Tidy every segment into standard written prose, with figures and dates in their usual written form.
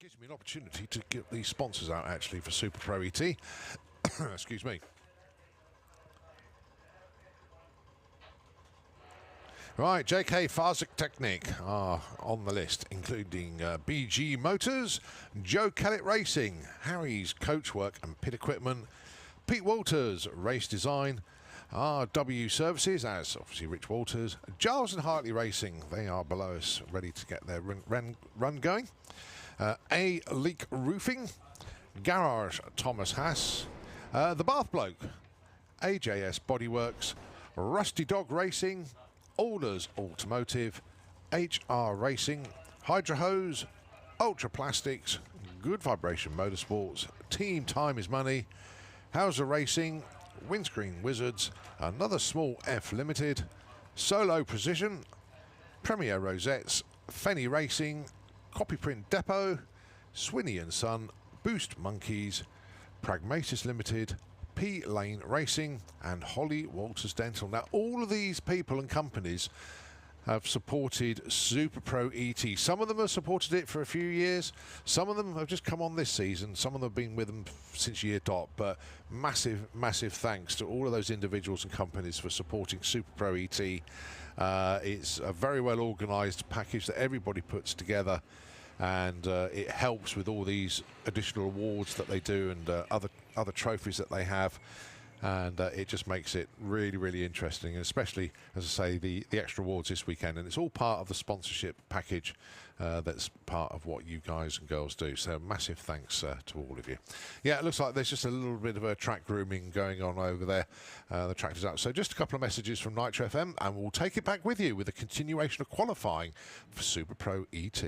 gives me an opportunity to get these sponsors out actually for Super Pro ET. Excuse me. Right, JK Farzik Technic are on the list, including BG Motors, Joe Kellett Racing, Harry's Coachwork and Pit Equipment, Pete Walters Race Design, RW Services, as obviously Rich Walters, Giles and Hartley Racing, they are below us, ready to get their run going. A Leak Roofing, Garage Thomas Haas, The Bath Bloke, AJS Bodyworks, Rusty Dog Racing, Alders Automotive, HR Racing, Hydra Hose, Ultra Plastics, Good Vibration Motorsports, Team Time is Money, Hauser Racing, Windscreen Wizards, Another Small F Limited, Solo Precision, Premier Rosettes, Fenny Racing, Copyprint Depot, Swinney and Son, Boost Monkeys, Pragmatis Limited, P Lane Racing and Holly Walters Dental. Now all of these people and companies have supported Super Pro ET. Some of them have supported it for a few years, some of them have just come on this season, some of them have been with them since year dot, but massive thanks to all of those individuals and companies for supporting Super Pro ET. It's a very well organised package that everybody puts together, and it helps with all these additional awards that they do and other trophies that they have, and it just makes it really interesting, and especially, as I say, the extra awards this weekend, and it's all part of the sponsorship package that's part of what you guys and girls do. So massive thanks to all of you. Yeah, it looks like there's just a little bit of a track grooming going on over there. The tractor's out. So just a couple of messages from Nitro FM, and we'll take it back with you with a continuation of qualifying for Super Pro ET.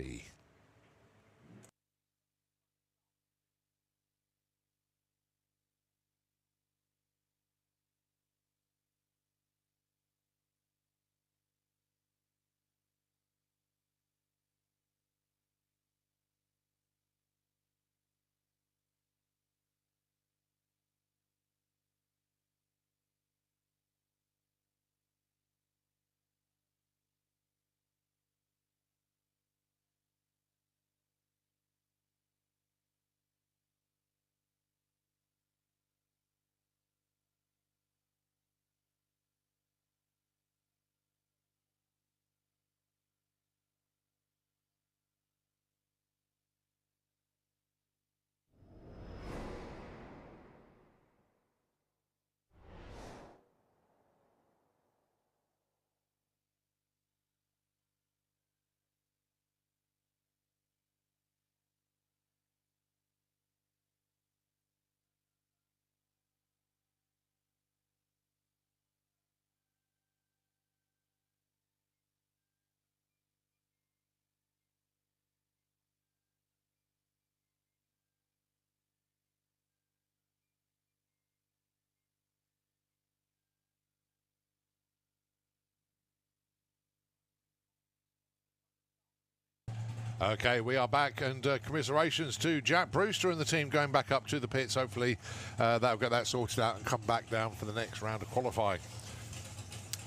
Okay, we are back, and commiserations to Jack Brewster and the team going back up to the pits. Hopefully they'll get that sorted out and come back down for the next round of qualifying.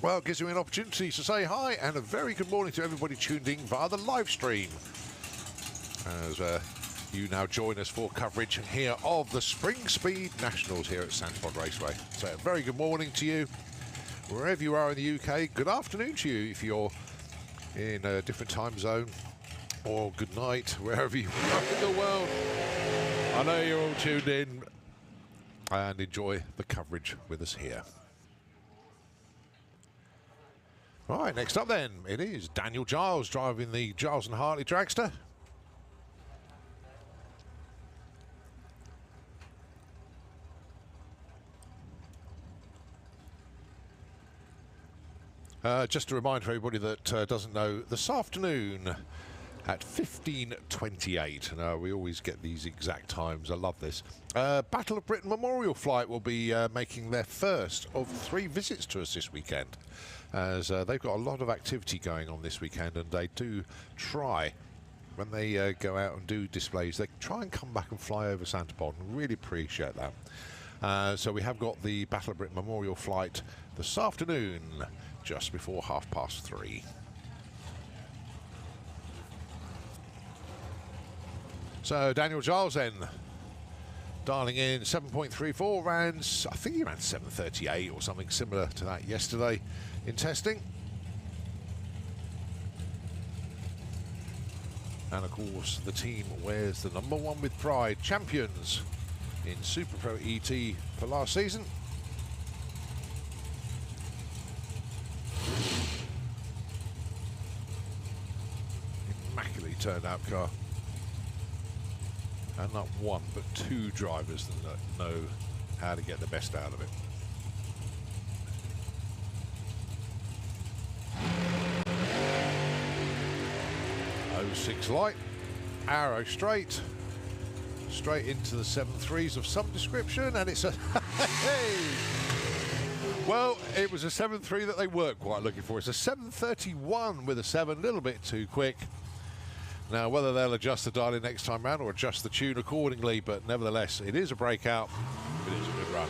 Well, it gives you an opportunity to say hi and a very good morning to everybody tuned in via the live stream, as you now join us for coverage here of the Springspeed Nationals here at Sandspot Raceway. So a very good morning to you wherever you are in the UK. Good afternoon to you if you're in a different time zone, or good night wherever you are in the world. I know you're all tuned in and enjoy the coverage with us here. Right, next up then, it is Daniel Giles driving the Giles and Hartley dragster. Just to remind for everybody that doesn't know, this afternoon at 15:28, we always get these exact times, I love this. Battle of Britain Memorial Flight will be making their first of 3 visits to us this weekend, as they've got a lot of activity going on this weekend, and they do try, when they go out and do displays, they try and come back and fly over Santapon, and really appreciate that. So we have got the Battle of Britain Memorial Flight this afternoon, just before 3:30. So Daniel Giles then dialing in 7.34, ran, I think he ran 7:38 or something similar to that yesterday in testing. And of course the team wears the #1 with pride, champions in Super Pro ET for last season. Immaculately turned out car. And not one, but two drivers that know how to get the best out of it. '06 light, arrow straight into the 7.3s of some description, and it's a well, it was a 7.3 that they weren't quite looking for. It's a 7.31 with a 7, a little bit too quick. Now, whether they'll adjust the dial in next time round or adjust the tune accordingly, but nevertheless, it is a breakout. It is a good run.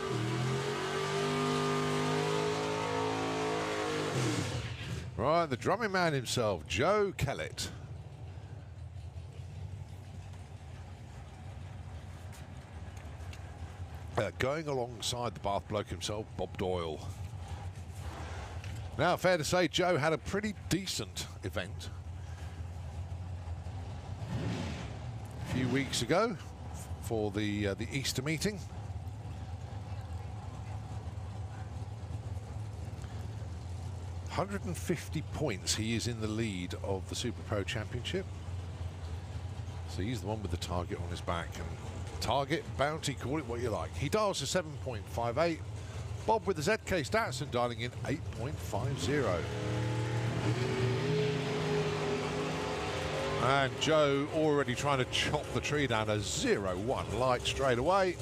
Right, the drumming man himself, Joe Kellett. Going alongside the Bath bloke himself, Bob Doyle. Now, fair to say, Joe had a pretty decent event a few weeks ago for the Easter meeting. $150 points. He is in the lead of the Super Pro Championship. So he's the one with the target on his back. And target, bounty, call it what you like. He dials to 7.58. Bob with the ZK Statson dialing in 8.50. And Joe already trying to chop the tree down a 0-1 light straight away.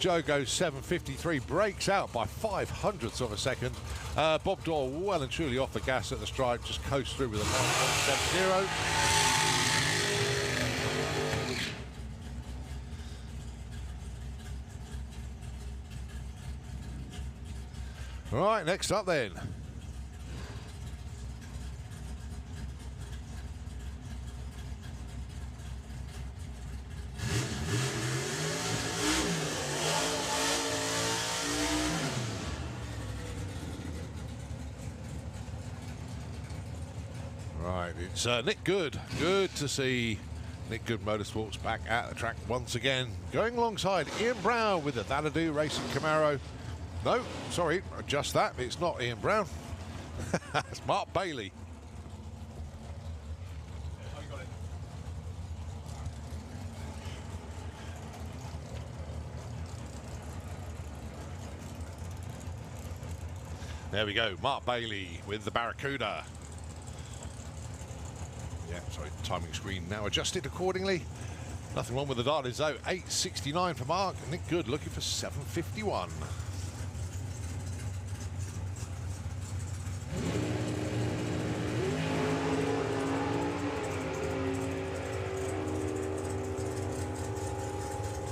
Joe goes 7.53, breaks out by 0.05 of a second. Bob Doyle well and truly off the gas at the stripe, just coast through with a 9.70. Right, next up then. Right, it's Nick Good. Good to see Nick Good Motorsports back at the track once again. Going alongside Ian Brown with the Xanadu Racing Camaro. No, sorry, just that. It's not Ian Brown. It's Mark Bailey. There we go, Mark Bailey with the Barracuda. Yeah, sorry, timing screen now adjusted accordingly. Nothing wrong with the dial though. 8.69 for Mark. Nick Good looking for 7.51.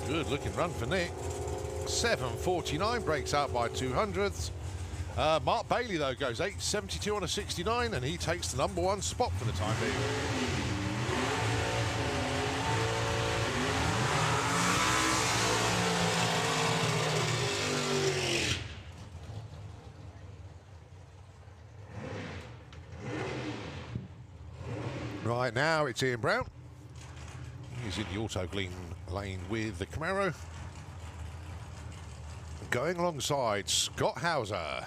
Good looking run for Nick. 7.49, breaks out by 0.02. Mark Bailey though goes 8.72 on a 69, and he takes the #1 spot for the time being. Right now it's Ian Brown. He's in the auto clean lane with the Camaro. Going alongside Scott Hauser.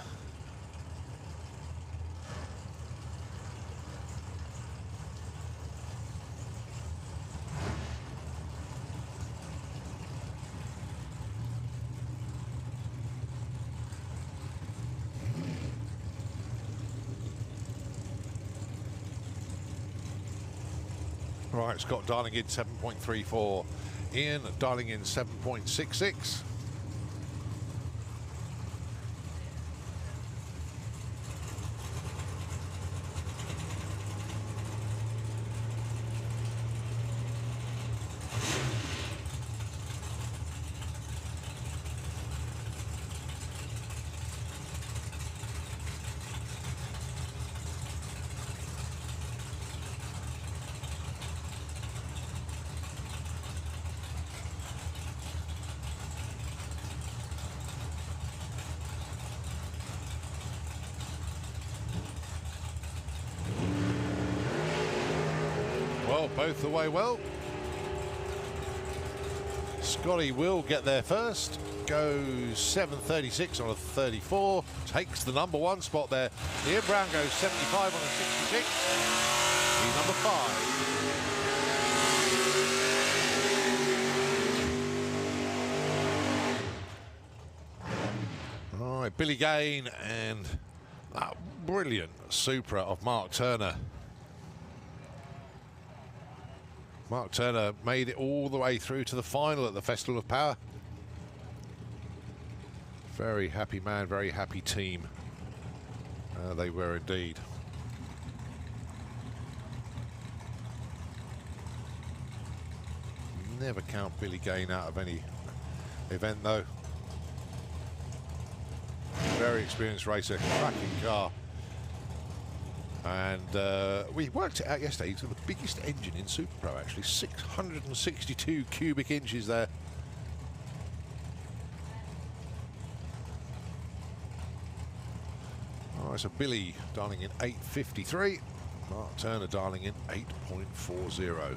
Right, Scott dialing in 7.34. Ian dialing in 7.66. both the way well. Scotty will get there first. Goes 7.36 on a 34. Takes the number 1 spot there. Ian Brown goes 75 on a 66. He's number 5. All right, Billy Gain and that brilliant Supra of Mark Turner. Mark Turner made it all the way through to the final at the Festival of Power. Very happy man, very happy team. They were indeed. Never count Billy Gain out of any event though. Very experienced racer, cracking car. And we worked it out yesterday. He's got the biggest engine in Super Pro, actually. 662 cubic inches there. All right, so Billy dialing in 8.53. Mark Turner dialing in 8.40.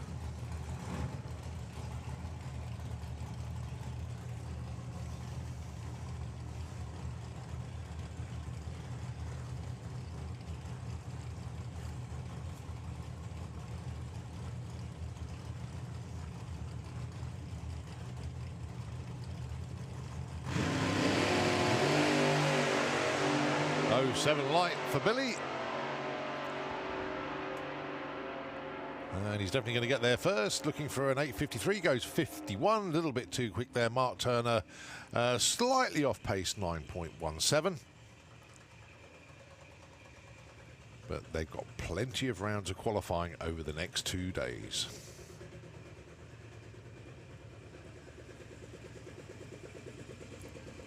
Oh, 7 light for Billy. And he's definitely going to get there first. Looking for an 8.53, goes 51. A little bit too quick there. Mark Turner slightly off pace, 9.17. But they've got plenty of rounds of qualifying over the next 2 days.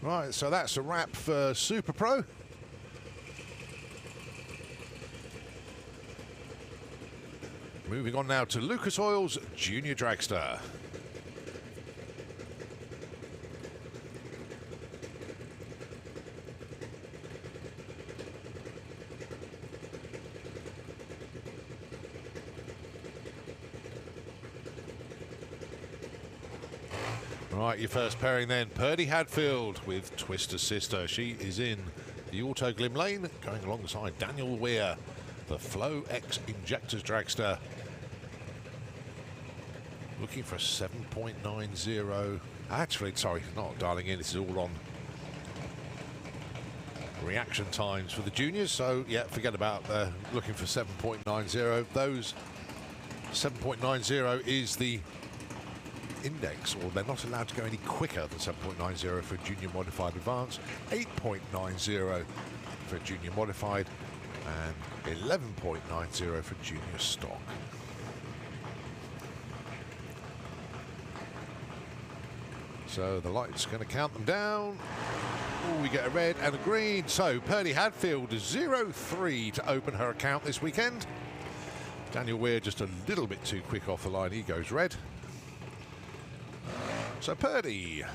Right, so that's a wrap for Super Pro. Moving on now to Lucas Oil's Junior Dragster. Right, your first pairing then, Purdy Hadfield with Twister's sister. She is in the Auto Glim lane, going alongside Daniel Weir, the Flow X Injectors Dragster. Looking for a 7.90. Actually, sorry, not dialing in. This is all on reaction times for the juniors. So, yeah, forget about looking for 7.90. Those 7.90 is the index, or they're not allowed to go any quicker than 7.90 for junior modified advanced, 8.90 for junior modified, and 11.90 for junior stock. So the light's going to count them down. Ooh, we get a red and a green. So Purdy Hadfield 0-3 to open her account this weekend. Daniel Weir just a little bit too quick off the line. He goes red. So Purdy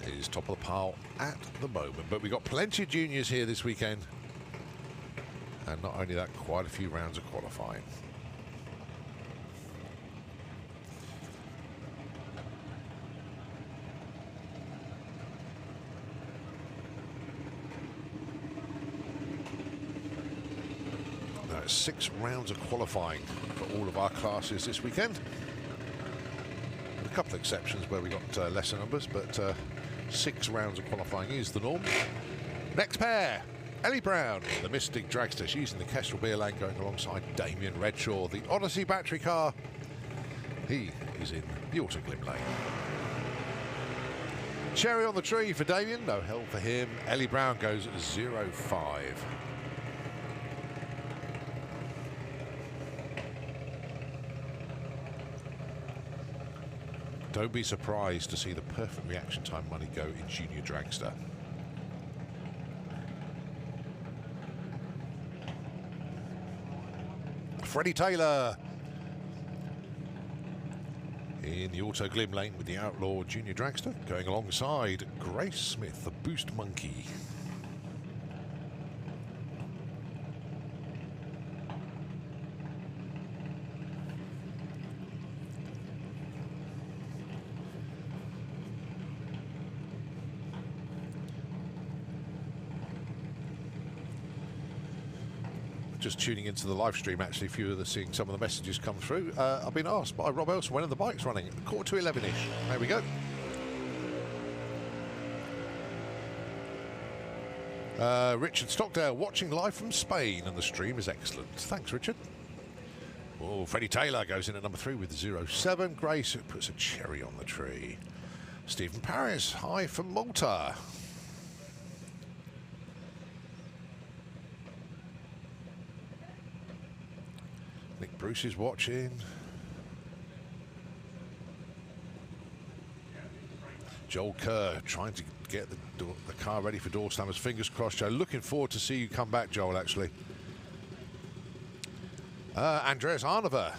is top of the pile at the moment. But we've got plenty of juniors here this weekend. And not only that, quite a few rounds of qualifying. Now, 6 rounds of qualifying for all of our classes this weekend. A couple of exceptions where we got lesser numbers, but 6 rounds of qualifying is the norm. Next pair, Ellie Brown, the Mystic Dragster. She's in the Kestrel Beer Lane going alongside Damien Redshaw, the Odyssey battery car. He is in the Auto Glim Lane. Cherry on the tree for Damien, no help for him. Ellie Brown goes 0-5. Don't be surprised to see the perfect reaction time money go in Junior Dragster. Freddie Taylor in the Auto Glim Lane with the Outlaw Junior Dragster, going alongside Grace Smith, the Boost Monkey. just tuning into the live stream, actually, if you were seeing some of the messages come through, I've been asked by Rob Elson when are the bikes running. 10:45-ish. There we go. Richard Stockdale watching live from Spain, and the stream is excellent. Thanks, Richard. Oh, Freddie Taylor goes in at number 3 with 07. Grace puts a cherry on the tree. Stephen Paris, hi from Malta. Nick Bruce is watching. Joel Kerr trying to get the car ready for door slammers. Fingers crossed, Joe. Looking forward to see you come back, Joel, actually. Andreas Arnova.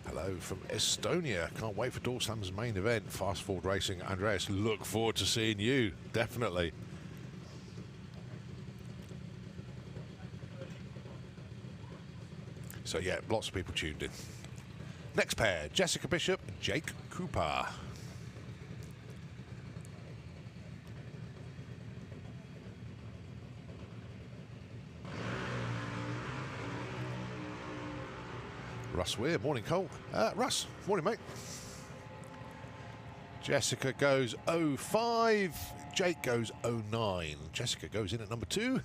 Hello from Estonia. Can't wait for door slammers main event. Fast Forward Racing. Andreas, look forward to seeing you. Definitely. So yeah, lots of people tuned in. Next pair, Jessica Bishop, Jake Cooper. Russ Weir, morning Cole. Russ, morning mate. Jessica goes 05, Jake goes 09. Jessica goes in at number 2.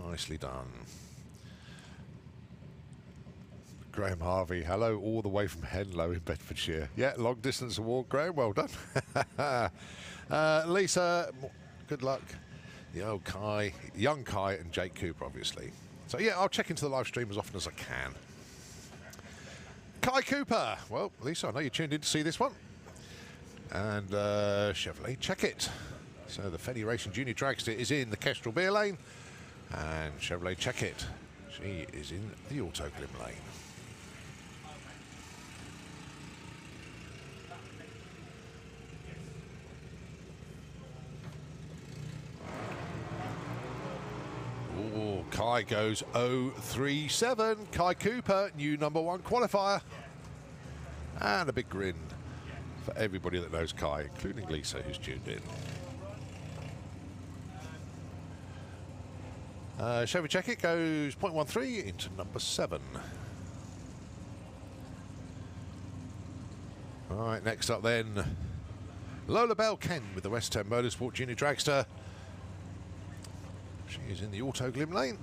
Nicely done. Graham Harvey, hello, all the way from Henlow in Bedfordshire. Yeah, long distance award, Graham, well done. Lisa, good luck. The old Kai, young Kai and Jake Cooper, obviously. So yeah, I'll check into the live stream as often as I can. Kai Cooper, well, Lisa, I know you tuned in to see this one. And Chevrolet, check it. So the Fenny Racing Junior Dragster is in the Kestrel Beer Lane. And Chevrolet, check it. She is in the Autoglim Lane. Oh, Kai goes 037. Kai Cooper, new #1 qualifier. And a big grin for everybody that knows Kai, including Lisa, who's tuned in. Chevy Check It goes 0.13 into #7. All right, next up then, Lola Bell Ken with the West End Motorsport Junior Dragster. She is in the Autoglim Lane,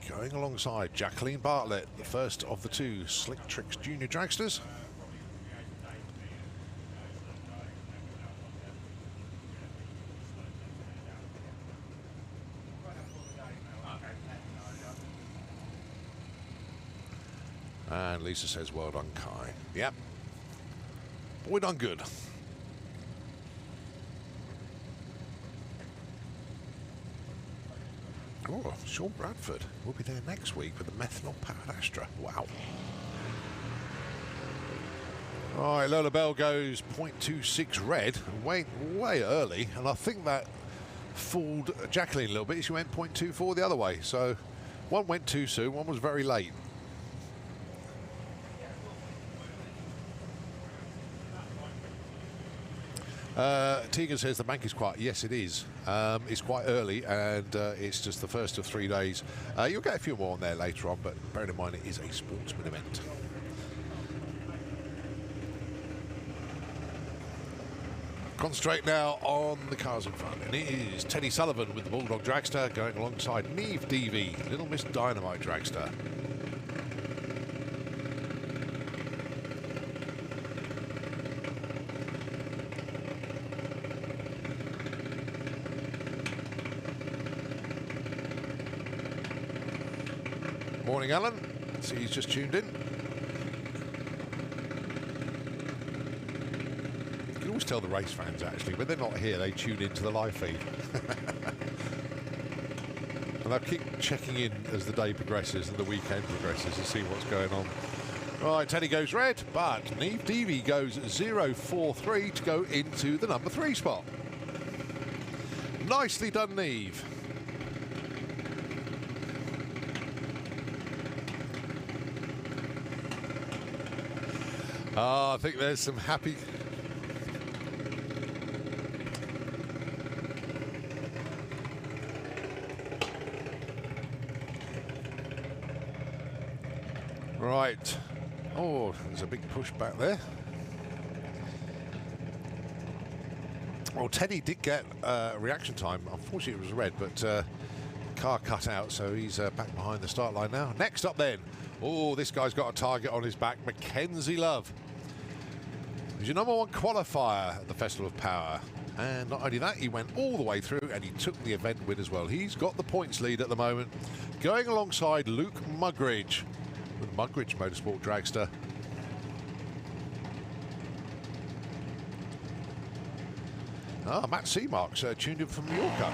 going alongside Jacqueline Bartlett, the first of the 2 Slick Tricks Junior Dragsters. And Lisa says, well done, Kai. Yep. Boy, done good. Oh, Sean Bradford will be there next week with the methanol-powered Astra. Wow. All right, Lola Bell goes 0.26 red, way early, and I think that fooled Jacqueline a little bit. She went 0.24 the other way, so one went too soon, one was very late. Tegan says the bank is quiet. Yes, it is. It's quite early, and it's just the first of 3 days. You'll get a few more on there later on, but bearing in mind it is a sportsman event. Concentrate now on the cars in front, and it is Teddy Sullivan with the Bulldog Dragster going alongside Neve Deavy, Little Miss Dynamite Dragster. Morning, Alan. See, he's just tuned in. You can always tell the race fans, actually, when they're not here, they tune into the live feed. And I'll keep checking in as the day progresses and the weekend progresses to see what's going on. Right, Teddy goes red, but Neve Deavy goes 043 to go into the #3 spot. Nicely done, Neve. Oh, I think there's some happy... Right. Oh, there's a big push back there. Well, Teddy did get reaction time. Unfortunately, it was red, but car cut out, so he's back behind the start line now. Next up then. Oh, this guy's got a target on his back. Mackenzie Love. He's your #1 qualifier at the Festival of Power. And not only that, he went all the way through and he took the event win as well. He's got the points lead at the moment, going alongside Luke Mugridge with Mugridge Motorsport Dragster. Matt Seamark's tuned in from Mallorca.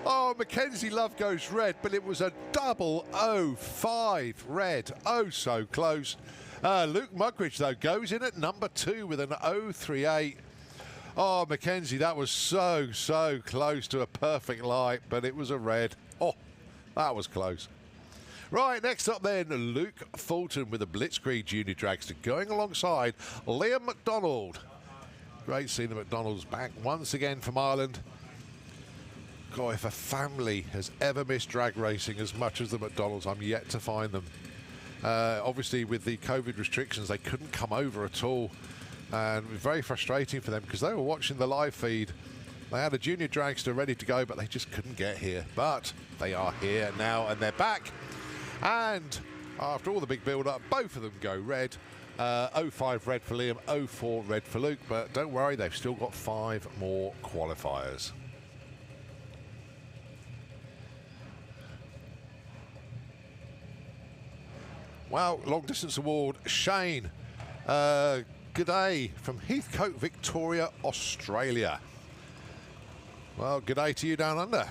Oh, Mackenzie Love goes red, but it was a 005 red. Oh, so close. Luke Mugridge, though, goes in at #2 with an 038. Oh, Mackenzie, that was so close to a perfect light, but it was a red. Oh, that was close. Right, next up then, Luke Fulton with a Blitzkrieg Junior Dragster going alongside Liam McDonald. Great seeing the McDonalds back once again from Ireland. God, if a family has ever missed drag racing as much as the McDonalds, I'm yet to find them. Obviously, with the COVID restrictions, they couldn't come over at all. And it was very frustrating for them because they were watching the live feed. They had a junior dragster ready to go, but they just couldn't get here. But they are here now, and they're back. And after all the big build-up, both of them go red. 05 red for Liam, 04 red for Luke. But don't worry, they've still got 5 more qualifiers. Wow, long distance award, Shane. Good day from Heathcote, Victoria, Australia. Well, good day to you down under.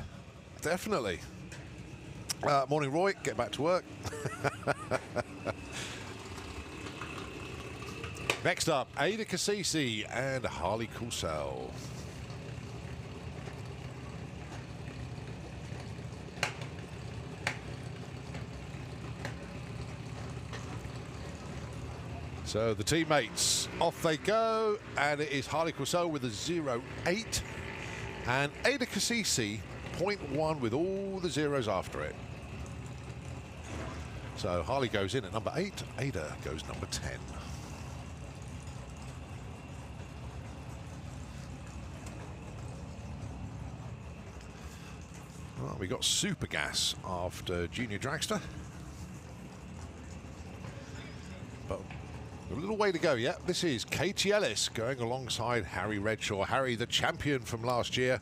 Definitely. Morning, Roy. Get back to work. Next up, Ada Cassisi and Harley Coulsell. So the teammates, off they go, and it is Harley Coulsell with a 08 and Ada Cassisi 0.1 with all the zeros after it. So Harley goes in at #8, Ada goes #10. Well, we got Super Gas after Junior Dragster. But a little way to go yet. This is Katie Ellis going alongside Harry Redshaw. Harry, the champion from last year.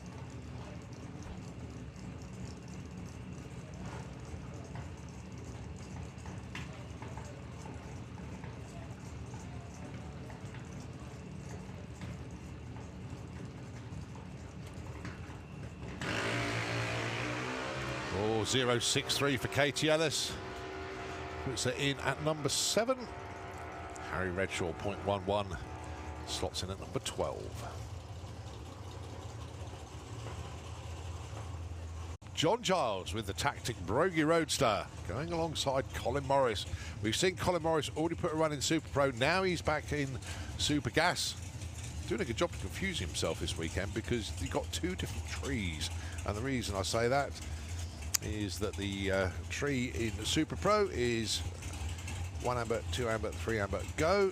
Oh, 063 for Katie Ellis. Puts her in at #7. Harry Redshaw, 0.11, slots in at #12. John Giles with the Tactic Brogy Roadster going alongside Colin Morris. We've seen Colin Morris already put a run in Super Pro. Now he's back in Super Gas. Doing a good job to confuse himself this weekend because he got 2 different trees. And the reason I say that is that the tree in Super Pro is 1 amber, 2 amber, 3 amber, go.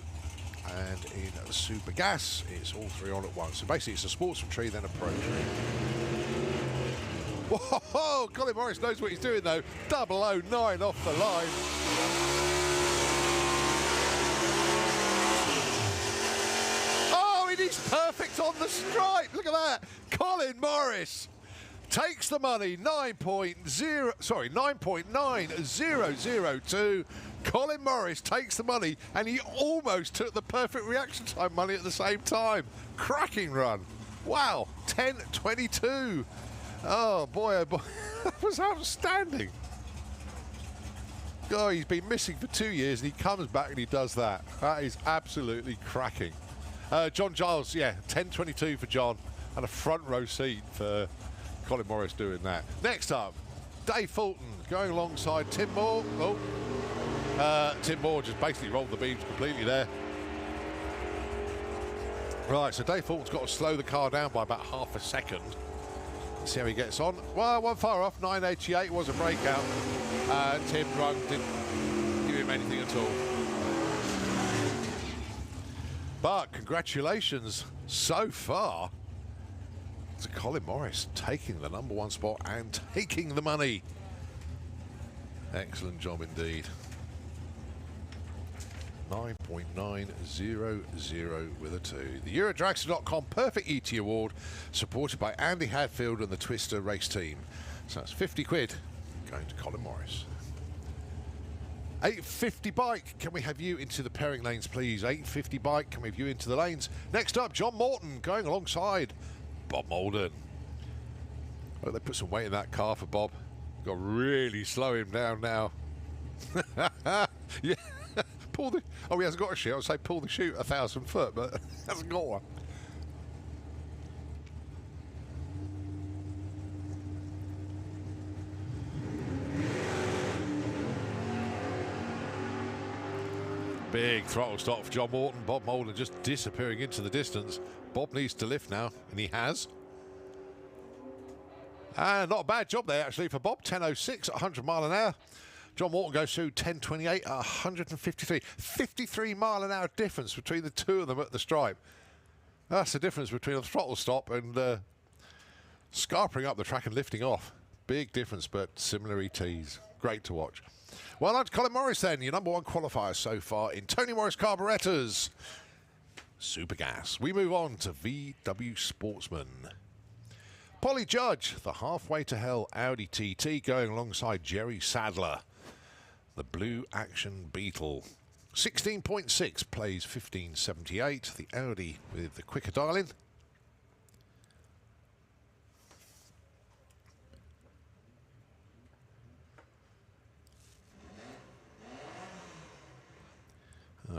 And in Super Gas, it's all 3 on at once. So basically, it's a sportsman tree, then a pro tree. Whoa! Colin Morris knows what he's doing, though. 009 off the line. Oh, it is perfect on the stripe. Look at that. Colin Morris takes the money, 9.9002. Colin Morris takes the money, and he almost took the perfect reaction time money at the same time. Cracking run. Wow, 10.22. Oh boy, that was outstanding. Oh, he's been missing for 2 years, and he comes back and he does that. That is absolutely cracking. John Giles, yeah, 10.22 for John, and a front row seat for Colin Morris doing that. Next up, Dave Fulton going alongside Tim Moore. Oh, Tim Moore just basically rolled the beams completely there. Right, so Dave Fulton's got to slow the car down by about half a second. See how he gets on. Well, one far off, 988 was a breakout. Tim Rung didn't give him anything at all. But congratulations so far to Colin Morris, taking the #1 spot and taking the money. Excellent job indeed. 9.900 with a 2. The Eurodraxler.com Perfect ET Award, supported by Andy Hadfield and the Twister race team. So that's 50 quid going to Colin Morris. 850 bike, can we have you into the pairing lanes, please? 850 bike, can we have you into the lanes? Next up, John Morton going alongside Bob Malden. Oh, they put some weight in that car for Bob. Got to really slow him down now. Yeah. Pull the... Oh, he hasn't got a chute. I would say pull the chute 1,000 foot, but hasn't got one. Big throttle stop for John Morton. Bob Malden just disappearing into the distance. Bob needs to lift now, and he has. And not a bad job there, actually, for Bob. 10.06 at 100 mile an hour. John Morton goes through 10.28 at 153. 53 mile an hour difference between the two of them at the stripe. That's the difference between a throttle stop and scarpering up the track and lifting off. Big difference, but similar ETs. Great to watch. Well, on to Colin Morris then, your #1 qualifier so far in Tony Morris Carburettors. Super Gas. We move on to VW Sportsman. Polly Judge, the Halfway to Hell Audi TT, going alongside Jerry Sadler, the Blue Action Beetle. 16.6 plays 1578, the Audi with the quicker dial-in.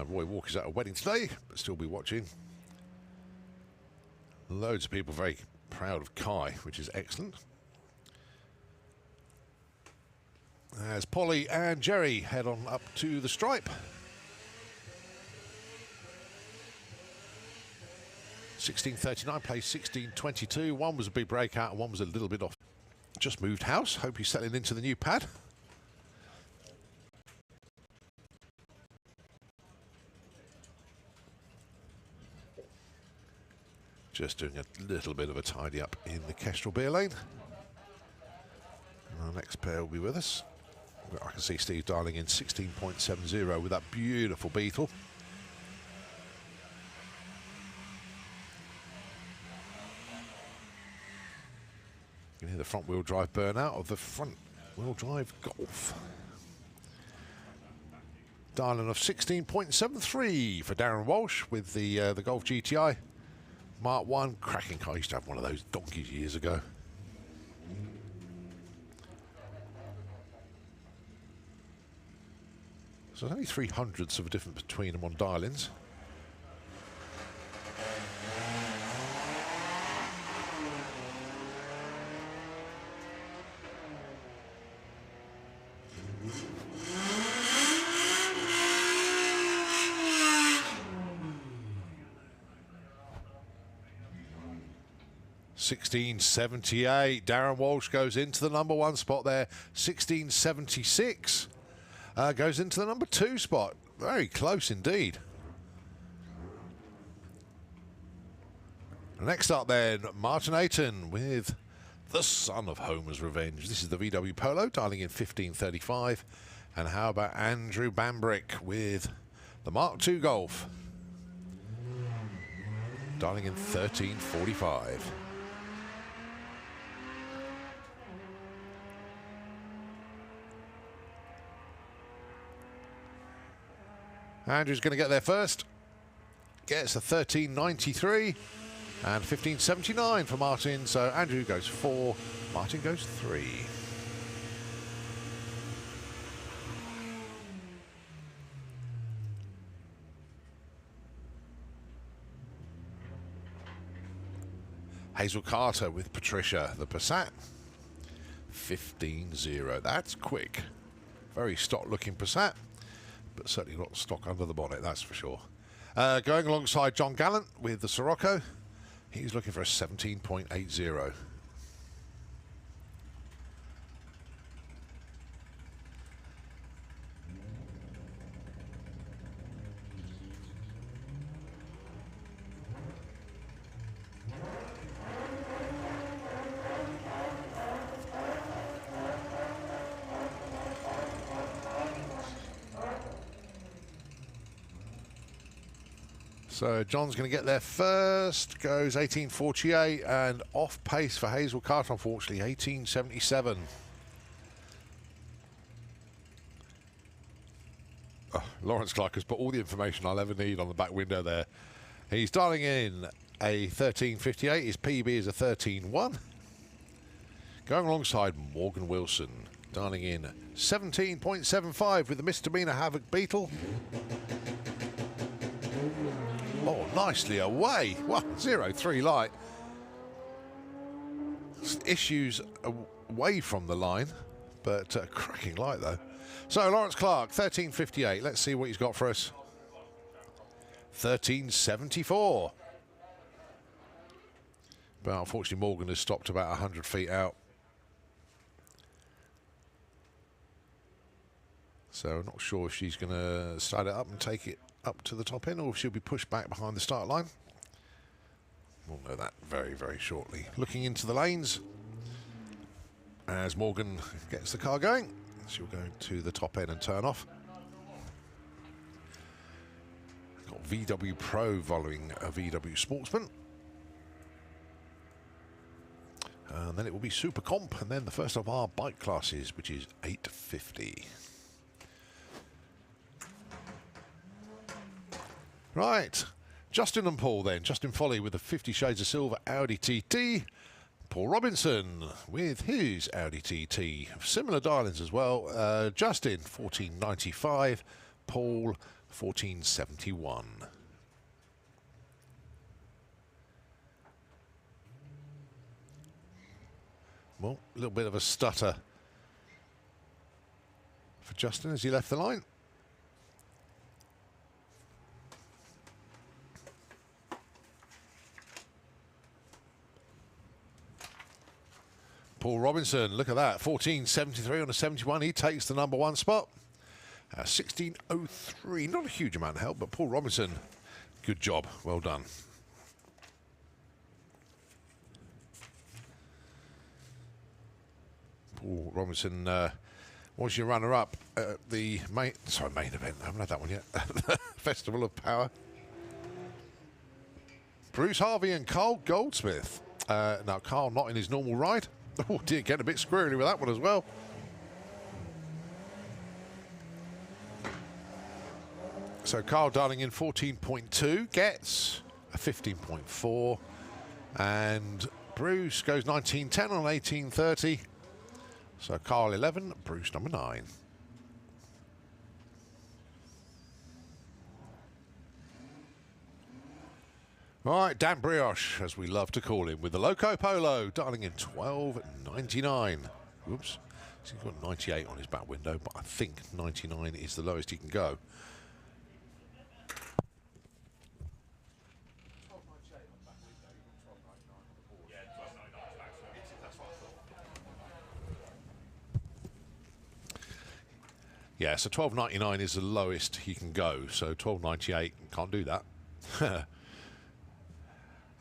Roy Walker's at a wedding today, but still be watching. Loads of people very proud of Kai, which is excellent. As Polly and Jerry head on up to the stripe. 16.39 plays 16.22. One was a big breakout and one was a little bit off. Just moved house. Hope he's settling into the new pad. Just doing a little bit of a tidy up in the Kestrel beer lane. And our next pair will be with us. I can see Steve dialing in 16.70 with that beautiful Beetle. You can hear the front wheel drive burnout of the front wheel drive Golf. Dialing of 16.73 for Darren Walsh with the Golf GTI. Mark 1, cracking car. I used to have one of those donkeys years ago. So there's only 300ths of a difference between them on dial-ins. $16.78. Darren Walsh goes into the #1 spot there. $16.76 goes into the #2 spot. Very close indeed. Next up then, Martin Ayton with the son of Homer's Revenge. This is the VW Polo, dialing in 15.35. And how about Andrew Bambrick with the Mark II Golf, dialing in 13.45. Andrew's going to get there first. Gets a 13.93 and 15.79 for Martin. So Andrew goes 4, Martin goes 3. Hazel Carter with Patricia, the Passat. 15.0. That's quick. Very stock-looking Passat, but certainly not stock under the bonnet, that's for sure. Going alongside John Gallant with the Sirocco. He's looking for a 17.80. So John's going to get there first. Goes 18:48 and off pace for Hazel Carter, unfortunately, 18:77. Oh, Lawrence Clark has put all the information I'll ever need on the back window there. He's dialing in a 13:58. His PB is a 13:1. Going alongside Morgan Wilson, dialing in 17.75 with the misdemeanor Havoc Beetle. Oh, nicely away. 103 light. Issues away from the line, but cracking light though. So Lawrence Clark, 13:58. Let's see what he's got for us. 13:74. But unfortunately, Morgan has stopped about 100 feet out. So I'm not sure if she's going to start it up and take it up to the top end, or if she'll be pushed back behind the start line. We'll know that very, very shortly. Looking into the lanes as Morgan gets the car going. She'll go to the top end and turn off. Got VW Pro following a VW Sportsman. And then it will be Super Comp, and then the first of our bike classes, which is 850. Right, Justin and Paul then. Justin Foley with the 50 Shades of Silver Audi TT. Paul Robinson with his Audi TT. Similar dial-ins as well. Justin, 1495. Paul, 1471. Well, a little bit of a stutter for Justin as he left the line. Paul Robinson, look at that, 1473 on a 71. He takes the #1 spot. 1603, not a huge amount of help, but Paul Robinson, good job, well done. Paul Robinson was your runner-up at the main event. I haven't had that one yet. Festival of Power. Bruce Harvey and Carl Goldsmith. Now, Carl not in his normal ride. Oh dear, getting a bit squirrely with that one as well. So Carl dialing in 14.2, gets a 15.4. And Bruce goes 19.10 on 18.30. So Carl 11, Bruce number 9. All right, Dan Brioche, as we love to call him, with the Loco Polo, dialing in 12.99. Whoops, he's got 98 on his back window, but I think 99 is the lowest he can go. Yeah, so 12.99 is the lowest he can go, so 12.98, can't do that.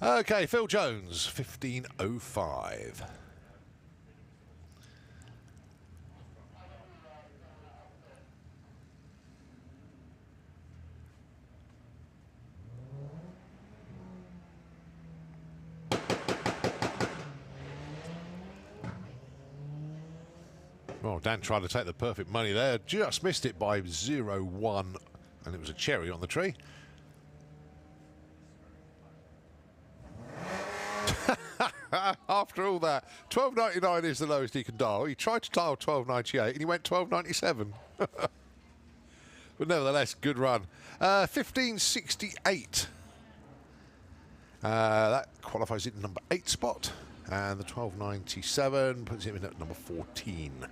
Okay, Phil Jones, 15.05. Well, Dan tried to take the perfect money there, just missed it by 0.1, and it was a cherry on the tree. After all that, 12.99 is the lowest he can dial. He tried to dial 12.98 and he went 12.97. But nevertheless, good run. 15.68. That qualifies it in number 8 spot. And the 12.97 puts him in at number 14.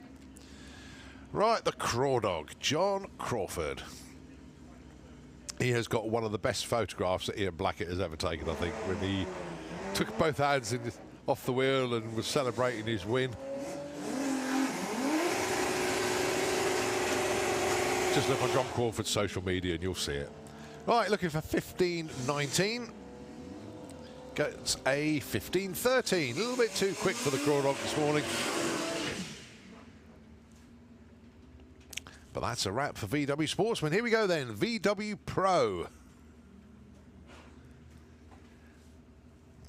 Right, the Craw Dog, John Crawford. He has got one of the best photographs that Ian Blackett has ever taken, I think, when he took both hands off the wheel and was celebrating his win. Just look on John Crawford's social media and you'll see it. Right, looking for 15.19. Gets a 15.13. A little bit too quick for the Craw Dog this morning. But that's a wrap for VW Sportsman. Here we go then, VW Pro.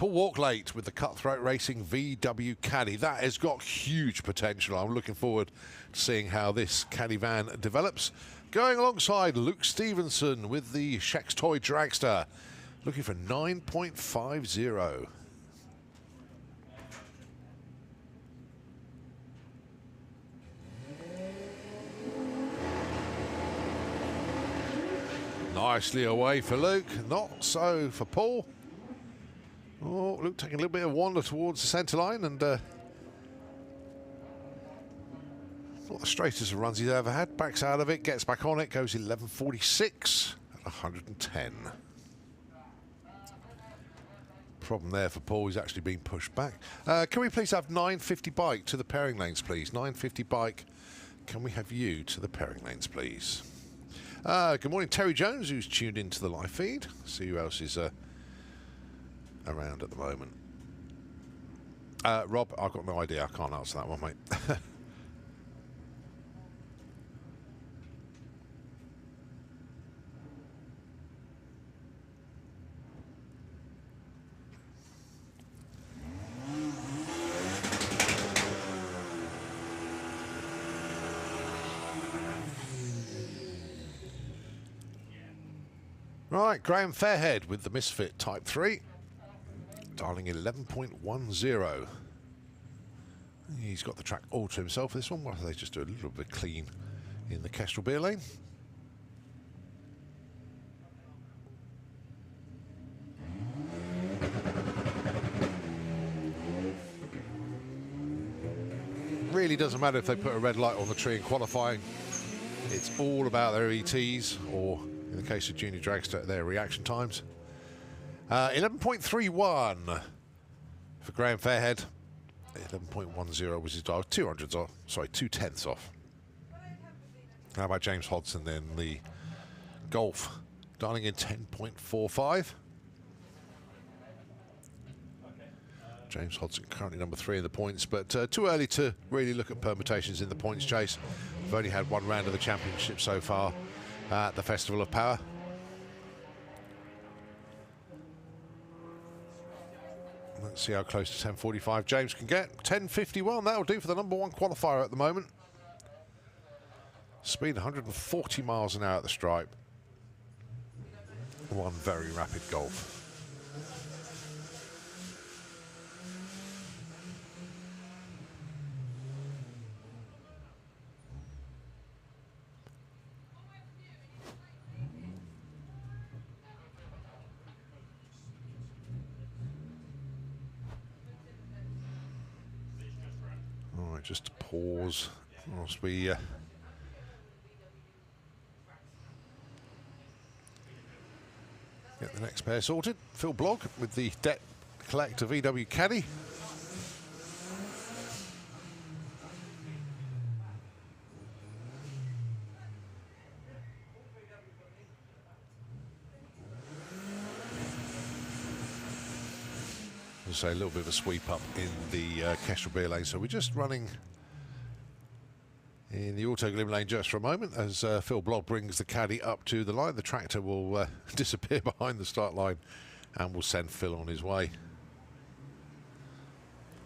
Paul Walklate with the Cutthroat Racing VW Caddy. That has got huge potential. I'm looking forward to seeing how this caddy van develops. Going alongside Luke Stevenson with the Shex Toy Dragster, looking for 9.50. Nicely away for Luke, not so for Paul. Oh, Luke taking a little bit of wander towards the centre line, and not the straightest of runs he's ever had. Backs out of it, gets back on it, goes 11.46 at 110. Problem there for Paul, he's actually been pushed back. Can we please have 950 bike to the pairing lanes, please? 950 bike, can we have you to the pairing lanes, please? Good morning, Terry Jones, who's tuned into the live feed. See who else is around at the moment. Rob, I've got no idea. I can't answer that one, mate. Right, Graham Fairhead with the Misfit Type 3. Dialing 11.10. He's got the track all to himself. This one, why don't they just do a little bit clean in the Kestrel beer lane? Really doesn't matter if they put a red light on the tree in qualifying. It's all about their ETs, or in the case of Junior Dragster, their reaction times. 11.31 for Graham Fairhead. 11.10 was his dial. 200s off. Sorry, 2/10 off. How about James Hodson then? The Golf dialing in 10.45. James Hodson currently number 3 in the points, but too early to really look at permutations in the points chase. We've only had one round of the championship so far at the Festival of Power. Let's see how close to 10.45 James can get. 10.51, that'll do for the number 1 qualifier at the moment. Speed 140 miles an hour at the stripe. One very rapid Golf. Just to pause whilst we get the next pair sorted. Phil Blogg with the Debt Collector VW Caddy. Say a little bit of a sweep up in the Kestrel beer lane, so we're just running in the auto glim lane just for a moment as Phil Blogg brings the caddy up to the line. The tractor will disappear behind the start line and will send Phil on his way.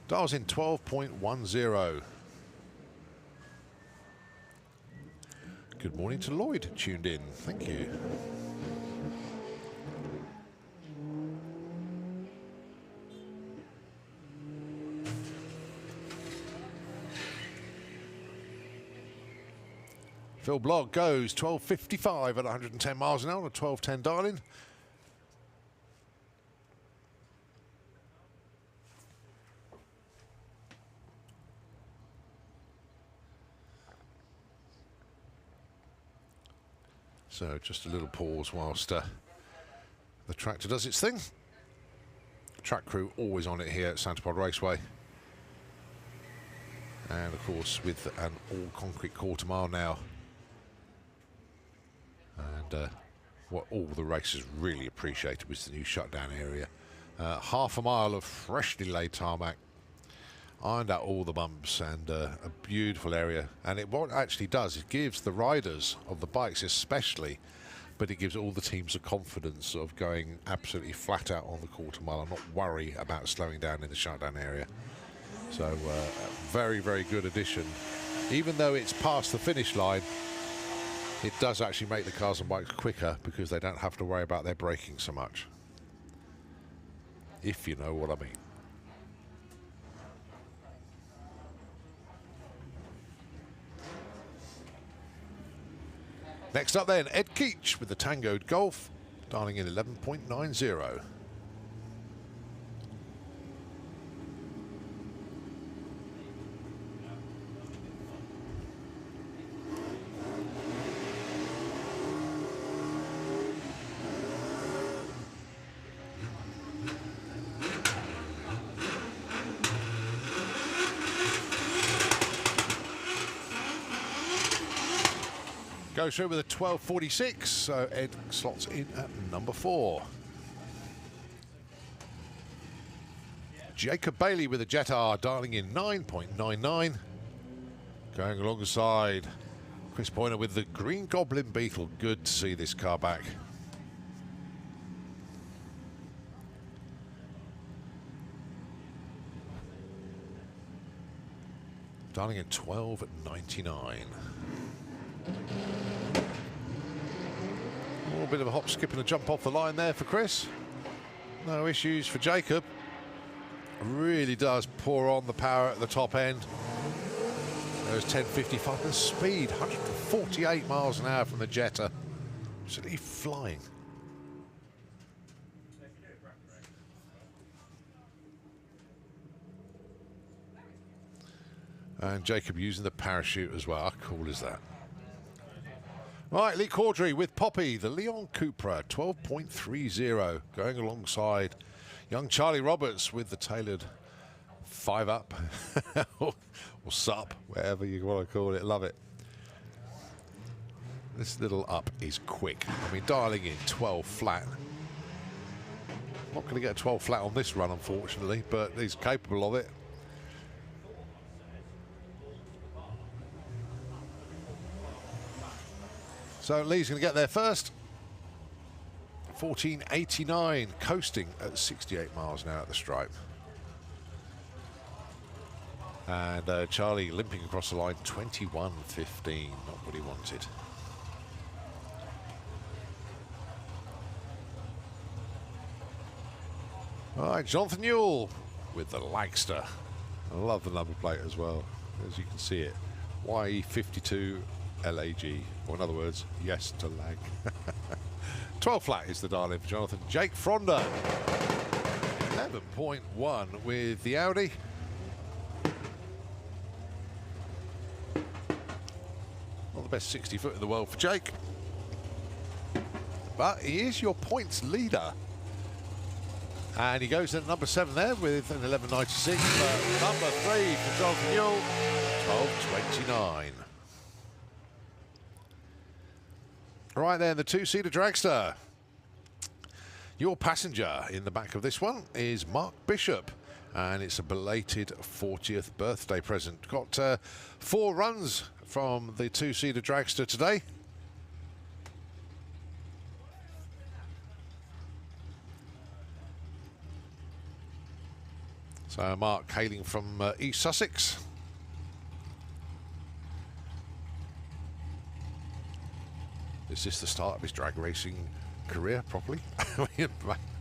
Dials in 12.10. Good morning to Lloyd, tuned in. Thank you. Phil Blogg goes 12.55 at 110 miles an hour on a 12.10 dialing. So just a little pause whilst the tractor does its thing. Track crew always on it here at Santa Pod Raceway. And of course with an all concrete quarter mile now. And what all the racers really appreciated was the new shutdown area. Half a mile of freshly laid tarmac, ironed out all the bumps, and a beautiful area. And what it actually does, it gives the riders of the bikes especially but it gives all the teams the confidence of going absolutely flat out on the quarter mile and not worry about slowing down in the shutdown area. So a very, very good addition. Even though it's past the finish line, it does actually make the cars and bikes quicker because they don't have to worry about their braking so much. If you know what I mean. Next up then, Ed Keach with the Tango Golf, dialing in 11.90. Goes through with a 12.46, so Ed slots in at number 4. Jacob Bailey with a Jet R, dialing in 9.99. Going alongside Chris Pointer with the Green Goblin Beetle. Good to see this car back. Dialing in 12.99. A little bit of a hop, skip and a jump off the line there for Chris. No issues for Jacob. Really does pour on the power at the top end. There's 10.55 and speed, 148 miles an hour from the Jetta. Absolutely flying. And Jacob using the parachute as well. How cool is that? Right, Lee Caudry with Poppy, the Leon Cupra, 12.30, going alongside young Charlie Roberts with the tailored 5-up, or SUP, whatever you want to call it. Love it. This little up is quick. I mean, dialing in 12 flat. Not going to get a 12 flat on this run, unfortunately, but he's capable of it. So Lee's going to get there first. 14.89, coasting at 68 miles an hour at the stripe. And Charlie limping across the line, 21.15, not what he wanted. All right, Jonathan Newell with the Lagster. I love the number plate as well, as you can see it. YE52 LAG, or in other words, yes to lag. 12 flat is the dial-in for Jonathan. Jake Fronder, 11.1 with the Audi. Not the best 60 foot in the world for Jake, but he is your points leader. And he goes at number 7 there with an 11.96. Number 3 for Jonathan Newell, 12.29. Right then, the two-seater dragster. Your passenger in the back of this one is Mark Bishop, and it's a belated 40th birthday present. Got 4 runs from the two-seater dragster today. So Mark hailing from East Sussex. Is this the start of his drag racing career properly?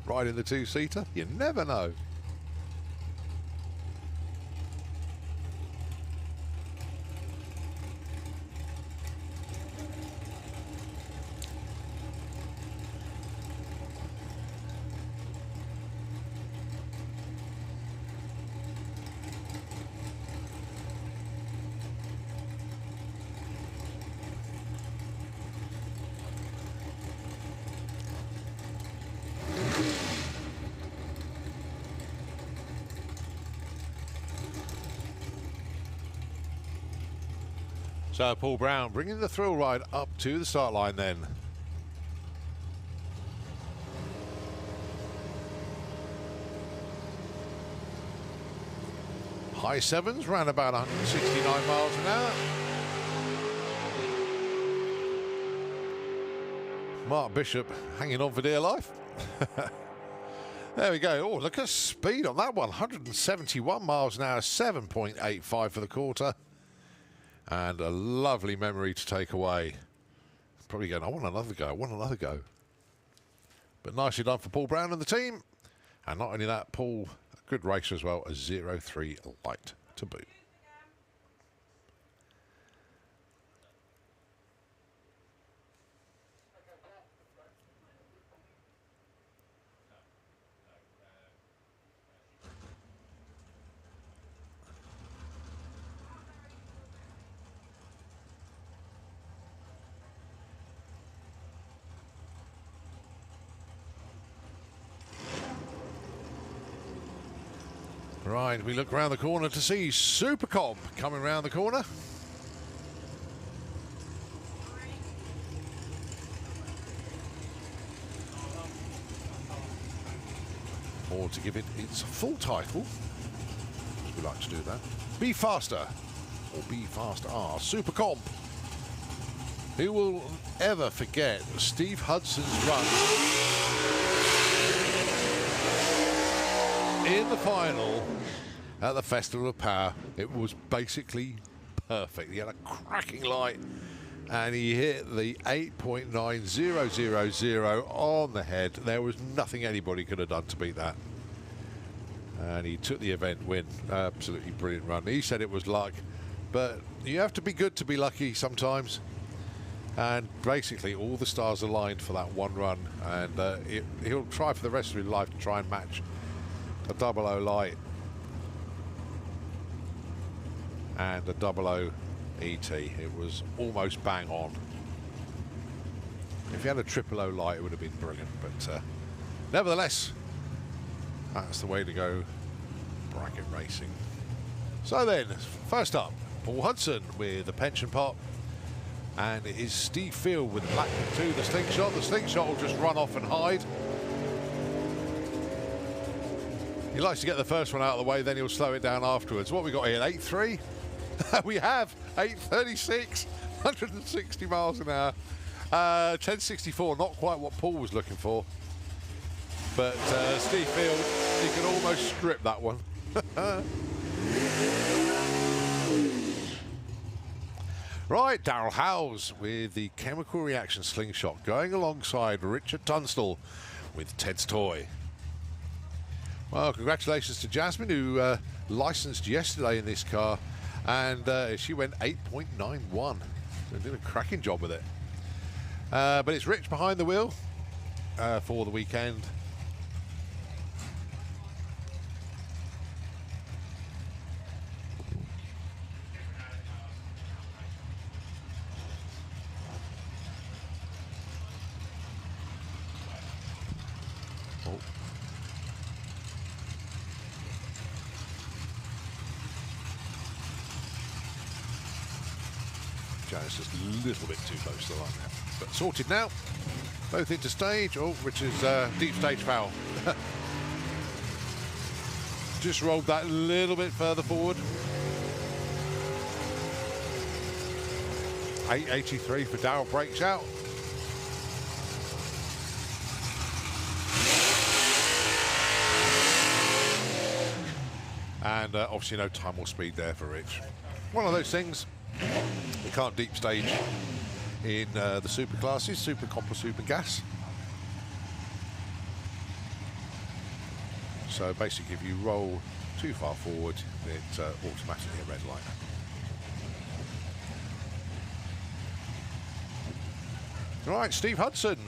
Riding the two-seater? You never know. So Paul Brown bringing the thrill ride up to the start line then. High 7s, round about 169 miles an hour. Mark Bishop hanging on for dear life. There we go. Oh, look at speed on that one. 171 miles an hour, 7.85 for the quarter. And a lovely memory to take away. Probably going, I want another go, I want another go. But nicely done for Paul Brown and the team. And not only that, Paul, a good racer as well, a 0.3 light to boot. Right, we look around the corner to see Super Comp coming around the corner. Or to give it its full title, as we like to do that, Be Faster, or Be Faster R, Super Comp. Who will ever forget Steve Hudson's run in the final at the Festival of Power? It was basically perfect. He had a cracking light and he hit the 8.9000 on the head. There was nothing anybody could have done to beat that. And he took the event win. Absolutely brilliant run. He said it was luck, but you have to be good to be lucky sometimes. And basically all the stars aligned for that one run, and he'll try for the rest of his life to try and match a 00 light and a 00 ET. It was almost bang on. If he had a 000 light, it would have been brilliant, but nevertheless, that's the way to go bracket racing. So then, first up, Paul Hudson with the pension pot, and it is Steve Field with the black to the slingshot. The slingshot will just run off and hide. He likes to get the first one out of the way, then he'll slow it down afterwards. What we got here, 8.3? We have 8.36, 160 miles an hour. 10.64, not quite what Paul was looking for. But Steve Field, he can almost strip that one. Right, Darryl Howes with the chemical reaction slingshot going alongside Richard Tunstall with Ted's Toy. Well, congratulations to Jasmine, who licensed yesterday in this car, and she went 8.91. So did a cracking job with it. But it's Rich behind the wheel for the weekend. It's just a little bit too close to the line now. But sorted now. Both into stage. Oh, which is deep stage foul. Just rolled that a little bit further forward. 8.83 for Darryl, breaks out. And obviously no time or speed there for Rich. One of those things. You can't deep stage in the super classes, super comp or super gas. So basically if you roll too far forward, it's automatically a red light. Right, Steve Hudson,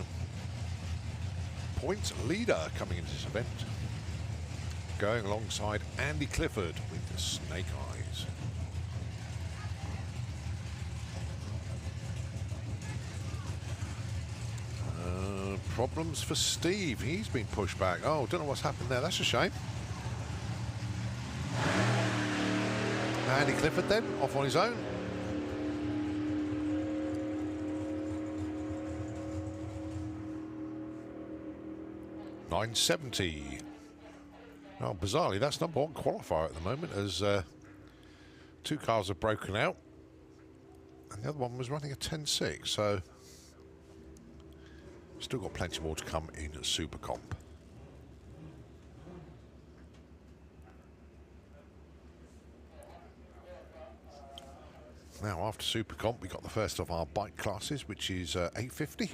points leader coming into this event, going alongside Andy Clifford with the Snake Eyes. Problems for Steve. He's been pushed back. Oh, don't know what's happened there. That's a shame. Andy Clifford then, off on his own. .970. Now, bizarrely, that's number one qualifier at the moment, as two cars have broken out. And the other one was running a 10.6, so Still got plenty more to come in Super Comp. Now, after Super Comp, we got the first of our bike classes, which is 850.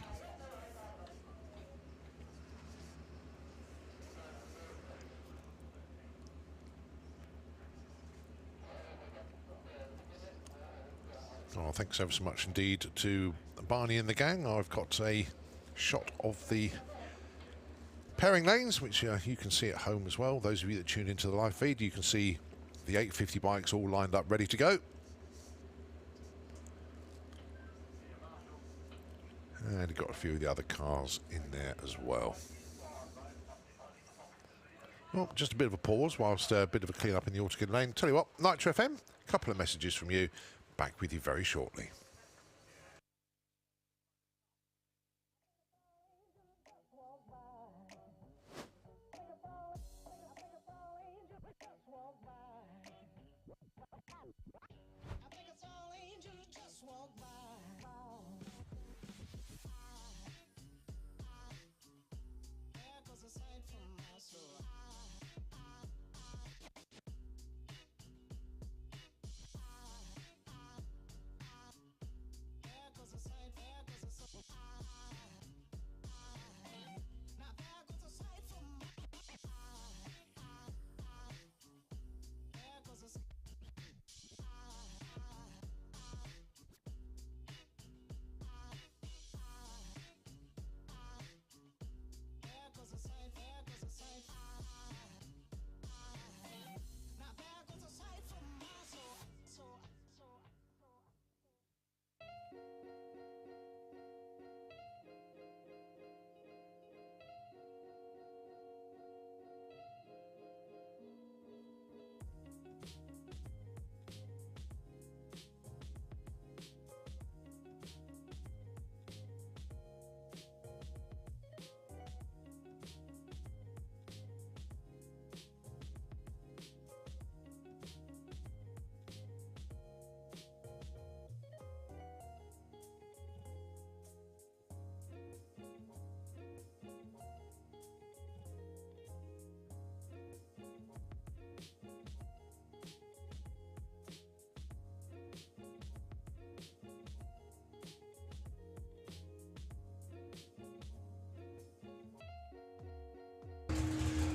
Oh, thanks ever so much indeed to Barney and the gang. I've got a shot of the pairing lanes, which you can see at home as well. Those of you that tune into the live feed, you can see the 850 bikes all lined up, ready to go. And you've got a few of the other cars in there as well. Well, just a bit of a pause whilst a bit of a clean up in the Autogrid lane. Tell you what, Nitro FM, a couple of messages from you. Back with you very shortly.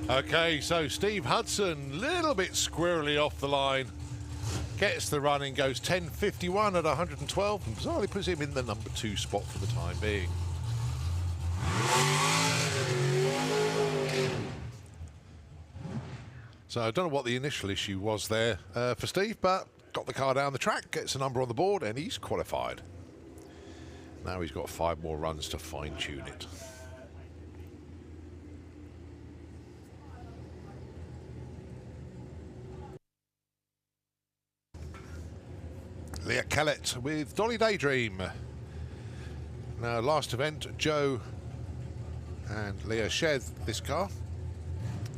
Okay, so Steve Hudson, little bit squirrely off the line. Gets the running, goes 10.51 at 112, and bizarrely puts him in the number 2 spot for the time being. So I don't know what the initial issue was there for Steve, but got the car down the track, gets a number on the board, and he's qualified. Now he's got 5 more runs to fine-tune it. Leah Kellett with Dolly Daydream. Now, last event, Joe and Leah shared this car,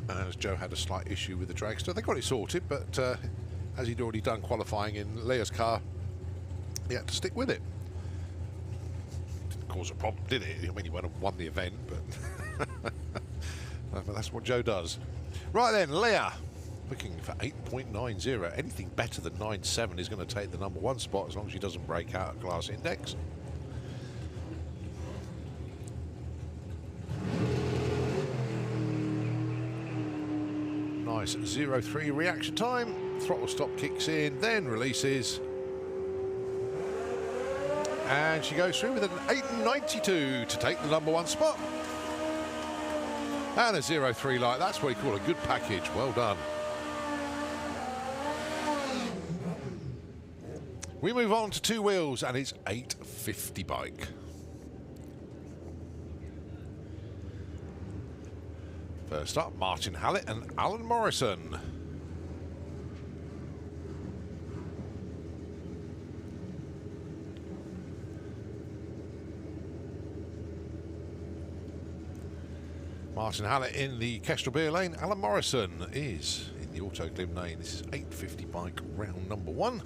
and as Joe had a slight issue with the dragster, they got it sorted, but as he'd already done qualifying in Leah's car, he had to stick with it. Didn't cause a problem, did it? I mean, he went and won the event, but that's what Joe does. Right then, Leah. Looking for 8.90. Anything better than 9.7 is going to take the number 1 spot as long as she doesn't break out a class index. Nice 0.3 reaction time. Throttle stop kicks in, then releases. And she goes through with an 8.92 to take the number 1 spot. And a 0.3 light. That's what you call a good package. Well done. We move on to 2 wheels, and it's 850 bike. First up, Martin Hallett and Alan Morrison. Martin Hallett in the Kestrel Beer lane. Alan Morrison is in the Autogrid lane. This is 850 bike round number 1.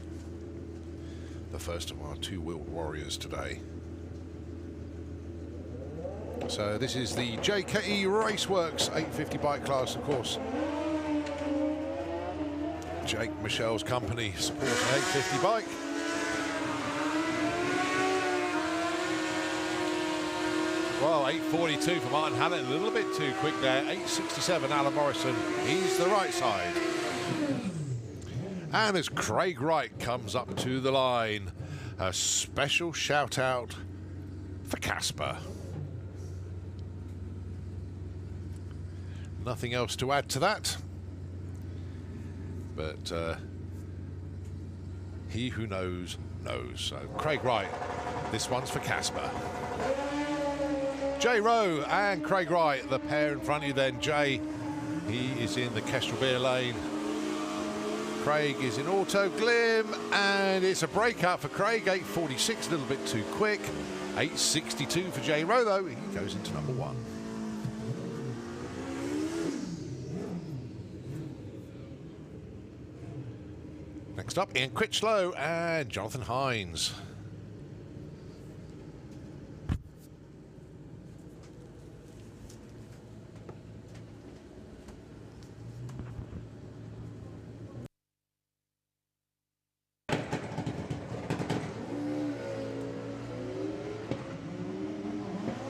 The first of our 2-wheeled warriors today. So this is the JKE Raceworks 850 bike class, of course. Jake Michelle's company supporting 850 bike. Well, 8:42 for Martin Hallett, a little bit too quick there. 8:67 Alan Morrison, he's the right side. And as Craig Wright comes up to the line, a special shout out for Casper. Nothing else to add to that, but he who knows, knows. So Craig Wright, this one's for Casper. Jay Rowe and Craig Wright, the pair in front of you then. Jay, he is in the Kestrel Beer lane. Craig is in Auto Glim, and it's a breakout for Craig. 8:46, a little bit too quick. 8:62 for Jay Rowe, though. He goes into number one. Next up, Ian Critchlow and Jonathan Hines.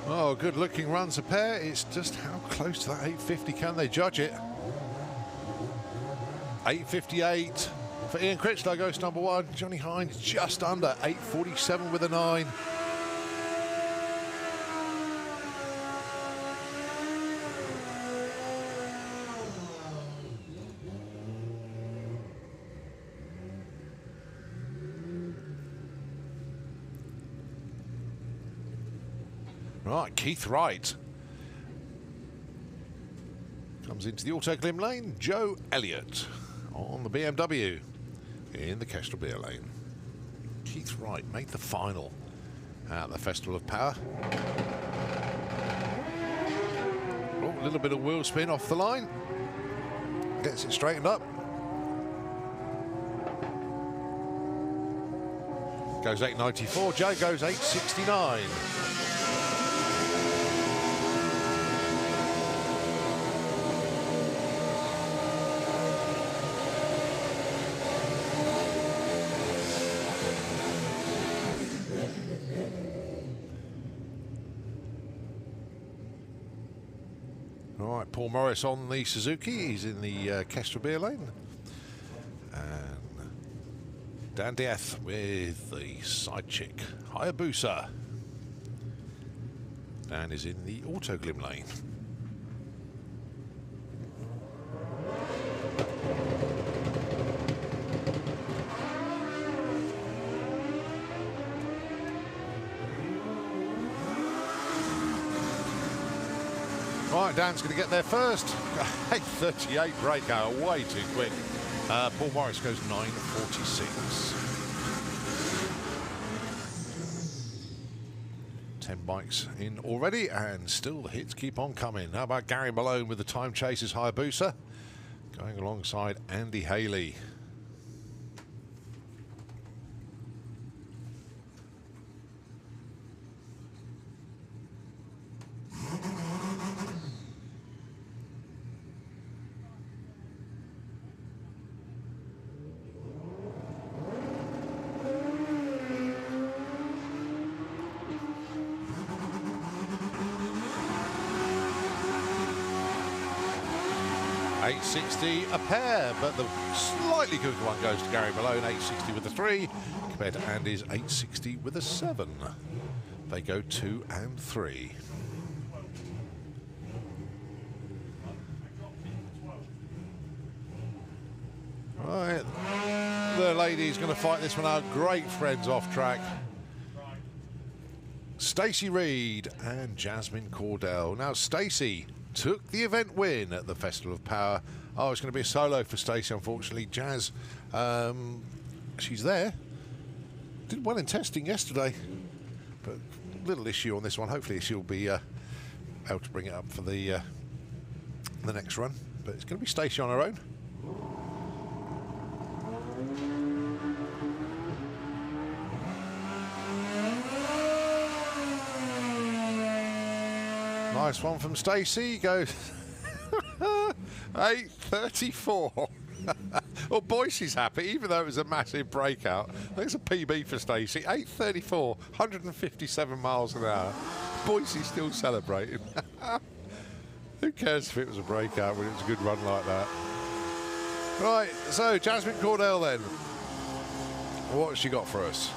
Oh, good looking runs a pair. It's just how close to that 850 can they judge it? 8:58 for Ian Critchlow goes number one. Johnny Hines just under. 8:47 with a 9. Right, Keith Wright comes into the Auto Glim lane. Joe Elliott on the BMW in the Kestrel Beer lane. Keith Wright made the final at the Festival of Power. Oh, a little bit of wheel spin off the line. Gets it straightened up. Goes 8:94. Joe goes 8:69. Paul Morris on the Suzuki, he's in the Kestrel Beer lane. And Dan Dieth with the side chick, Hayabusa. Dan is in the Auto Glim lane. Right, Dan's going to get there first. 8:38 breakout, way too quick. Paul Morris goes 9:46. 10 bikes in already, and still the hits keep on coming. How about Gary Malone with the Time Chasers Hayabusa, going alongside Andy Haley. $8.60 a pair, but the slightly quicker one goes to Gary Malone, $8.60 with a 3, compared to Andy's $8.60 with a 7. They go 2 and 3. Right, the lady's going to fight this one out. Great friends off track. Stacey Reed and Jasmine Cordell. Now, Stacey took the event win at the Festival of Power. Oh, it's going to be a solo for Stacey, unfortunately. Jazz, she's there. Did well in testing yesterday, but little issue on this one. Hopefully she'll be able to bring it up for the next run. But it's going to be Stacey on her own. Nice one from Stacey. Goes 8:34. Well, Boyce's happy, even though it was a massive breakout. I think it's a PB for Stacey. 8:34, 157 miles an hour. Boyce's still celebrating. Who cares if it was a breakout when it was a good run like that? Right, so Jasmine Cordell then. What's she got for us?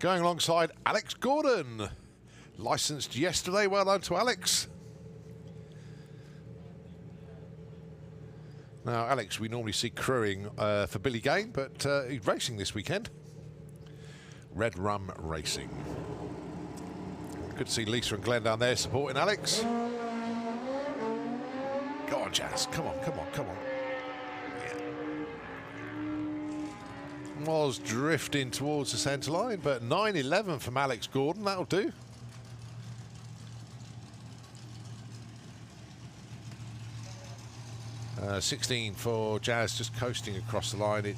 Going alongside Alex Gordon. Licensed yesterday. Well done to Alex. Now, Alex, we normally see crewing for Billy Game, but he's racing this weekend. Red Rum Racing. Good to see Lisa and Glenn down there supporting Alex. Go on, Jazz. Come on, come on, come on. Was drifting towards the centre line, but 9:11 from Alex Gordon, that'll do. Uh, 16 for Jazz, just coasting across the line.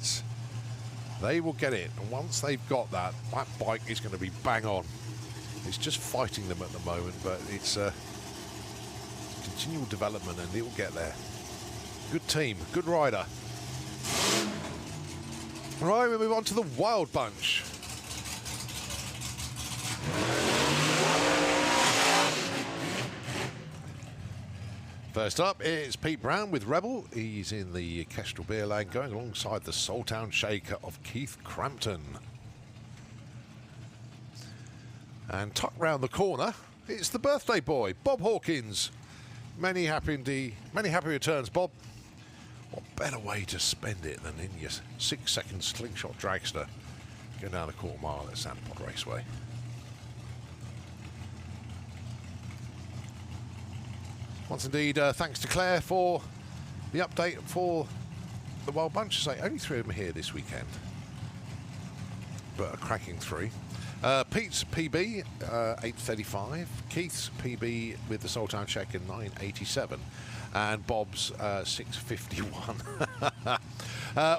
They will get it, and once they've got that bike is going to be bang on. It's just fighting them at the moment, but it's continual development, and it will get there. Good team, good rider. Right, we move on to the Wild Bunch. First up is Pete Brown with Rebel. He's in the Kestrel Beer Lane, going alongside the Saltown Shaker of Keith Crampton. And tucked round the corner, it's the birthday boy, Bob Hawkins. Many happy returns, Bob. What better way to spend it than in your 6-second slingshot dragster going down a quarter mile at Sandpod Raceway. Once indeed, thanks to Claire for the update for the Wild Bunch. I say only 3 of them here this weekend, but a cracking 3. Pete's PB 8:35, Keith's PB with the Saltown Shaker 9:87. And Bob's 6:51.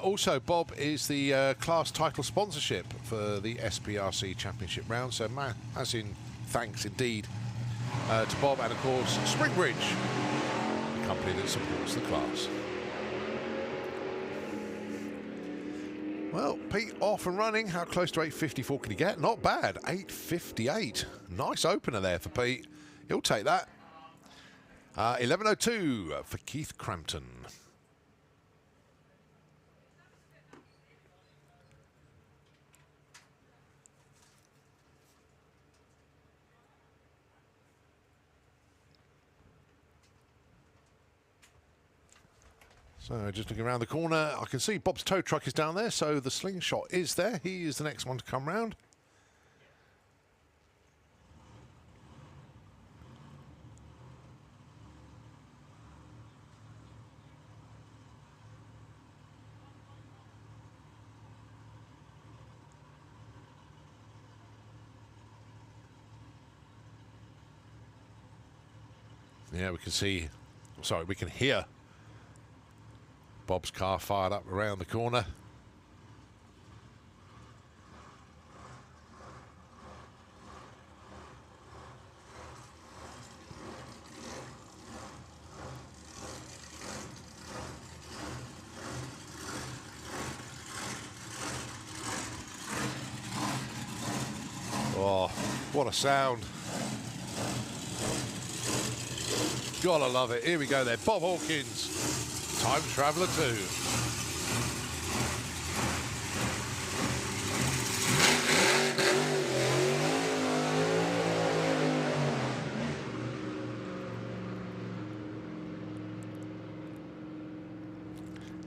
Also, Bob is the class title sponsorship for the SPRC Championship round. So, as in thanks indeed to Bob and, of course, Springbridge, the company that supports the class. Well, Pete off and running. How close to 8:54 can he get? Not bad. 8:58. Nice opener there for Pete. He'll take that. 11:02 for Keith Crampton. So just looking around the corner, I can see Bob's tow truck is down there, so the slingshot is there. He is the next one to come round. Yeah, we can see, sorry, we can hear Bob's car fired up around the corner. Oh, what a sound. Gotta love it. Here we go there. Bob Hawkins, Time Traveller 2.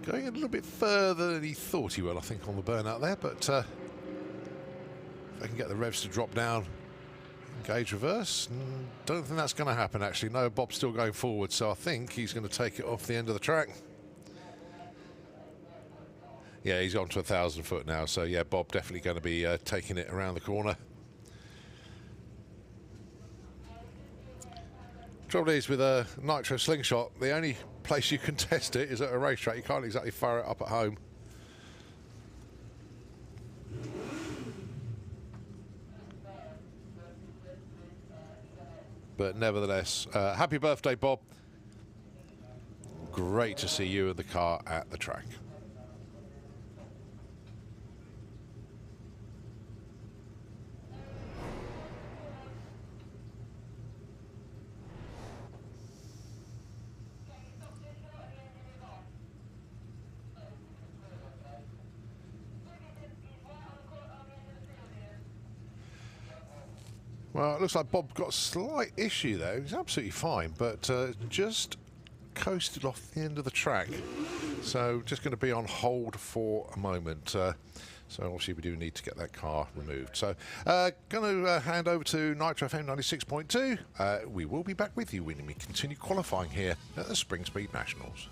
Going a little bit further than he thought he will, I think, on the burnout there, but if I can get the revs to drop down, engage reverse, don't think that's going to happen actually. No, Bob's still going forward, so I think he's going to take it off the end of the track. Yeah, he's on to 1,000 foot now, so yeah, Bob definitely going to be taking it around the corner. Trouble is with a nitro slingshot, the only place you can test it is at a racetrack. You can't exactly fire it up at home. But nevertheless, happy birthday, Bob. Great to see you in the car at the track. Well, it looks like Bob got a slight issue there. He's absolutely fine, but just coasted off the end of the track. So just going to be on hold for a moment. So obviously we do need to get that car removed. So going to hand over to Nitro FM 96.2. We will be back with you when we continue qualifying here at the Springspeed Nationals.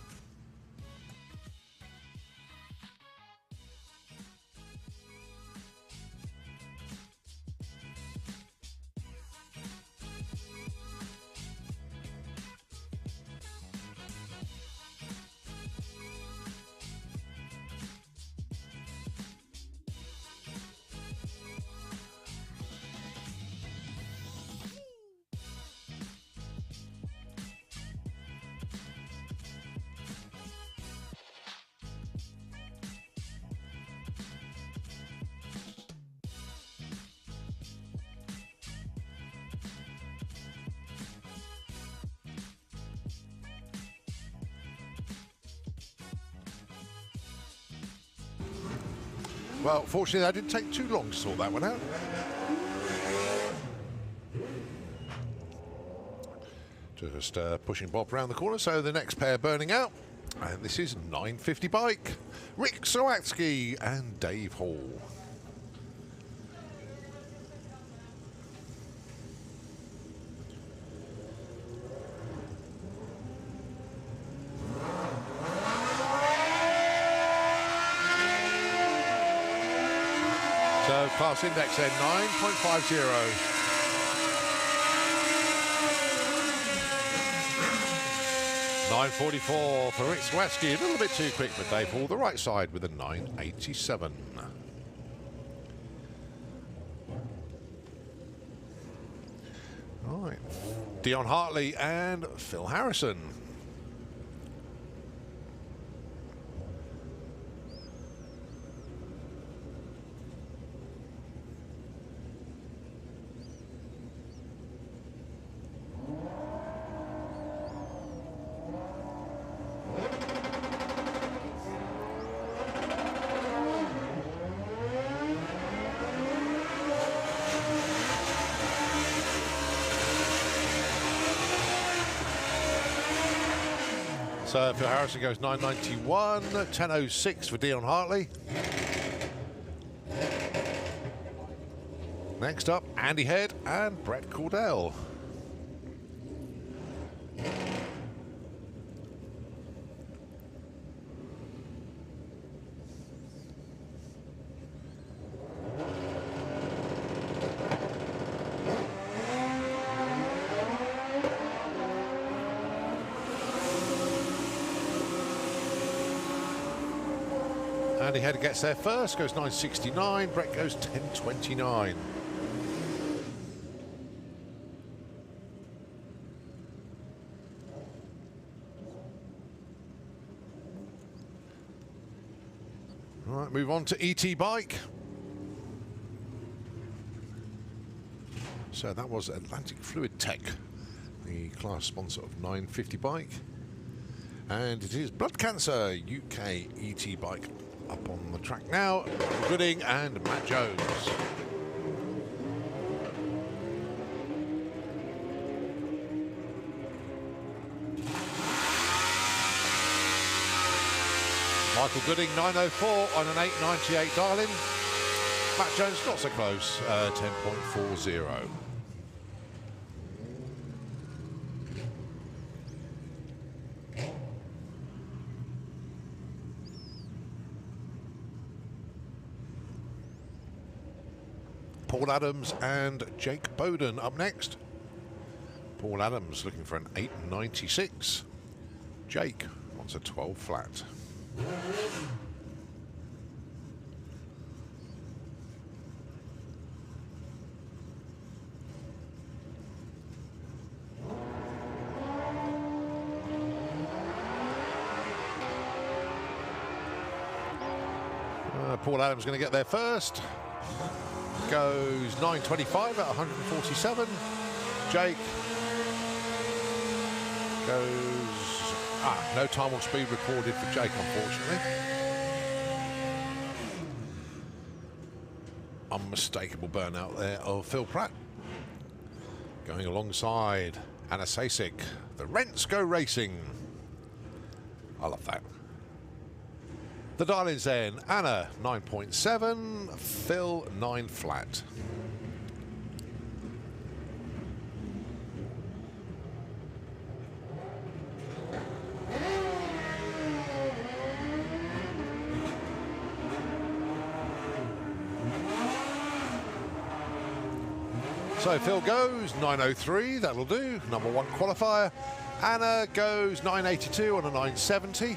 Well, fortunately, that didn't take too long to sort that one out. Just pushing Bob around the corner, so the next pair burning out. And this is 950 bike, Rick Sawatsky and Dave Hall. So class index then 9.50. 9.44 for Rick Sawatsky, a little bit too quick for Dave Hall, the right side with a 9.87. All right, Dion Hartley and Phil Harrison. So Phil Harrison goes 9.91, 10.06 for Dion Hartley. Next up, Andy Head and Brett Cordell. Andy Head gets there first, goes 9.69, Brett goes 10.29. Right, move on to ET Bike. So that was Atlantic Fluid Tech, the class sponsor of 950 Bike. And it is Blood Cancer UK ET Bike up on the track now. Gooding and Matt Jones. Michael Gooding 9.04 on an 8.98 dial-in. Matt Jones not so close, 10.40. Paul Adams and Jake Bowden up next. Paul Adams looking for an 8.96. Jake wants a 12 flat. Paul Adams going to get there first. Goes 9.25 at 147. Jake goes... no time or speed recorded for Jake, unfortunately. Unmistakable burnout there of Phil Pratt. Going alongside Anna Sasik. The Rents go racing. I love that. The dial-ins then, Anna 9.7, Phil 9 flat. So Phil goes 9.03, that'll do, number 1 qualifier. Anna goes 9.82 on a 9.70.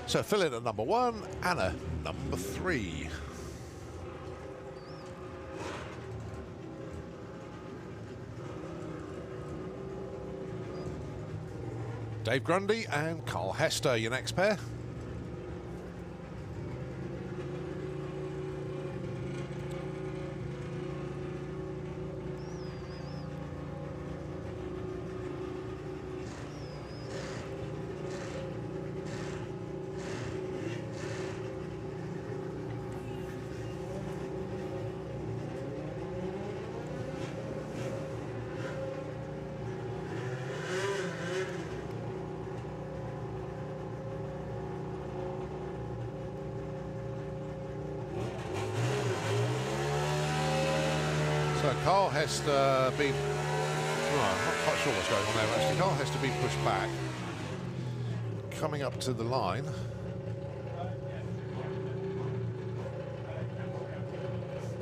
So Phil in at number 1, Anna number 3. Dave Grundy and Carl Hester, your next pair. So Carl Hester been... Oh, I'm not quite sure what's going on there actually. Carl Hester been pushed back. Coming up to the line.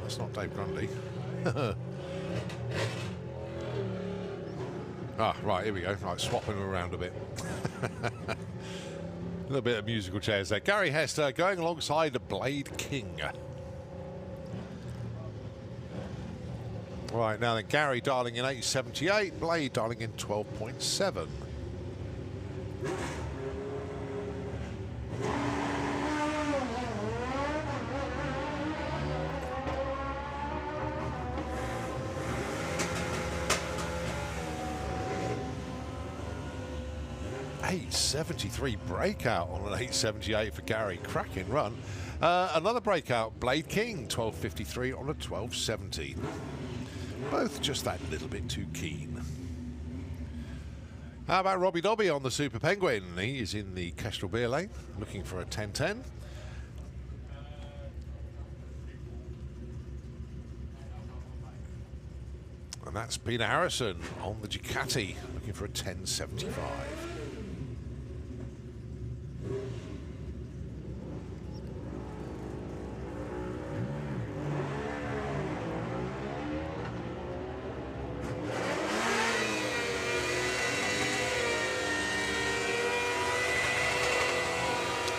That's not Dave Grundy. Right, here we go. Right, swapping them around a bit. A little bit of musical chairs there. Gary Hester going alongside the Blade King. Right, now then, Gary dialing in 8.78, Blade dialing in 12.7. $8.73 breakout on an 8.78 for Gary. Cracking run. Another breakout, Blade King, 12.53 on a 12.70. Both just that little bit too keen. How about Robbie Dobby on the Super Penguin? He is in the Kestrel Beer Lane, looking for a 10.10. And that's Peter Harrison on the Ducati, looking for a 10.75.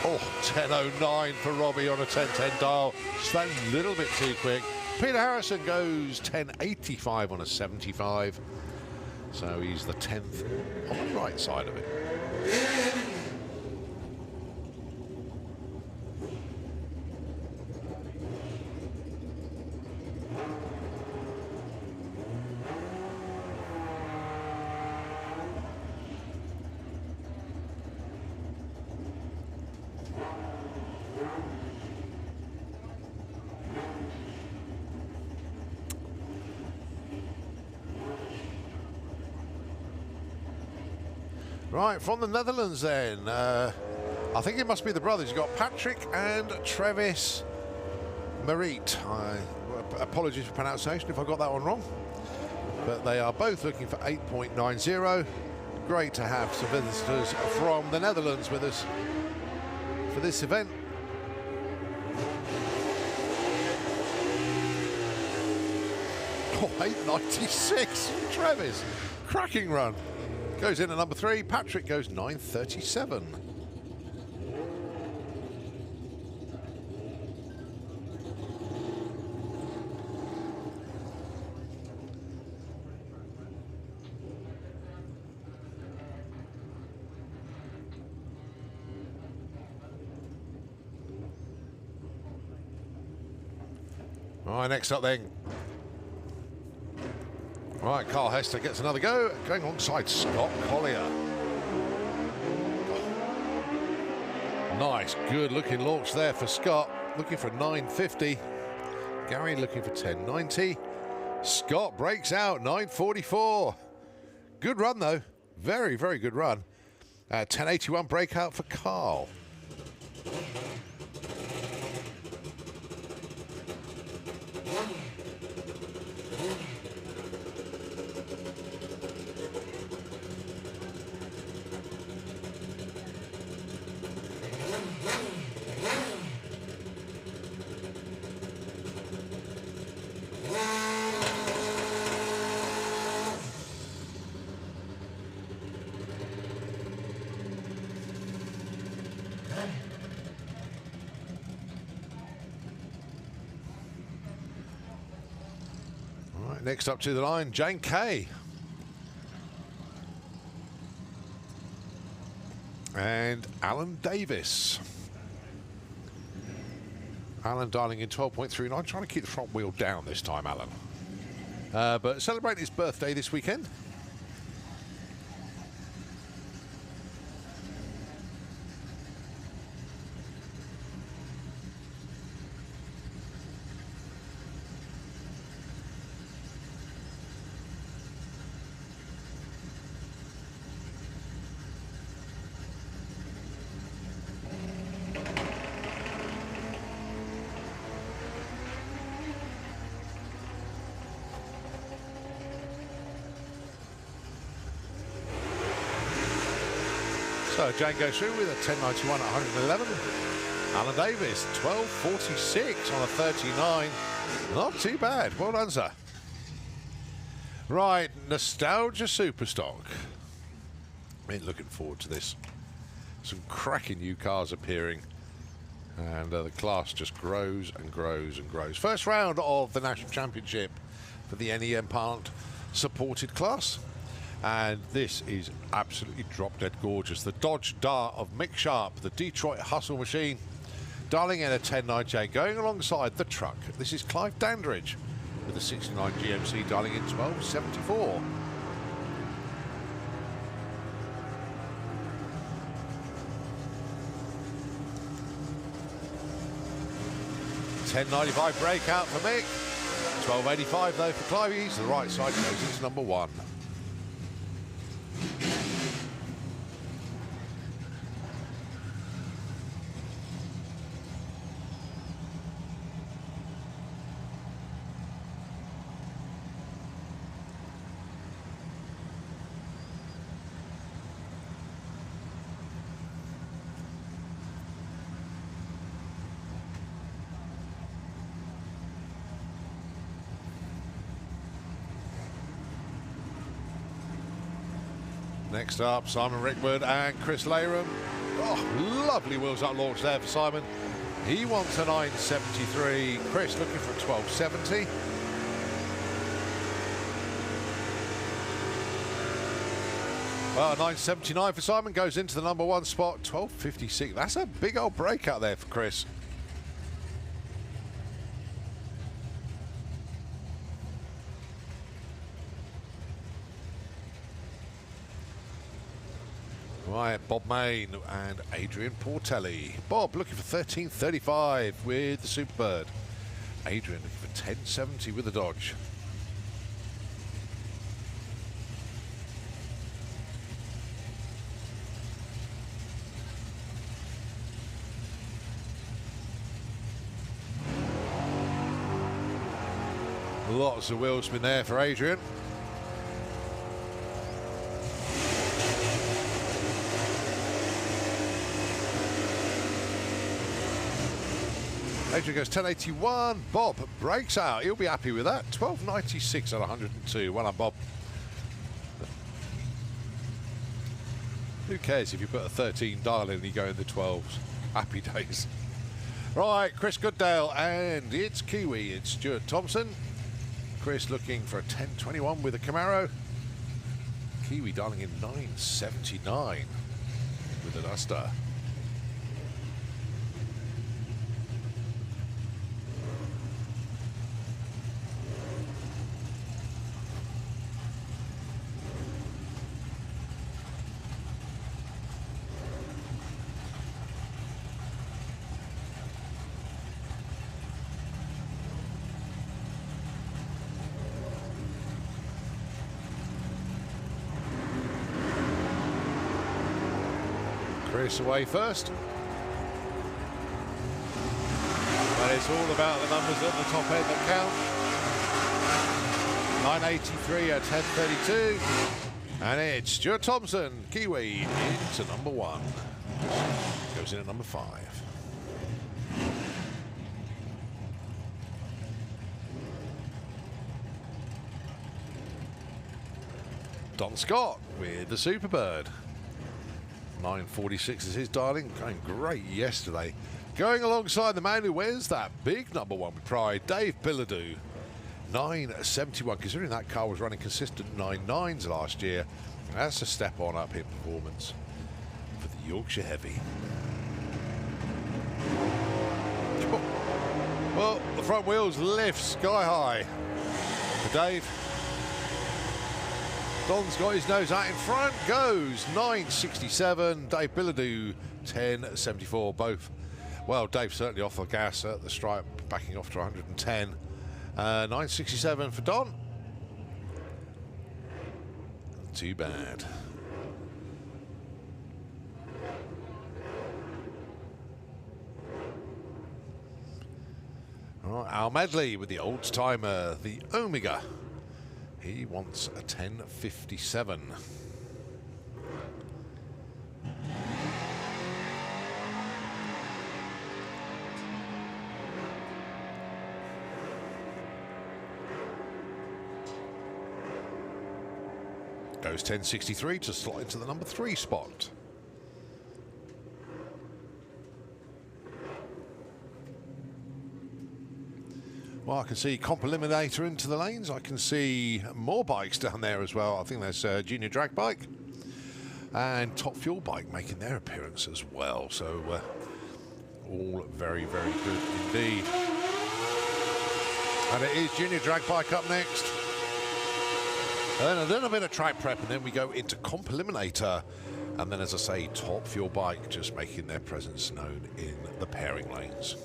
Oh, 10.09 for Robbie on a 10.10 dial. Just that little bit too quick. Peter Harrison goes 10.85 on a 75. So he's the 10th on the right side of it. Right, from the Netherlands then, I think it must be the brothers. You've got Patrick and Travis Mariet. Apologies for pronunciation if I got that one wrong. But they are both looking for 8.90. Great to have some visitors from the Netherlands with us for this event. Oh, 8.96 from Travis. Cracking run. Goes in at number 3. Patrick goes 9.37. Right, next up then. Right, Carl Hester gets another go, going alongside Scott Collier. Nice, good looking launch there for Scott, looking for 9.50. Gary looking for 10.90. Scott breaks out, 9.44. Good run though, very, very good run. 10.81 breakout for Carl. Next up to the line, Jane Kay. And Alan Davis. Alan dialing in 12.39, trying to keep the front wheel down this time, Alan. But celebrating his birthday this weekend. So Jane goes through with a 10.91 at 111. Alan Davis, 12.46 on a 39. Not too bad. Well done, sir. Right, Nostalgia Superstock. Been looking forward to this. Some cracking new cars appearing. And the class just grows and grows and grows. First round of the National Championship for the NEM Parent supported class. And this is absolutely drop-dead gorgeous. The Dodge Dart of Mick Sharp, the Detroit Hustle Machine, dialing in a 10.98, going alongside the truck. This is Clive Dandridge with the 69 GMC, dialing in 12.74. $10.95 breakout for Mick. $12.85 though for Clive. He's the right side, goes into number 1. Next up, Simon Rickwood and Chris Layram. Oh, lovely wheels up launch there for Simon. He wants a 9.73. Chris looking for a 12.70. Well, a 9.79 for Simon, goes into the number 1 spot, 12.56. That's a big old breakout there for Chris. Right, Bob Main and Adrian Portelli. Bob looking for 13.35 with the Superbird. Adrian looking for 10.70 with the Dodge. Lots of wheel spin there for Adrian. Adrian goes 1081. Bob breaks out. He'll be happy with that. 1296 at 102. Well done, Bob. Who cares if you put a 13 dial in and you go in the 12s? Happy days. Right, Chris Goodale, and it's Kiwi. It's Stuart Thompson. Chris looking for a 1021 with a Camaro. Kiwi dialing in 979 with a Duster. Chris away first. But it's all about the numbers at the top end that count. 983 at 1032. And it's Stuart Thompson, Kiwi, into number 1. Goes in at number 5. Don Scott with the Superbird. 946 is his dialing, going great yesterday. Going alongside the man who wears that big number 1 with pride, Dave Bilodeau. 971, considering that car was running consistent 99s last year. That's a step on up in performance for the Yorkshire Heavy. Well, the front wheels lift sky high for Dave. Don's got his nose out in front, goes 967. Dave Bilodeau 1074. Both, well, Dave certainly off the gas at the stripe, backing off to 110. 967 for Don. Too bad. All right, Al Medley with the old timer, the Omega. He wants a 1057. Goes 1063 to slot into the number 3 spot. Well, I can see Comp Eliminator into the lanes. I can see more bikes down there as well. I think there's a Junior Drag Bike and Top Fuel Bike making their appearance as well. So all very, very good indeed. And it is Junior Drag Bike up next. And a little bit of track prep, and then we go into Comp Eliminator. And then, as I say, Top Fuel Bike just making their presence known in the pairing lanes.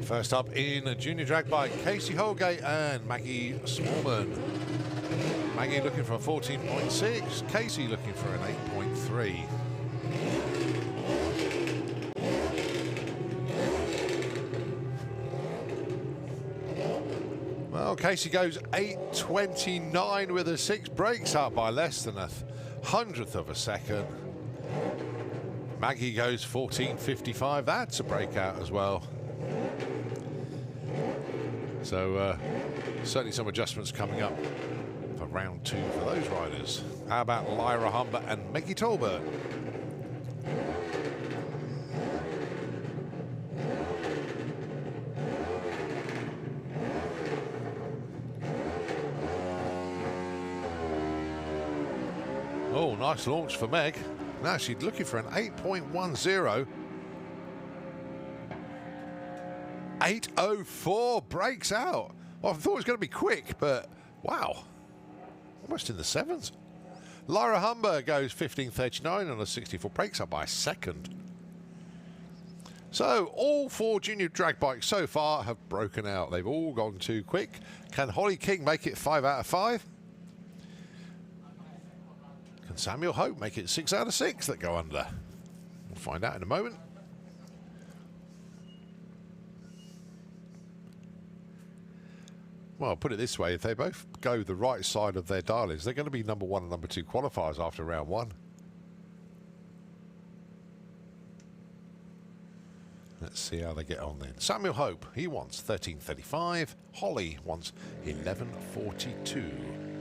First up in a Junior Drag Bike, Casey Holgate and Maggie Smallman. Maggie looking for a 14.6, Casey looking for an 8.3. Well, Casey goes 8.29 with a 6, breaks up by less than a hundredth of a second. Maggie goes 14.55, that's a breakout as well. So certainly some adjustments coming up for round 2 for those riders. How about Lyra Humber and Meggie Tolbert? Oh, nice launch for Meg. Now she's looking for an 8.10. 8:04 breaks out. Well, I thought it was going to be quick, but wow, almost in the 7s. Lyra Humber goes 15.39 on a 64, breaks up by a second. So all 4 Junior Drag Bikes so far have broken out. They've all gone too quick. Can Holly King make it 5 out of 5? And Samuel Hope make it 6 out of 6 that go under. We'll find out in a moment. Well, put it this way, if they both go the right side of their dialings, they're going to be number 1 and number 2 qualifiers after round 1. Let's see how they get on then. Samuel Hope, he wants 13.35. Holly wants 11.42.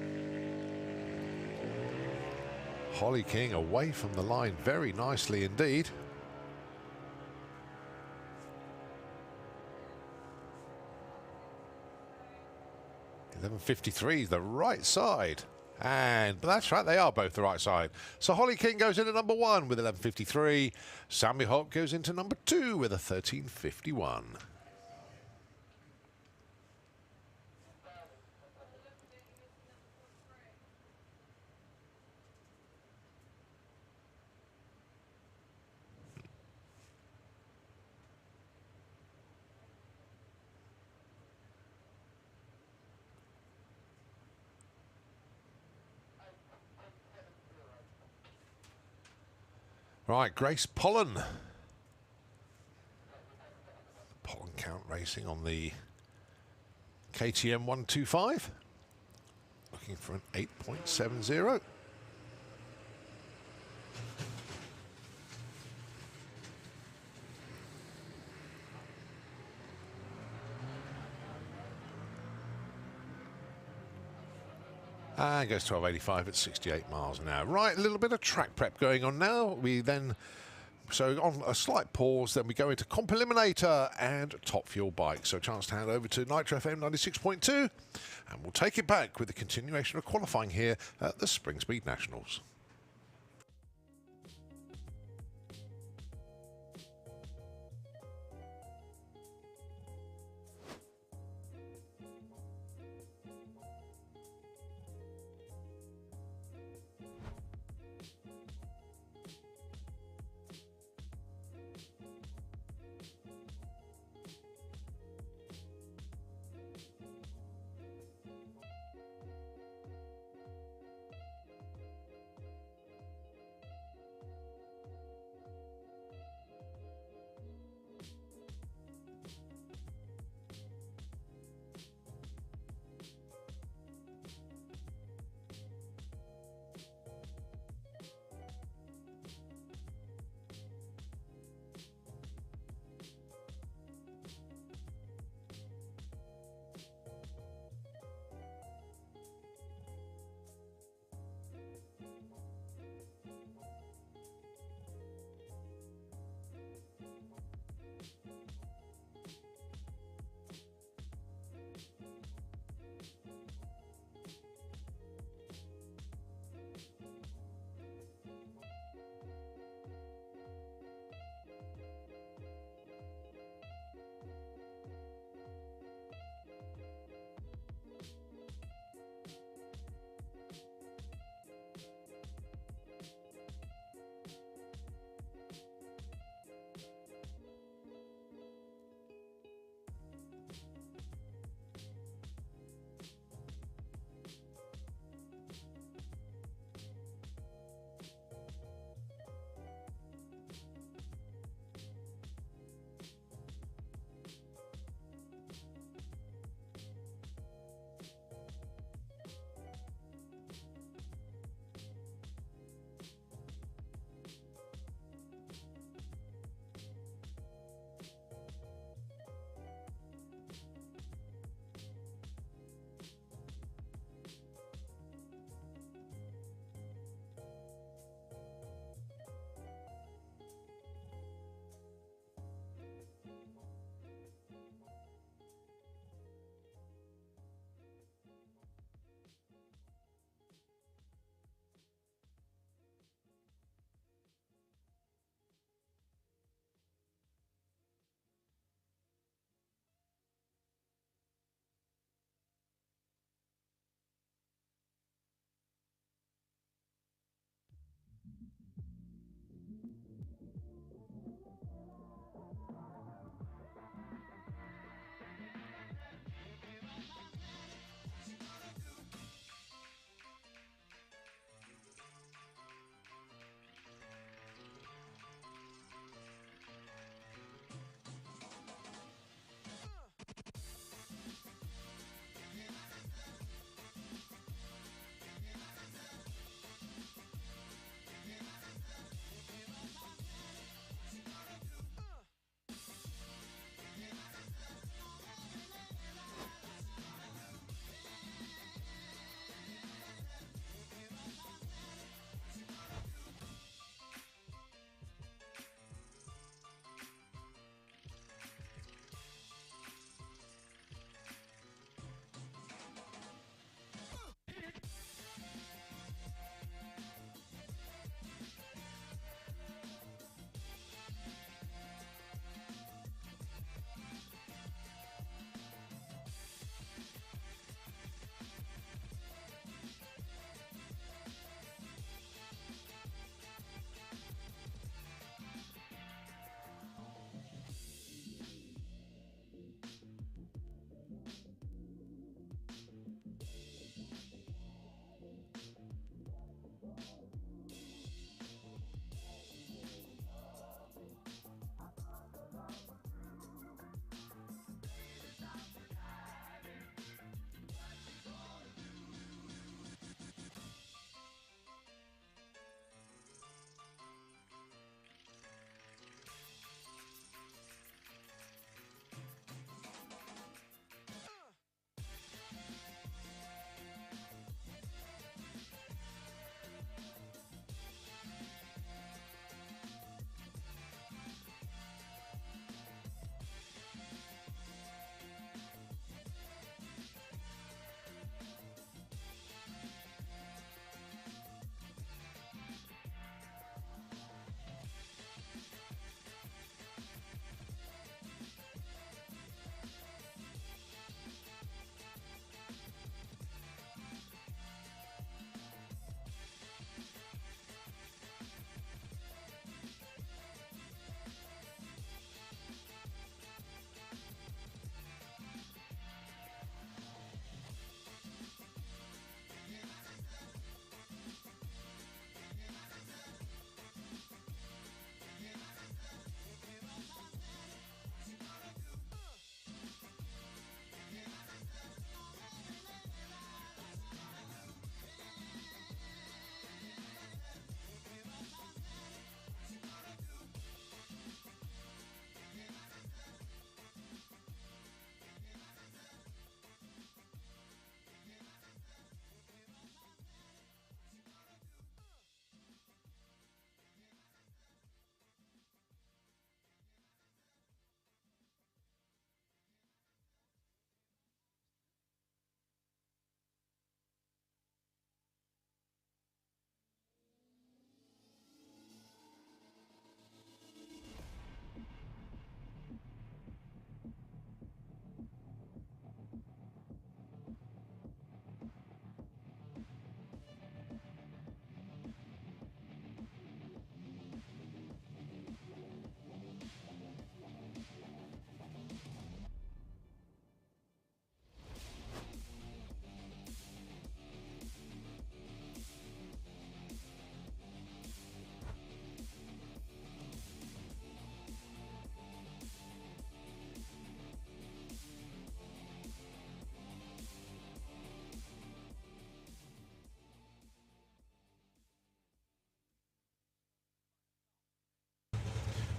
Holly King away from the line very nicely indeed. $11.53 is the right side. And but that's right, they are both the right side. So Holly King goes into number 1 with 11.53. Samuel Hope goes into number 2 with a 13.51. Right, Grace Pollen. Pollen count racing on the KTM 125. Looking for an 8.70. And goes 12.85 at 68 miles an hour. Right, a little bit of track prep going on now. So on a slight pause, then we go into Comp Eliminator and Top Fuel Bike. So a chance to hand over to Nitro FM 96.2, and we'll take it back with the continuation of qualifying here at the Springspeed Nationals.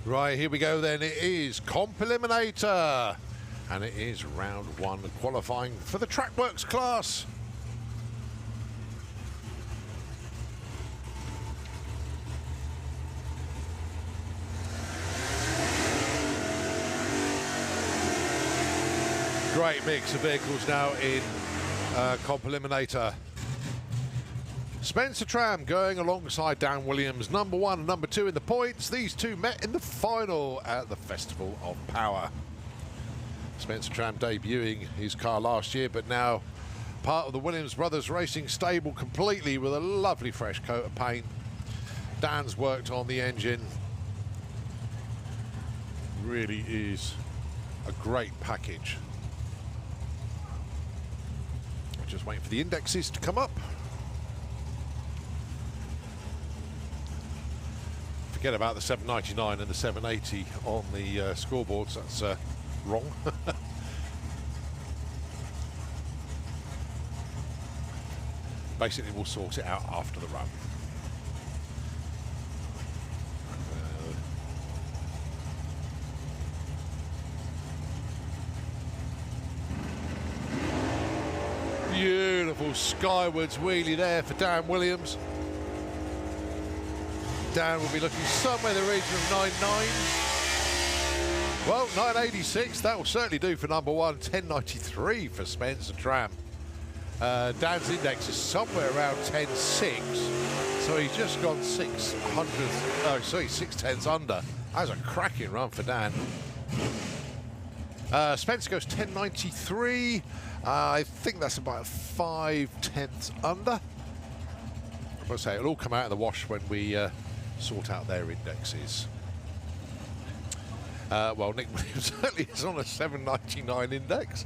Right, here we go then. It is Comp Eliminator. And it is round one qualifying for the Trackworks class. Great mix of vehicles now in Comp Eliminator. Spencer Tram going alongside Dan Williams, number one and number two in the points. These two met in the final at the Festival of Power. Spencer Tram debuting his car last year, but now part of the Williams Brothers Racing stable completely with a lovely fresh coat of paint. Dan's worked on the engine. Really is a great package. Just waiting for the indexes to come up. Forget about the 799 and the 780 on the scoreboards. That's wrong. Basically, we'll sort it out after the run. Beautiful skywards wheelie there for Dan Williams. Dan will be looking somewhere in the region of 9.9. Well, 9.86, that will certainly do for number one. 10.93 for Spencer Tram. Dan's index is somewhere around 10.6, so he's just gone 6 tenths under. That's a cracking run for Dan. Spencer goes 10.93. I think that's about 5 tenths under. I must say, it'll all come out in the wash when we sort out their indexes. Well, Nick Williams certainly is on a 799 index.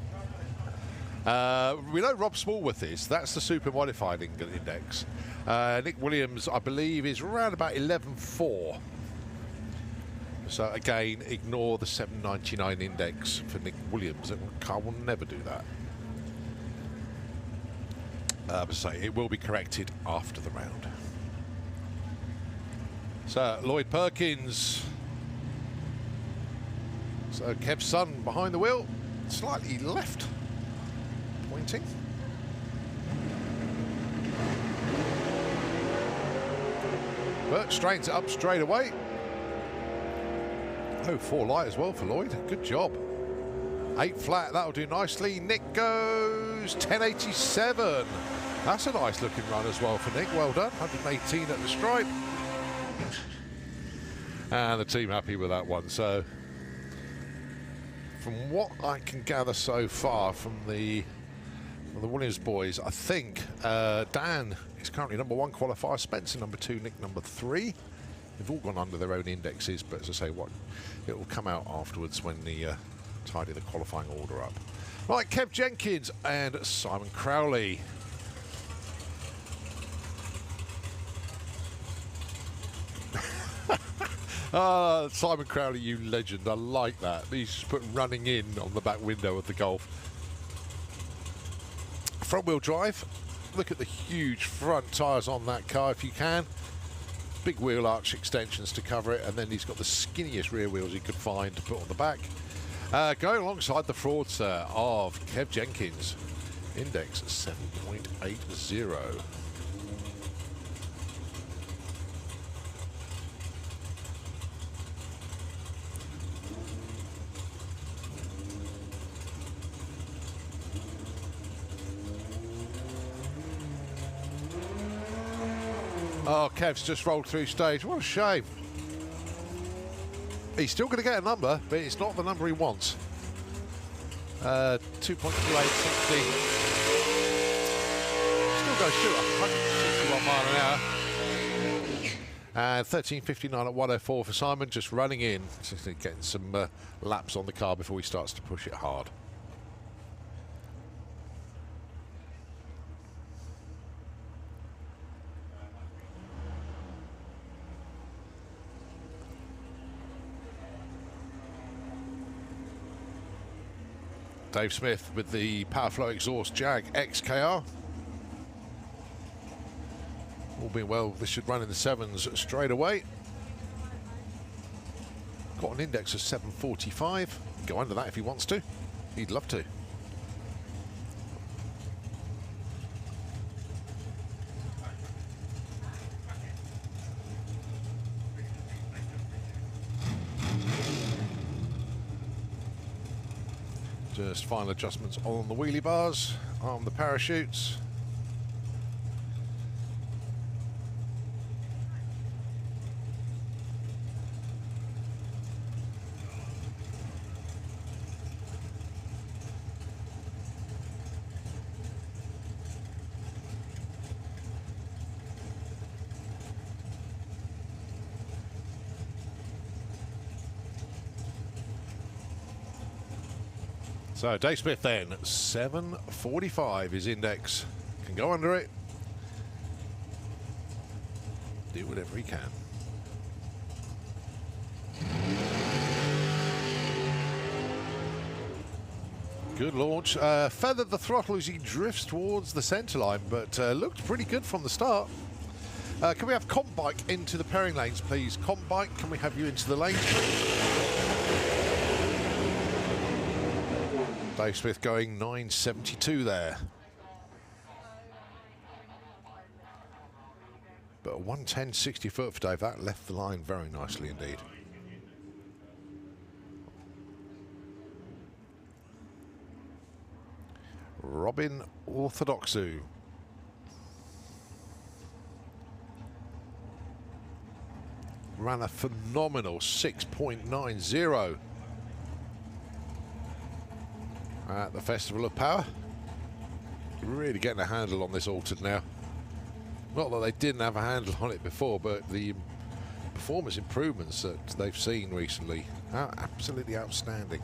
We know Rob Smallworth is. That's the super modified index. Nick Williams, I believe, is around about 11.4. So again, ignore the 799 index for Nick Williams. The car will never do that. So it will be corrected after the round. So Lloyd Perkins. So Kev's son behind the wheel, slightly left, pointing. But straightens it up straight away. Oh, 4 light as well for Lloyd. Good job. 8 flat, that'll do nicely. Nick goes 10.87. That's a nice looking run as well for Nick. Well done. 118 at the stripe. And the team happy with that one. So from what I can gather so far from the Williams boys, I think Dan is currently number 1 qualifier, Spencer number 2, Nick number 3. They've all gone under their own indexes, but as I say, it will come out afterwards when the tidy the qualifying order up. Right, Kev Jenkins and Simon Crowley. Simon Crowley, you legend. I like that. He's just put running in on the back window of the Golf. Front wheel drive. Look at the huge front tyres on that car if you can. Big wheel arch extensions to cover it, and then he's got the skinniest rear wheels he could find to put on the back. Going alongside the fraudster of Kev Jenkins. Index 7.80. Oh, Kev's just rolled through stage. What a shame. He's still going to get a number, but it's not the number he wants. 2.2860. Still goes through 161 mile an hour. And 13.59 at 104 for Simon, just running in. Just getting some laps on the car before he starts to push it hard. Dave Smith with the Powerflow exhaust Jag XKR. All being well, this should run in the 7s straight away. an index of 745. Go under that if he wants to. He'd love to. Just final adjustments on the wheelie bars, on the parachutes. So Dave Smith then, 745 his index. Can go under it. Do whatever he can. Good launch. Feathered the throttle as he drifts towards the centre line, but looked pretty good from the start. Can we have Comp Bike into the pairing lanes, please? Comp Bike, can we have you into the lanes, please? Dave Smith going 972 there. But a 110.60 foot for Dave. That left the line very nicely indeed. Robin Orthodoxou. Ran a phenomenal 6.90. At the Festival of Power. Really getting a handle on this altered now. Not that they didn't have a handle on it before, but the performance improvements that they've seen recently are absolutely outstanding.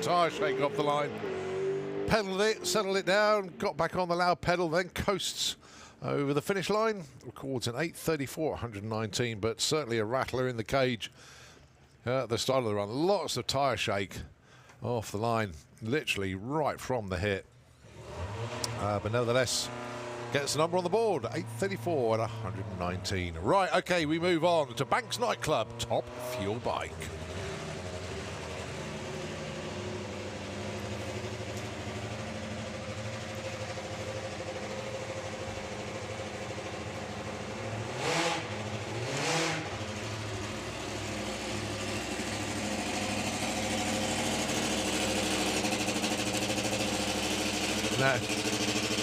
Tyre shake off the line. Pedalled it, settled it down, got back on the loud pedal, then coasts over the finish line. Records an 8:34 at 119, but certainly a rattler in the cage at the start of the run. Lots of tyre shake off the line, literally right from the hit. But nevertheless, gets the number on the board, 8:34 at 119. Right, okay, we move on to Banks Nightclub, Top Fuel Bike.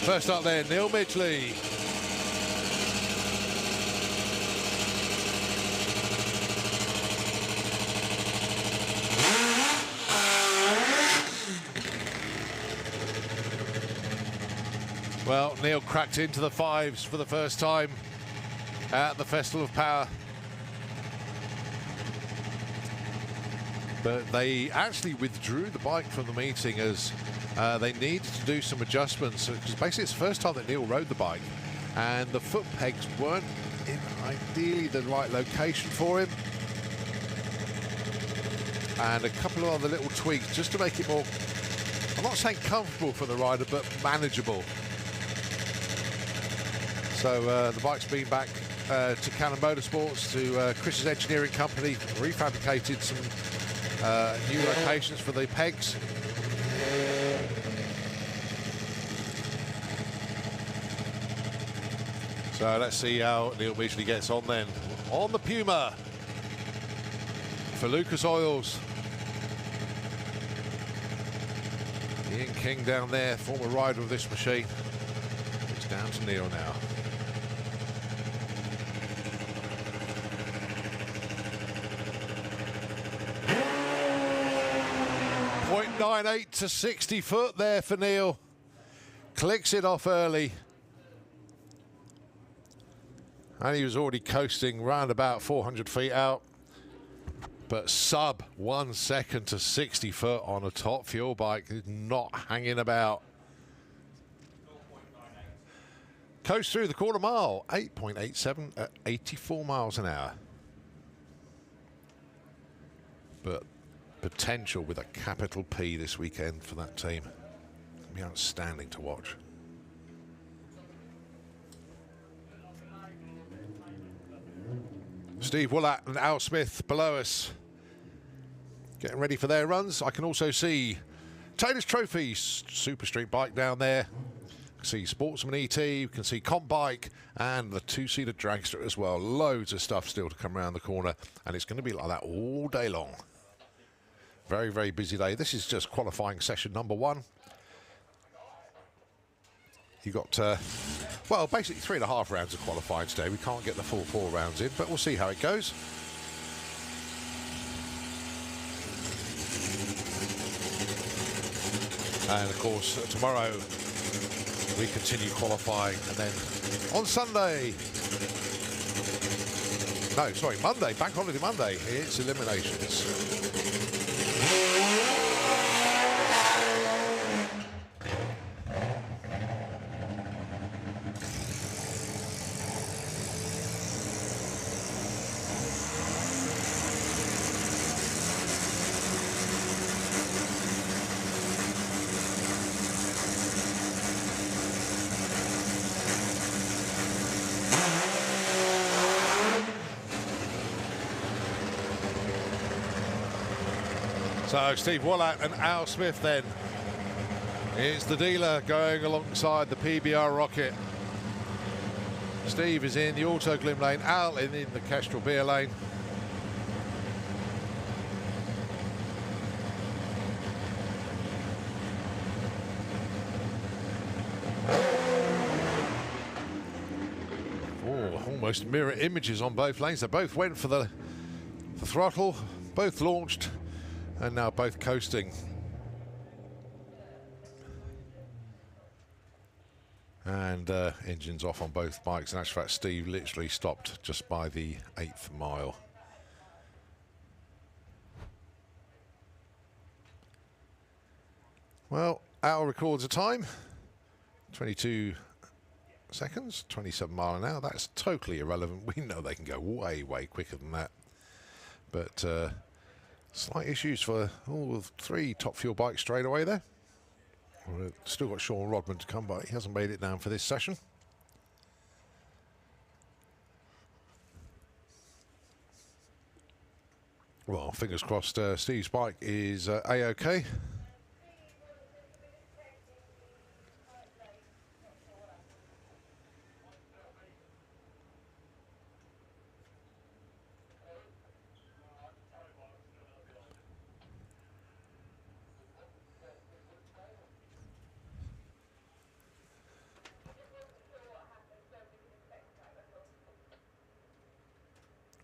First up there, Neil Midgley. Well, Neil cracked into the fives for the first time at the Festival of Power. But they actually withdrew the bike from the meeting as they needed to do some adjustments, because basically it's the first time that Neil rode the bike and the foot pegs weren't in ideally the right location for him, and a couple of other little tweaks just to make it more, I'm not saying comfortable for the rider, but manageable. So the bike's been back to Cannon Motorsports, to Chris's engineering company, refabricated some new locations for the pegs. So let's see how Neil Midgley gets on then. On the Puma for Lucas Oils. Ian King down there, former rider of this machine. It's down to Neil now. .98 to 60 foot there for Neil. Clicks it off early. And he was already coasting round about 400 feet out. But sub 1 second to 60 foot on a top fuel bike is not hanging about. Coast through the quarter mile, 8.87 at 84 miles an hour. But potential with a capital P this weekend for that team. It'll be outstanding to watch. Steve Woollatt and Al Smith below us, getting ready for their runs. I can also see Taylor's Trophy Super Street bike down there. See Sportsman ET, you can see Comp Bike and the two-seater dragster as well. Loads of stuff still to come around the corner, and it's going to be like that all day long. Very, very busy day. This is just qualifying session number 1. You got, well, basically 3.5 rounds of qualifying today. We can't get the full 4 rounds in, but we'll see how it goes. And of course, tomorrow we continue qualifying, and then on Sunday, no, sorry, Monday, Bank Holiday Monday, it's eliminations. So Steve Woollatt and Al Smith then is the dealer going alongside the PBR Rocket. Steve is in the Auto Glim lane, Al in the Kestrel beer lane. Oh, almost mirror images on both lanes. They both went for the throttle, both launched, and now both coasting. And engines off on both bikes. In actual fact, Steve literally stopped just by the 8th mile. Well, Al records a time, 22 seconds, 27 mile an hour. That's totally irrelevant. We know they can go way, way quicker than that. But slight issues for all 3 top fuel bikes straight away there. We've still got Sean Rodman to come, but he hasn't made it down for this session. Well, fingers crossed Steve's bike is A-OK.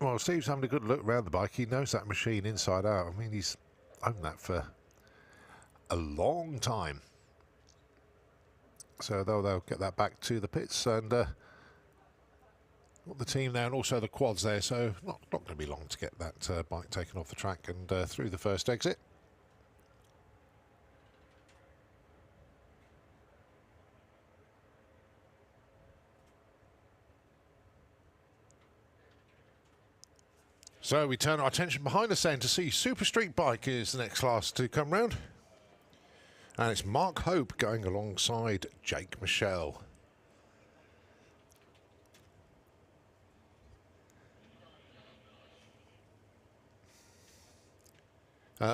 Well, Steve's having a good look around the bike. He knows that machine inside out. I mean, he's owned that for a long time. So they'll get that back to the pits, and got the team there and also the quads there. So not going to be long to get that bike taken off the track and through the first exit. So we turn our attention behind us then to see Super Street Bike is the next class to come round. And it's Mark Hope going alongside Jake Michelle.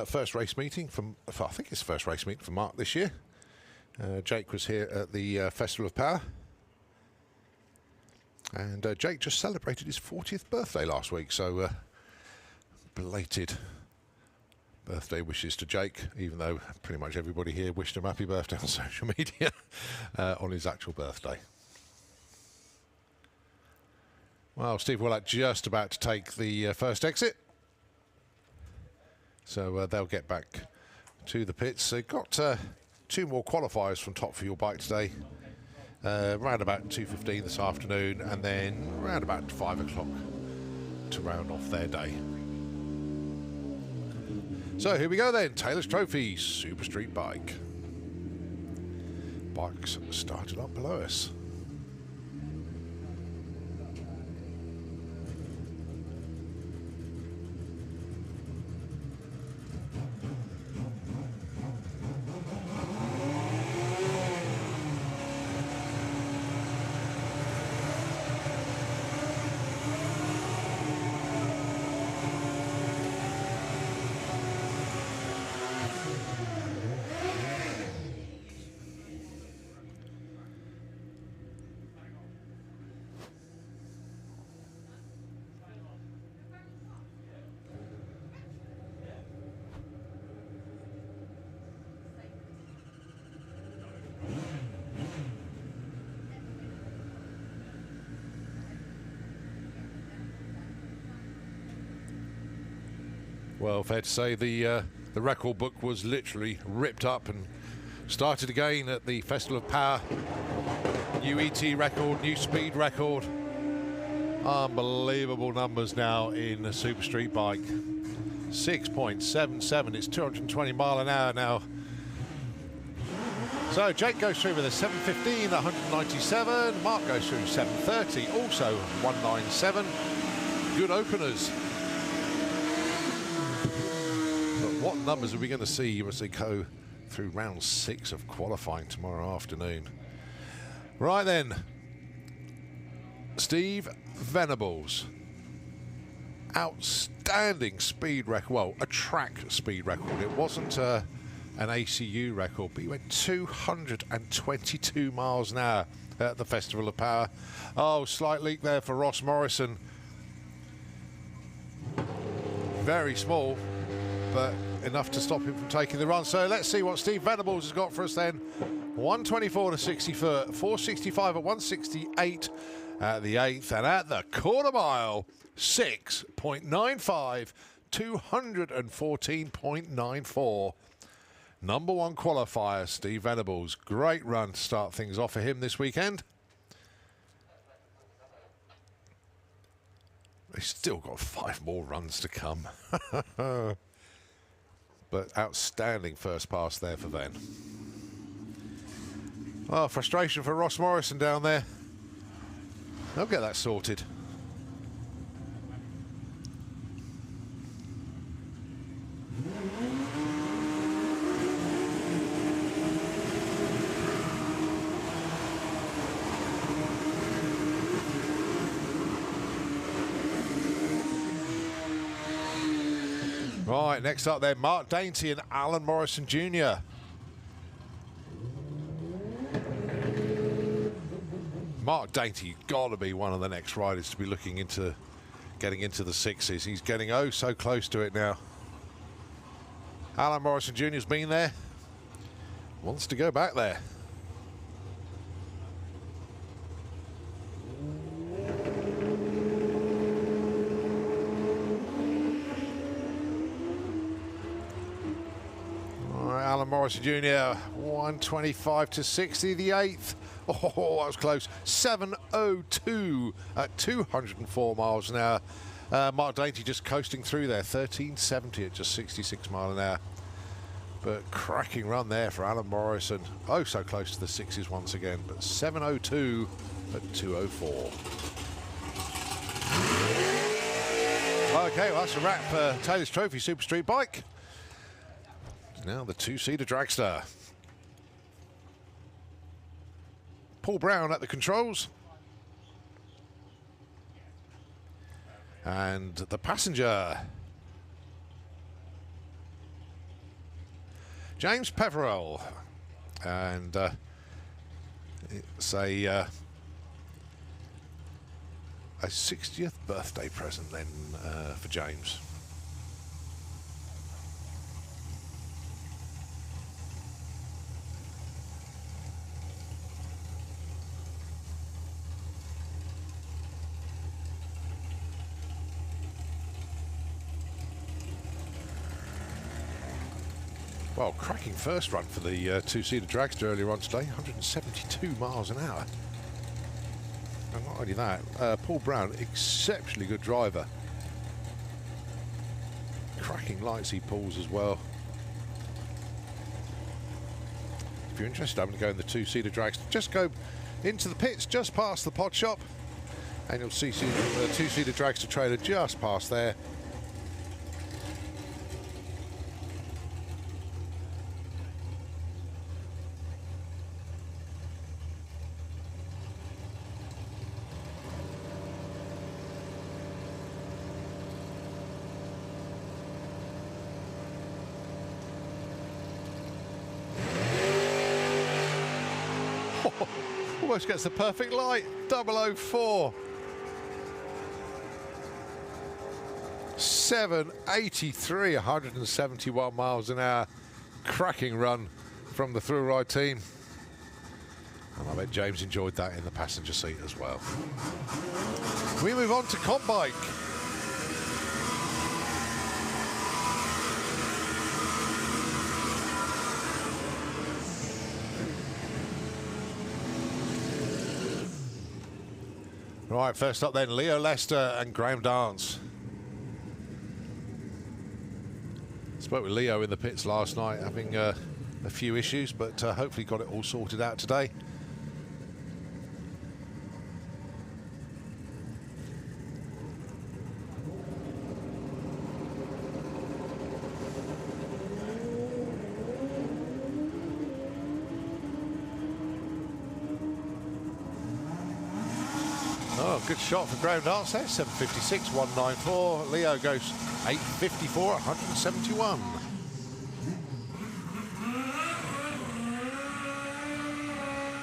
First race meeting from, I think it's the first race meeting for Mark this year. Jake was here at the Festival of Power. And Jake just celebrated his 40th birthday last week, so belated birthday wishes to Jake, even though pretty much everybody here wished him happy birthday on social media on his actual birthday. Well, Steve Woollatt just about to take the first exit. So they'll get back to the pits. They've got 2 more qualifiers from Top Fuel Bike today. Round about 2:15 this afternoon, and then round about 5 o'clock to round off their day. So here we go then, Taylor's Trophy Super Street Bike. Bikes started up below us. Well, fair to say the record book was literally ripped up and started again at the Festival of Power. New ET record, new speed record. Unbelievable numbers now in a Super Street Bike. 6.77, it's 220 mile an hour now. So Jake goes through with a 7:15, 197. Mark goes through 7:30, also 197. Good openers. What numbers are we going to see as they go through round 6 of qualifying tomorrow afternoon? Right then, Steve Venables. Outstanding speed record. Well, a track speed record. It wasn't an ACU record, but he went 222 miles an hour at the Festival of Power. Oh, slight leak there for Ross Morrison. Very small, but enough to stop him from taking the run. So let's see what Steve Venables has got for us then. 124 to 60 foot, 465 at 168 at the 8th, and at the quarter mile, 6.95, 214.94. Number 1 qualifier, Steve Venables. Great run to start things off for him this weekend. He's still got 5 more runs to come. But outstanding first pass there for Ven. Oh, frustration for Ross Morrison down there. They'll get that sorted. Right, next up there, Mark Dainty and Alan Morrison Jr. Mark Dainty got to be one of the next riders to be looking into getting into the 6s. He's getting oh so close to it now. Alan Morrison Jr. has been there, wants to go back there. Alan Morrison Jr. 125 to 60, the 8th. Oh, that was close. 7:02 at 204 miles an hour. Mark Dainty just coasting through there. 13:70 at just 66 mile an hour. But cracking run there for Alan Morrison. Oh, so close to the 6s once again. But 7:02 at 2:04. Okay, well, that's a wrap for Taylor's Trophy Super Street Bike. Now the 2-seater dragster. Paul Brown at the controls. And the passenger, James Peverell. And it's a 60th birthday present then for James. Well, cracking first run for the two-seater dragster earlier on today, 172 miles an hour. And not only that, Paul Brown, exceptionally good driver. Cracking lights he pulls as well. If you're interested, I'm going to go in the two-seater dragster. Just go into the pits, just past the pod shop, and you'll see the two-seater dragster trailer just past there. Almost gets the perfect light. 004. 783, 171 miles an hour. Cracking run from the through ride team. And I bet James enjoyed that in the passenger seat as well. We move on to comp bike. Right, first up then, Leo Lester and Graham Dance. Spoke with Leo in the pits last night, having a few issues, but hopefully got it all sorted out today. Oh, good shot for Graham Dance there, 756, 194. Leo goes 854, 171.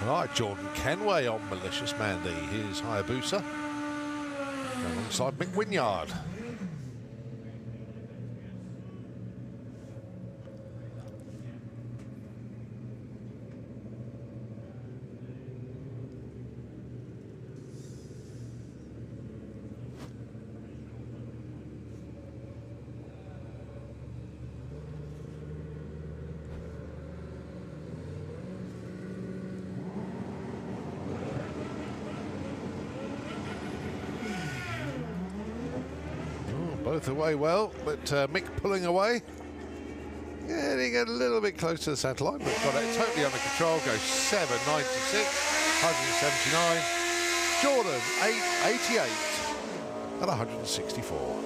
Right, Jordan Kenway on Malicious Mandy. Here's Hayabusa alongside Mick Wynyard. Both away well, but Mick pulling away. Getting a little bit close to the centre line, but got it totally under control. Goes 796, 179. Jordan 888 and 164.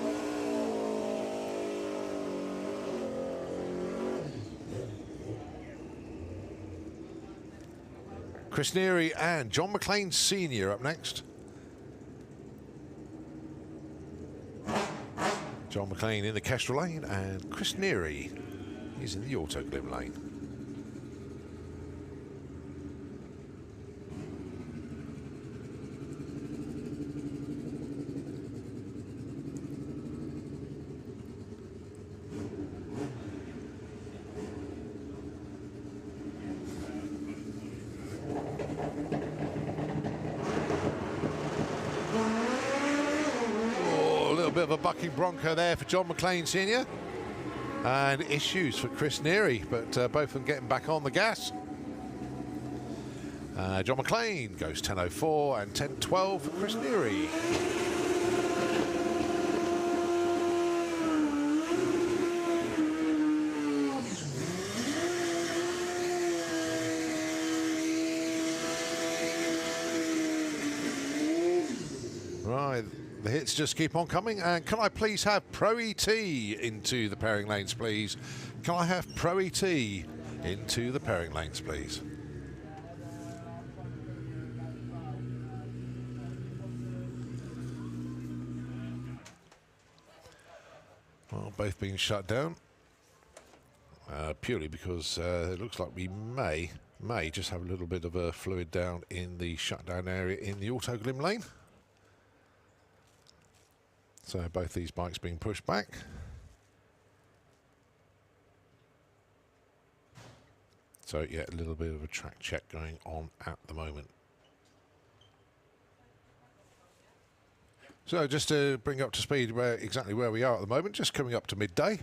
Chris Neary and John McLean Sr. up next. John McLean in the Kestrel lane and Chris Neary is in the Autoglim lane. Bit of a bucking bronco there for John McLean Sr. And issues for Chris Neary, but both of them getting back on the gas. John McLean goes 10.04 and 10.12 for Chris Neary. Right. The hits just keep on coming. And can I please have Pro ET into the pairing lanes, please? Can I have Pro ET into the pairing lanes, please? Well, both being shut down. Purely because it looks like we may just have a little bit of a fluid down in the shutdown area in the Autoglim lane. So both these bikes being pushed back. So yeah, a little bit of a track check going on at the moment. So just to bring up to speed exactly where we are at the moment, just coming up to midday.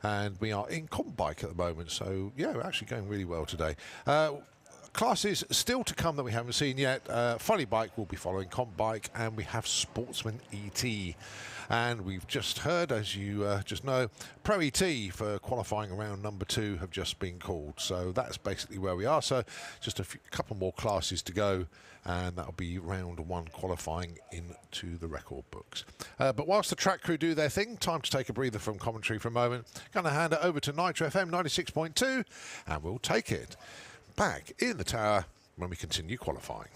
and we are in comp bike at the moment. So yeah, we're actually going really well today. Classes still to come that we haven't seen yet. Funny bike will be following comp bike, and we have sportsman ET. And we've just heard, as you just know, Pro ET for qualifying around number 2 have just been called. So that's basically where we are. So just a couple more classes to go, and that'll be round 1 qualifying into the record books. But whilst the track crew do their thing, time to take a breather from commentary for a moment. Going to hand it over to Nitro FM 96.2, and we'll take it back in the tower when we continue qualifying.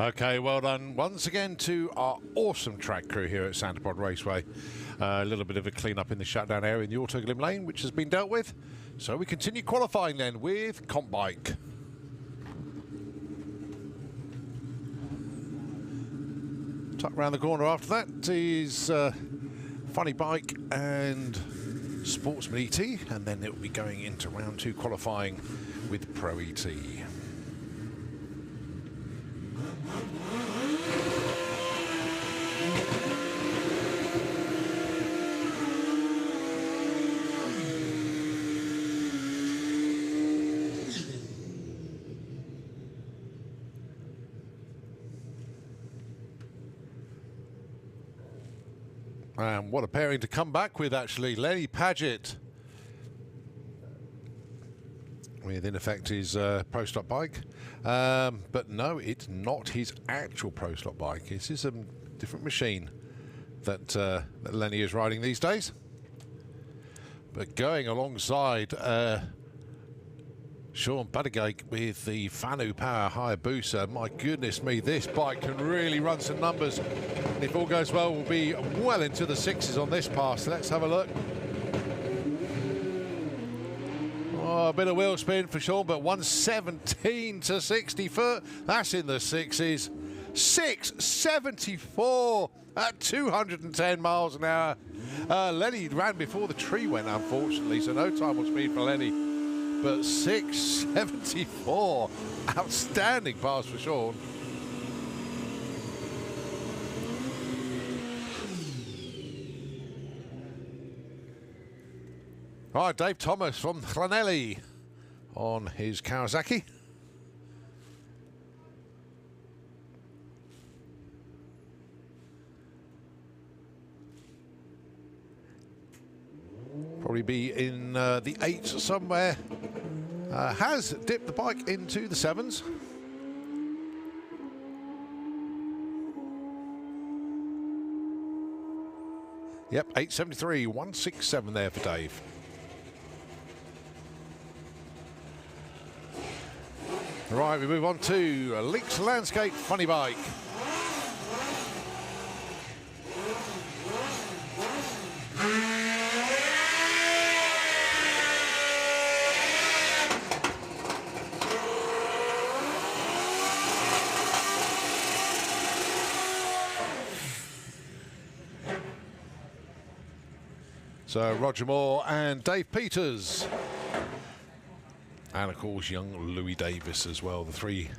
Okay, well done once again to our awesome track crew here at Santa Pod Raceway. A little bit of a clean-up in the shutdown area in the Autoglim lane, which has been dealt with. So we continue qualifying then with Comp Bike. Tuck around the corner after that is Funny Bike and Sportsman ET, and then it will be going into round 2 qualifying with Pro ET. And what a pairing to come back with, actually. Lenny Paget with, in effect, his Pro Stock bike. But no, it's not his actual Pro Stock bike. This is a different machine that Lenny is riding these days. But going alongside Sean Buttigieg with the Fanu Power Hayabusa. My goodness me, this bike can really run some numbers. If all goes well, we'll be well into the 6s on this pass. Let's have a look. Oh, a bit of wheel spin for Sean, but 117 to 60 foot. That's in the 6s. 674 at 210 miles an hour. Lenny ran before the tree went, unfortunately, so no time or speed for Lenny. But 674, outstanding pass for Sean. All right, Dave Thomas from Llanelli on his Kawasaki. Probably be in the 8s somewhere. Has dipped the bike into the 7s. Yep, 873, 167 there for Dave. Right, we move on to Links Landscape Funny Bike. So Roger Moore and Dave Peters. And of course young Louis Davis as well. The 3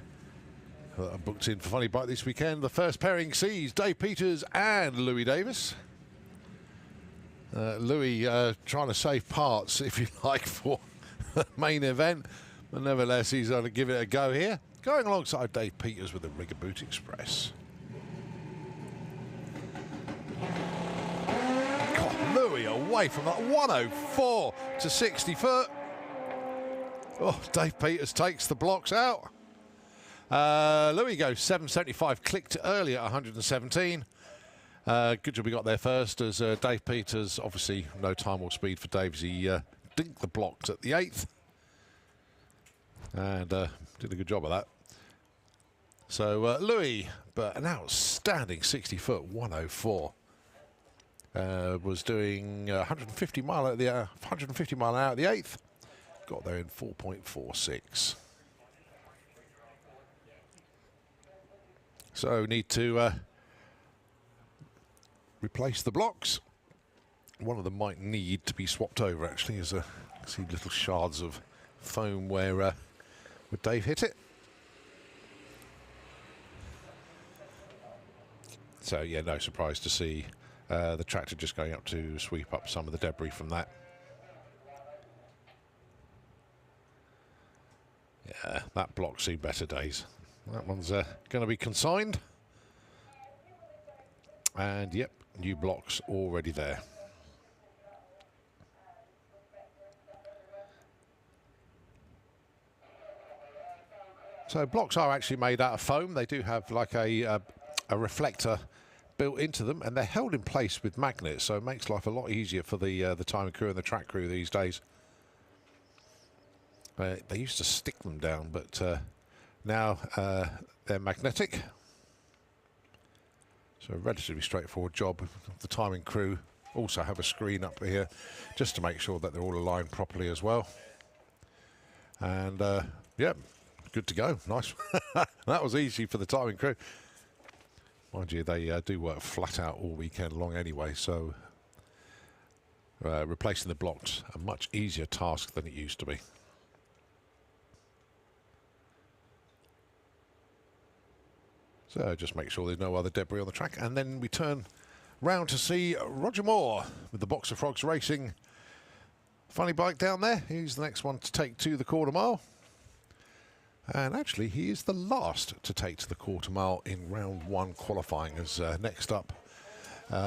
that are booked in for Funny Bike this weekend. The first pairing sees Dave Peters and Louis Davis. Louis trying to save parts, if you like, for the main event. But nevertheless, he's going to give it a go here. Going alongside Dave Peters with the Rigaboot Express. Louis away from that 104 to 60 foot. Oh, Dave Peters takes the blocks out. Louis goes 775, clicked early at 117. Good job he got there first, as Dave Peters, obviously no time or speed for Dave, as he dinked the blocks at the 8th. And did a good job of that. So Louis, but an outstanding 60 foot, 104. Was doing 150 mile at the 150 mile an hour at the 8th. Got there in 4.46. So need to replace the blocks. One of them might need to be swapped over, actually, as I see little shards of foam where Dave hit it. So yeah, no surprise to see the tractor just going up to sweep up some of the debris from that. Yeah, that block's seen better days. That one's going to be consigned. And yep, new blocks already there. So blocks are actually made out of foam. They do have like a reflector built into them, and they're held in place with magnets, so it makes life a lot easier for the timing crew and the track crew these days. They used to stick them down, but now they're magnetic. So a relatively straightforward job. The timing crew also have a screen up here just to make sure that they're all aligned properly as well. And yeah, good to go. Nice. That was easy for the timing crew. Mind you, they do work flat out all weekend long anyway, so replacing the blocks a much easier task than it used to be. So just make sure there's no other debris on the track, and then we turn round to see Roger Moore with the Boxer Frogs Racing funny bike down there. He's the next one to take to the quarter mile, and actually he is the last to take to the quarter mile in round one qualifying. As next up,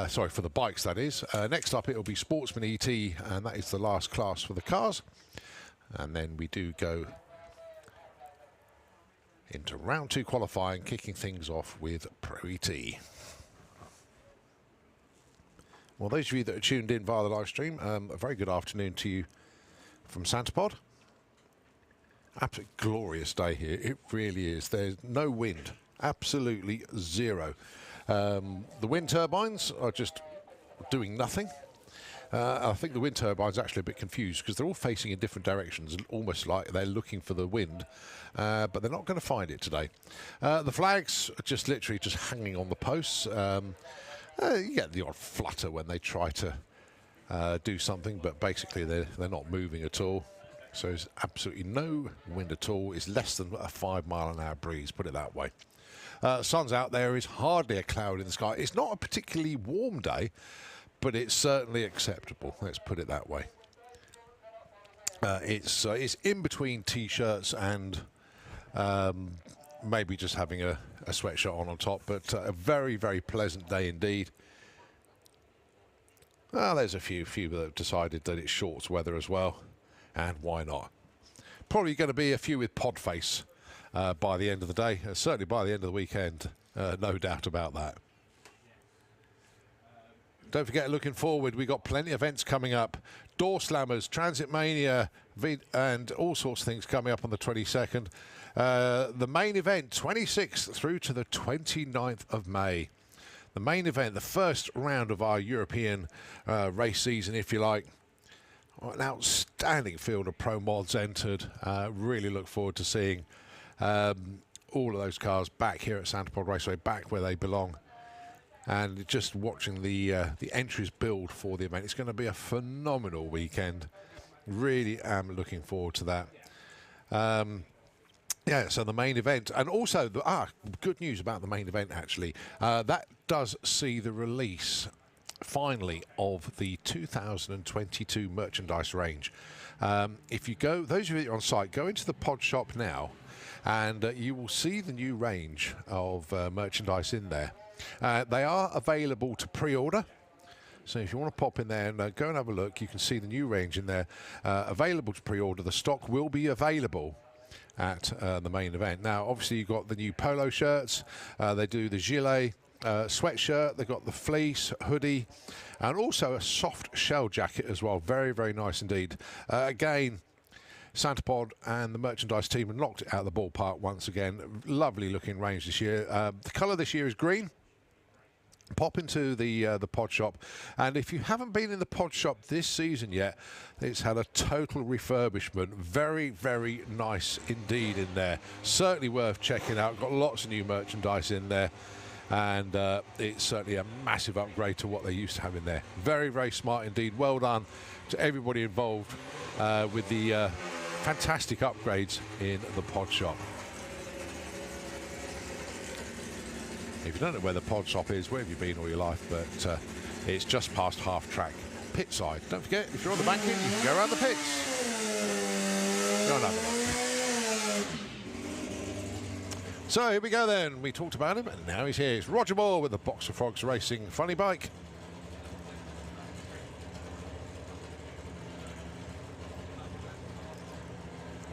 sorry, for the bikes that is, next up it'll be Sportsman ET, and that is the last class for the cars, and then we do go into round two qualifying, kicking things off with Pro ET. Well, those of you that are tuned in via the live stream, a very good afternoon to you from Santapod. Absolutely glorious day here. It really is. There's no wind, absolutely zero. The wind turbines are just doing nothing. I think the wind turbines are actually a bit confused because they're all facing in different directions, almost like they're looking for the wind, but they're not going to find it today. The flags are just literally just hanging on the posts. You get the odd flutter when they try to do something, but basically they're not moving at all. So there's absolutely no wind at all. It's less than a 5 mile an hour breeze, put it that way. Sun's out there, is hardly a cloud in the sky. It's not a particularly warm day, but it's certainly acceptable. Let's put it that way. It's in between t-shirts and maybe just having a sweatshirt on top, but a very, very pleasant day indeed. Well, there's a few that have decided that it's shorts weather as well, and why not? Probably going to be a few with pod face by the end of the day, certainly by the end of the weekend, no doubt about that. Don't forget, looking forward, we've got plenty of events coming up. Door Slammers, Transit Mania, and all sorts of things coming up on the 22nd. The main event, 26th through to the 29th of May. The main event, the first round of our European race season, if you like. An outstanding field of pro mods entered. Really look forward to seeing all of those cars back here at Santapod Raceway, back where they belong. And just watching the entries build for the event. It's going to be a phenomenal weekend. Really am looking forward to that. Yeah, so the main event, and also good news about the main event actually. That does see the release finally of the 2022 merchandise range. If you go, those of you on site, go into the pod shop now, and you will see the new range of merchandise in there. They are available to pre-order, so if you want to pop in there and go and have a look, you can see the new range in there, available to pre-order. The stock will be available at the main event. Now, obviously, you've got the new polo shirts. They do the gilet sweatshirt. They've got the fleece hoodie, and also a soft shell jacket as well. Very, very nice indeed. Again, Santapod and the merchandise team have knocked it out of the ballpark once again. Lovely looking range this year. The colour this year is green. Pop into the pod shop, and if you haven't been in the pod shop this season yet, it's had a total refurbishment. Very, very nice indeed in there. Certainly worth checking out. Got lots of new merchandise in there, and it's certainly a massive upgrade to what they used to have in there. Very, very smart indeed. Well done to everybody involved with the fantastic upgrades in the pod shop. If you don't know where the pod shop is, where have you been all your life? But it's just past half track, pit side. Don't forget, if you're on the banking, you can go around the pits. Go and have a look. So here we go then. We talked about him, and now he's here. It's Roger Moore with the Boxer Frogs Racing funny bike.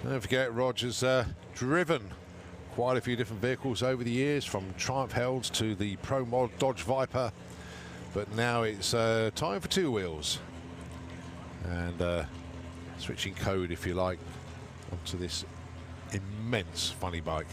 Don't forget, Roger's driven quite a few different vehicles over the years, from Triumph Helds to the Pro Mod Dodge Viper, but now it's time for two wheels, and switching code, if you like, onto this immense funny bike.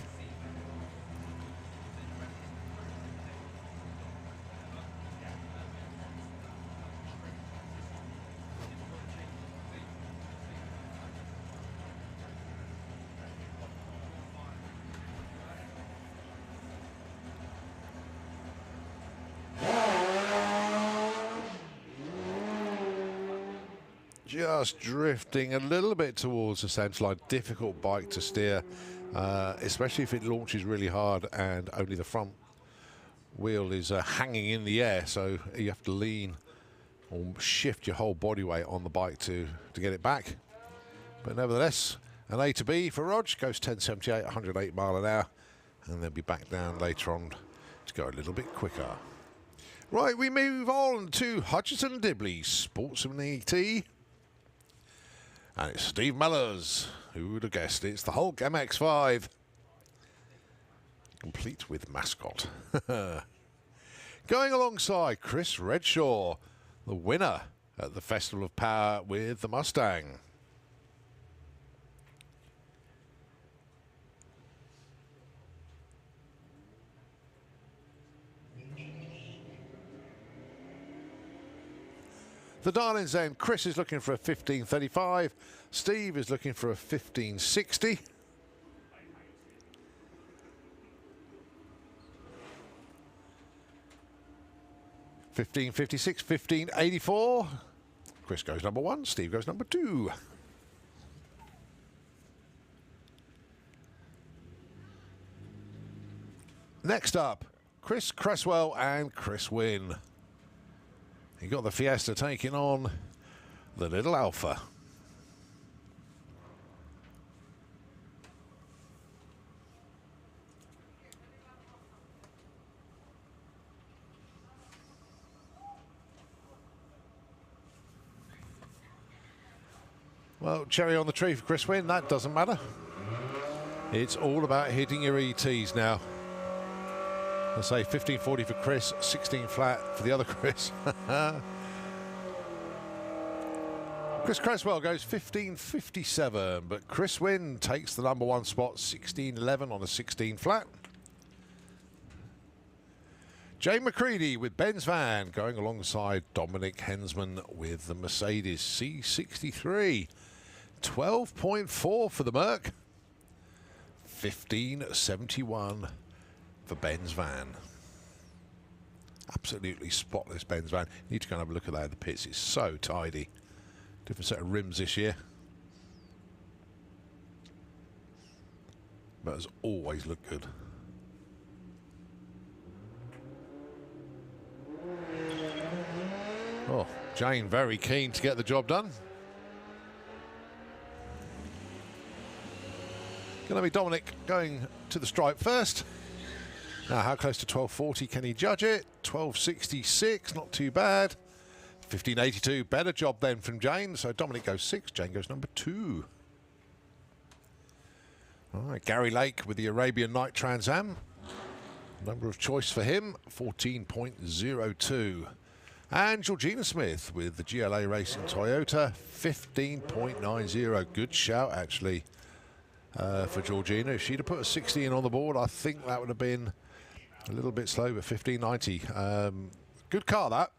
just drifting a little bit towards the centre line. Difficult bike to steer, especially if it launches really hard and only the front wheel is hanging in the air, so you have to lean or shift your whole body weight on the bike to get it back. But nevertheless, an A to B for Rog goes 10.78, 108 mile an hour, and they'll be back down later on to go a little bit quicker. Right, we move on to Hutchinson Dibley Sportsman ET, and it's Steve Mellors. Who would have guessed? It's the Hulk MX-5, complete with mascot. Going alongside Chris Redshaw, the winner at the Festival of Power with the Mustang. The Darlings then, Chris is looking for a 15.35, Steve is looking for a 15.60. $15.56, $15.84. Chris goes number 1, Steve goes number 2. Next up, Chris Cresswell and Chris Wynn. You got the Fiesta taking on the Little Alpha. Well, cherry on the tree for Chris Wynn, that doesn't matter. It's all about hitting your ETs now. I say 15.40 for Chris, 16 flat for the other Chris. Chris Cresswell goes 15.57, but Chris Wynn takes the number 1 spot, 16.11 on a 16 flat. Jay McCready with Ben's van going alongside Dominic Hensman with the Mercedes C63. 12.4 for the Merc. 15.71 for Ben's van. Absolutely spotless Ben's van. You need to go and have a look at that in the pits. It's so tidy. Different set of rims this year. But has always looked good. Oh, Jane very keen to get the job done. Going to be Dominic going to the stripe first. Now, how close to 12.40 can he judge it? 12.66, not too bad. 15.82, better job then from Jane. So Dominic goes 6, Jane goes number 2. All right, Gary Lake with the Arabian Night Trans Am. Number of choice for him, 14.02. And Georgina Smith with the GLA Racing Toyota, 15.90. Good shout, actually, for Georgina. If she'd have put a 16 on the board, I think that would have been a little bit slow, but 15.90. Good car, that.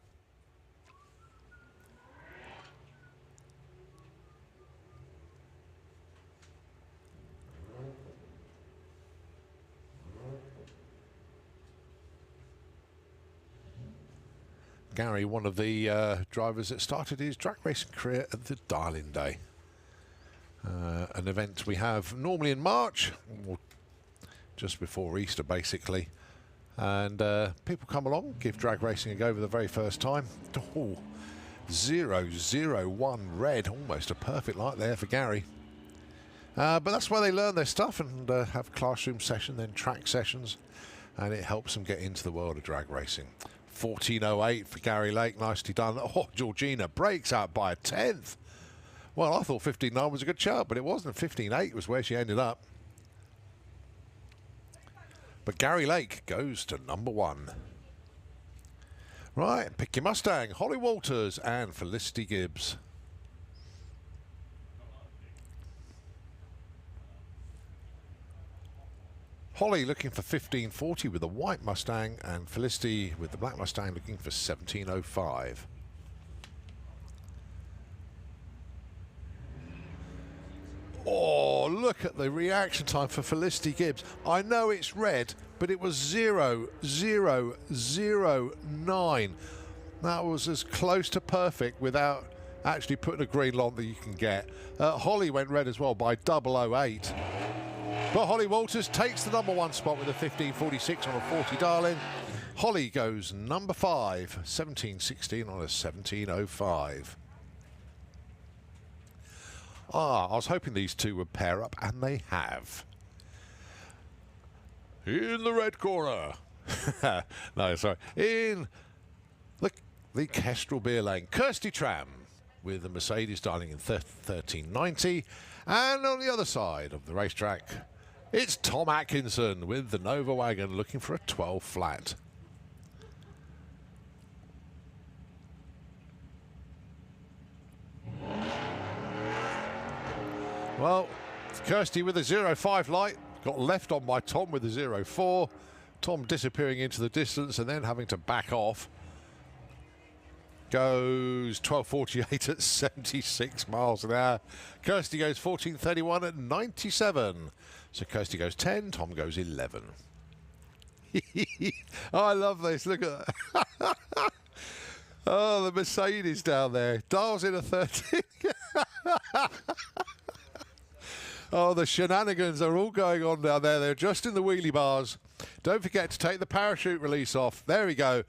Gary, one of the drivers that started his drag racing career at the Darling Day. An event we have normally in March, or just before Easter, basically. And people come along, give drag racing a go for the very first time. Oh, 0.01 red, almost a perfect light there for Gary. But that's where they learn their stuff and have classroom session, then track sessions, and it helps them get into the world of drag racing. 14.08 for Gary Lake, nicely done. Oh, Georgina breaks out by a 10th. Well, I thought 15.9 was a good chart, but it wasn't. 15.8 was where she ended up. But Gary Lake goes to number 1. Right, pick your Mustang, Holly Walters and Felicity Gibbs. Holly looking for 15.40 with the white Mustang, and Felicity with the black Mustang looking for 17.05. Oh, look at the reaction time for Felicity Gibbs. I know it's red, but it was 0.009. That was as close to perfect without actually putting a green on that you can get. Holly went red as well by 008. But Holly Walters takes the #1 spot with a 15.46 on a 40 Darling. Holly goes number 5, 17.16 on a 17.05. I was hoping these two would pair up, and they have. In the red corner. No, sorry. In the Kestrel Beer Lane, Kirsty Tram with the Mercedes Darling in 13.90. And on the other side of the racetrack, it's Tom Atkinson with the Nova Wagon looking for a 12 flat. Well, Kirsty with a 0.5 light, got left on by Tom with a 0.4. Tom disappearing into the distance and then having to back off. Goes 12.48 at 76 miles an hour. Kirsty goes 14.31 at 97. So Kirsty goes 10, Tom goes 11. Oh, I love this. Look at that. Oh, the Mercedes down there. Dials in a 13. Oh, the shenanigans are all going on down there. They're just in the wheelie bars. Don't forget to take the parachute release off. There we go.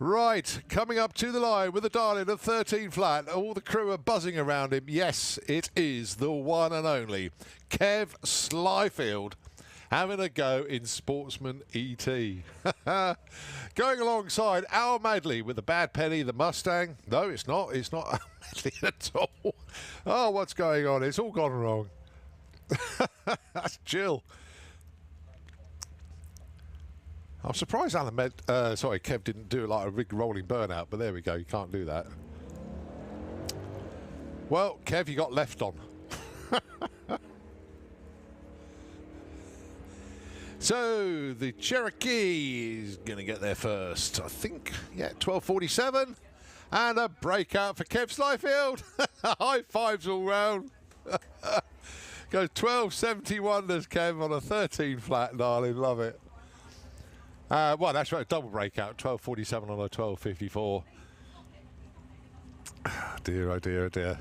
Right, coming up to the line with a Darling of 13 flat. All the crew are buzzing around him. Yes, it is the one and only Kev Slyfield having a go in Sportsman ET. Going alongside Al Madley with the Bad Penny, the Mustang. No, it's not. It's not Al Madley at all. Oh, what's going on? It's all gone wrong. That's Jill. I'm surprised Kev didn't do like a big rolling burnout, but there we go. You can't do that. Well, Kev, you got left on. So the Cherokee is going to get there first, I think. Yeah, 12.47. And a breakout for Kev Slyfield. High fives all round. Goes 12.71 does Kev on a 13 flat, darling. Love it. Well, that's right. Double breakout. 12.47 on a 12.54. Dear, oh dear, oh dear.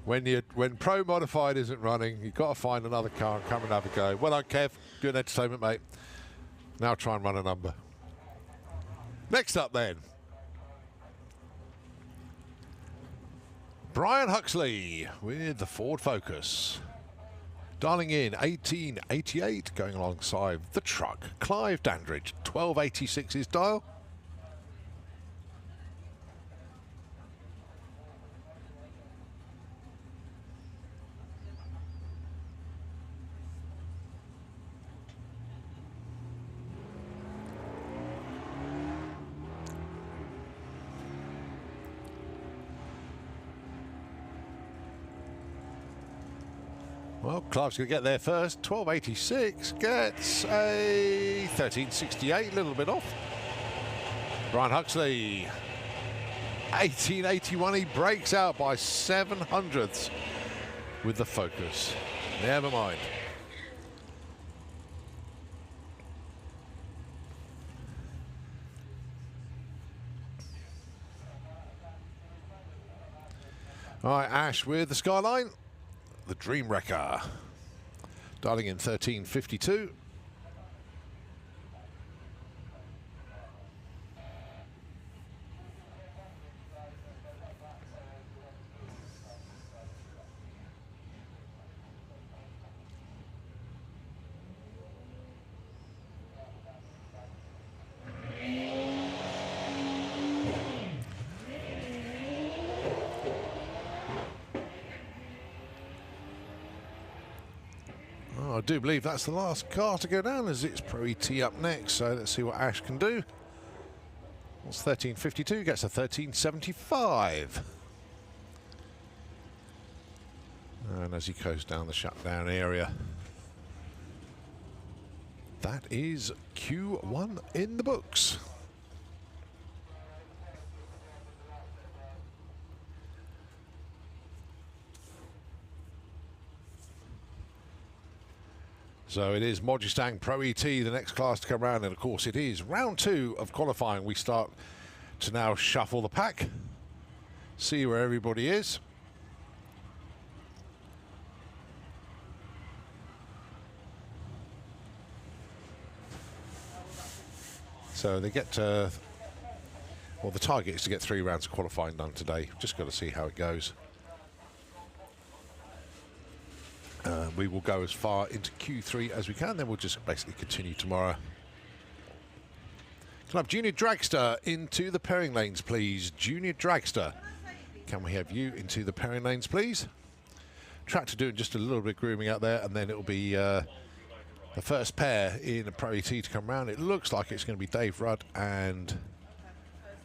When Pro Modified isn't running, you've got to find another car and come and have a go. Well done, Kev. Good entertainment, mate. Now try and run a number. Next up, then. Brian Huxley with the Ford Focus. Dialing in 1888, going alongside the truck. Clive Dandridge, 1286 is dial. Well, Clive's going to get there first. 1286 gets a 1368, a little bit off. Brian Huxley, 1881. He breaks out by 700ths with the Focus. Never mind. All right, Ash with the Skyline. The Dream Wrecker, dialing in 1352. I do believe that's the last car to go down, as it's Pro ET up next. So let's see what Ash can do. It's 1352, gets a 1375. And as he goes down the shutdown area, that is Q1 in the books. So it is Modustang Pro ET, the next class to come around, and of course it is round 2 of qualifying. We start to now shuffle the pack. see where everybody is. So they get well, the target is to get 3 rounds of qualifying done today. Just got to see how it goes. We will go as far into Q3 as we can, then we'll just basically continue tomorrow. Can I have Junior Dragster into the pairing lanes, please? Junior Dragster, can we have you into the pairing lanes, please? Tractor doing just a little bit of grooming out there, and then it'll be the first pair in a Pro ET to come round. It looks like it's going to be Dave Rudd and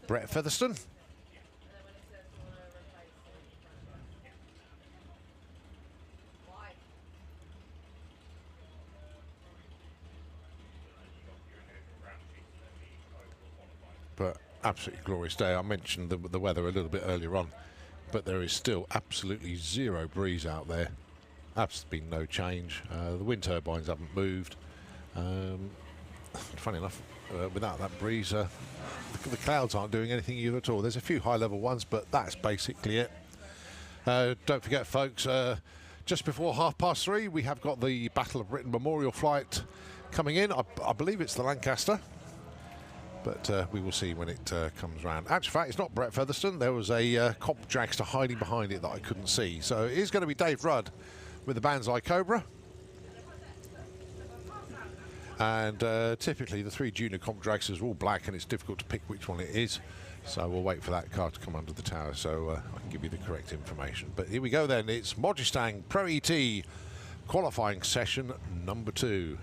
Brett Featherstone. But absolutely glorious day. I mentioned the weather a little bit earlier on, but there is still absolutely zero breeze out there. Absolutely been no change. The wind turbines haven't moved. Funny enough, without that breeze, the clouds aren't doing anything either at all. There's a few high-level ones, but that's basically it. Don't forget, folks, just before 3:30, we have got the Battle of Britain Memorial Flight coming in. I believe it's the Lancaster. But we will see when it comes round. Actually, fact, it's not Brett Featherstone. There was a comp dragster hiding behind it that I couldn't see. So it is going to be Dave Rudd with the Banzai Cobra. And typically the 3 junior comp dragsters are all black, and it's difficult to pick which one it is. So we'll wait for that car to come under the tower so I can give you the correct information. But here we go then. It's Modgestang Pro ET qualifying session number 2.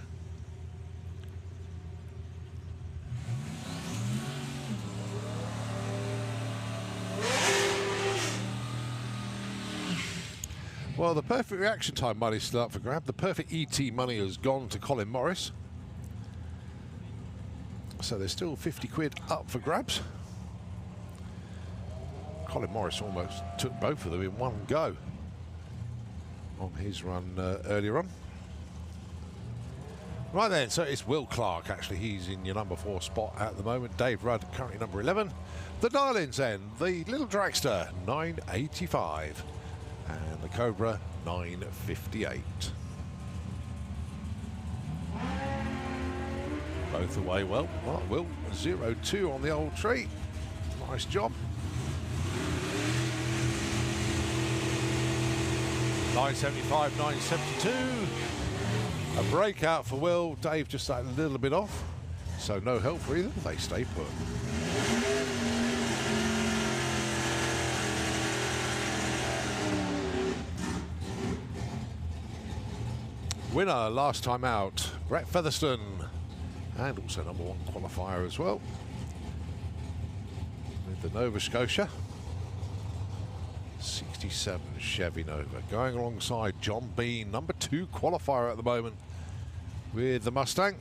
Well, the perfect reaction time money is still up for grab. The perfect ET money has gone to Colin Morris. So there's still 50 quid up for grabs. Colin Morris almost took both of them in one go on his run earlier on. Right then, so it's Will Clark, actually. He's in your number 4 spot at the moment. Dave Rudd, currently number 11. The Darlings then, the Little Dragster, 985. And the Cobra, 958. Both away well. Right, Will, 0-2 on the old tree. Nice job. 975, 972. A breakout for Will. Dave just that little bit off. So no help for either. They stay put. Winner last time out, Brett Featherstone, and also number 1 qualifier as well, with the Nova Scotia 67 Chevy Nova, going alongside John Bean, number 2 qualifier at the moment with the Mustang.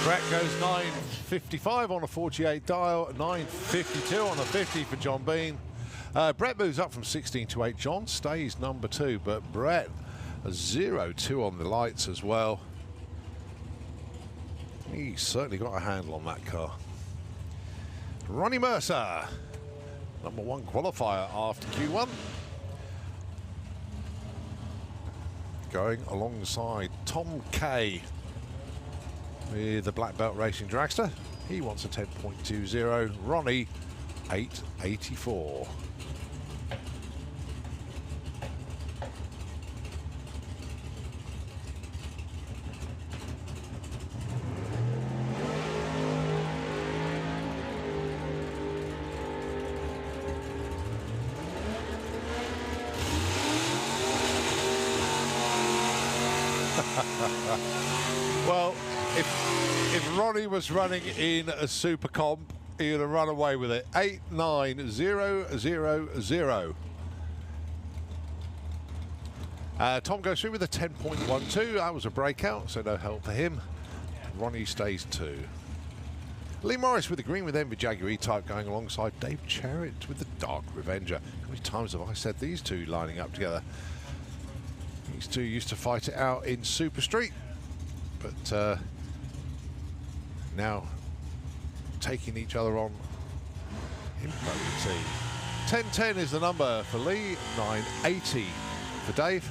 Brett goes 955 on a 48 dial, 952 on a 50 for John Bean. Brett moves up from 16 to 8. John stays number 2, but Brett a 0-2 on the lights as well. He's certainly got a handle on that car. Ronnie Mercer, number 1 qualifier after Q1. Going alongside Tom Kay with the Black Belt Racing Dragster. He wants a 10.20. Ronnie, 884. Well, if Ronnie was running in a super comp, You're going to run away with it. 89000. Tom goes through with a 10.12. That was a breakout, so no help for him. Ronnie stays 2. Lee Morris with the green with Envy Jaguar E-Type going alongside Dave Cherritt with the Dark Revenger. How many times have I said these two lining up together? These two used to fight it out in Super Street, but now taking each other on in Pro-T. 1010 is the number for Lee, 980 for Dave.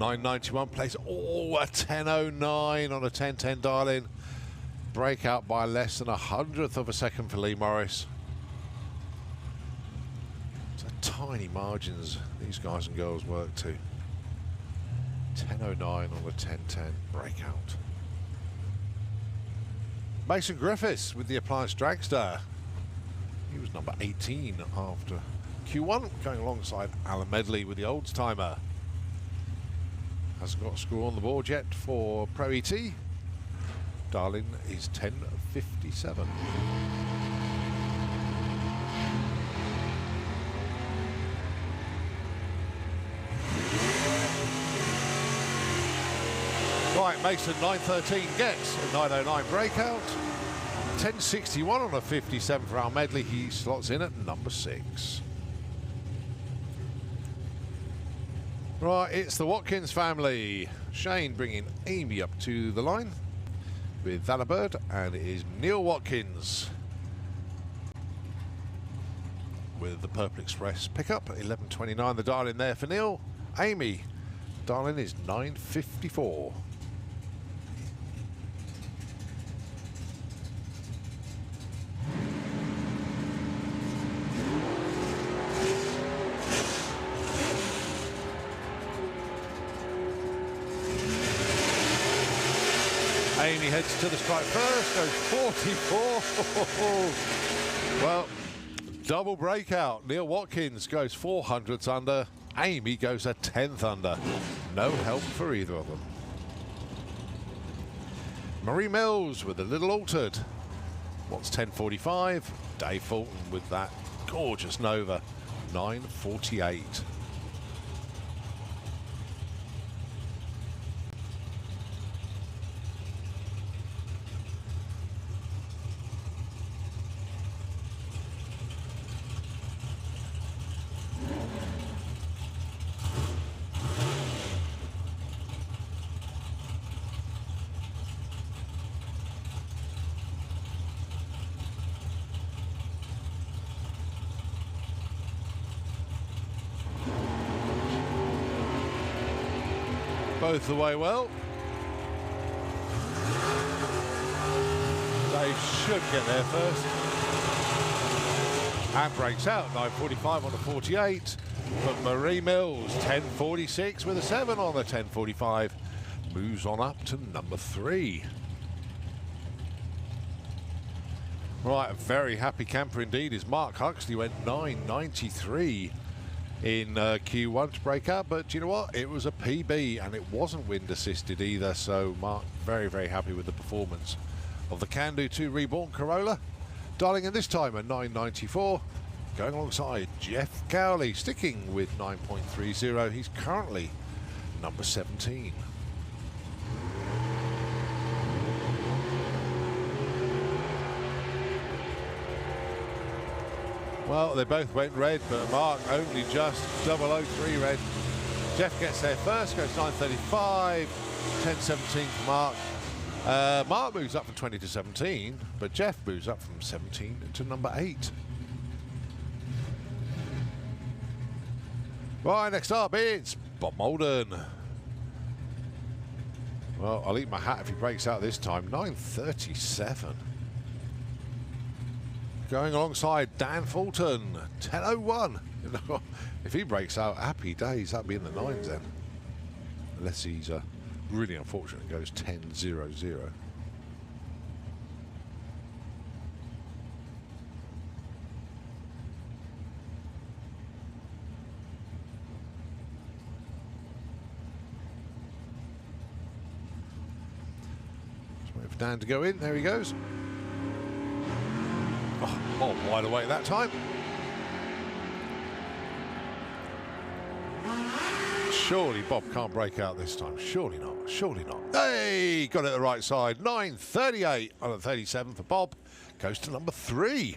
$9.91 plays a 10.09 on a 10.10 dial-in. Breakout by less than 100th of a second for Lee Morris. So tiny margins these guys and girls work to. 10.09 on the 10.10 breakout. Mason Griffiths with the Appliance Dragster. He was number 18 after Q1, going alongside Alan Medley with the Olds Timer. Hasn't got a score on the board yet for Pro ET. Darling is 10.57. Right, Mason 913 gets a 909 breakout. 1061 on a 57 for Al Medley. He slots in at number 6. Right, it's the Watkins family. Shane bringing Amy up to the line with Thalabird, and it is Neil Watkins with the Purple Express pickup. 11.29 the dial in there for Neil. Amy, dial-in is 9.54. Amy heads to the strike first, goes 44. Well, double breakout. Neil Watkins goes 400ths under. Amy goes a 10th under. No help for either of them. Marie Mills with a little altered. What's 10.45? Dave Fulton with that gorgeous Nova. 9.48. Both the way well. They should get there first. And breaks out, 9.45 on the 48. But Marie Mills, 10.46 with a 7 on the 10.45. Moves on up to number 3. Right, a very happy camper indeed is Mark Huxley, went 9.93 in Q1 to break up, but you know what, it was a PB and it wasn't wind assisted either, so Mark very, very happy with the performance of the Can-Do 2 Reborn Corolla. Dialing in this time at 9.94, going alongside Jeff Cowley, sticking with 9.30. He's currently number 17. Well, they both went red, but Mark only just 003 red. Jeff gets there first, goes 9.35, 10.17 for Mark. Mark moves up from 20 to 17, but Jeff moves up from 17 to number 8. Right, next up it's Bob Molden. Well, I'll eat my hat if he breaks out this time. 9.37. Going alongside Dan Fulton, 10.01. You know, if he breaks out, happy days. That'll be in the 9s then. Unless he's really unfortunate and goes 10.00. Dan to go in. There he goes. Oh, wide away that time. Surely Bob can't break out this time. Surely not. Surely not. Hey, got it the right side. 9:38 on a 37 for Bob. Goes to number 3.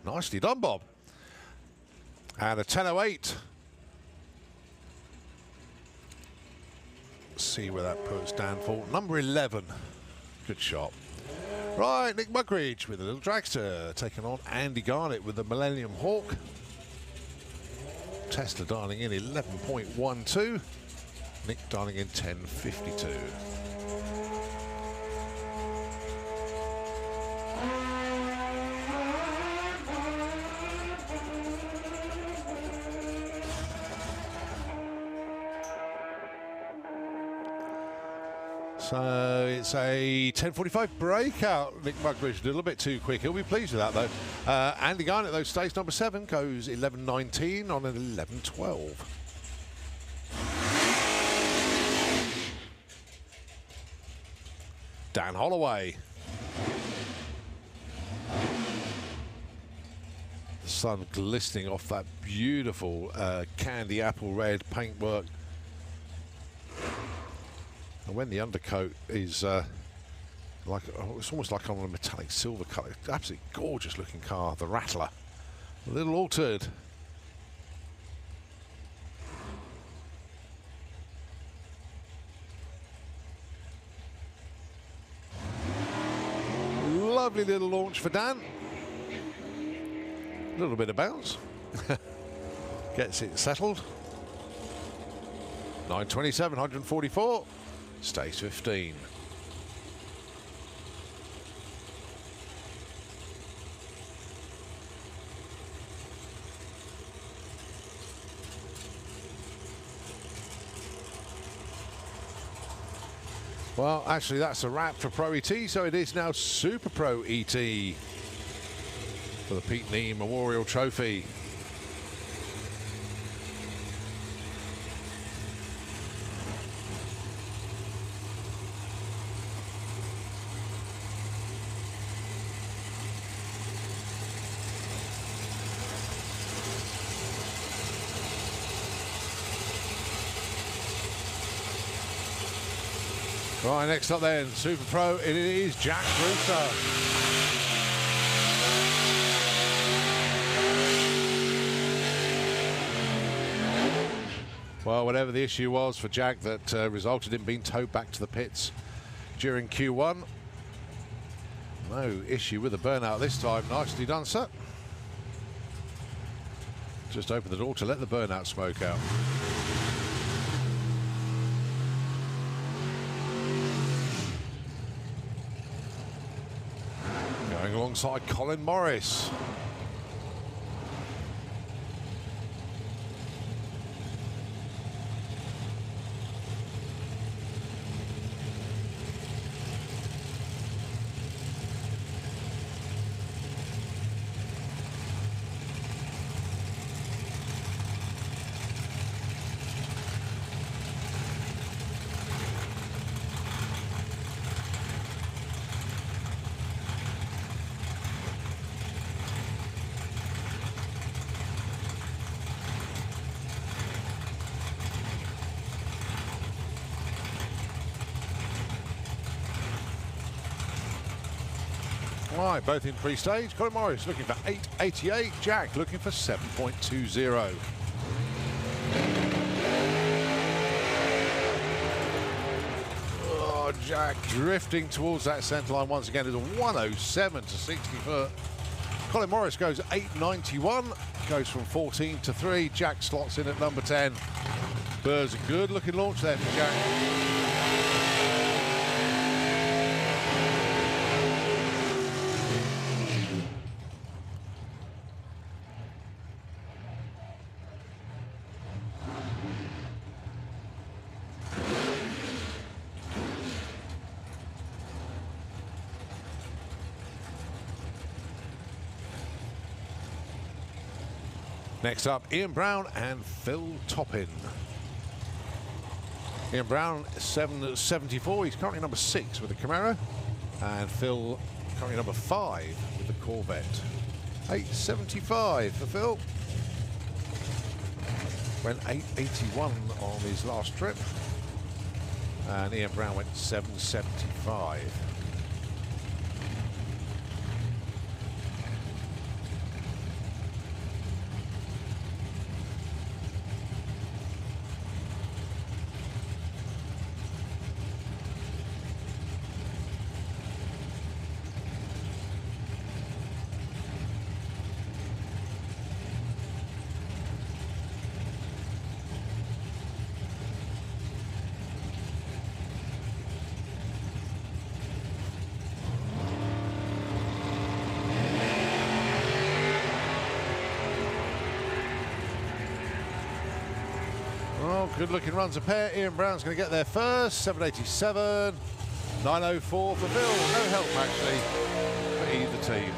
Nicely done, Bob. And a 10:08. See where that puts Dan for number 11. Good shot. Right, Nick Mugridge with a little dragster taking on Andy Garnett with the Millennium Hawk. Tesla dialing in 11.12. Nick dialing in 10.52. So it's a 10:45 breakout. Nick Mugridge a little bit too quick. He'll be pleased with that, though. Andy Garnett, though, stays number 7, goes 11.19 on an 11.12. Dan Holloway. The sun glistening off that beautiful candy apple red paintwork. And when the undercoat is it's almost like on a metallic silver colour. Absolutely gorgeous looking car, the Rattler. A little altered. Lovely little launch for Dan. A little bit of bounce. Gets it settled. 9:27, 144. Stays 15. Well, actually, that's a wrap for Pro ET, so it is now Super Pro ET for the Pete Nee Memorial Trophy. Right, next up then, Super Pro, it is Jack Brewster. Well, whatever the issue was for Jack that resulted in being towed back to the pits during Q1. No issue with the burnout this time. Nicely done, sir. Just open the door to let the burnout smoke out. Going alongside Colin Morris. Right, both in pre-stage. Colin Morris looking for 8.88. Jack looking for 7.20. Oh, Jack drifting towards that centre line once again. It's a 107 to 60 foot. Colin Morris goes 8.91. Goes from 14 to 3. Jack slots in at number 10. Burrs a good looking launch there for Jack. Next up, Ian Brown and Phil Toppin. Ian Brown, 7.74. He's currently number 6 with the Camaro. And Phil currently number 5 with the Corvette. 8.75 for Phil. Went 8.81 on his last trip. And Ian Brown went 7.75. Oh, good looking runs a pair. Ian Brown's going to get there first. 7.87. 9.04 for Phil. No help actually for either team.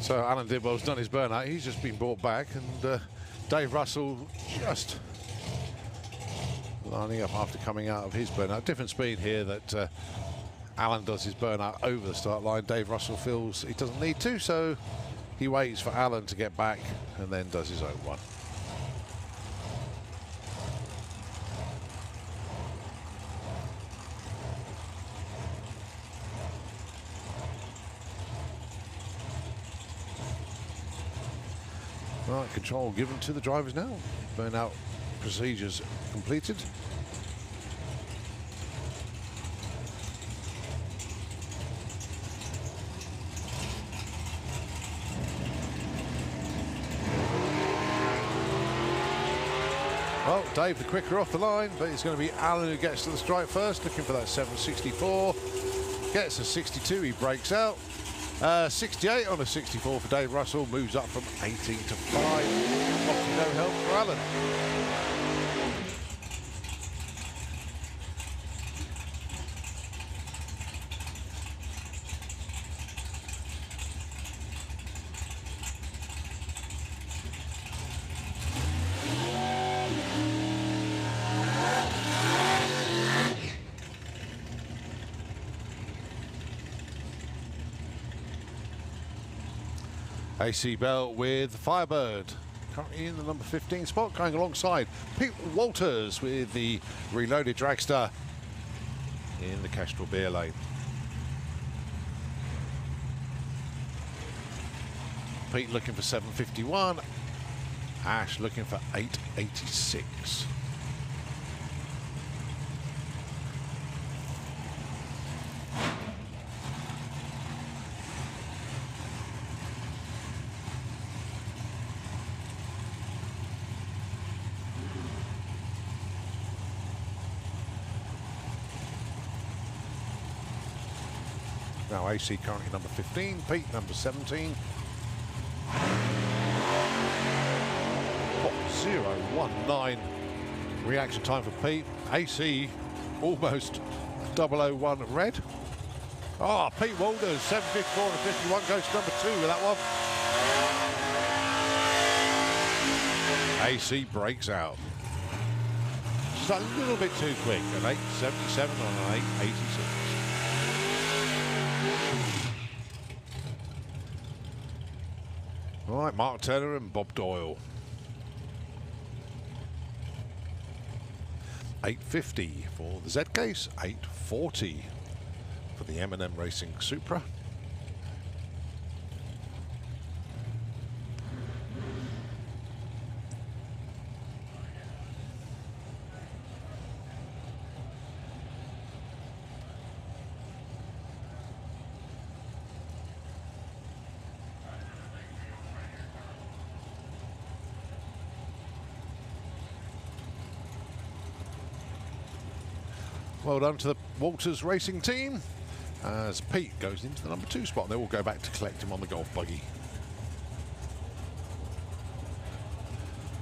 So Alan Dibwell's done his burnout. He's just been brought back, and Dave Russell just lining up after coming out of his burnout. Difference being here that Alan does his burnout over the start line. Dave Russell feels he doesn't need to, so he waits for Alan to get back and then does his own one. Right, control given to the drivers now. Burnout procedures completed. Well, Dave the quicker off the line, but it's going to be Alan who gets to the stripe first, looking for that 764. Gets a 62, he breaks out. 68 on a 64 for Dave Russell, moves up from 18 to 5. Obviously no help for Alan. AC Bell with Firebird, currently in the number 15 spot, going alongside Pete Walters with the reloaded dragster in the Kestrel beer lane. Pete looking for 751, Ash looking for 886. Now AC currently number 15, Pete number 17. 019 reaction time for Pete. AC almost 001 red. Oh, Pete Walters 754 and 51 goes to number 2 with that one. AC breaks out. Just a little bit too quick. An 877 on an 886. All right, Mark Taylor and Bob Doyle. 850 for the Z case, 840 for the M&M Racing Supra. Well done to the Walters Racing team, as Pete goes into the number 2 spot. And they will go back to collect him on the golf buggy.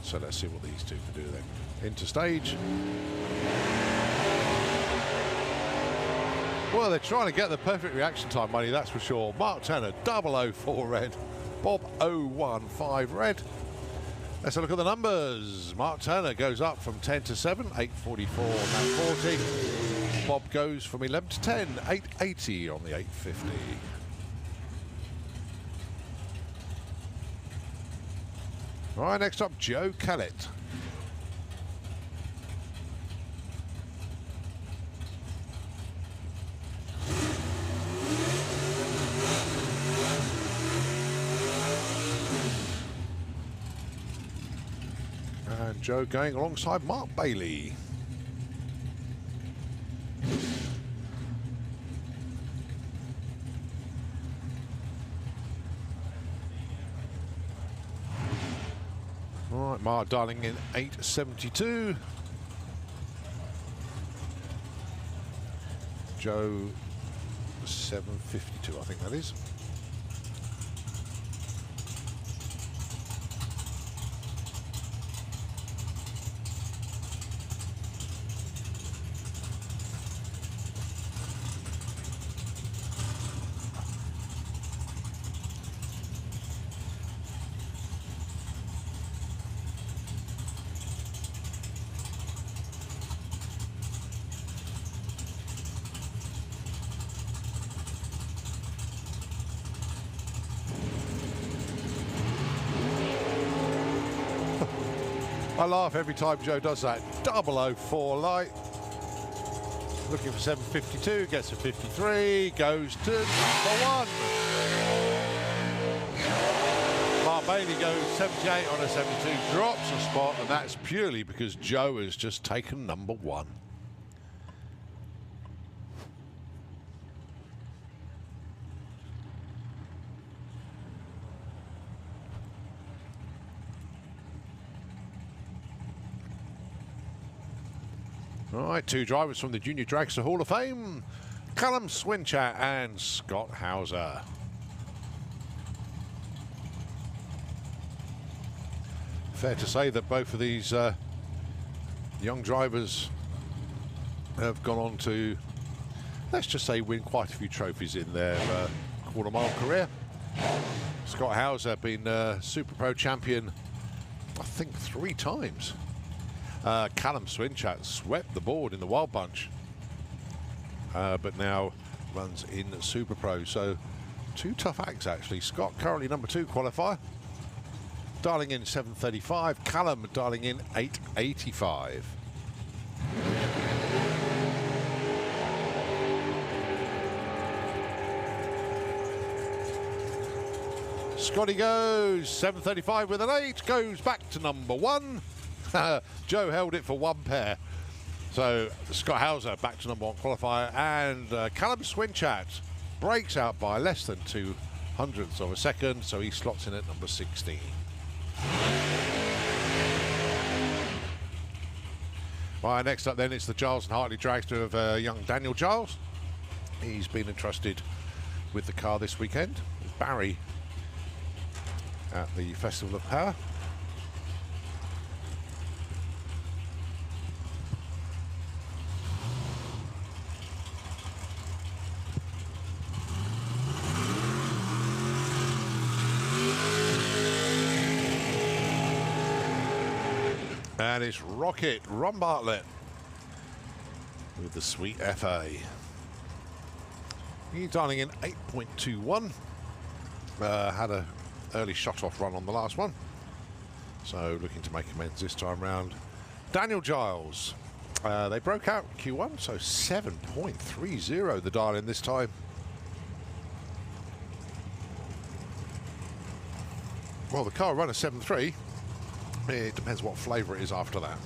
So let's see what these two can do then. Into stage. Well, they're trying to get the perfect reaction time money, that's for sure. Mark Turner, 004 red. Bob 015 red. Let's have a look at the numbers. Mark Turner goes up from 10 to 7, 844 on that 40. Bob goes from 11 to 10, 880 on the 850. All right, next up, Joe Kellett. And Joe going alongside Mark Bailey. All right, Mark dialing in 872. Joe 752, I think that is. I laugh every time Joe does that. 004 light. Looking for 752, gets a 53, goes to number 1. Mark Bailey goes 78 on a 72, drops a spot, and that's purely because Joe has just taken number 1. All right, 2 drivers from the Junior Dragster Hall of Fame, Callum Swinchat and Scott Hauser. Fair to say that both of these young drivers have gone on to, let's just say, win quite a few trophies in their quarter-mile career. Scott Hauser been Super Pro champion, I think, 3 times. Callum Swinchat swept the board in the Wild Bunch, but now runs in Super Pro. So 2 tough acts, actually. Scott currently number 2 qualifier, dialing in 735. Callum dialing in 885. Scotty goes 735 with an 8, goes back to number 1. Joe held it for 1 pair. So Scott Hauser back to number 1 qualifier, and Callum Swinchat breaks out by less than 0.02 of a second, so he slots in at number 16. Right, next up then it's the Giles and Hartley dragster of young Daniel Giles. He's been entrusted with the car this weekend with Barry at the Festival of Power. And it's Rocket, Ron Bartlett, with the sweet FA. He's dialing in 8.21. Had an early shut-off run on the last one, so looking to make amends this time round. Daniel Giles, they broke out Q1, so 7.30 the dial in this time. Well, the car ran a 7.3. It depends what flavour it is after that.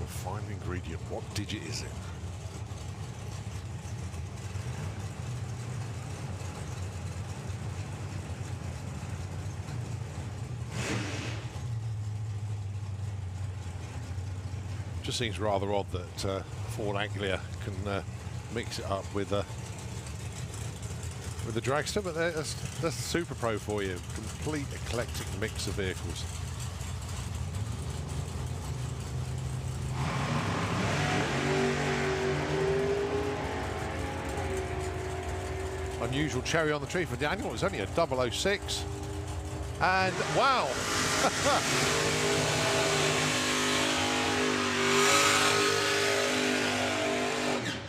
Refined ingredient, what digit is it? just seems rather odd that Ford Anglia can mix it up with the dragster, but that's Super Pro for you. Complete eclectic mix of vehicles. Unusual cherry on the tree for Daniel. It was only a 006. And wow!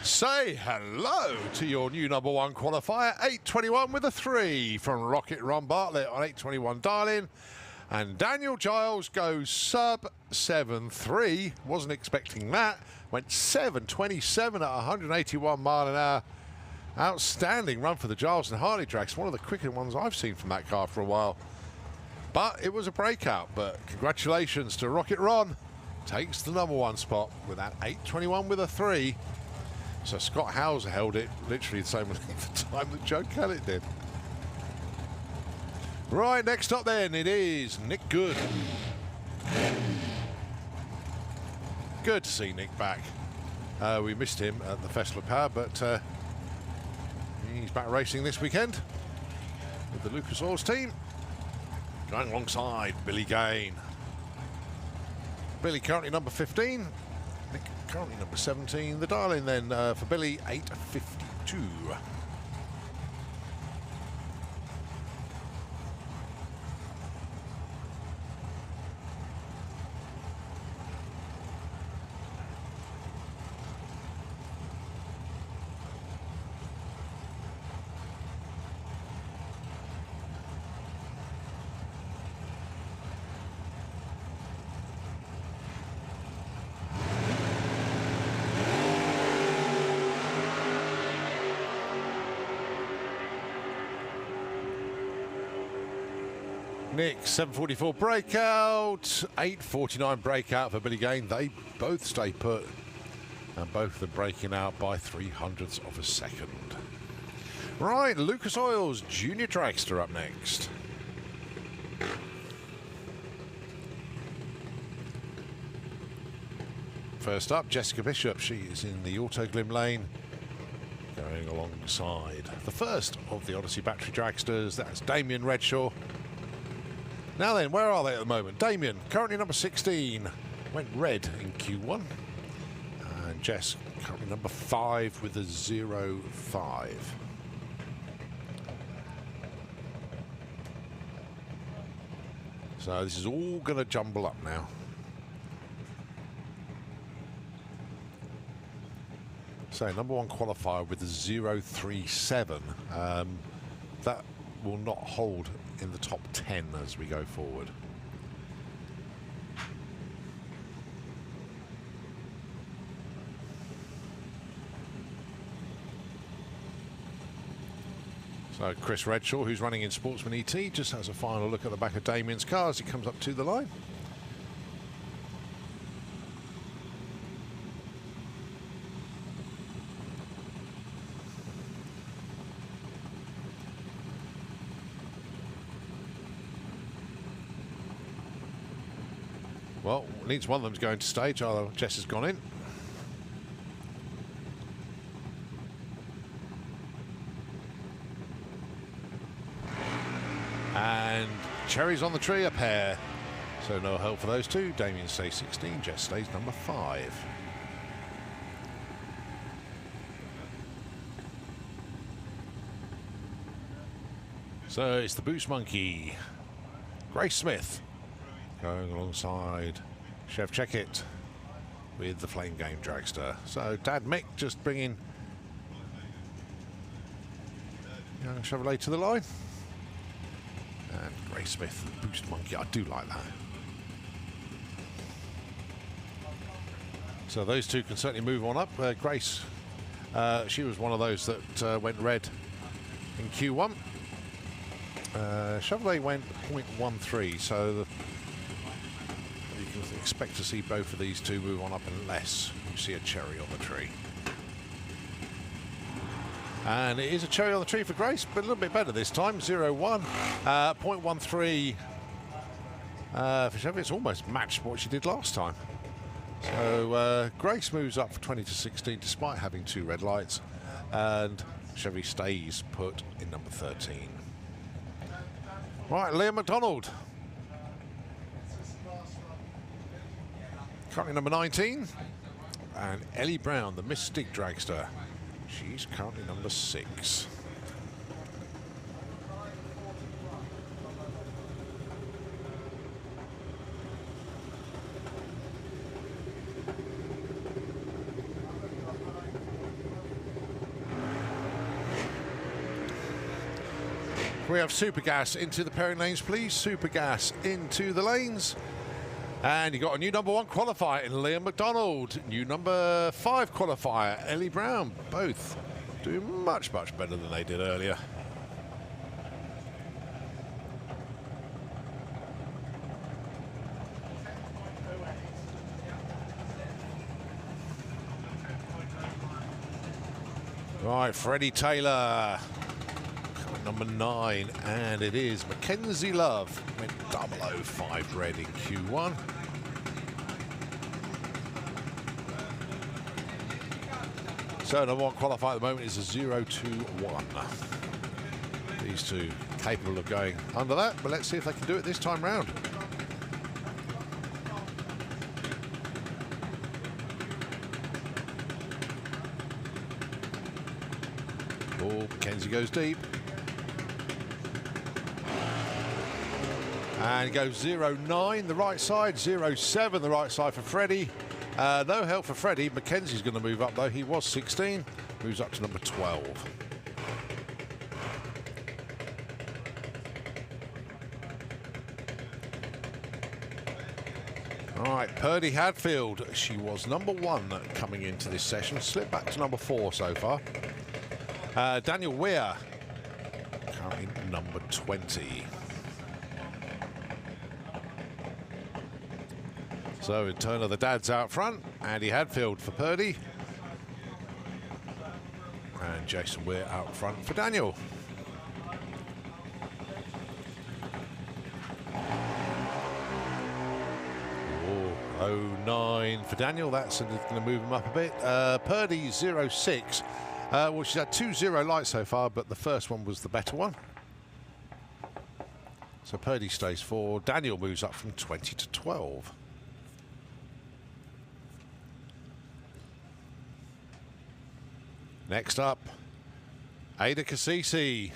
Say hello to your new #1 qualifier, 821 with a 3 from Rocket Ron Bartlett on 821 dial-in. And Daniel Giles goes sub 7.3. Wasn't expecting that. Went 7.27 at 181 mile an hour. Outstanding run for the Giles and Harley Drags. One of the quicker ones I've seen from that car for a while. But it was a breakout. But congratulations to Rocket Ron. Takes the #1 spot with that 821 with a 3. So Scott Hauser held it literally the same length of time that Joe Kellett did. Right, next up then, it is Nick Good. Good to see Nick back. We missed him at the Festival of Power, but he's back racing this weekend with the Lucas Oils team, going alongside Billy Gain. Billy currently number 15. Nick currently number 17. The dial-in then for Billy, 8.52. Nick, 7.44 breakout, 8.49 breakout for Billy Gain. They both stay put, and both of them breaking out by 0.03 of a second. Right, Lucas Oil's Junior Dragster up next. First up, Jessica Bishop. She is in the Auto Glim lane, going alongside the first of the Odyssey Battery Dragsters. That's Damien Redshaw. Now then, where are they at the moment? Damien, currently number 16, went red in Q1. And Jess, currently number 5 with a 0.5. So this is all going to jumble up now. So #1 qualifier with a 0.37. That will not hold in the top 10 as we go forward. So Chris Redshaw, who's running in Sportsman ET, just has a final look at the back of Damien's car as he comes up to the line. Well, needs one of them to go into stage, although Jess has gone in. And cherries on the tree, a pair. So no help for those two. Damien stays 16, Jess stays number 5. So it's the Boost Monkey, Grace Smith, going alongside Chev Checkit with the Flame Game Dragster. So Dad Mick just bringing young Chevrolet to the line. And Grace Smith, the Boost Monkey, I do like that. So those two can certainly move on up. Grace, she was one of those that went red in Q1. Chevrolet went 0.13, so you can expect to see both of these two move on up unless you see a cherry on the tree. And it is a cherry on the tree for Grace, but a little bit better this time, 0.1. 0.13 for Chevy. It's almost matched what she did last time. So Grace moves up for 20 to 16 despite having 2 red lights, and Chevy stays put in number 13. Right, Liam McDonald. Currently number 19. And Ellie Brown, the Mystic Dragster. She's currently number 6. We have Super Gas into the pairing lanes, please. Super Gas into the lanes. And you got a new number 1 qualifier in Liam McDonald. New number 5 qualifier, Ellie Brown. Both doing much, much better than they did earlier. Right, Freddie Taylor. Number 9, and it is Mackenzie Love. Went 005 red in Q1. So number 1 qualifier at the moment is a 0-2-1. These two capable of going under that, but let's see if they can do it this time round. Oh, Mackenzie goes deep. And goes 0-9 the right side, 0-7 the right side for Freddie. No help for Freddie. Mackenzie's going to move up though. He was 16, moves up to number 12. All right, Purdy Hadfield. She was number 1 coming into this session. Slipped back to number 4 so far. Daniel Weir, currently number 20. So in turn of the dads out front, Andy Hadfield for Purdy. And Jason Weir out front for Daniel. Oh, 0-9 for Daniel. That's going to move him up a bit. Purdy 0-6. Well, she's had 2 0 lights so far, but the first one was the better one. So Purdy stays 4. Daniel moves up from 20 to 12. Next up, Ada Cassisi.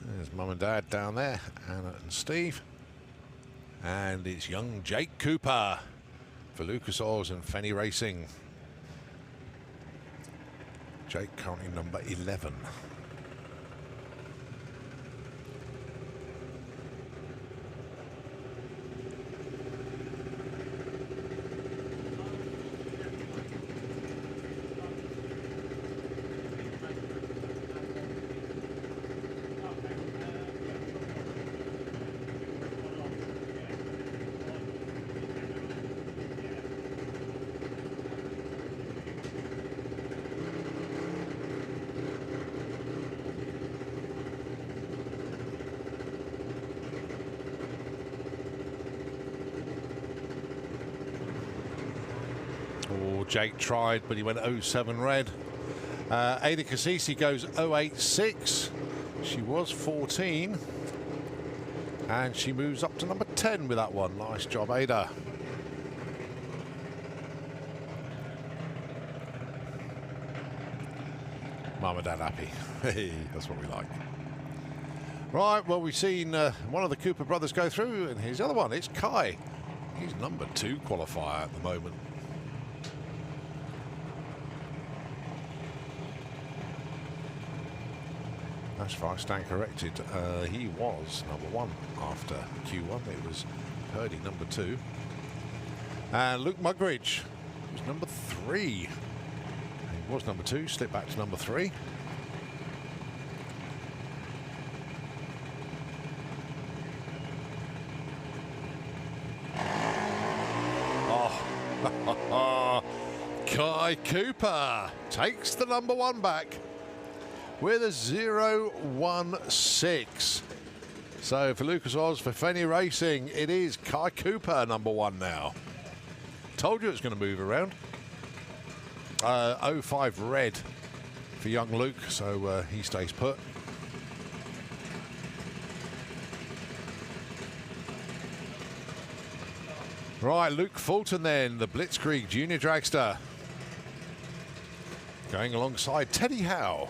There's Mum and Dad down there, Anna and Steve. And it's young Jake Cooper for Lucas Oils and Fenny Racing. Jake currently number 11. Jake tried, but he went 0-7 red. Ada Cassisi goes 0-8-6. She was 14. And she moves up to number 10 with that one. Nice job, Ada. Mum and Dad happy. Hey, that's what we like. Right, well, we've seen one of the Cooper brothers go through, and here's the other one. It's Kai. He's number 2 qualifier at the moment. That's right, stand corrected. He was number 1 after Q1. It was Purdy number 2. And Luke Mugridge was number 3. He was number 2, slipped back to number 3. Oh, Kai Cooper takes the number 1 back with a 0-1-6. So for Lucas Oz, for Fenny Racing, it is Kai Cooper number 1 now. told you it was going to move around. 05 red for young Luke, so he stays put. Right, Luke Fulton then, the Blitzkrieg Junior Dragster. Going alongside Teddy Howe.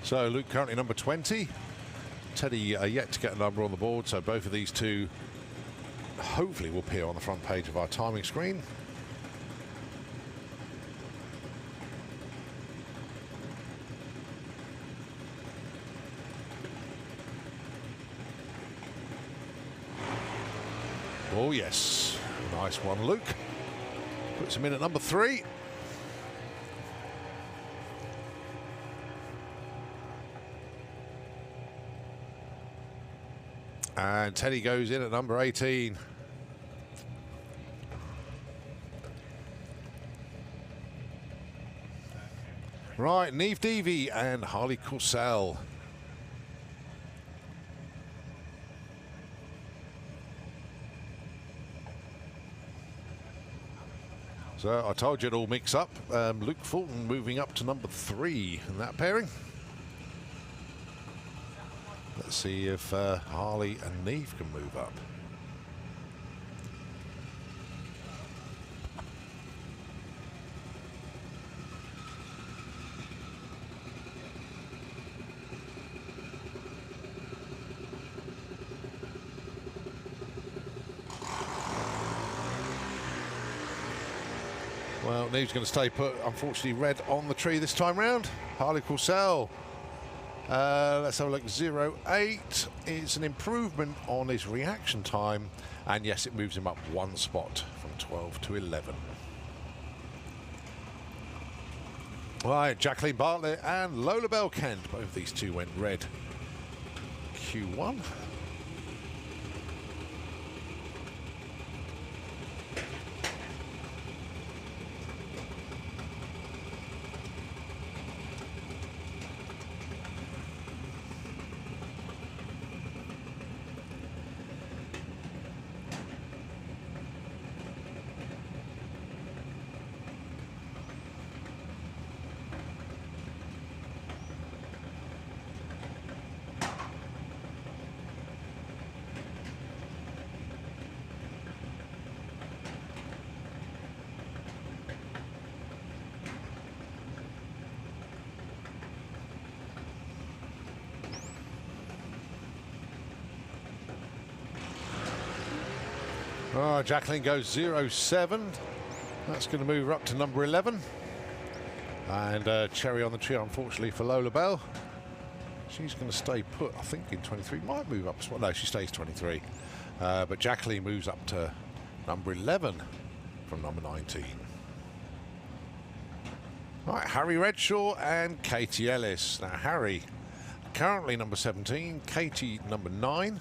So Luke currently number 20. Teddy yet to get a number on the board, so both of these two hopefully will appear on the front page of our timing screen. Oh yes, nice one Luke. Puts him in at number 3. And Teddy goes in at number 18. Right, Neve Deavy and Harley Coursell. So I told you it'd all mix up. Luke Fulton moving up to number 3 in that pairing. Let's see if Harley and Neve can move up. Well, Neve's going to stay put. Unfortunately, red on the tree this time round. Harley Coursell. Let's have a look. 08. It's an improvement on his reaction time, and yes, it moves him up 1 spot from 12 to 11. Right, Jacqueline Bartlett and Lola Bell Kent. Both of these two went red. Q1. Oh, Jacqueline goes 07. That's going to move her up to number 11. And cherry on the tree, unfortunately, for Lola Bell. She's going to stay put, I think, in 23. Might move up. Well, no, she stays 23. But Jacqueline moves up to number 11 from number 19. Right, Harry Redshaw and Katie Ellis. Now, Harry currently number 17. Katie number 9.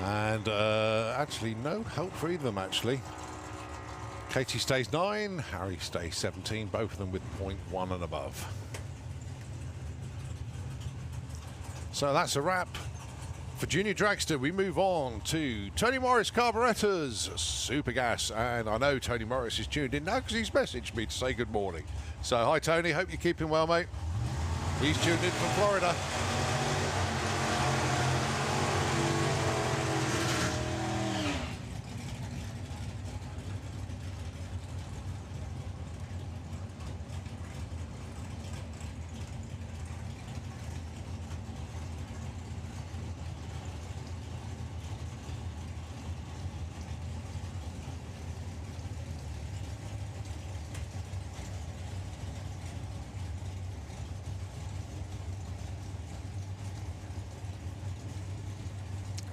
And actually no help for either of them, actually. Katie stays 9, Harry stays 17, both of them with 0.1 and above. So that's a wrap for Junior Dragster. We move on to Tony Morris Carburetors Super Gas. And I know Tony Morris is tuned in now because he's messaged me to say good morning. So hi Tony, hope you're keeping well, mate. He's tuned in from Florida.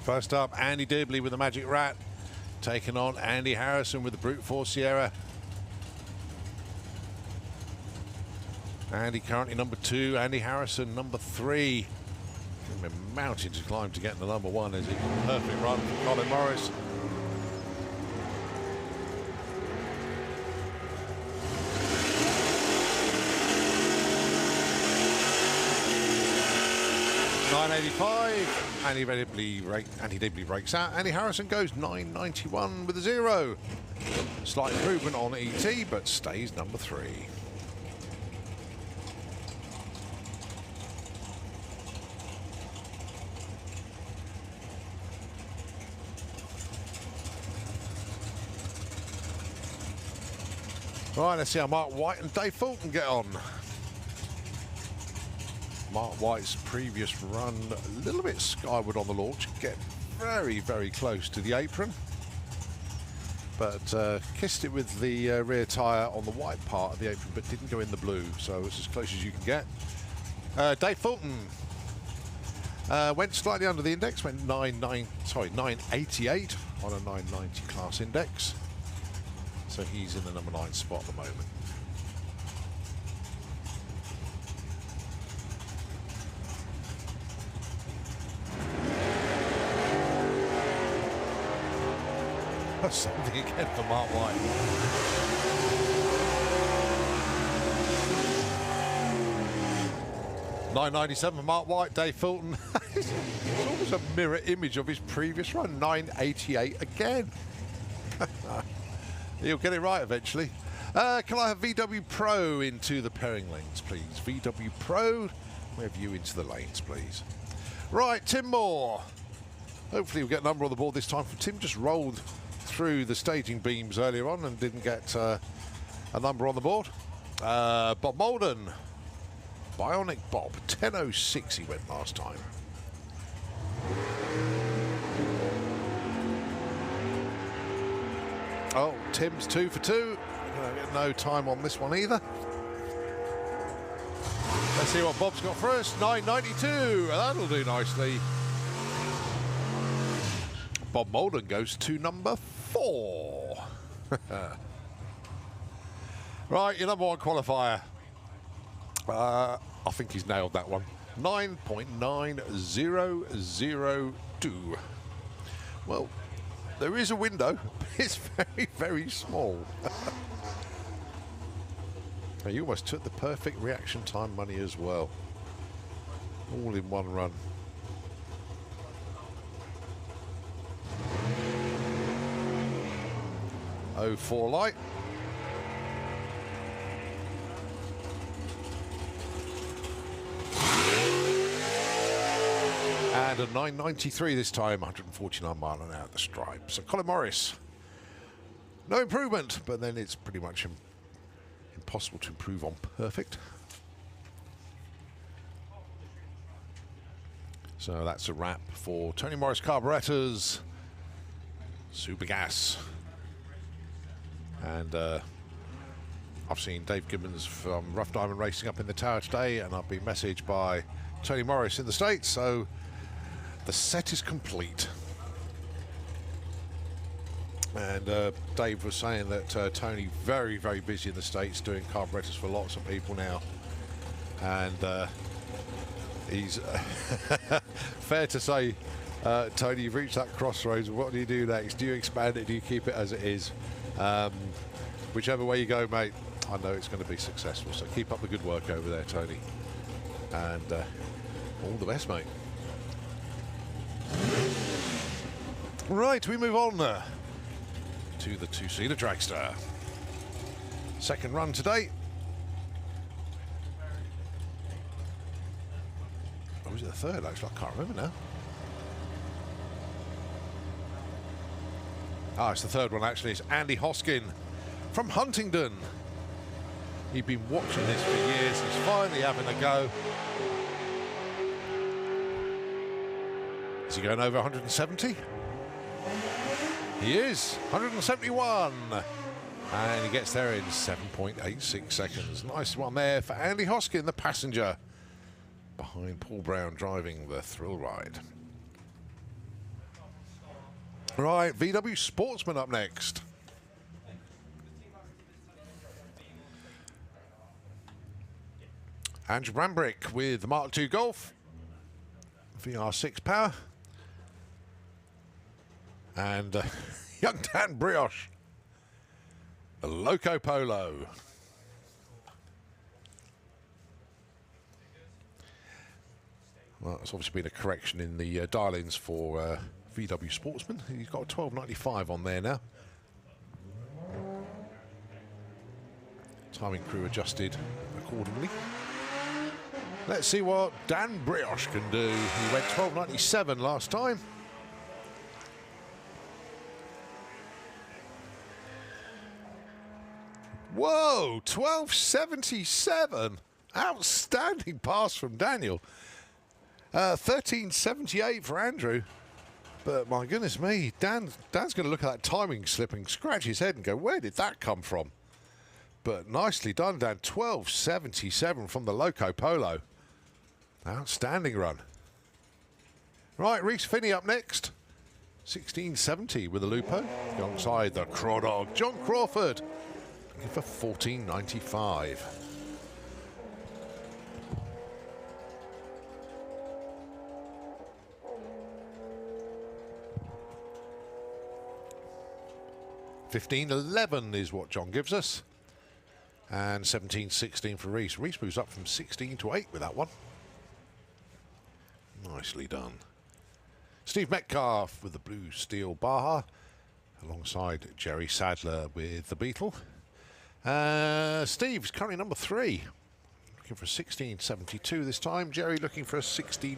First up, Andy Dibley with the Magic Rat, taking on Andy Harrison with the Brute Force Sierra. Andy currently number 2, Andy Harrison number 3. A mountain to climb to get to number 1 as it's a perfect run for Colin Morris. .985. Andy Dibley breaks out. Andy Harrison goes 991 with a 0. Slight improvement on ET, but stays number 3. Right, let's see how Mark White and Dave Fulton get on. Mark White's previous run, a little bit skyward on the launch, get very, very close to the apron. But kissed it with the rear tyre on the white part of the apron, but didn't go in the blue, so it's as close as you can get. Dave Fulton went slightly under the index, went 988 on a 990 class index. So he's in the number 9 spot at the moment. Something again for Mark White. .997 for Mark White, Dave Fulton. It's almost a mirror image of his previous run, 988 again. He'll get it right eventually. Can I have VW Pro into the pairing lanes, please? VW Pro, we have you into the lanes, please. Right, Tim Moore. Hopefully we'll get a number on the board this time. Tim just rolled through the staging beams earlier on and didn't get a number on the board. Bob Molden. Bionic Bob. 10.06 he went last time. Oh, Tim's 2 for 2. No time on this one either. Let's see what Bob's got first. 992. That'll do nicely. Bob Molden goes to number 4. Right, your number 1 qualifier. I think he's nailed that one. 9.9002. Well, there is a window. It's very, very small. Now, you almost took the perfect reaction time money as well. All in one run. .04 light. And a 993 this time, 149 mile an hour at the stripe. So Colin Morris, no improvement, but then it's pretty much impossible to improve on perfect. So that's a wrap for Tony Morris carburetors, Super Gas. And I've seen Dave Gibbons from Rough Diamond Racing up in the tower today, and I've been messaged by Tony Morris in the States, so the set is complete. And Dave was saying that Tony very, very busy in the States doing carburetors for lots of people now. And he's fair to say, Tony, you've reached that crossroads. What do you do next? Do you expand it? Do you keep it as it is? Whichever way you go, mate, I know it's going to be successful. So keep up the good work over there, Tony. And all the best, mate. Right, we move on to the two-seater dragster. Second run today. Or was it the third, actually? I can't remember now. Ah, it's the third one, actually. It's Andy Hoskin from Huntingdon. He'd been watching this for years. He's finally having a go. Is he going over 170? He is. 171. And he gets there in 7.86 seconds. Nice one there for Andy Hoskin, the passenger, behind Paul Brown driving the thrill ride. Right, VW Sportsman up next. Andrew Brambrick with the Mark II Golf, VR6 power, and young Dan Brioche, a Loco Polo. Well, it's obviously been a correction in the dial-ins for VW Sportsman. He's got a 1295 on there now. Timing crew adjusted accordingly. Let's see what Dan Brioche can do. He went 1297 last time. Whoa, 1277. Outstanding pass from Daniel. 1378 for Andrew. But my goodness me, Dan's going to look at that timing slip and scratch his head and go, where did that come from? But nicely done, Dan. 1277 from the Loco Polo. Outstanding run. Right, Reese Finney up next. 1670 with the Lupo. Alongside the Crawdog, John Crawford. Looking for 1495. $15.11 is what John gives us. And 17.16 for Reese. Reese moves up from 16 to 8 with that one. Nicely done. Steve Metcalf with the blue steel Baja, alongside Jerry Sadler with the Beetle. Steve's currently number 3, looking for a 16.72 this time. Jerry looking for a 16.20.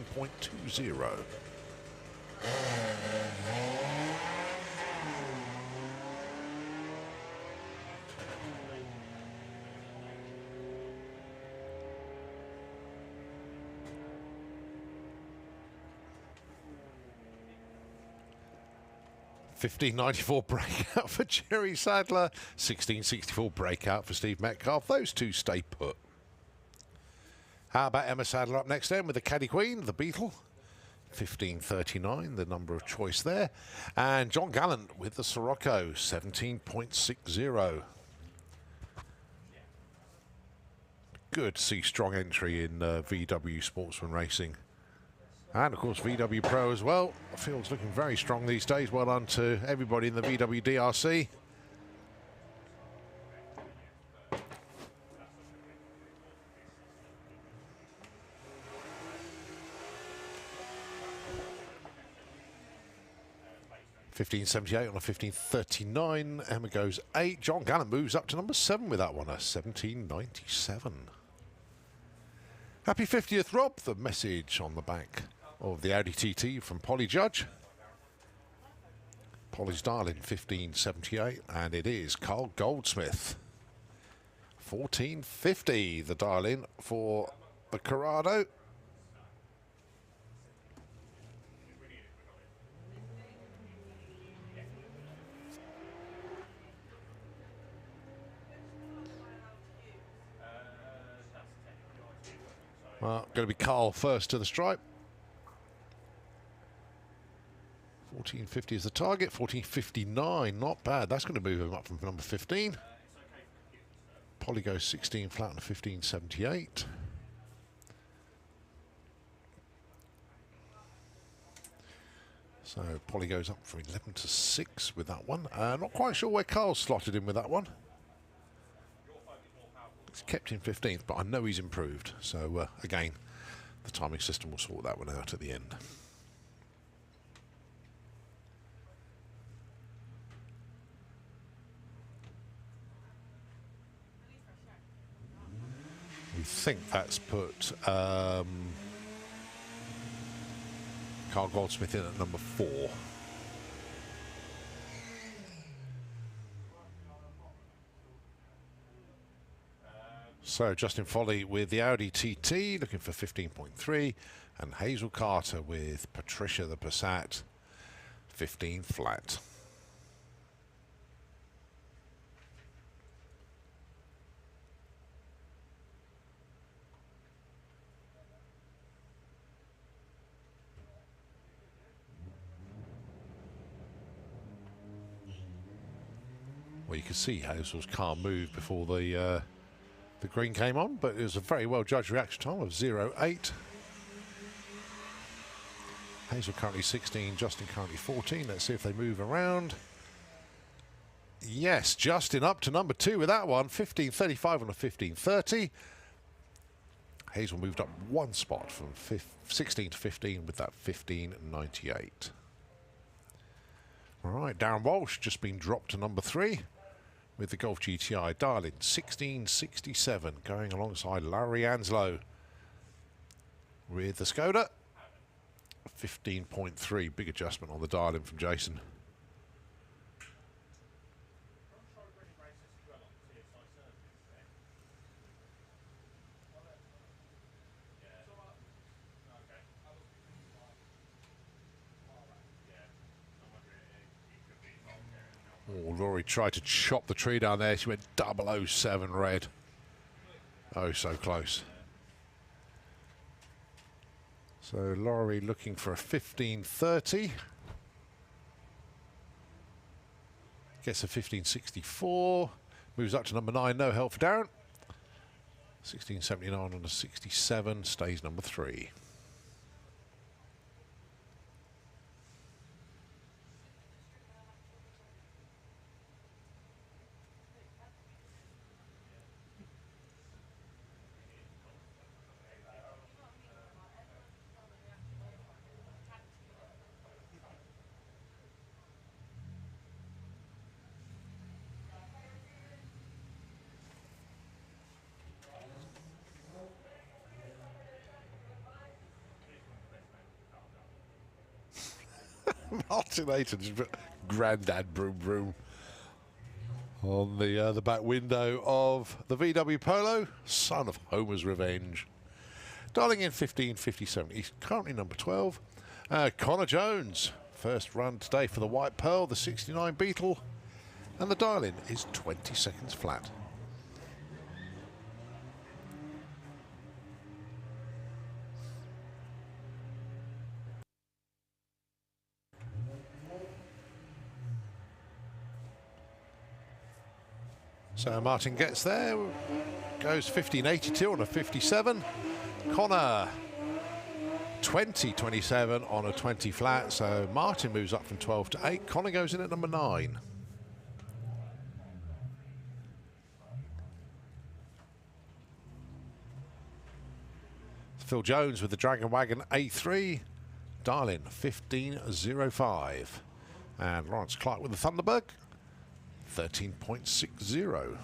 $15.94 breakout for Jerry Sadler, $16.64 breakout for Steve Metcalf. Those two stay put. How about Emma Sadler up next then with the Caddy Queen, the Beetle? $15.39, the number of choice there. And John Gallant with the Sirocco, $17.60. Good to see strong entry in VW Sportsman Racing. And, of course, VW Pro as well. The field's looking very strong these days. Well done to everybody in the VW DRC. $15.78 on a $15.39. Emma goes 8. John Gallant moves up to number 7 with that one, a $17.97. Happy 50th, Rob. The message on the back of the Audi TT from Polly Judge. Polly's dial-in 1578, and it is Carl Goldsmith. 1450, the dial-in for the Corrado. Well, going to be Carl first to the stripe. 1450 is the target. 1459, not bad. That's going to move him up from number 15. Polly goes 16 flat on a 1578. So Polly goes up from 11 to 6 with that one. Not quite sure where Carl's slotted in with that one. He's kept in 15th, but I know he's improved. So, again, the timing system will sort that one out at the end. We think that's put Carl Goldsmith in at number 4. So Justin Foley with the Audi TT, looking for 15.3, and Hazel Carter with Patricia the Passat, 15 flat. Well, you could see Hazel's car move before the green came on, but it was a very well judged reaction time of 0.8. Hazel currently 16, Justin currently 14. Let's see if they move around. Yes, Justin up to number 2 with that one. 15.35 on a 15.30. Hazel moved up 1 spot from 16 to 15 with that 15.98. All right, Darren Walsh just been dropped to number 3 with the Golf GTI dial-in 16.67, going alongside Larry Anslow with the Skoda 15.3. Big adjustment on the dial-in from Jason. Oh, Laurie tried to chop the tree down there. She went 007 red. Oh, so close. So Laurie looking for a 15.30. Gets a 15.64. Moves up to number 9. No help for Darren. 16.79 on a 67. Stays number 3. Martin Ayton's granddad broom broom on the back window of the VW Polo, son of Homer's Revenge. Dialing in 15.57. He's currently number 12. Connor Jones, first run today for the White Pearl, the 69 Beetle, and the dial-in is 20 seconds flat. So Martin gets there, goes 15.82 on a 57. Connor 20.27 on a 20 flat. So Martin moves up from 12 to 8. Connor goes in at number 9. Phil Jones with the Dragon Wagon A3. Dial-in 15.05. And Lawrence Clark with the Thunderbird 13.60.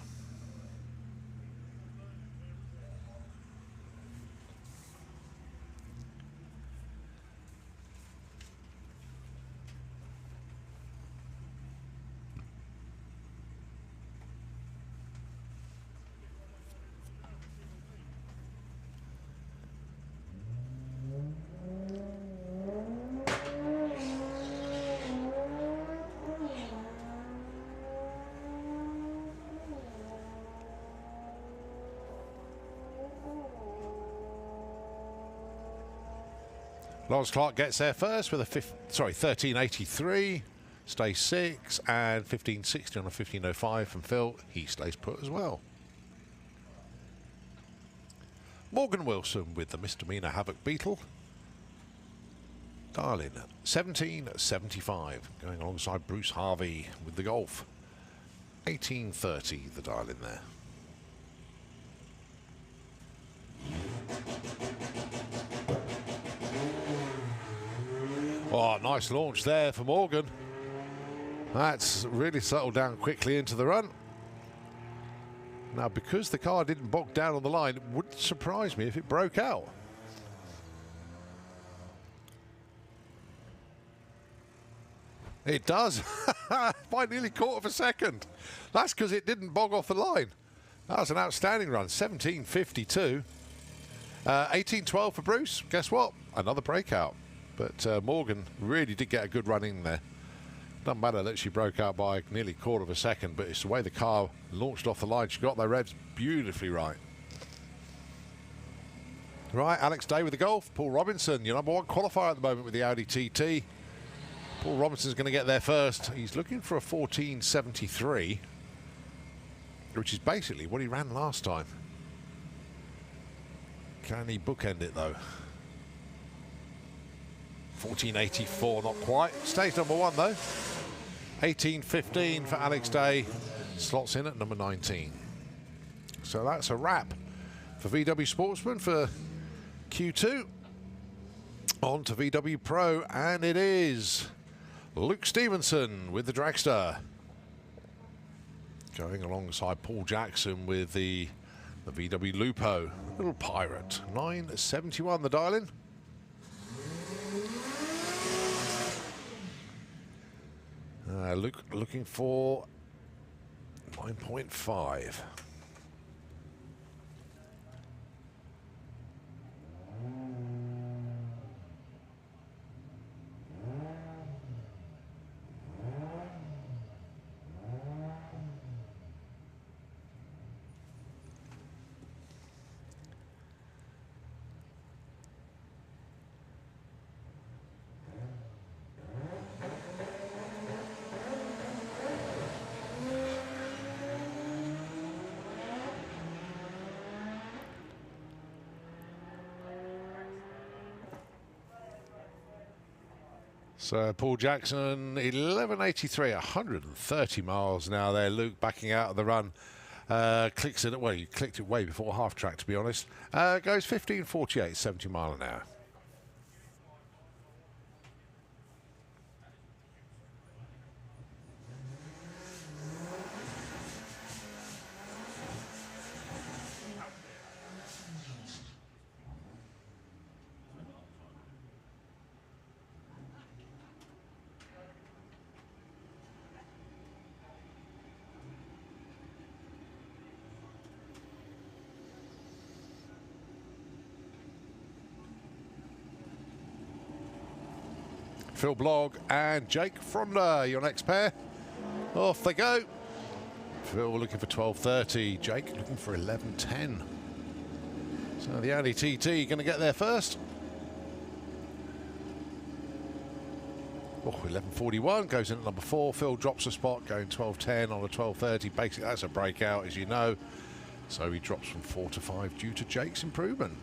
Lawrence Clark gets there first with a 13.83, stays 6, and 15.60 on a 15.05 from Phil. He stays put as well. Morgan Wilson with the Misdemeanor Havoc Beetle. Dial-in 17.75, going alongside Bruce Harvey with the Golf. 18.30 the dial-in there. Oh, nice launch there for Morgan. That's really settled down quickly into the run. Now, because the car didn't bog down on the line, it wouldn't surprise me if it broke out. It does. By nearly quarter of a second. That's because it didn't bog off the line. That was an outstanding run. 17.52. 18.12 for Bruce. Guess what? Another breakout. But Morgan really did get a good run in there. Doesn't matter that she broke out by nearly quarter of a second, but it's the way the car launched off the line. She got their revs beautifully right. Right, Alex Day with the Golf. Paul Robinson, your #1 qualifier at the moment with the Audi TT. Paul Robinson's going to get there first. He's looking for a 14.73. which is basically what he ran last time. Can he bookend it though? 14.84, not quite. Stays number 1 though. 18.15 for Alex Day. Slots in at number 19. So that's a wrap for VW Sportsman for Q2. On to VW Pro, and it is Luke Stevenson with the Dragster. Going alongside Paul Jackson with the VW Lupo. Little Pirate. 971 the dial-in. Luke looking for 9.5. So Paul Jackson, 11.83, 130 miles now there. Luke backing out of the run. Clicks it, well, you clicked it way before half track, to be honest. Goes 15.48, 70 mile an hour. Phil Blogg and Jake Fronder, your next pair. Off they go. Phil looking for 12.30. Jake looking for 11.10. So the Audi TT going to get there first. Oh, 11.41 goes in at number 4. Phil drops a spot, going 12.10 on a 12.30. Basically, that's a breakout, as you know. So he drops from 4 to 5 due to Jake's improvement.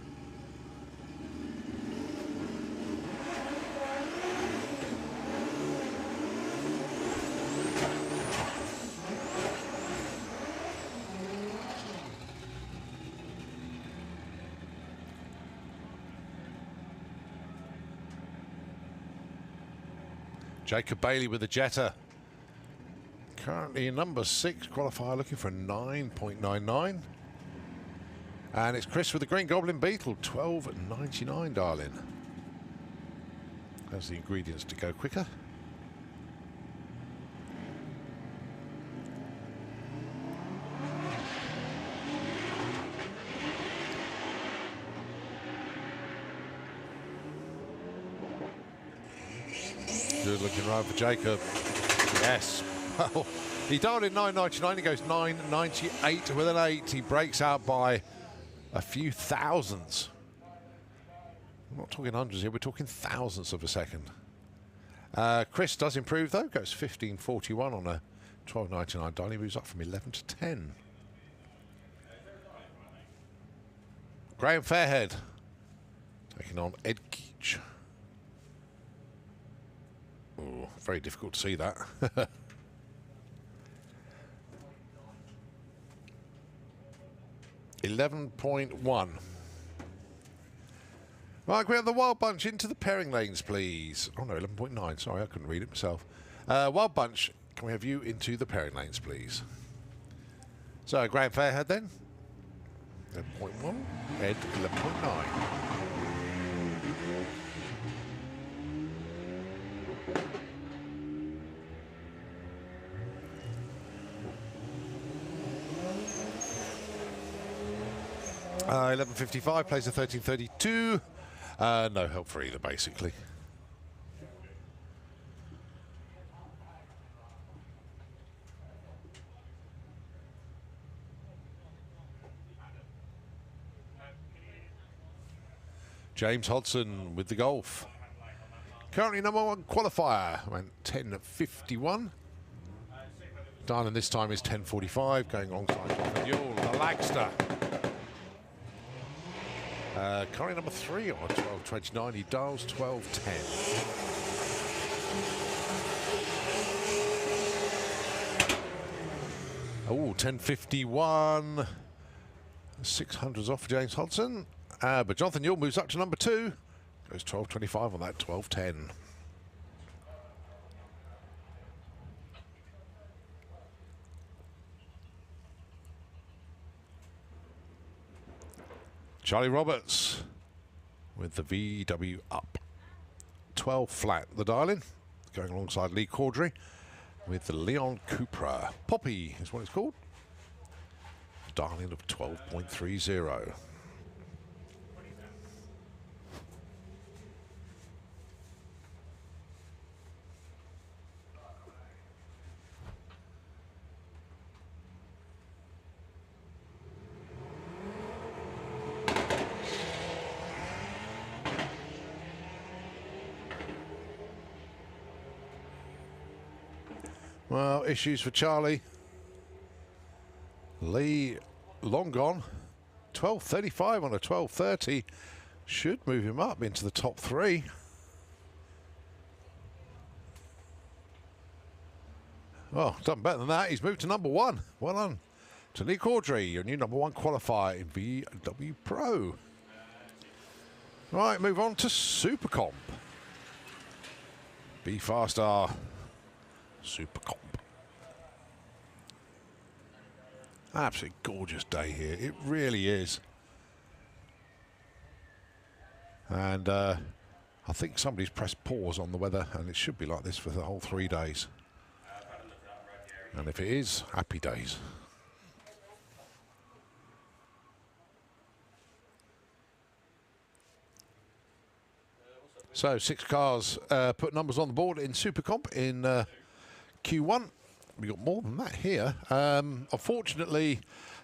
Jacob Bailey with the Jetta. Currently number 6 qualifier, looking for a 9.99. And it's Chris with the Green Goblin Beetle, 12.99, darling. There's the ingredients to go quicker. Good looking ride for Jacob. Yes. Well, he dialed in 9.99. He goes 9.98 with an 8. He breaks out by a few thousandths. We're not talking hundreds here. We're talking thousandths of a second. Chris does improve, though. Goes 15.41 on a 12.99 dial. He moves up from 11 to 10. Graham Fairhead taking on Ed Keach. Oh, very difficult to see that. 11.1. Right, we have the Wild Bunch into the pairing lanes, please. Oh no, 11.9. Sorry, I couldn't read it myself. Wild Bunch, can we have you into the pairing lanes, please? So, Graham Fairhead then. 11.1. Ed, 11.9. Uh, 11.55, plays a 13.32. No help for either, basically. James Hodson with the Golf. Currently number 1 qualifier. Went 10.51. Darling this time is 10:45, going alongside Jonathan Yule, the Lagster. Currently number 3 on 12:29. He dials 12:10. Oh, 10:51. 600s off for James Hodson. But Jonathan Yule moves up to number 2. Goes 12:25 on that 12:10. Charlie Roberts with the VW up. 12 flat, the dial-in. Going alongside Lee Caudry with the Leon Cupra. Poppy is what it's called. Dial-in of 12.30. Well, issues for Charlie. Lee, long gone. 12:35 on a 12:30. Should move him up into the top 3. Well, done better than that. He's moved to number 1. Well done to Lee Caudry, your new number 1 qualifier in VW Pro. Right, move on to Super Comp. Be faster. Super Comp. Absolutely gorgeous day here. It really is. And I think somebody's pressed pause on the weather, and it should be like this for the whole 3 days. And if it is, happy days. So 6 cars put numbers on the board in Super Comp in Q1. We got more than that here. Unfortunately,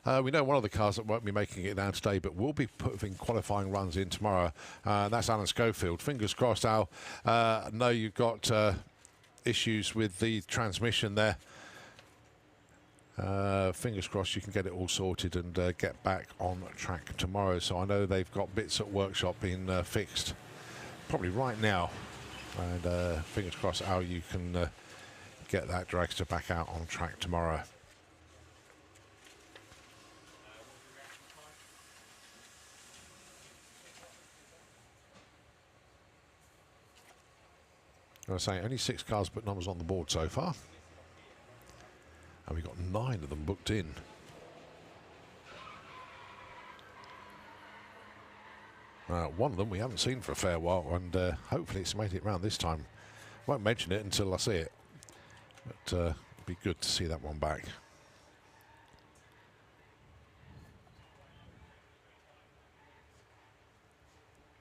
we know one of the cars that won't be making it down today, but will be putting qualifying runs in tomorrow. That's Alan Schofield. Fingers crossed, Al. I know you've got issues with the transmission there. Fingers crossed you can get it all sorted and get back on track tomorrow. So I know they've got bits at workshop being fixed probably right now. And fingers crossed, Al, you can get that dragster back out on track tomorrow. I was saying only 6 cars put numbers on the board so far, and we've got 9 of them booked in. One of them we haven't seen for a fair while, and hopefully it's made it round this time. Won't mention it until I see it. But it'd be good to see that one back.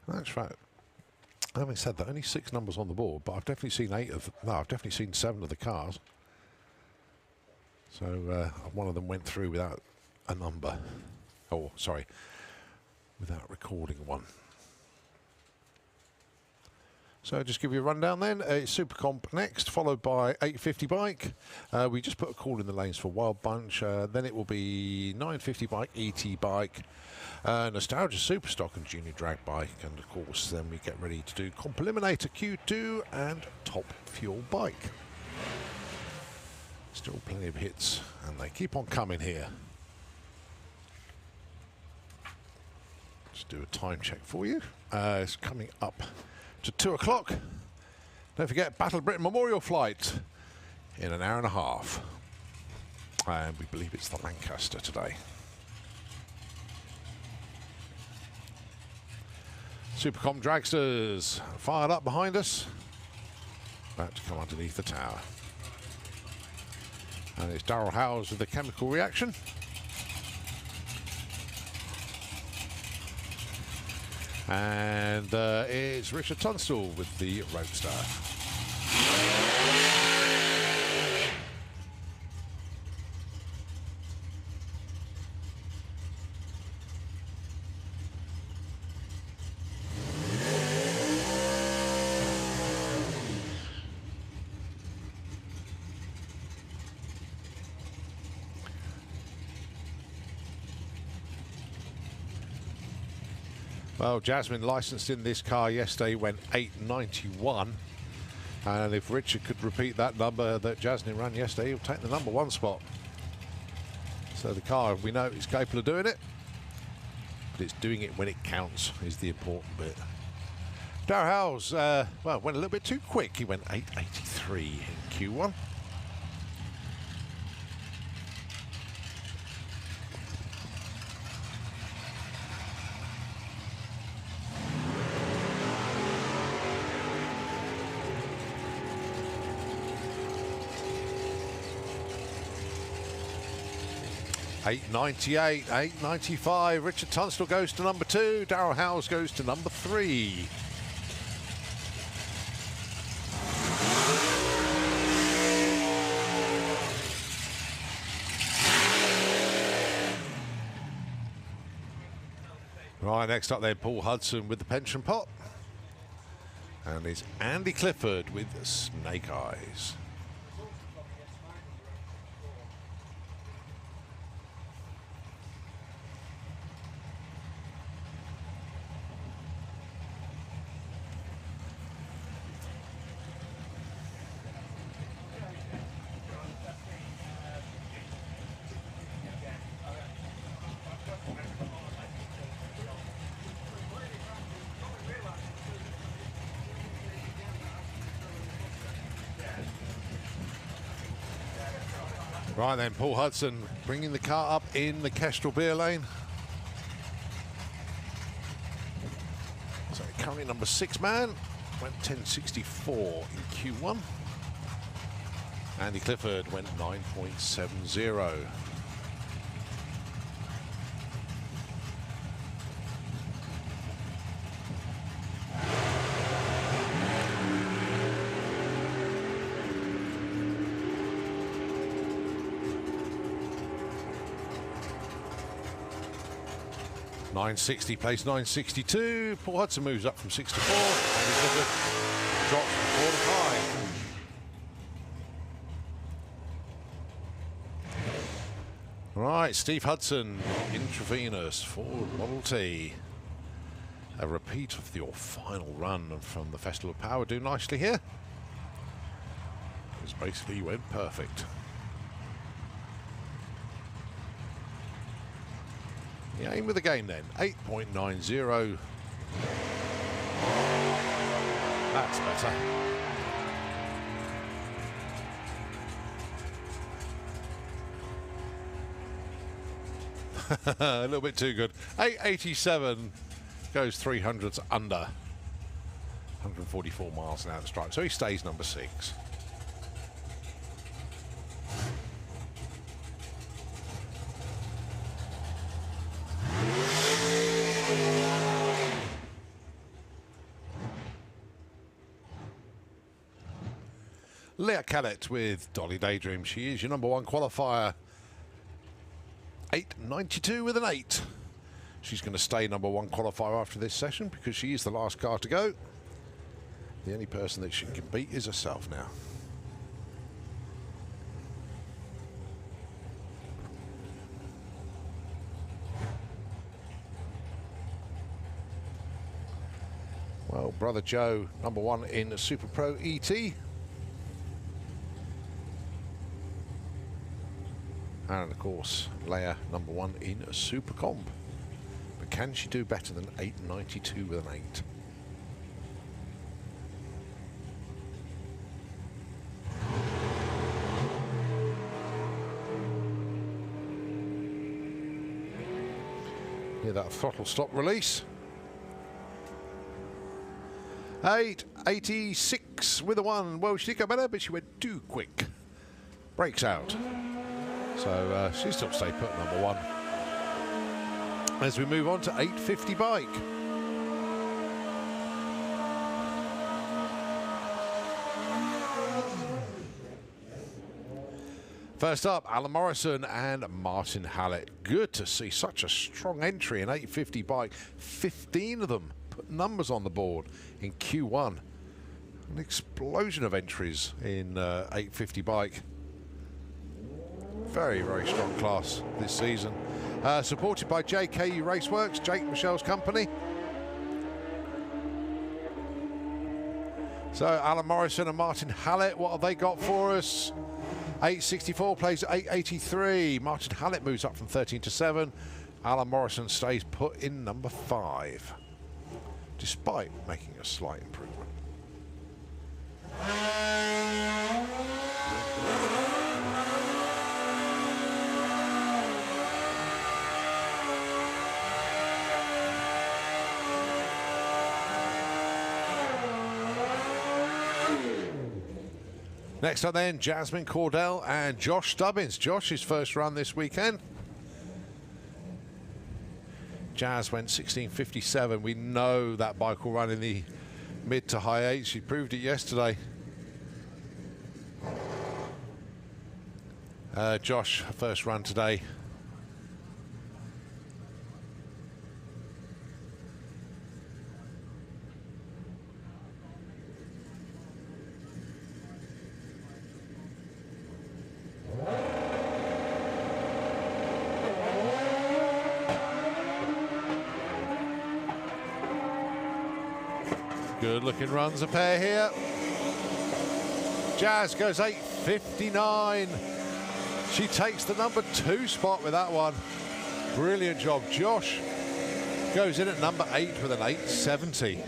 That's right. Having said that, only 6 numbers on the board, but I've definitely seen 8 of. No, I've definitely seen 7 of the cars. So one of them went through without a number. Oh, sorry, without recording one. So just give you a rundown then. It's Super Comp next, followed by 850 bike. We just put a call in the lanes for Wild Bunch. Then it will be 950 bike, ET bike, Nostalgia Superstock and Junior Drag bike. And of course, then we get ready to do Comp Eliminator Q2 and Top Fuel bike. Still plenty of hits, and they keep on coming here. Just do a time check for you. It's coming up to 2 o'clock. Don't forget Battle Britain Memorial Flight in an hour and a half. And we believe it's the Lancaster today. Supercom dragsters fired up behind us. About to come underneath the tower. And it's Darrell Howes with the chemical reaction. And it's Richard Tunstall with the Roadster. Well, Jasmine licensed in this car yesterday went 891. And if Richard could repeat that number that Jasmine ran yesterday, he'll take the #1 spot. So the car, we know is capable of doing it, but it's doing it when it counts is the important bit. Darrell Howes, well, went a little bit too quick. He went 883 in Q1. $8.98, $8.95. Richard Tunstall goes to #2. Darrell Howes goes to #3. Right, next up then, Paul Hudson with the pension pot. And it's Andy Clifford with Snake Eyes. Right then, Paul Hudson bringing the car up in the Kestrel beer lane. So currently #6 man, went 10.64 in Q1. Andy Clifford went 9.70. $960 plays $962. Paul Hudson moves up from 6 to 4. Andy Clifford drops from 4 to 5. Right, Steve Hudson, intravenous Ford Model T. A repeat of your final run from the Festival of Power. Do nicely here. Because basically you went perfect. Yeah, aim with the game then. 8.90. That's better. A little bit too good. 887 goes 300s under. 144 miles an hour to strike. So he stays #6. Leah Callett with Dolly Daydream. She is your #1 qualifier. 8.92 with an 8. She's going to stay #1 qualifier after this session because she is the last car to go. The only person that she can beat is herself now. Well, brother Joe, #1 in Super Pro ET. And of course, Leia #1 in a Super Comp. But can she do better than 8.92 with an 8? Hear that throttle stop release. 8.86 with a 1. Well, she did go better, but she went too quick. Brakes out. So she's still stay put #1. As we move on to 850 bike. First up, Alan Morrison and Martin Hallett. Good to see such a strong entry in 850 bike. 15 of them put numbers on the board in Q1. An explosion of entries in 850 bike. Very, very strong class this season. Supported by JKU Raceworks, Jake Michelle's company. So Alan Morrison and Martin Hallett, what have they got for us? 864 plays 883. Martin Hallett moves up from 13 to 7. Alan Morrison stays put in number 5, despite making a slight improvement. Next up then, Jasmine Cordell and Josh Stubbins. Josh's first run this weekend. Jazz went 16.57. We know that bike will run in the mid to high 8s. She proved it yesterday. Josh, first run today. Good looking runs a pair here. Jazz goes 8.59. She takes the number 2 spot with that one. Brilliant job. Josh goes in at number 8 with an 8.70.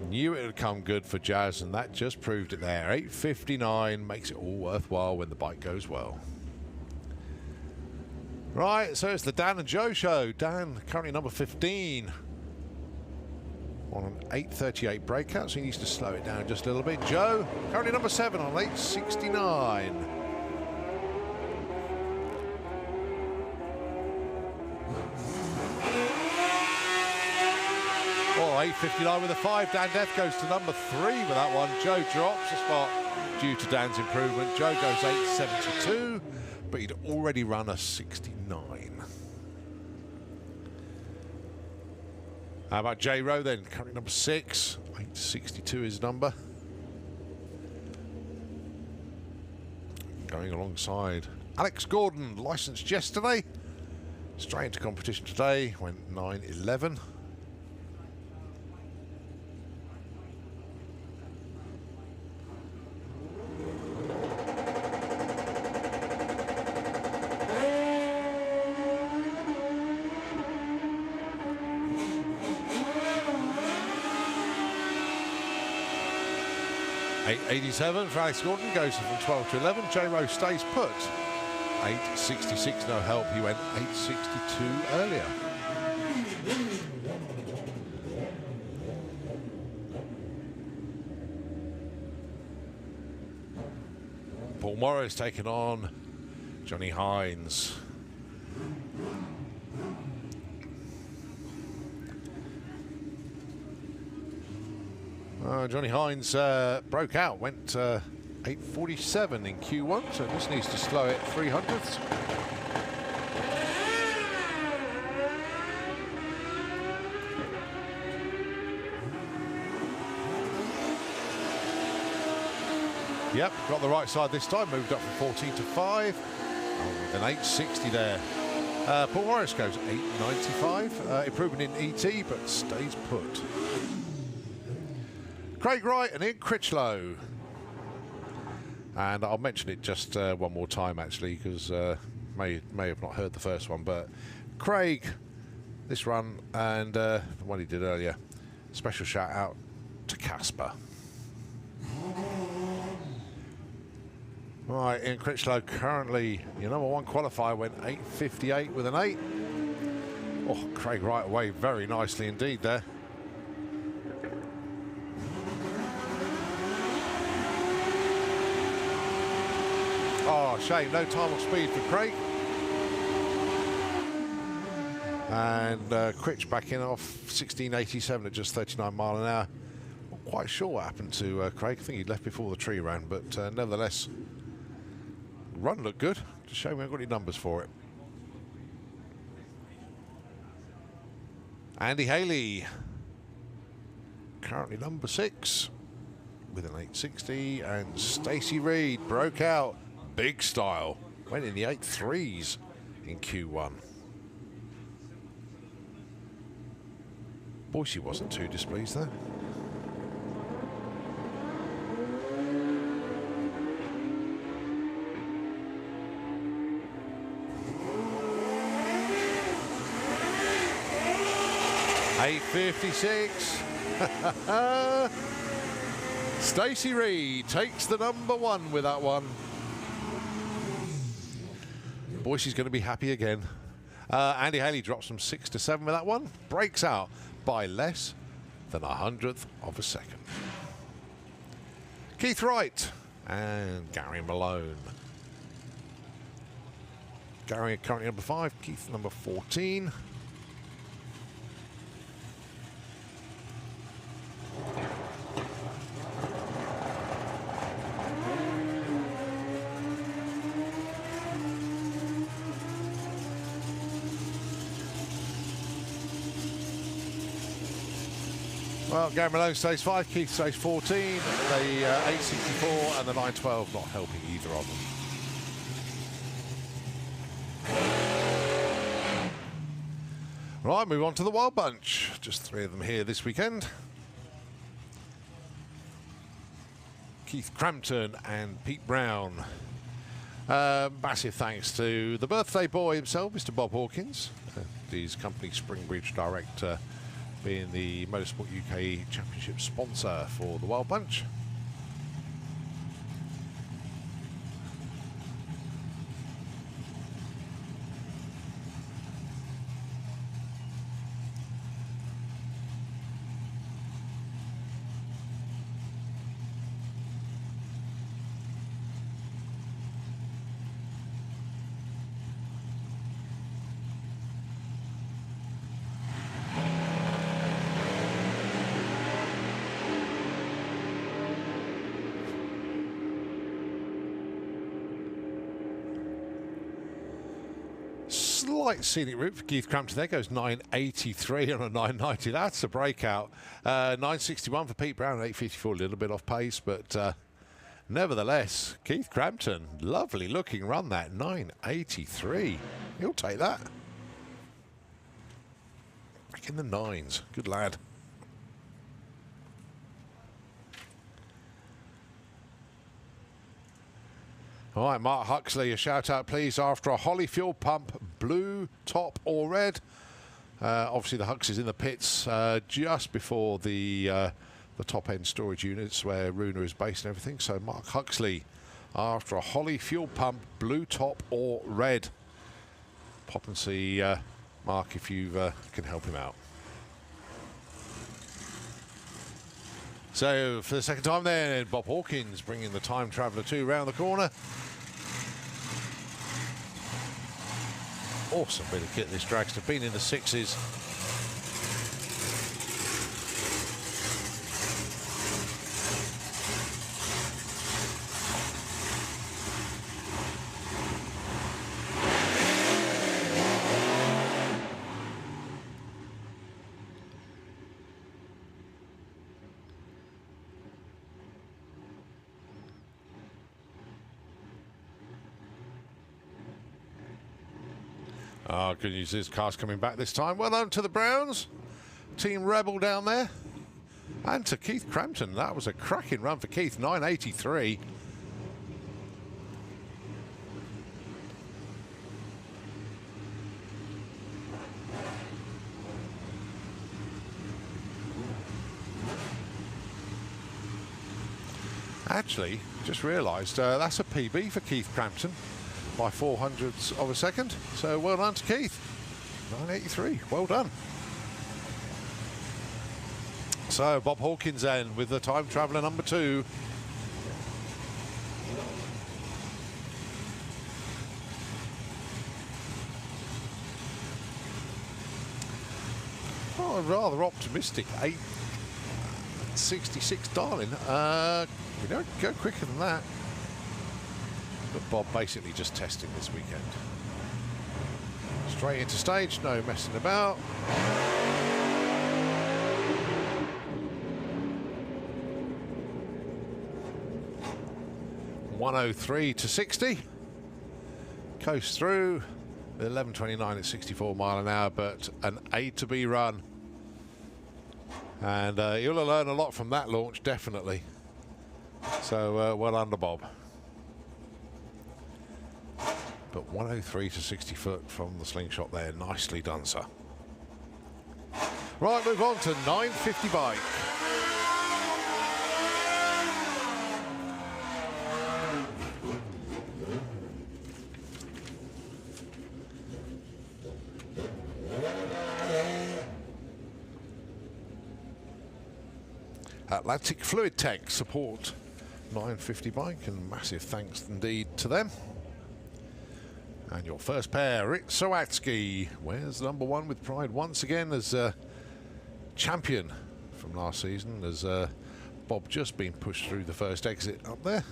Knew it would come good for Jazz, and that just proved it there. 8.59 makes it all worthwhile when the bike goes well. Right, so it's the Dan and Joe show. Dan currently number 15. On an 8.38 breakout, so he needs to slow it down just a little bit. Joe, currently number 7 on 8.69. Oh, 8.59 with a 5. Dan Death goes to number 3 with that one. Joe drops a spot due to Dan's improvement. Joe goes 8.72, but he'd already run a 69. How about J Rowe then? Currently number 6. 8.62 his number. Going alongside Alex Gordon, licensed yesterday. Straight into competition today. Went 9.11. .87 for Alex Gordon, goes from 12 to 11. J Rowe stays put. 8.66, no help. He went 8.62 earlier. Paul Morris taking on Johnny Hines. Johnny Hines broke out, went 8.47 in Q1, so this needs to slow it 300ths. Yep, got the right side this time, moved up from 14 to 5. With an 8.60 there. Paul Morris goes 8.95, improvement in ET, but stays put. Craig Wright and Ian Critchlow. And I'll mention it just one more time, actually, because may have not heard the first one. But Craig, this run and the one he did earlier, special shout out to Casper. Right, Ian Critchlow currently your number 1 qualifier, went 8.58 with an 8. Oh, Craig Wright away very nicely indeed there. Oh, shame, no time or speed for Craig. And Critch back in off 16.87 at just 39 mile an hour. Not quite sure what happened to Craig. I think he'd left before the tree ran, but nevertheless, run looked good. Just shame we haven't got any numbers for it. Andy Haley, currently number 6 with an 8.60, and Stacey Reed broke out big style, went in the 8.3s in Q1. Boise wasn't too displeased there. 8.56. Stacey Reed takes the #1 with that one. Boy, she's going to be happy again. Andy Haley drops from 6 to 7 with that one. Breaks out by less than 100th of a second. Keith Wright and Gary Malone. Gary currently number 5, Keith number 14. Well, Gary Malone stays 5, Keith stays 14, the 8.64 and the 9.12 not helping either of them. Right, move on to the Wild Bunch. Just 3 of them here this weekend. Keith Crampton and Pete Brown. Massive thanks to the birthday boy himself, Mr. Bob Hawkins, his company Springbridge Director, being the Motorsport UK Championship sponsor for the Wild Bunch. Slight scenic route for Keith Crampton. There goes 9.83 on a 9.90. That's a breakout. 9.61 for Pete Brown, 8.54. A little bit off pace, but nevertheless, Keith Crampton, lovely looking run that. 9.83. He'll take that. Back in the 9s. Good lad. All right, Mark Huxley, a shout out please after a Holly fuel pump, blue, top or red. Obviously the Hux is in the pits just before the top end storage units where Runa is based and everything. So Mark Huxley after a Holly fuel pump, blue, top or red. Pop and see Mark if you can help him out. So for the second time then, Bob Hawkins bringing the Time Traveller 2 round the corner. Awesome bit of kit this dragster, been in the 6s. Good news is car's coming back this time. Well done to the Browns. Team Rebel down there. And to Keith Crampton. That was a cracking run for Keith. 9.83. Actually, just realised that's a PB for Keith Crampton. By 400ths of a second. So well done to Keith. 9.83. Well done. So Bob Hawkins then with the Time Traveller number 2. Oh, rather optimistic. 8.66, darling. We don't go quicker than that. But Bob basically just testing this weekend. Straight into stage, no messing about. .103 to 60. Coast through. 11.29 at 64 mile an hour, but an A to B run. And you'll learn a lot from that launch, definitely. So well under Bob. But 103 to 60 foot from the slingshot there. Nicely done, sir. Right, move on to 950 bike. Atlantic Fluid Tech support 950 bike, and massive thanks indeed to them. And your first pair, Rick Sawatsky, wears number 1 with pride once again as a champion from last season, as Bob just been pushed through the first exit up there.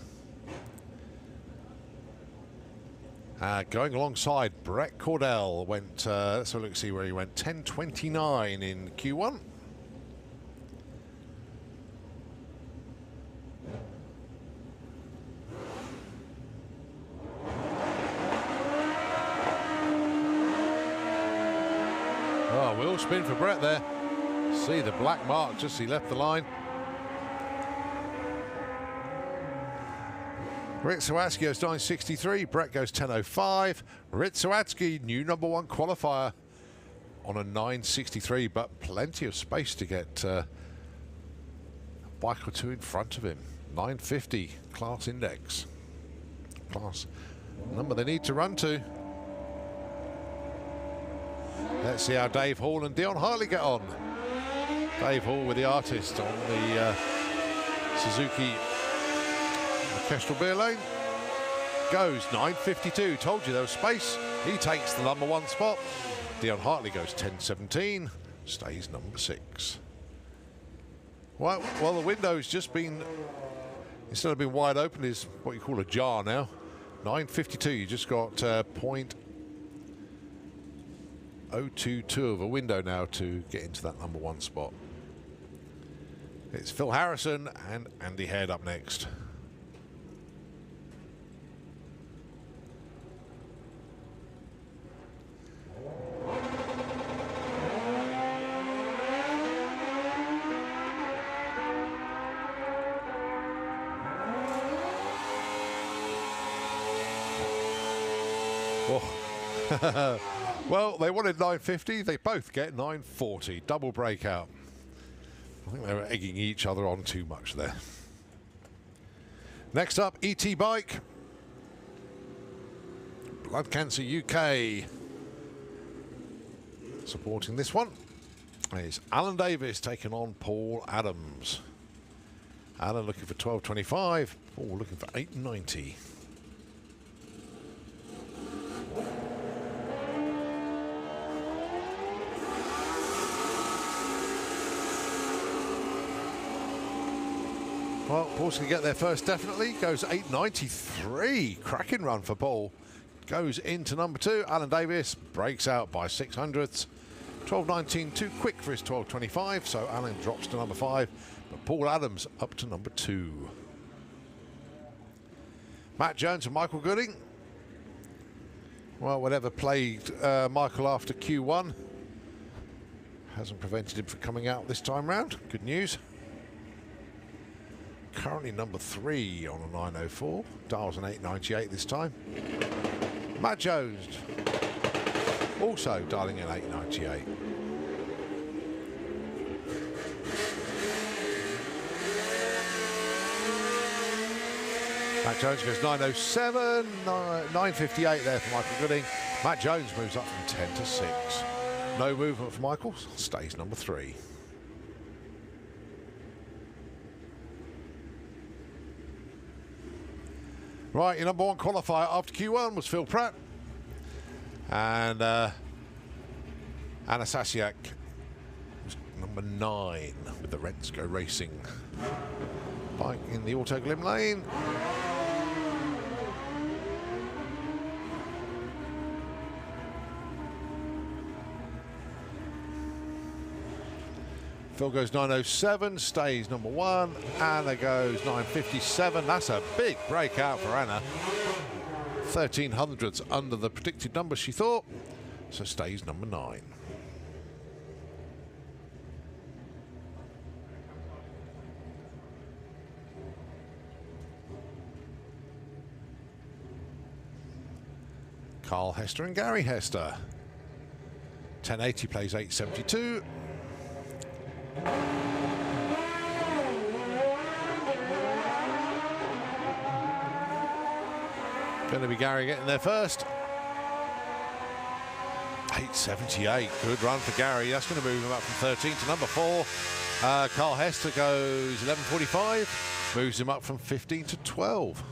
Going alongside Brett Cordell went, let's have a look, see where he went, 10:29 in Q1. Oh, wheel spin for Brett there. See the black mark just as he left the line. Ritsowatsky goes 9:63, Brett goes 10:05. Ritsowatsky, new number 1 qualifier on a 9:63, but plenty of space to get a bike or two in front of him. 950 class index. Class number they need to run to. Let's see how Dave Hall and Dion Hartley get on. Dave Hall with the artist on the Suzuki Kestrel Beer Lane. Goes 9:52. Told you there was space. He takes the number 1 spot. Dion Hartley goes 10:17. Stays number 6. Well, the window's just been, instead of being wide open, is what you call a jar now. 9:52. You just got 0.022 of a window now to get into that number 1 spot. It's Phil Harrison and Andy Head up next. Oh. Well, they wanted 950, they both get 940, double breakout. I think they were egging each other on too much there. Next up, ET Bike. Blood Cancer UK. Supporting this one is Alan Davis taking on Paul Adams. Alan looking for 12.25, Paul looking for 8.90. Well, Paul's going to get there first, definitely. Goes 8.93. Cracking run for Paul. Goes into number 2. Alan Davis breaks out by 600ths. 12.19, too quick for his 12.25, so Alan drops to number 5. But Paul Adams up to number 2. Matt Jones and Michael Gooding. Well, whatever plagued Michael after Q1 hasn't prevented him from coming out this time round. Good news. Currently number 3 on a 904. Dials an 898 this time. Matt Jones also dialing an 898. Matt Jones goes 907, 958 there for Michael Gooding. Matt Jones moves up from 10 to 6. No movement for Michael, stays number 3. Right, your number 1 qualifier after Q1 was Phil Pratt. And Anna Sasiak was number 9 with the Rensko Racing bike in the Auto Glim lane. Phil goes 907, stays number 1. Anna goes 957. That's a big breakout for Anna. 1300ths under the predicted number she thought, so stays number 9. Carl Hester and Gary Hester. 1080 plays 872. Going to be Gary getting there first. 8.78, good run for Gary. That's going to move him up from 13 to number 4. Carl Hester goes 11.45, moves him up from 15 to 12.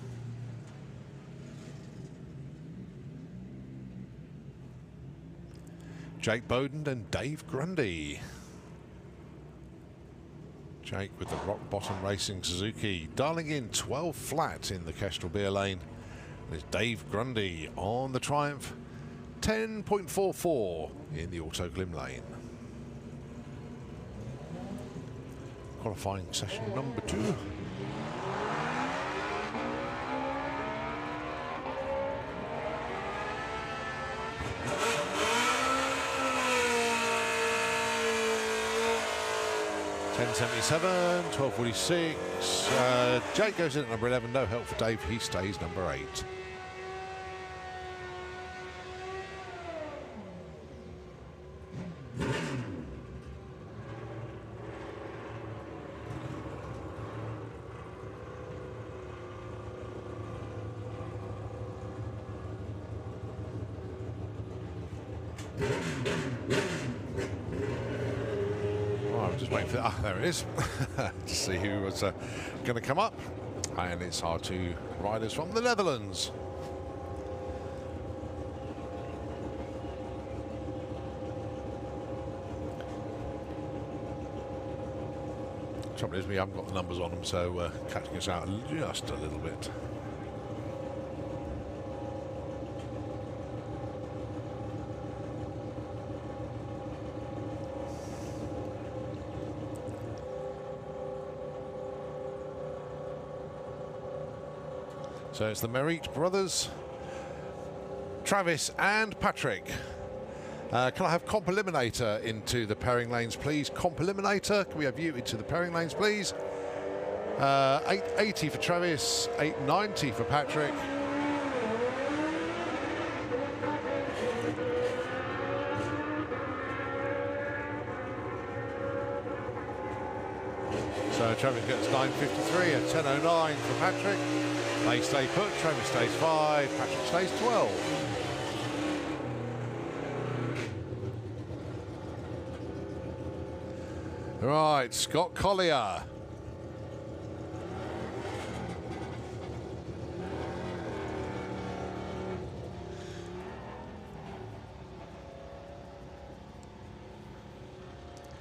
Jake Bowden and Dave Grundy. Jake with the Rock Bottom Racing Suzuki, dialing in 12 flat in the Kestrel Beer Lane. There's Dave Grundy on the Triumph, 10.44 in the Auto Glim Lane. Qualifying session number 2. $10.77, 12.46. Jake goes in at number 11. No help for Dave. He stays number 8. Just waiting for there it is. To see who was going to come up, and it's our 2 riders from the Netherlands. Trouble is, we haven't got the numbers on them, so catching us out just a little bit. So it's the Merritt brothers, Travis and Patrick. Can I have Comp Eliminator into the pairing lanes, please? Comp Eliminator, can we have you into the pairing lanes, please? 880 for Travis, 890 for Patrick. So Travis gets 953 at 1009 for Patrick. They stay put, Travis stays 5, Patrick stays 12. Right, Scott Collier.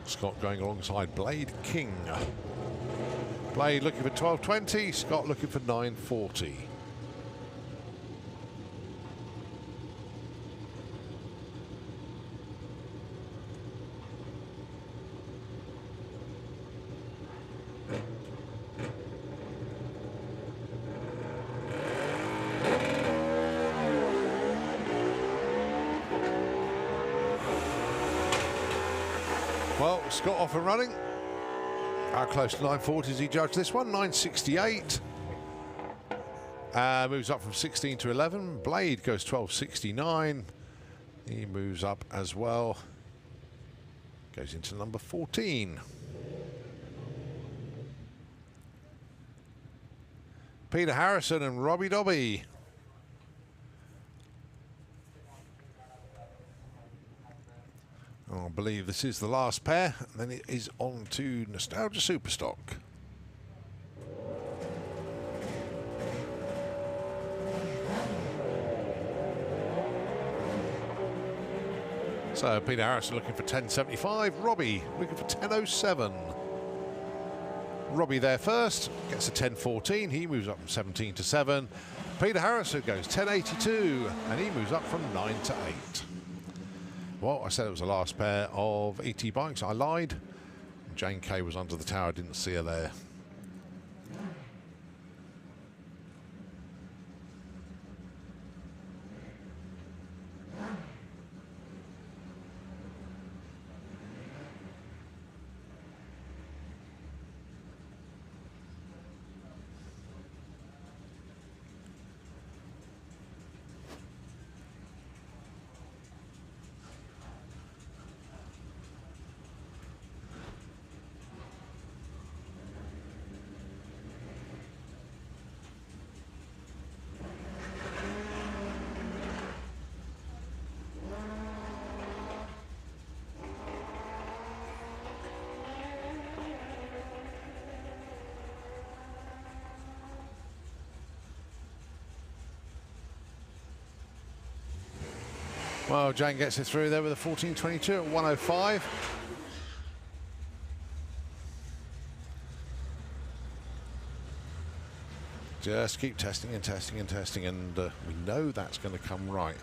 Scott going alongside Blade King. Blade looking for 12.20, Scott looking for 9.40. Well, Scott off and running. How close to 9.40 does he judge this one? 9.68. Moves up from 16 to 11. Blade goes 12.69. He moves up as well. Goes into number 14. Peter Harrison and Robbie Dobby. I believe this is the last pair, and then it is on to Nostalgia Superstock. So Peter Harrison looking for 10.75, Robbie looking for 10.07. Robbie there first, gets a 10.14, he moves up from 17 to 7. Peter Harrison goes 10.82, and he moves up from 9 to 8. Well, I said it was the last pair of ET bikes. I lied. Jane Kay was under the tower. I didn't see her there. Well, Jane gets it through there with a 14.22 at 105. Just keep testing and testing and testing, and we know that's going to come right.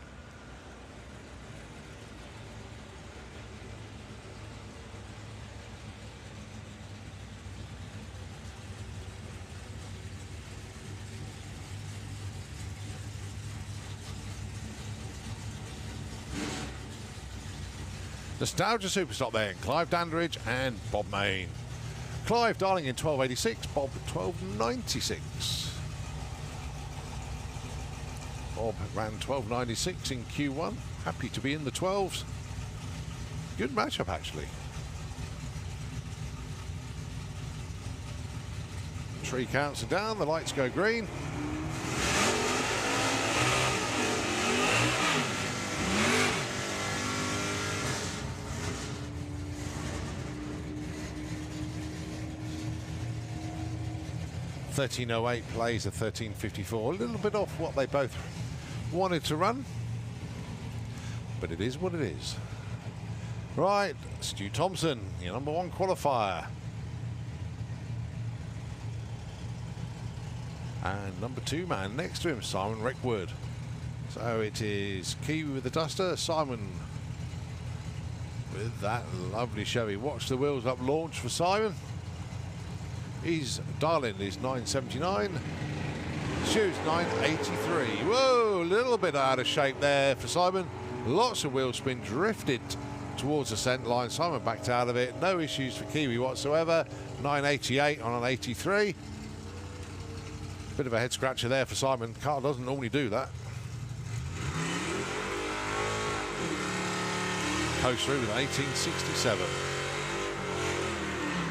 Nostalgia Superstop there, Clive Dandridge and Bob Main. Clive dialing in 1286, Bob 1296. Bob ran 1296 in Q1. Happy to be in the 12s. Good matchup, actually. Tree counts are down, the lights go green. .1308 plays a 13.54, a little bit off what they both wanted to run, but it is what it is. Right, Stu Thompson, your #1 qualifier. And #2 man next to him, Simon Rickwood. So it is Kiwi with the duster, Simon with that lovely Chevy. Watch the wheels up launch for Simon. He's dialing is 979. Stu's 983. Whoa, a little bit out of shape there for Simon. Lots of wheel spin, drifted towards the centre line. Simon backed out of it. No issues for Kiwi whatsoever. 988 on an 83. Bit of a head scratcher there for Simon. Car doesn't normally do that. Coast through with 1867.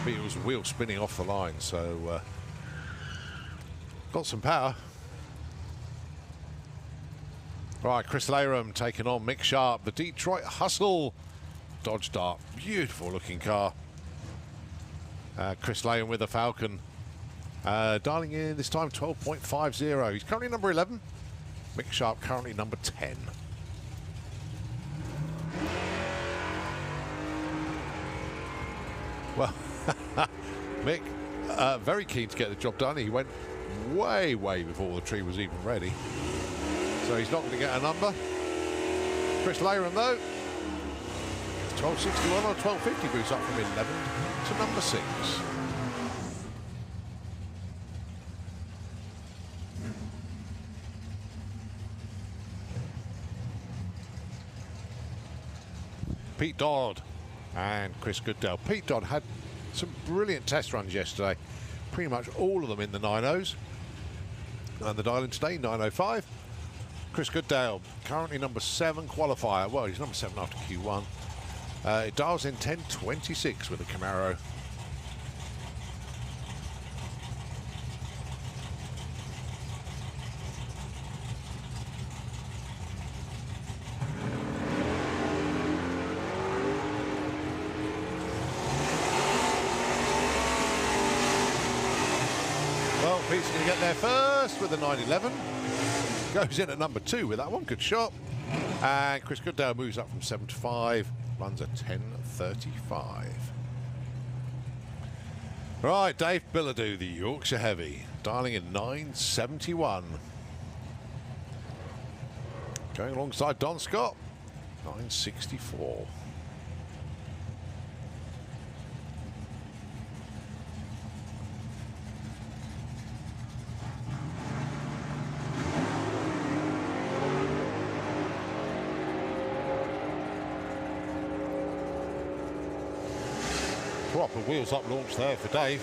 But it was wheel spinning off the line, so got some power. Right, Chris Laram taking on Mick Sharp, the Detroit Hustle Dodge Dart. Beautiful looking car. Chris Laram with the Falcon. Dialing in this time 12.50. He's currently number 11. Mick Sharp currently number 10. Well, Mick, very keen to get the job done. He went way before the tree was even ready. So he's not going to get a number. Chris Laram, though, 12.61 or 12.50 boots up from 11 to number 6. Pete Dodd and Chris Goodell. Pete Dodd had some brilliant test runs yesterday, pretty much all of them in the 9.0s. And the dial in today, 9.05. Chris Goodale, currently number 7 qualifier. Well, he's number 7 after Q1. It dials in 10.26 with the Camaro. Well, Pete's going to get there first with the 911. Goes in at number 2 with that one. Good shot. And Chris Goodale moves up from 7 to 5. Runs a 10.35. Right, Dave Billadoo, the Yorkshire Heavy. Dialing in 9.71. Going alongside Don Scott. 9.64. Proper wheels up launch there for Dave.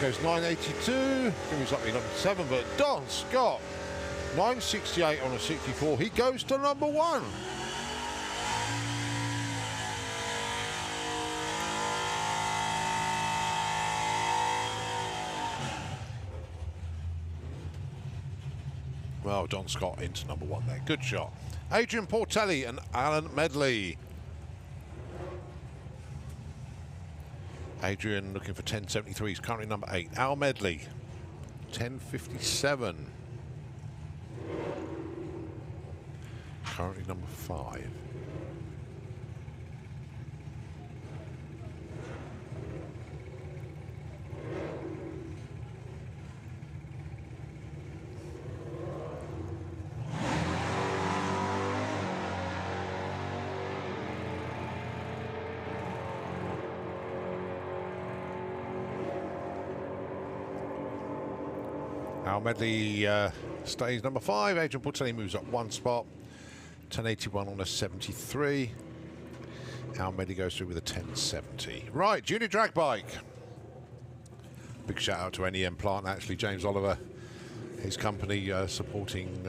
Goes 9.82, moves up to number 7, but Don Scott, 9.68 on a 64. He goes to number 1. Well, Don Scott into number 1 there. Good shot. Adrian Portelli and Alan Medley. Adrian looking for 10.73. He's currently number 8. Al Medley, 10.57. Currently number 5. Al Medley stays number 5. Adrian Portelli moves up 1 spot. 1081 on a 73. Al Medley goes through with a 1070. Right, junior drag bike. Big shout out to NEM Plant, actually, James Oliver, his company supporting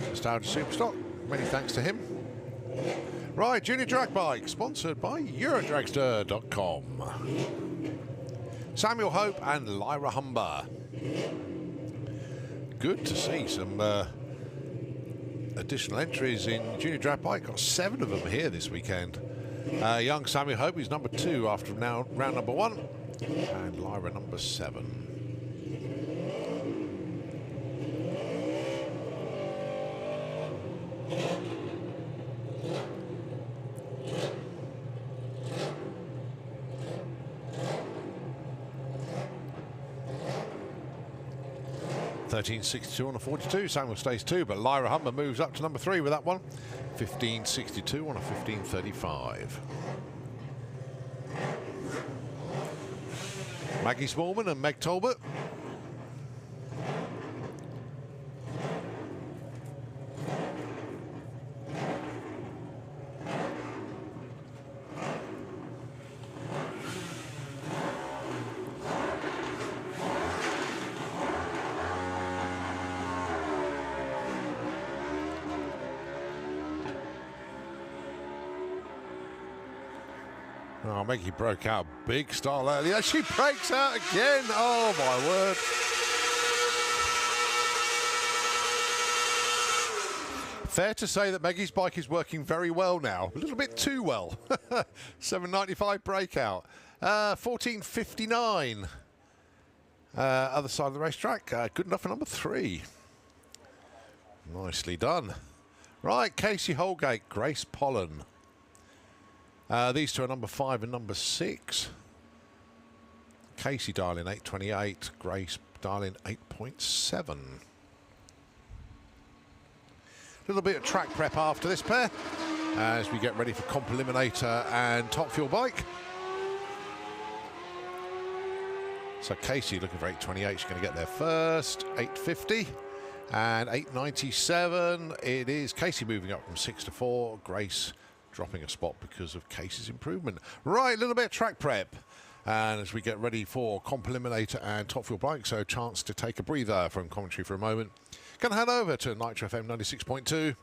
Nostalgia Superstock. Many thanks to him. Right, junior drag bike, sponsored by Eurodragster.com. Samuel Hope and Lyra Humber. Good to see some additional entries in junior drag bike. Got 7 of them here this weekend. Young Samuel Hope is number 2 after now round number 1, and Lyra number 7. 1362 on a 42. Samuel stays 2, but Lyra Humber moves up to number 3 with that one. 1562 on a 1535. Maggie Smallman and Meg Talbot. Oh, Maggie broke out big style earlier. She breaks out again. Oh, my word. Fair to say that Maggie's bike is working very well now. A little bit too well. 795 breakout. 1459. Other side of the racetrack. Good enough for number 3. Nicely done. Right, Casey Holgate, Grace Pollen. These two are number 5 and number 6. Casey dialing 828, Grace dialing 8.7. A little bit of track prep after this pair as we get ready for Comp Eliminator and Top Fuel Bike. So Casey looking for 828, she's going to get there first. 850 and 897. It is Casey moving up from 6 to 4. Grace dropping a spot because of Casey's improvement. Right, a little bit of track prep. And as we get ready for Comp Eliminator and Top Fuel Bike, so a chance to take a breather from commentary for a moment. Gonna head over to Nitro FM 96.2.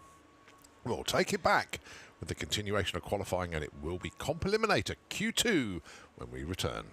We'll take it back with the continuation of qualifying, and it will be Comp Eliminator Q2 when we return.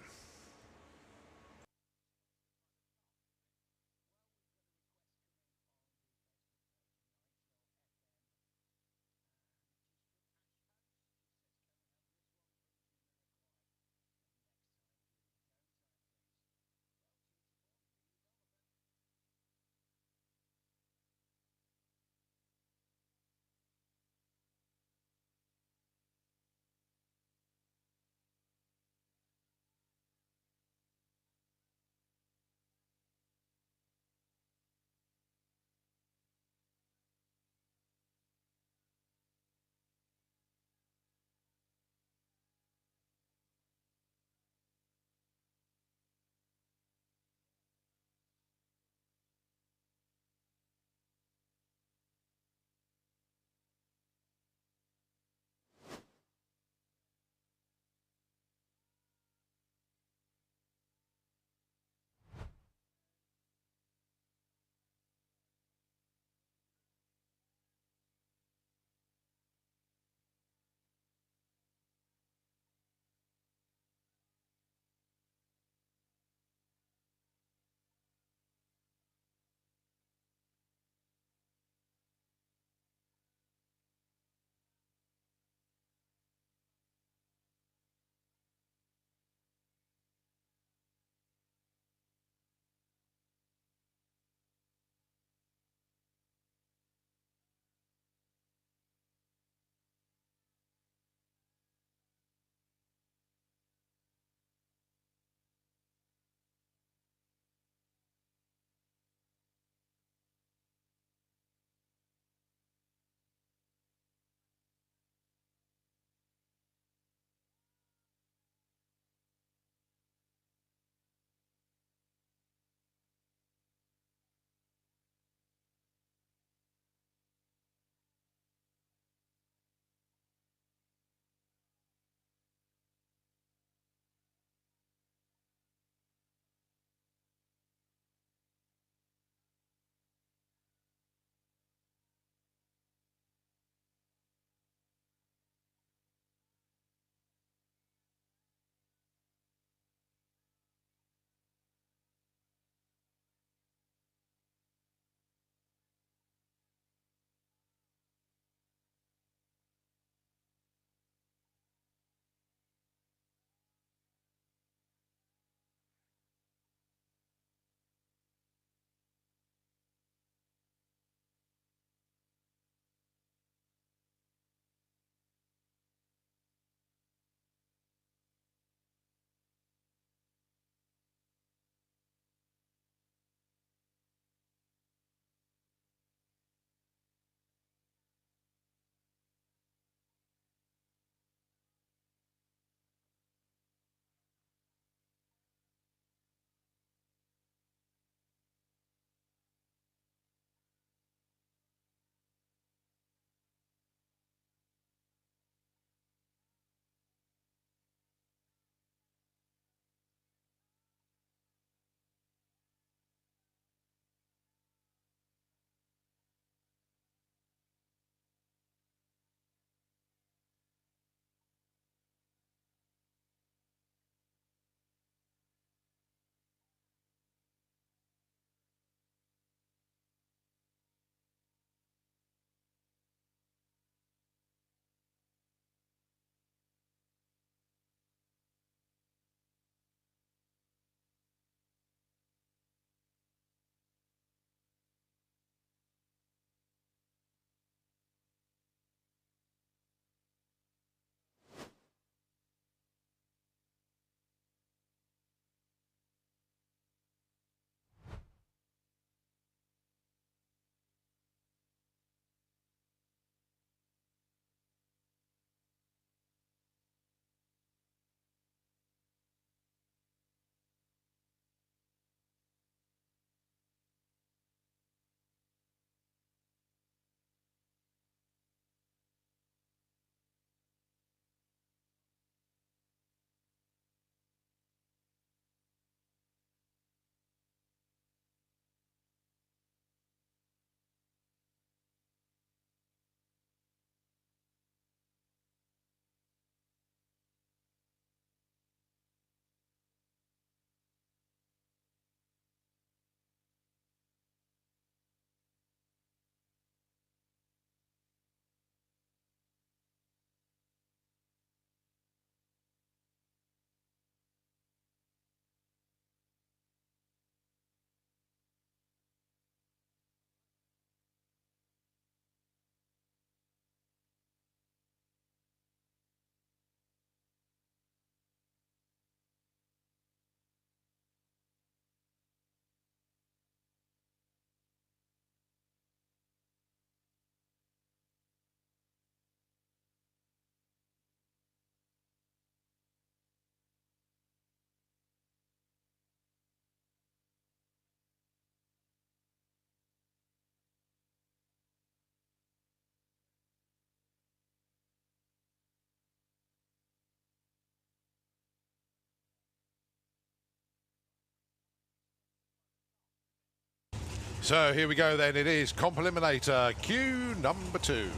So here we go then. It is Comp Eliminator Q number 2.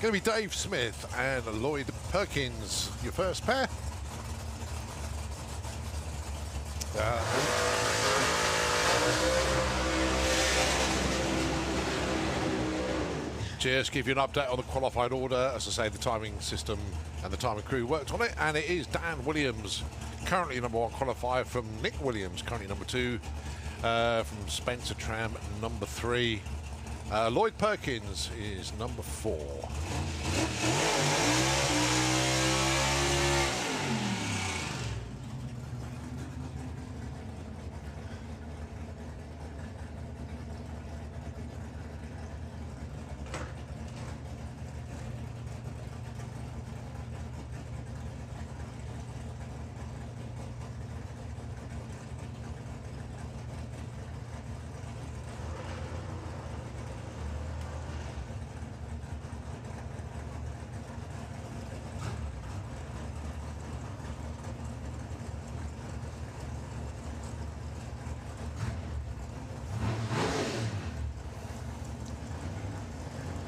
Going to be Dave Smith and Lloyd Perkins, your first pair. Just give you an update on the qualified order. As I say, the timing system and the timing crew worked on it, and it is Dan Williams, currently number 1 qualifier, from Nick Williams, currently number 2, from Spencer Tram, number 3. Lloyd Perkins is number 4.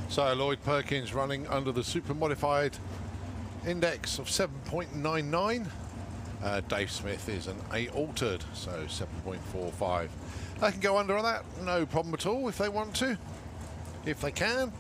So Lloyd Perkins running under the super modified index of 7.99. Dave Smith is an A altered, so 7.45. They can go under on that, no problem at all if they want to, if they can.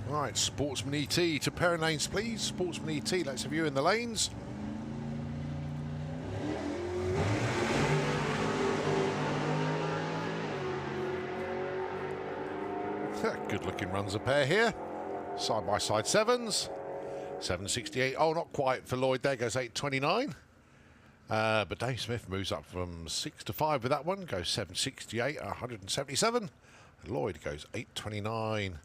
Right, Sportsman ET to pair lanes, please. Sportsman ET, let's have you in the lanes. Good looking runs a pair here. Side by side sevens. 768. Oh, not quite for Lloyd. There goes 829. But Dave Smith moves up from 6 to 5 with that one. Goes 768 at 177. Lloyd goes 829.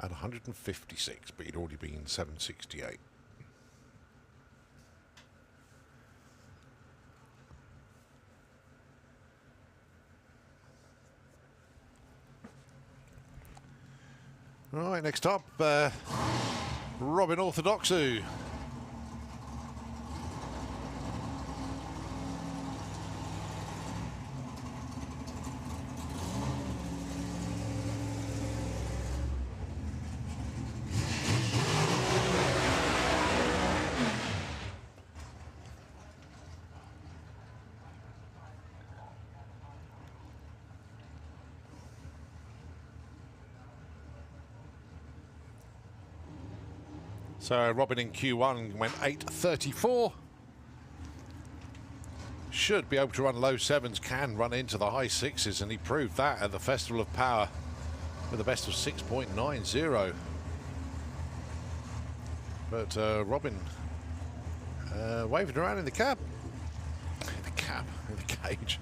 At 156, but he'd already been 768. Right, next up, Robin Orthodoxu. So Robin in Q1 went 8.34. Should be able to run low sevens, can run into the high sixes, and he proved that at the Festival of Power with a best of 6.90. But Robin waving around in the cab. In the cage.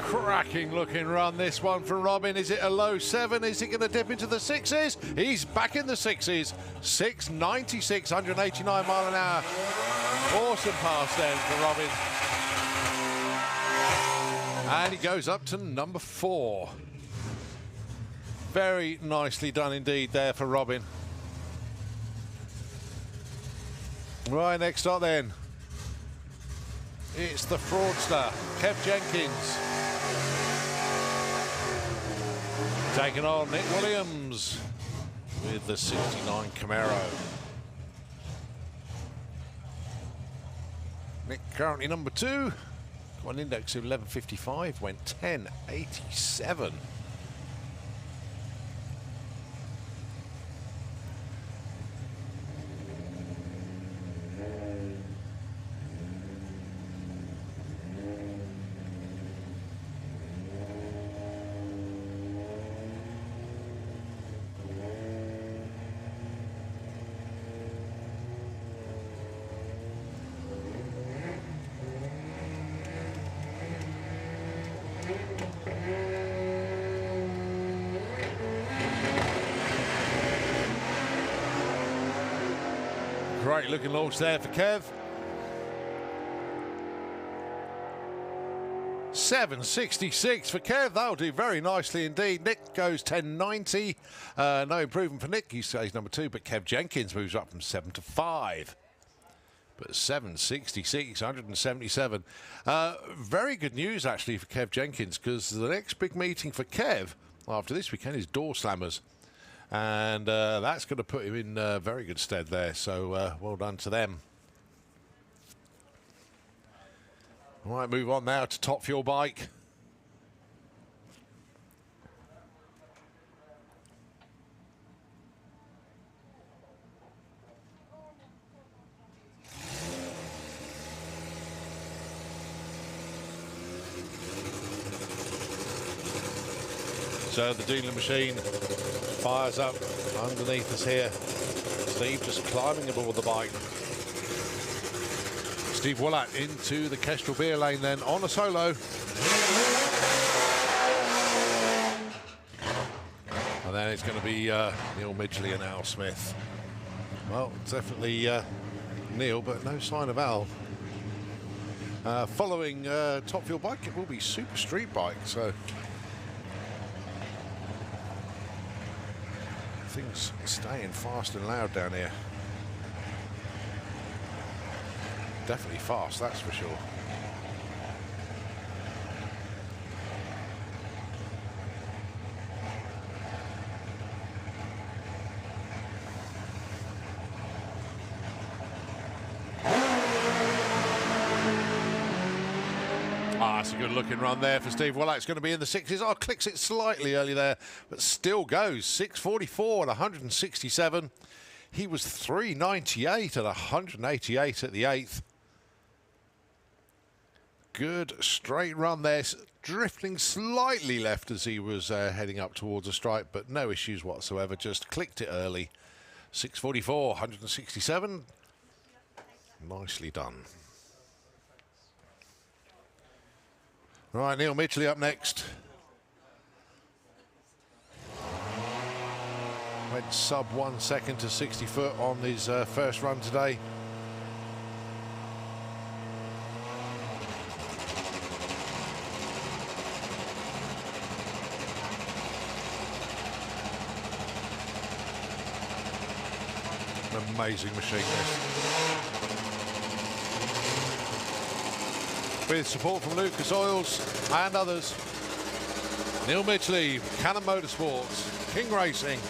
Cracking looking run, this one from Robin. Is it a low 7? Is it going to dip into the 6s? He's back in the 6s. 696, 189 mile an hour. Awesome pass then for Robin. And he goes up to number 4. Very nicely done indeed there for Robin. Right, next up then, it's the fraudster, Kev Jenkins. Taking on Nick Williams with the 69 Camaro. Nick currently number 2. Got an index of 11.55, went 10.87. Great looking launch there for Kev. 7.66 for Kev. That'll do very nicely indeed. Nick goes 10.90. No improvement for Nick. He stays number 2, but Kev Jenkins moves up from 7 to 5. But 7.66, 177. Very good news actually for Kev Jenkins, because the next big meeting for Kev after this weekend is Door Slammers. And that's going to put him in very good stead there. So well done to them. All right, move on now to Top Fuel Bike. So the dueling machine fires up underneath us here. Steve just climbing aboard the bike. Steve Willett into the Kestrel beer lane then on a solo. And then it's going to be Neil Midgley and Al Smith. Well, definitely Neil, but no sign of Al. Following Top Fuel Bike, it will be Super Street Bike, so things staying fast and loud down here. Definitely fast, that's for sure. That's a good looking run there for Steve Willett. It's going to be in the 6s. Oh, clicks it slightly early there, but still goes. 6.44 at 167. He was 3.98 at 188 at the 8th. Good straight run there, drifting slightly left as he was heading up towards a stripe, but no issues whatsoever, just clicked it early. 6.44, 167. Nicely done. Right, Neil Midgley up next. Went sub 1 second to 60 foot on his first run today. An amazing machine this. With support from Lucas Oils and others. Neil Midgley, Cannon Motorsports, King Racing.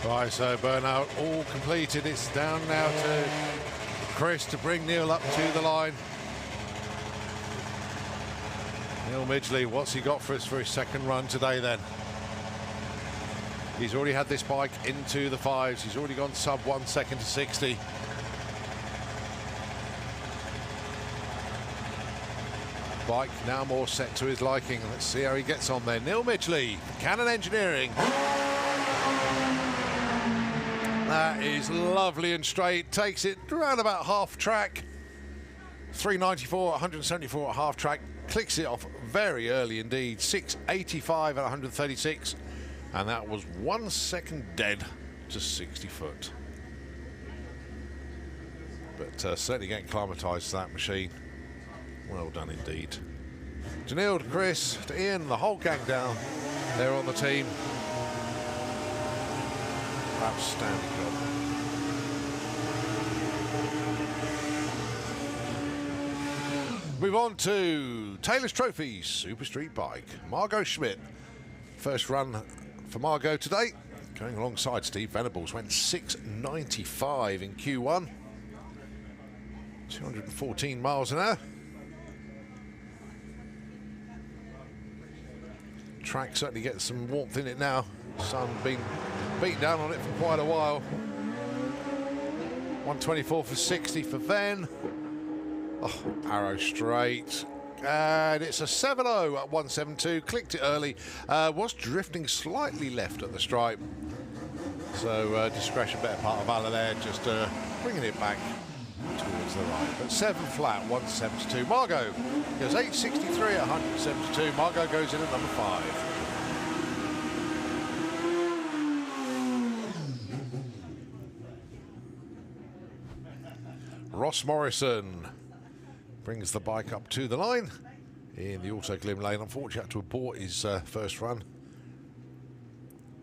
Right, so burnout all completed. It's down now to Chris to bring Neil up to the line. Neil Midgley, what's he got for us for his second run today then? He's already had this bike into the 5s. He's already gone sub 1 second to 60. Bike now more set to his liking. Let's see how he gets on there. Neil Midgley, Cannon Engineering. That is lovely and straight. Takes it around about half track. 394, 174 at half track. Clicks it off very early indeed. 685 at 136. And that was 1 second dead to 60 foot. But certainly getting acclimatised to that machine. Well done indeed. To Neil, to Chris, to Ian, the whole gang down there on the team. Outstanding job. Move on to Taylor's Trophy Super Street Bike. Margot Schmidt. First run for Margot today. Going alongside Steve Venables. Went 6.95 in Q1. 214 miles an hour. Track certainly getting some warmth in it now. Sun been beaten down on it for quite a while. 124 for 60 for Venn. Oh, arrow straight. And it's a 7-0 at 172. Clicked it early. Was drifting slightly left at the stripe. So discretion, better part of Valor there, just bringing it back towards the right. But 7 flat, 172. Margot goes 863 at 172. Margot goes in at number 5. Ross Morrison brings the bike up to the line in the Auto Glim lane. Unfortunately, had to abort his first run,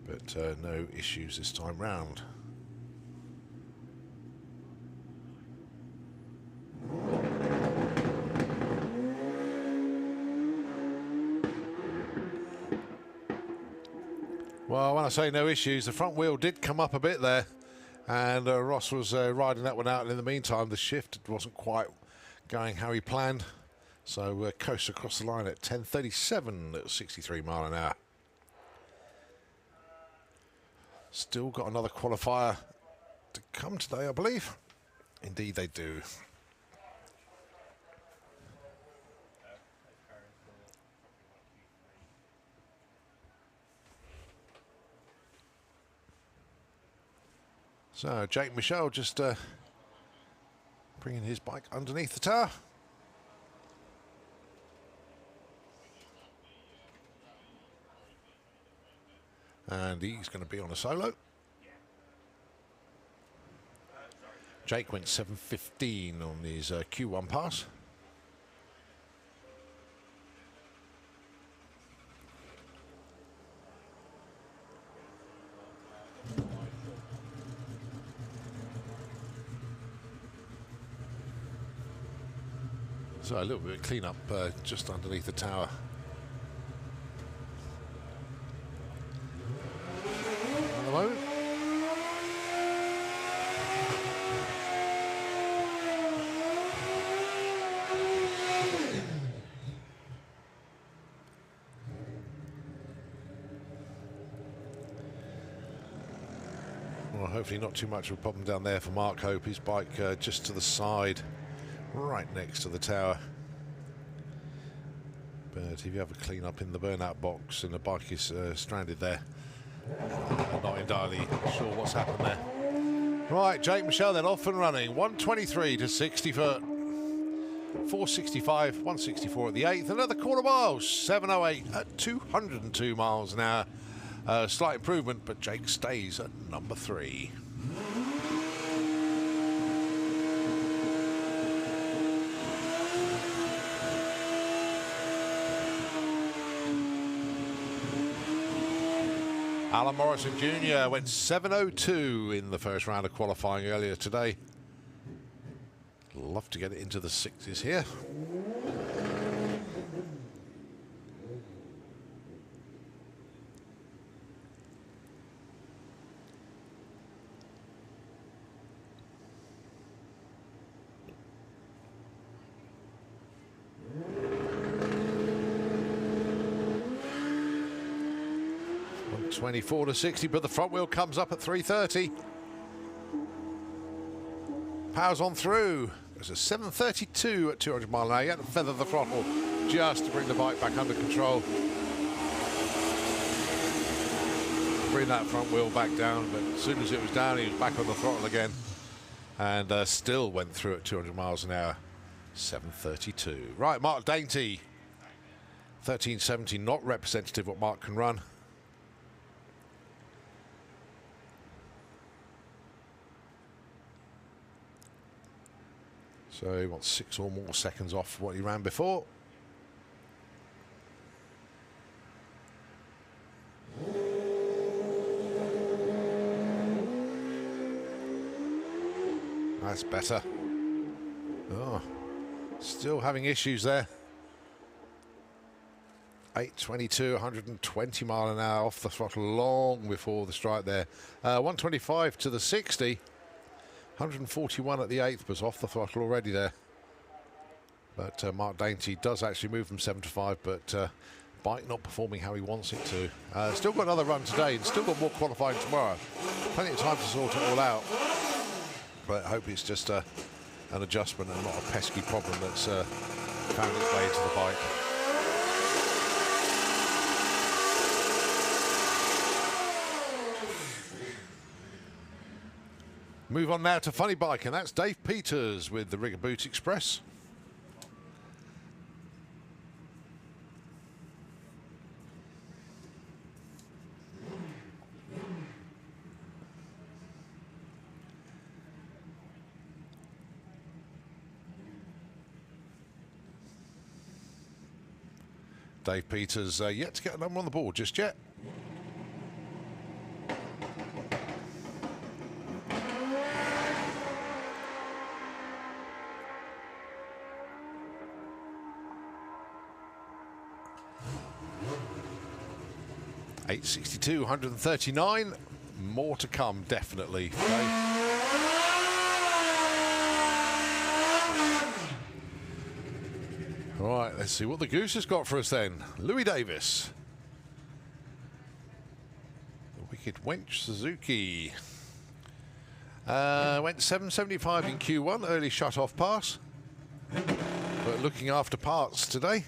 but no issues this time round. Well, when I say no issues, the front wheel did come up a bit there, and Ross was riding that one out, and in the meantime the shift wasn't quite going how he planned, so coast across the line at 10:37 at 63 mile an hour. Still got another qualifier to come today, I believe. Indeed they do. So Jake Michel just bringing his bike underneath the tower. And he's going to be on a solo. Jake went 7:15 on his Q1 pass. So a little bit of clean up just underneath the tower. At the moment. Well, hopefully not too much of a problem down there for Mark Hope. His bike just to the side, right next to the tower. But if you have a clean up in the burnout box and the bike is stranded there, I'm not entirely sure what's happened there. Right, Jake Michel then off and running. 123 to 60 foot. 465, 164 at the 8th. Another quarter mile, 708 at 202 miles an hour. Slight improvement, but Jake stays at number 3. Alan Morrison Jr. went 7:02 in the first round of qualifying earlier today. Love to get it into the 60s here. From 24 to 60, but the front wheel comes up at 3:30. Powers on through. There's a 7:32 at 200 mile an hour. You had to feather the throttle just to bring the bike back under control. Bring that front wheel back down, but as soon as it was down, he was back on the throttle again, and still went through at 200 miles an hour. 7:32. Right, Mark Dainty. 13:70, not representative what Mark can run. So he wants 6 or more seconds off what he ran before. That's better. Oh, still having issues there. 8:22, 120 mile an hour off the throttle long before the strike there. 125 to the 60. 141 at the 8th, was off the throttle already there. But Mark Dainty does actually move from 7 to 5, but bike not performing how he wants it to. Still got another run today, and still got more qualifying tomorrow. Plenty of time to sort it all out. But I hope it's just an adjustment and not a pesky problem that's found its way into the bike. Move on now to Funny Bike, and that's Dave Peters with the Rigger Boot Express. Dave Peters yet to get a number on the board just yet. .862, 139. More to come, definitely. All right, let's see what the Goose has got for us then. Louis Davis. The Wicked Wench Suzuki. Went 775 in Q1, early shut-off pass. But looking after parts today.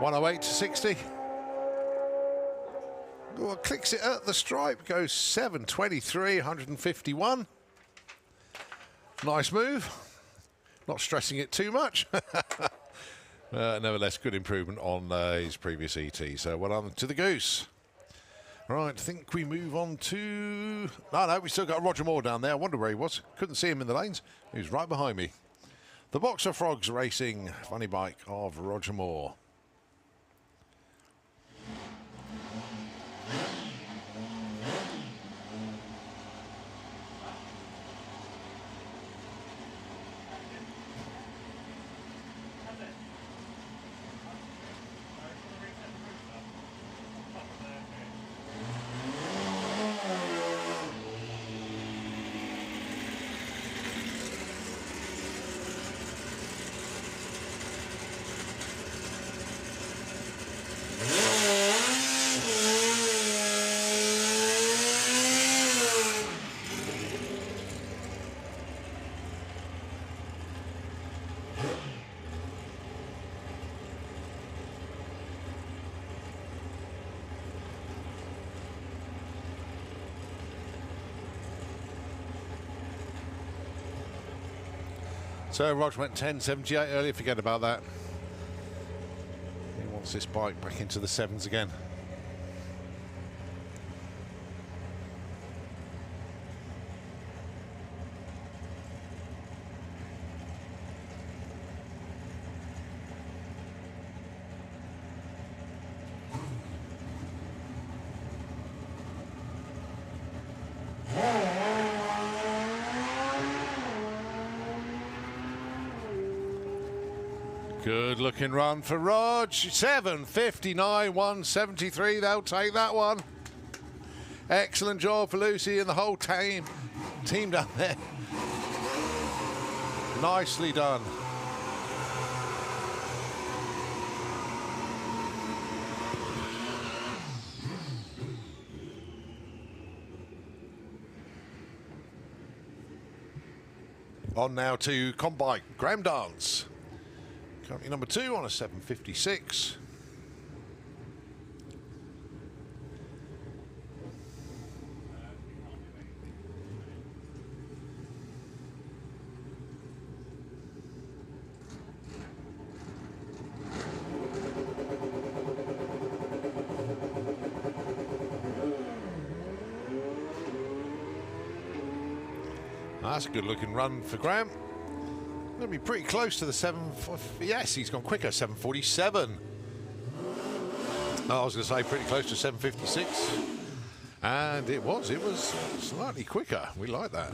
.108 to 60. Oh, clicks it at the stripe, goes 723, 151. Nice move. Not stressing it too much. Nevertheless, good improvement on his previous ET. So well done to the Goose. Right, I think we move on to... No, we still got Roger Moore down there. I wonder where he was. Couldn't see him in the lanes. He was right behind me. The Boxer Frogs Racing Funny Bike of Roger Moore. So Roger went 10.78 earlier, forget about that. He wants this bike back into the 7s again. Good looking run for Rog. 7.59, 173. They'll take that one. Excellent job for Lucy and the whole team down there. Nicely done. On now to Combike Graham Dance. Currently number 2 on a 7.56. That's a good looking run for Graham. Going to be pretty close to the 7. Yes, he's gone quicker. 7.47. I was going to say pretty close to 7.56. And it was slightly quicker. We like that.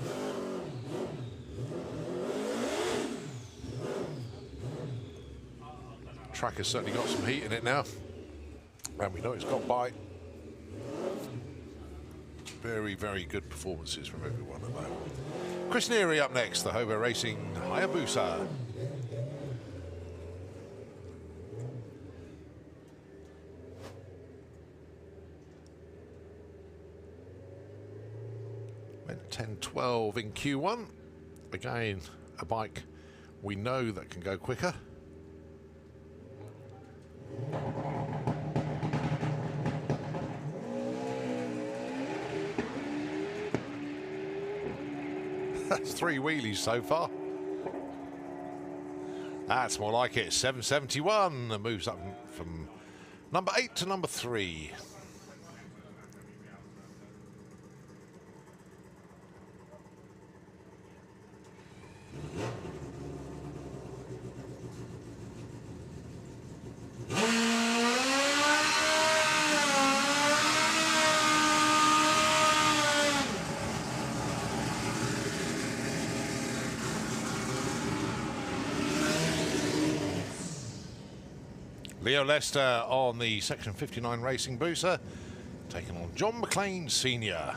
Track has certainly got some heat in it now. And we know it's got bite. Very, very good performances from everyone at that. Chris Neary up next, the Hobo Racing Hayabusa. Went 10-12 in Q1. Again, a bike we know that can go quicker. That's 3 wheelies so far. That's more like it. 771 moves up from number 8 to number 3. Leo Lester on the Section 59 Racing Booster, taking on John McLean Sr.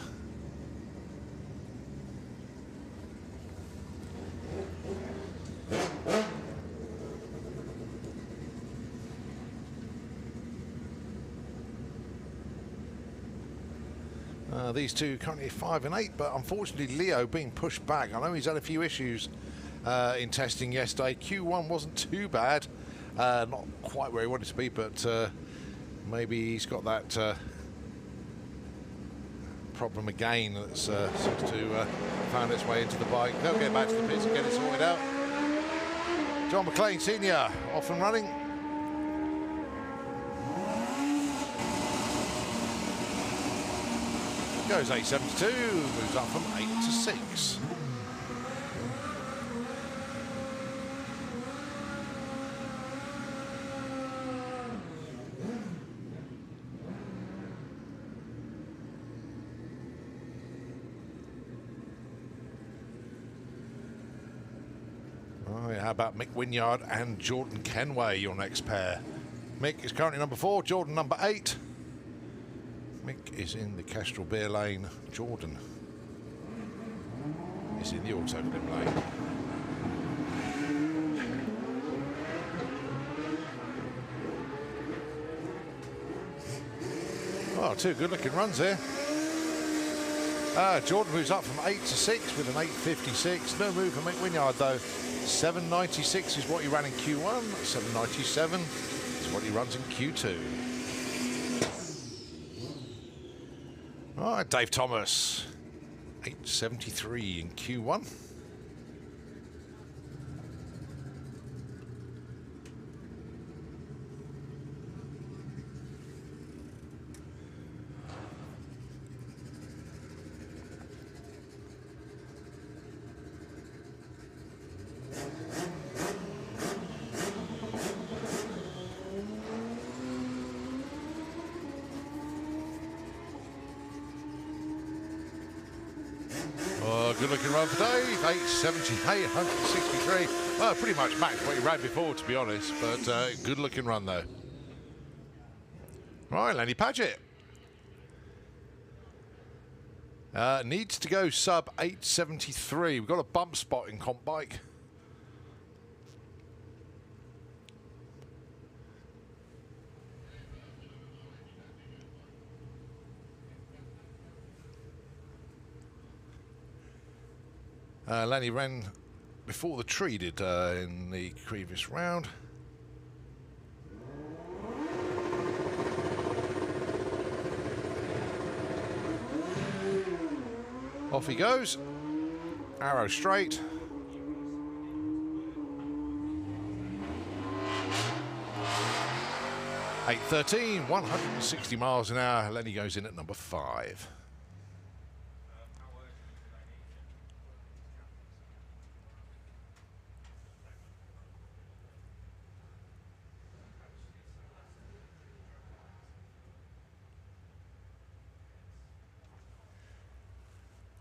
These two currently 5 and 8, but unfortunately Leo being pushed back. I know he's had a few issues in testing yesterday. Q1 wasn't too bad. Not quite where he wanted to be, but maybe he's got that problem again that seems to found its way into the bike. They'll get back to the pits and get it sorted out. John McLean Sr. off and running. Goes 8.72, moves up from 8 to 6. How about Mick Wynyard and Jordan Kenway, your next pair? Mick is currently number 4, Jordan number 8. Mick is in the Kestrel Beer lane. Jordan is in the Autoglim lane. Oh, 2 good-looking runs here. Jordan moves up from 8 to 6 with an 8.56. No move for Mick Wynyard, though. 7.96 is what he ran in Q1. 7.97 is what he runs in Q2. All right, Dave Thomas. 8.73 in Q1. Good looking run for Dave, 8.70, 863. Well, pretty much matched what he ran before, to be honest, but good looking run though. Right, Lenny Paget. Needs to go sub 8.73. We've got a bump spot in comp bike. Lenny ran before the tree did in the previous round. Off he goes. Arrow straight. .813, 160 miles an hour. Lenny goes in at number 5.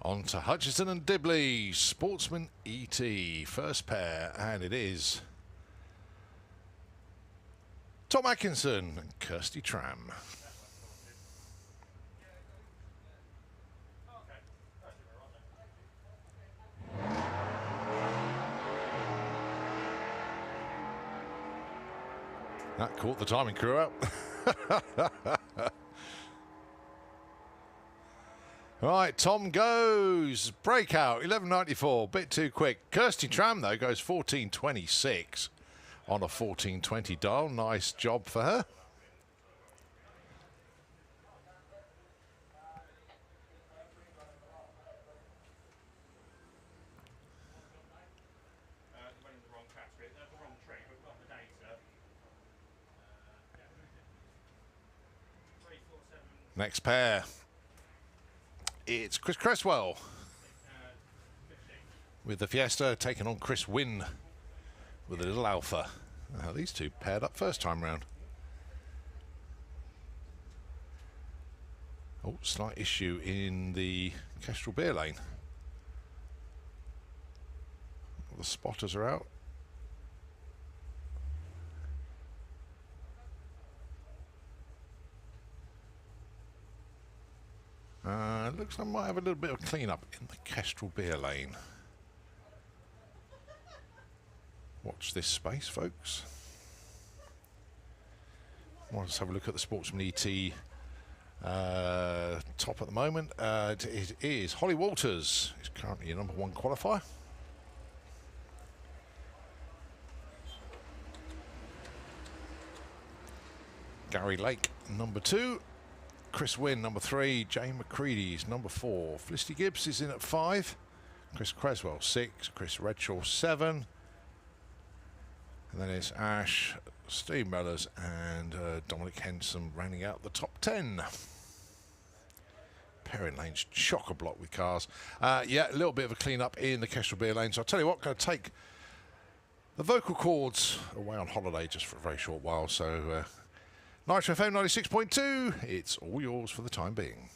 On to Hutchison and Dibley, Sportsman ET, first pair, and it is Tom Atkinson and Kirsty Tram. That caught the timing crew out. Right, Tom goes. Breakout, 11.94, bit too quick. Kirsty Tram, though, goes 14.26 on a 14.20 dial. Nice job for her. Next pair. It's Chris Cresswell with the Fiesta taking on Chris Wynn with a little Alpha. These two paired up first time round. Oh, slight issue in the Kestrel Beer lane. The spotters are out. Looks like I might have a little bit of clean-up in the Kestrel Beer lane. Watch this space, folks. Let's have a look at the Sportsman ET top at the moment. It is Holly Walters. Is currently your #1 qualifier. Gary Lake, #2. Chris Wynn, #3. Jane McCready's #4. Felicity Gibbs is in at 5. Chris Creswell, 6. Chris Redshaw, 7. And then it's Ash, Steve Mellors, and Dominic Henson rounding out the top 10. Perrin Lane's chock-a-block with cars. Yeah, a little bit of a clean-up in the Kestrel Beer lane. So I'll tell you what, going to take the vocal cords away on holiday just for a very short while. So Nitro FM 96.2, it's all yours for the time being.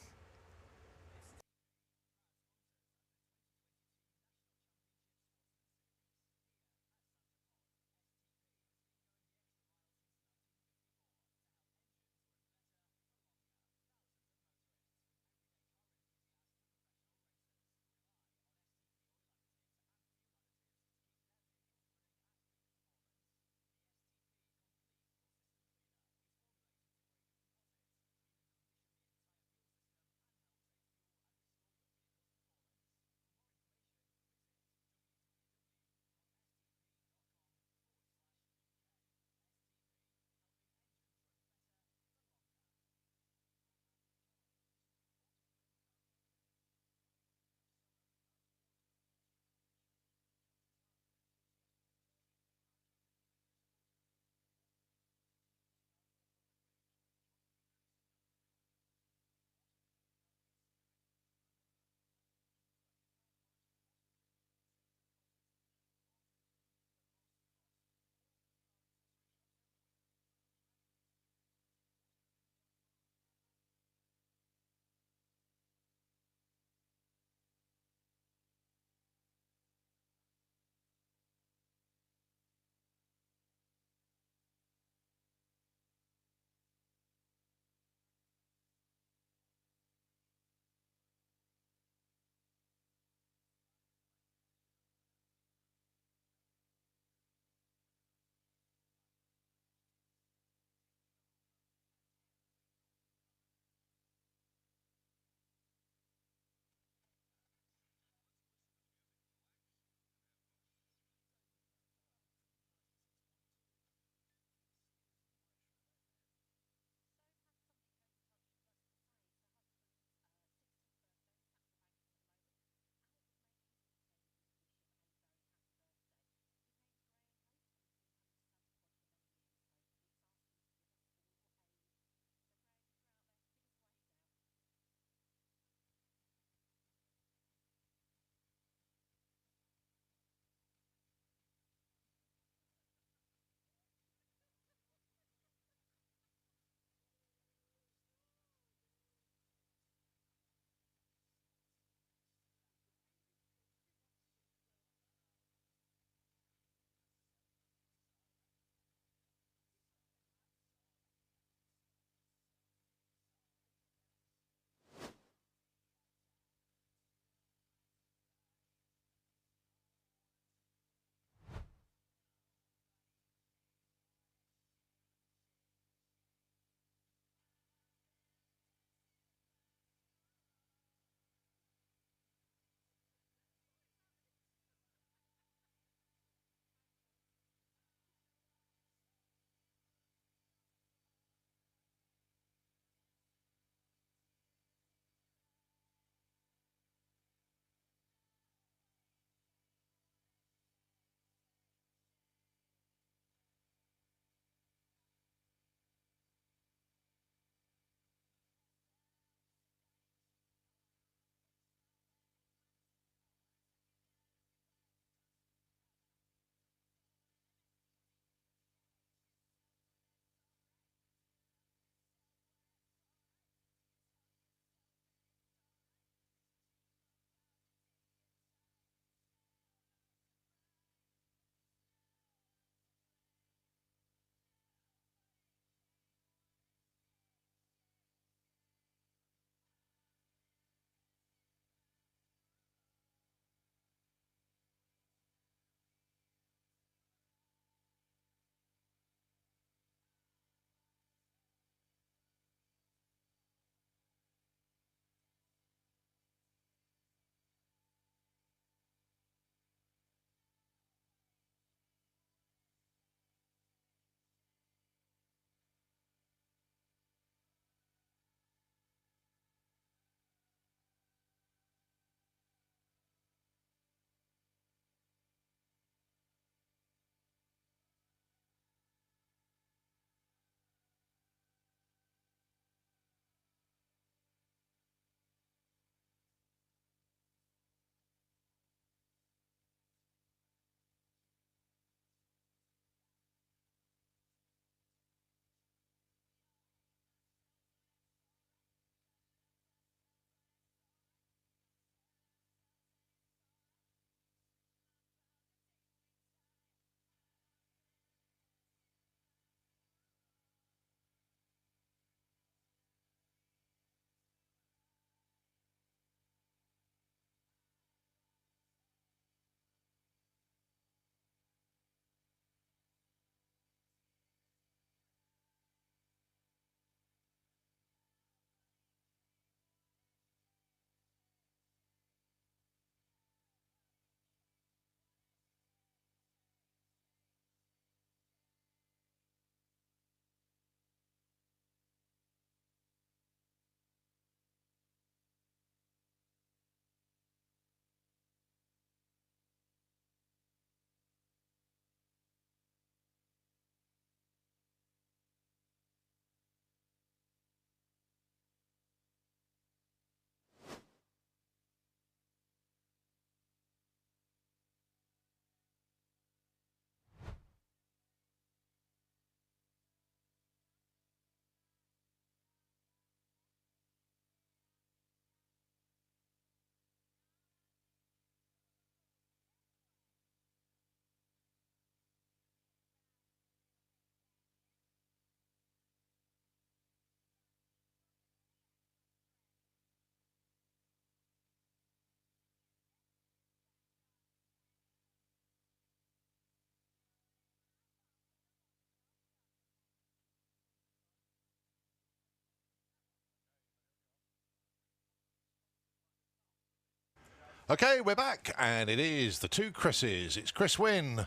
Okay, we're back, and it is the two Chris's. It's Chris Wynn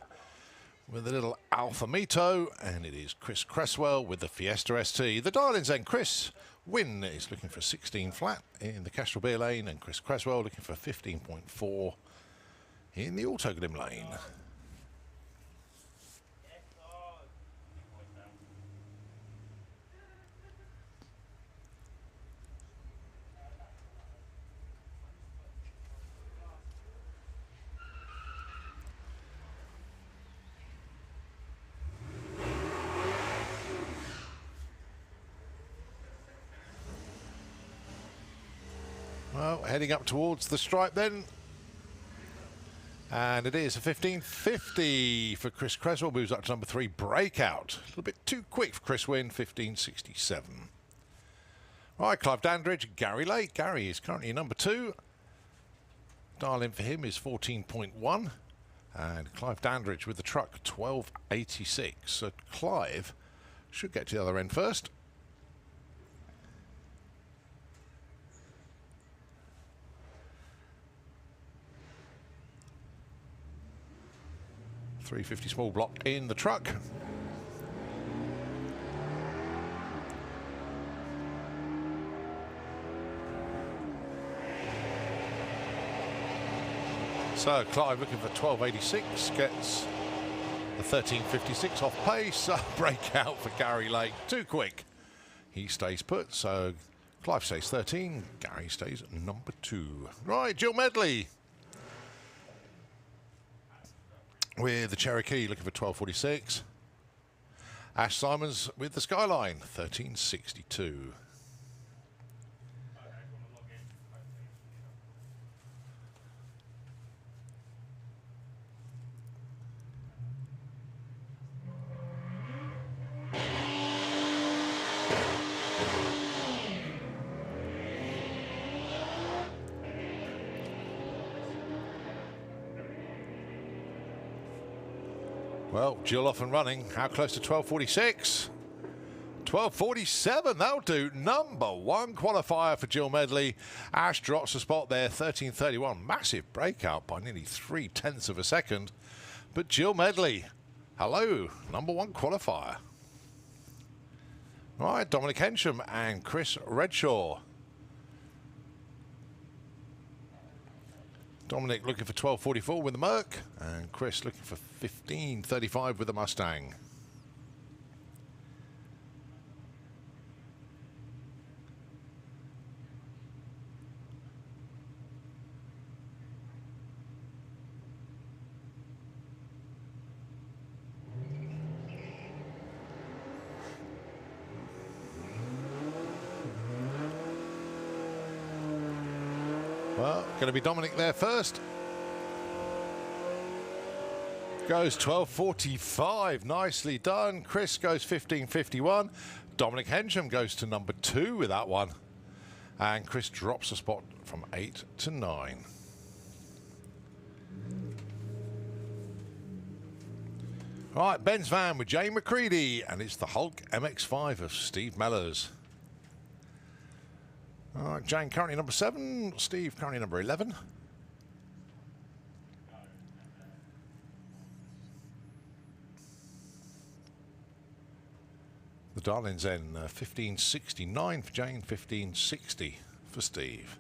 with the little Alfa Mito, and it is Chris Cresswell with the Fiesta ST. The dial-ins then, Chris Wynn is looking for 16 flat in the Castrol Beer lane, and Chris Cresswell looking for 15.4 in the Autoglim lane. Well, heading up towards the stripe then. And it is a 15.50 for Chris Cresswell, moves up to number 3, Breakout. A little bit too quick for Chris Wynn, 15.67. All right, Clive Dandridge, Gary Lake. Gary is currently number 2. Dial in for him is 14.1. And Clive Dandridge with the truck, 12.86. So Clive should get to the other end first. .350 small block in the truck. So Clive looking for 12.86, gets the 13.56 off pace. Breakout for Gary Lake, too quick. He stays put, so Clive stays 13, Gary stays number 2. Right, Jill Medley with the Cherokee looking for 12.46. Ash Simons with the Skyline, 13.62. Well, Jill off and running. How close to 12.46? 12.47, that'll do. Number 1 qualifier for Jill Medley. Ash drops a spot there, 13.31. Massive breakout by nearly 0.3 of a second. But Jill Medley, hello, number 1 qualifier. All right, Dominic Hensham and Chris Redshaw. Dominic looking for 12.44 with the Merc, and Chris looking for 15.35 with the Mustang. Well, going to be Dominic there first. Goes 12.45, nicely done. Chris goes 15.51. Dominic Hensham goes to number 2 with that one. And Chris drops a spot from 8 to 9. All right, Ben's van with Jane McCready, and it's the Hulk MX-5 of Steve Mellors. All right, Jane currently number 7, Steve currently number 11. The dial-ins then 15.69 for Jane, 15.60 for Steve.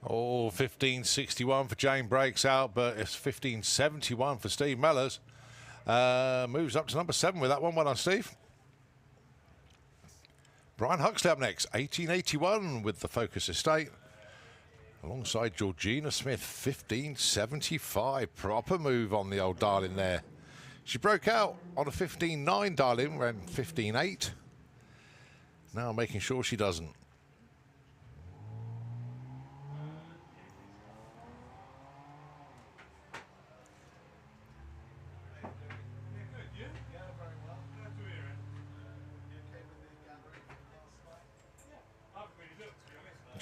Oh, 15.61 for Jane breaks out, but it's 15.71 for Steve Mellors. Moves up to number 7 with that one. Well done, Steve. Brian Huxley up next, 18.81 with the Focus Estate. Alongside Georgina Smith, 15.75. Proper move on the old darling there. She broke out on a 15.9 darling, ran 15.8. Now making sure she doesn't.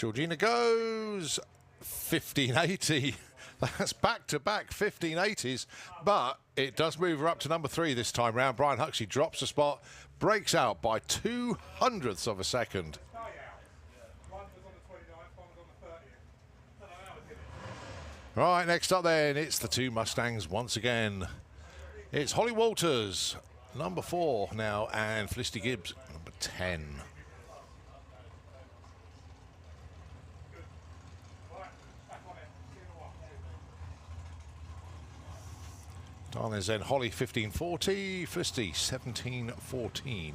Georgina goes 1580. That's back-to-back 1580s, but it does move her up to number 3 this time round. Brian Huxley drops a spot, breaks out by 0.02 of a second. Right, next up then, it's the 2 Mustangs once again. It's Holly Walters, number 4 now, and Felicity Gibbs, number 10. Darling's then Holly 1540, Felicity 1714.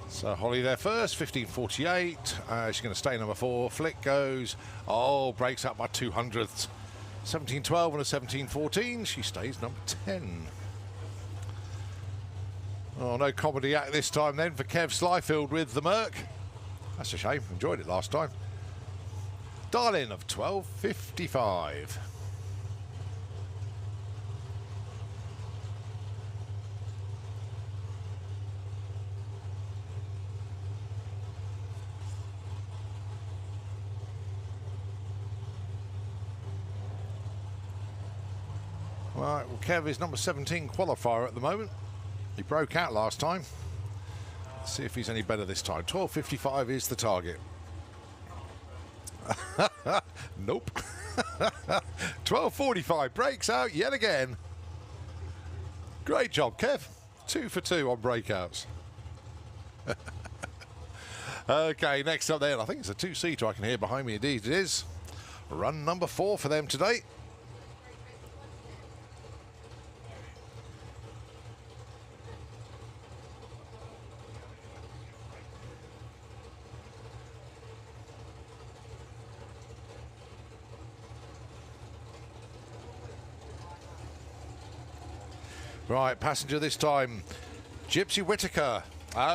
So Holly there first, 1548. She's going to stay number 4. Flick goes, breaks up by 0.02. 1712 and a 1714. She stays number 10. Oh, no comedy act this time then for Kev Slyfield with the Merc. That's a shame. Enjoyed it last time. Darling of 1255. Right, well, Kev is number 17 qualifier at the moment. He broke out last time. Let's see if he's any better this time. 12.55 is the target. Nope. 12.45 breaks out yet again. Great job, Kev. 2 for 2 on breakouts. Okay, next up then, I think it's a 2-seater I can hear behind me. Indeed it is. Run number 4 for them today. Right, passenger this time, Gypsy Whitaker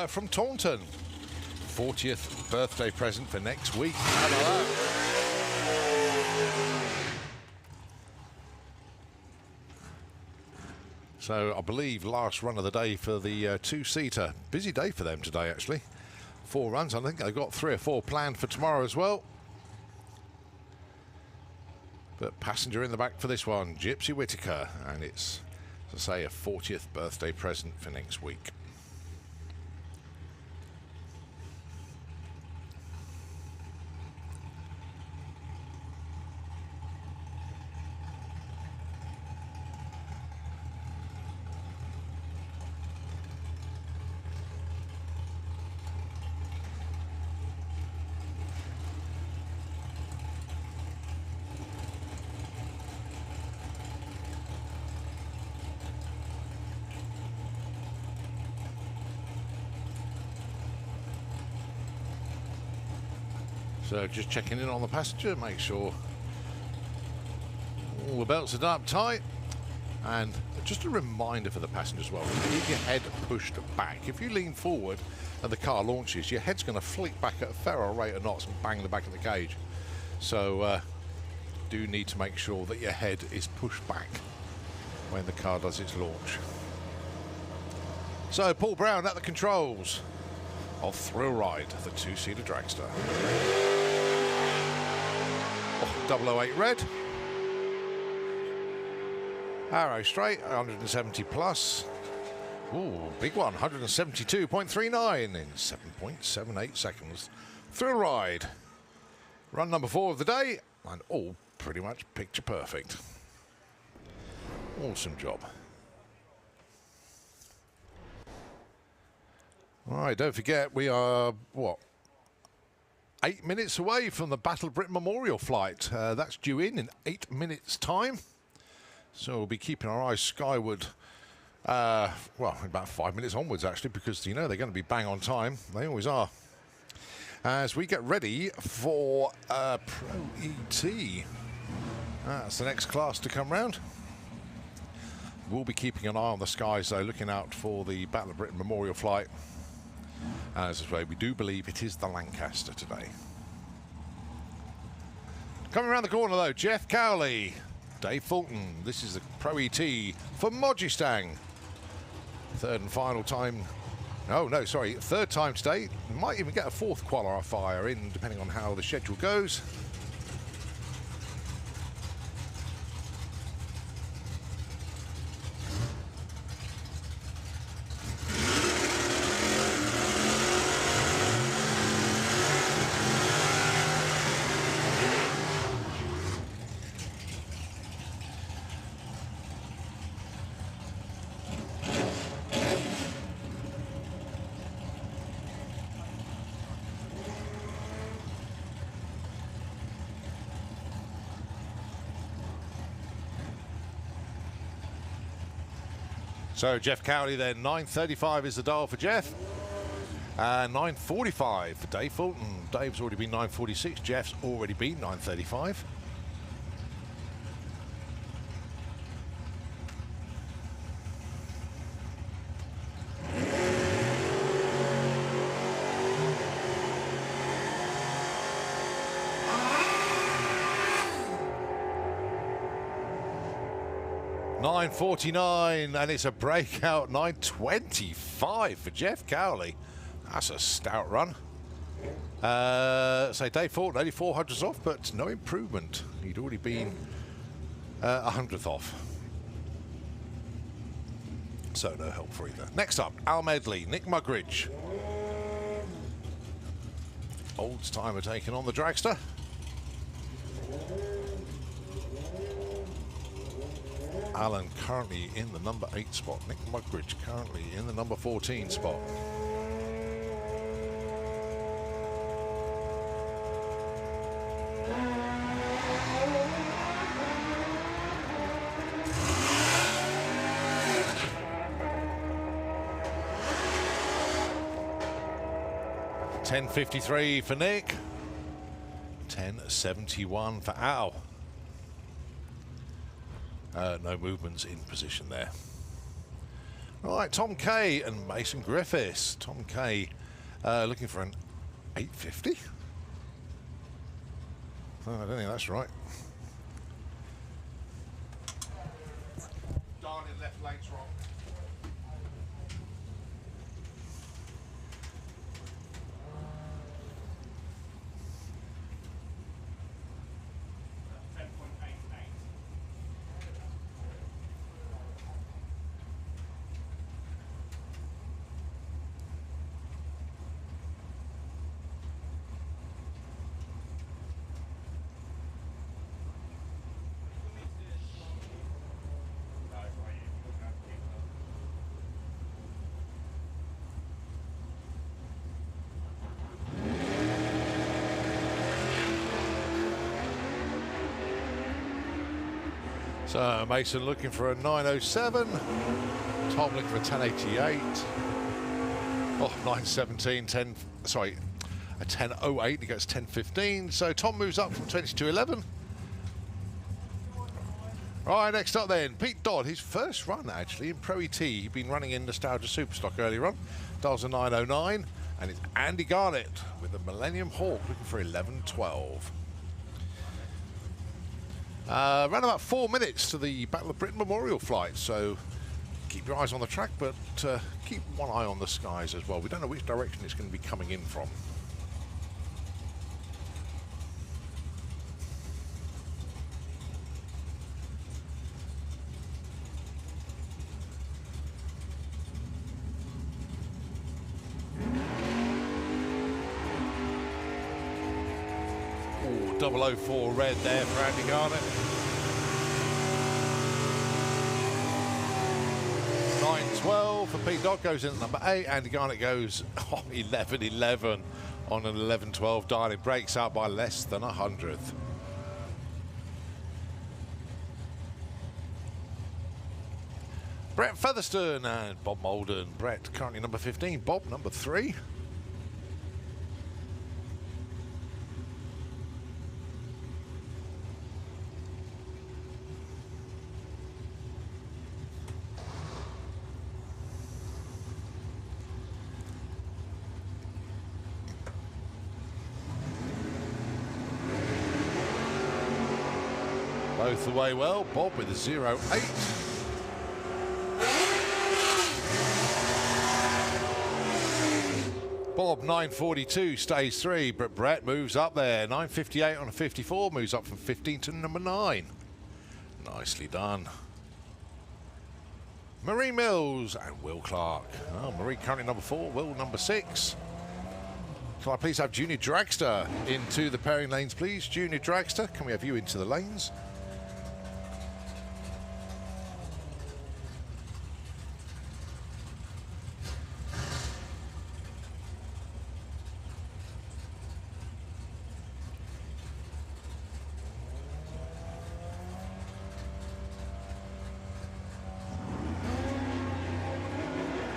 from Taunton. 40th birthday present for next week. How about that? So I believe last run of the day for the 2-seater. Busy day for them today, actually. 4 runs. I think they've got 3 or 4 planned for tomorrow as well. But passenger in the back for this one, Gypsy Whitaker, and it's, as I say, a 40th birthday present for next week. So just checking in on the passenger, make sure all the belts are done up tight. And just a reminder for the passenger as well, keep your head pushed back. If you lean forward and the car launches, your head's going to flick back at a fair rate of knots and bang the back of the cage. So do need to make sure that your head is pushed back when the car does its launch. So Paul Brown at the controls of Thrill Ride, the 2-seater dragster. 008 red. Arrow straight, 170 plus. Ooh, big one, 172.39 in 7.78 seconds. Thrill Ride. Run number 4 of the day, and all pretty much picture perfect. Awesome job. All right, don't forget, we are, what, 8 minutes away from the Battle of Britain Memorial flight. That's due in 8 minutes' time. So we'll be keeping our eyes skyward, well, about 5 minutes onwards, actually, because, you know, they're going to be bang on time. They always are. As we get ready for Pro ET. That's the next class to come round. We'll be keeping an eye on the skies, though, looking out for the Battle of Britain Memorial flight. As I say, we do believe it is the Lancaster today. Coming around the corner though, Jeff Cowley, Dave Fulton. This is the Pro ET for Modjestang. Third time today. Might even get a fourth qualifier in, depending on how the schedule goes. So Jeff Cowley then, 9:35 is the dial for Jeff. 9:45 for Dave Fulton. Dave's already been 9:46. Jeff's already been 9:35. $9.49, and it's a breakout 9.25 for Jeff Cowley. That's a stout run. So Dave Fulton, only 400s off, but no improvement. He'd already been 100th off. So no help for either. Next up, Al Medley, Nick Mugridge. Olds timer taking on the dragster. Alan currently in the number 8 spot. Nick Mugridge currently in the number 14 spot. $10.53 for Nick. $10.71 for Al. No movements in position there. All right, Tom Kay and Mason Griffiths. Tom Kay looking for an 850. Oh, I don't think that's right. Darling, left lane's wrong. So Mason looking for a 907. Tom looking for a 1088. Oh, 917, 10, sorry, a 1008. He gets 1015. So Tom moves up from 2211. All right, next up then, Pete Dodd, his first run actually in Pro ET. He'd been running in Nostalgia Superstock earlier on. Dials a 909. And it's Andy Garnett with the Millennium Hawk looking for 1112. Around about 4 minutes to the Battle of Britain Memorial flight, so keep your eyes on the track, but keep one eye on the skies as well. We don't know which direction it's going to be coming in from. Ooh, 004 red there for Andy Garnett. 912 for Pete Dodd, goes in at number 8. Andy Garnett goes 11-11 on an 11-12 dial. It breaks out by less than 100th. Brett Featherstone and Bob Molden. Brett currently number 15, Bob number 3. Both the way well. Bob with a 0.8. Bob 9.42 stays 3, but Brett moves up there. 9.58 on a 54, moves up from 15 to number 9. Nicely done. Marie Mills and Will Clark. Oh, Marie currently number 4, Will number 6. Can I please have Junior Dragster into the pairing lanes, please? Junior Dragster, can we have you into the lanes?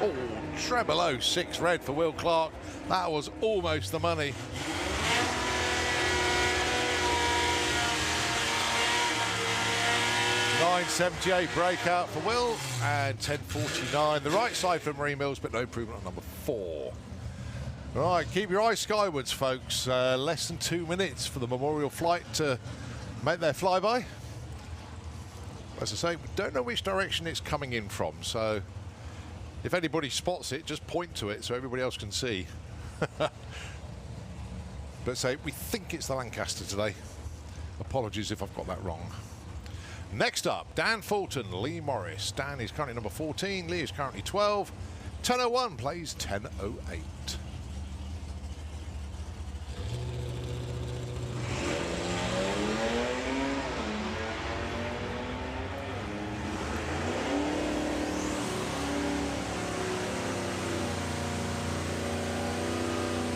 Oh, treble 06 red for Will Clark. That was almost the money. $9.78 breakout for Will and $10.49 the right side for Marie Mills, but no improvement on number 4. Right, keep your eyes skywards, folks. Less than 2 minutes for the Memorial flight to make their flyby. As I say, we don't know which direction it's coming in from, so if anybody spots it, just point to it so everybody else can see. But say, we think it's the Lancaster today. Apologies if I've got that wrong. Next up, Dan Fulton, Lee Morris. Dan is currently number 14, Lee is currently 12. 10.01 plays 10.08.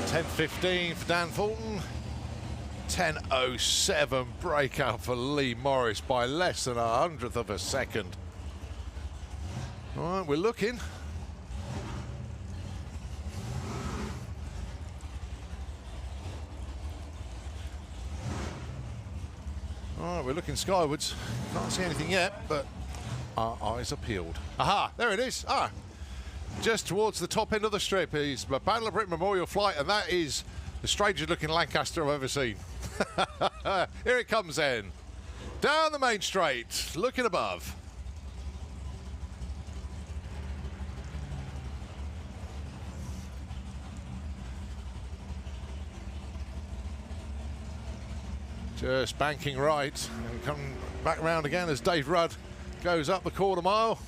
$10.15 for Dan Fulton. 10.07 breakout for Lee Morris by less than 100th of a second. All right, we're looking. All right, we're looking skywards. Can't see anything yet, but our eyes are peeled. Aha, there it is. Ah. Just towards the top end of the strip is the Battle of Britain Memorial flight, and that is the strangest looking Lancaster I've ever seen. Here it comes then. Down the main straight, looking above. Just banking right and coming back round again as Dave Rudd goes up the quarter mile.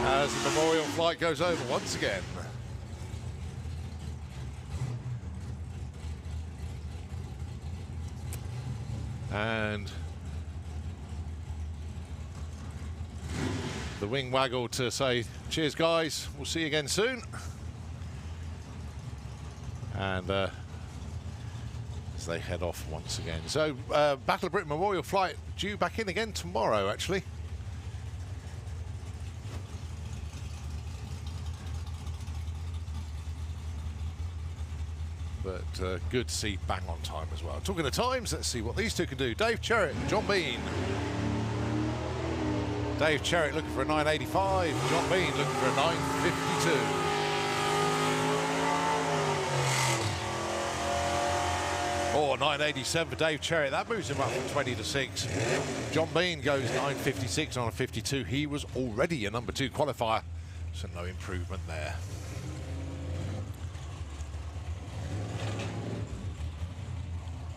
As the Memorial flight goes over once again. And the wing waggle to say, cheers guys, we'll see you again soon. And as they head off once again. So Battle of Britain Memorial flight due back in again tomorrow, actually. But good to see bang on time as well. Talking of times, let's see what these two can do. Dave Cherritt, John Bean. Dave Cherritt looking for a 9.85. John Bean looking for a 9.52. Oh, 9.87 for Dave Cherritt. That moves him up from 20 to 6. John Bean goes 9.56 on a 52. He was already a number 2 qualifier, so no improvement there.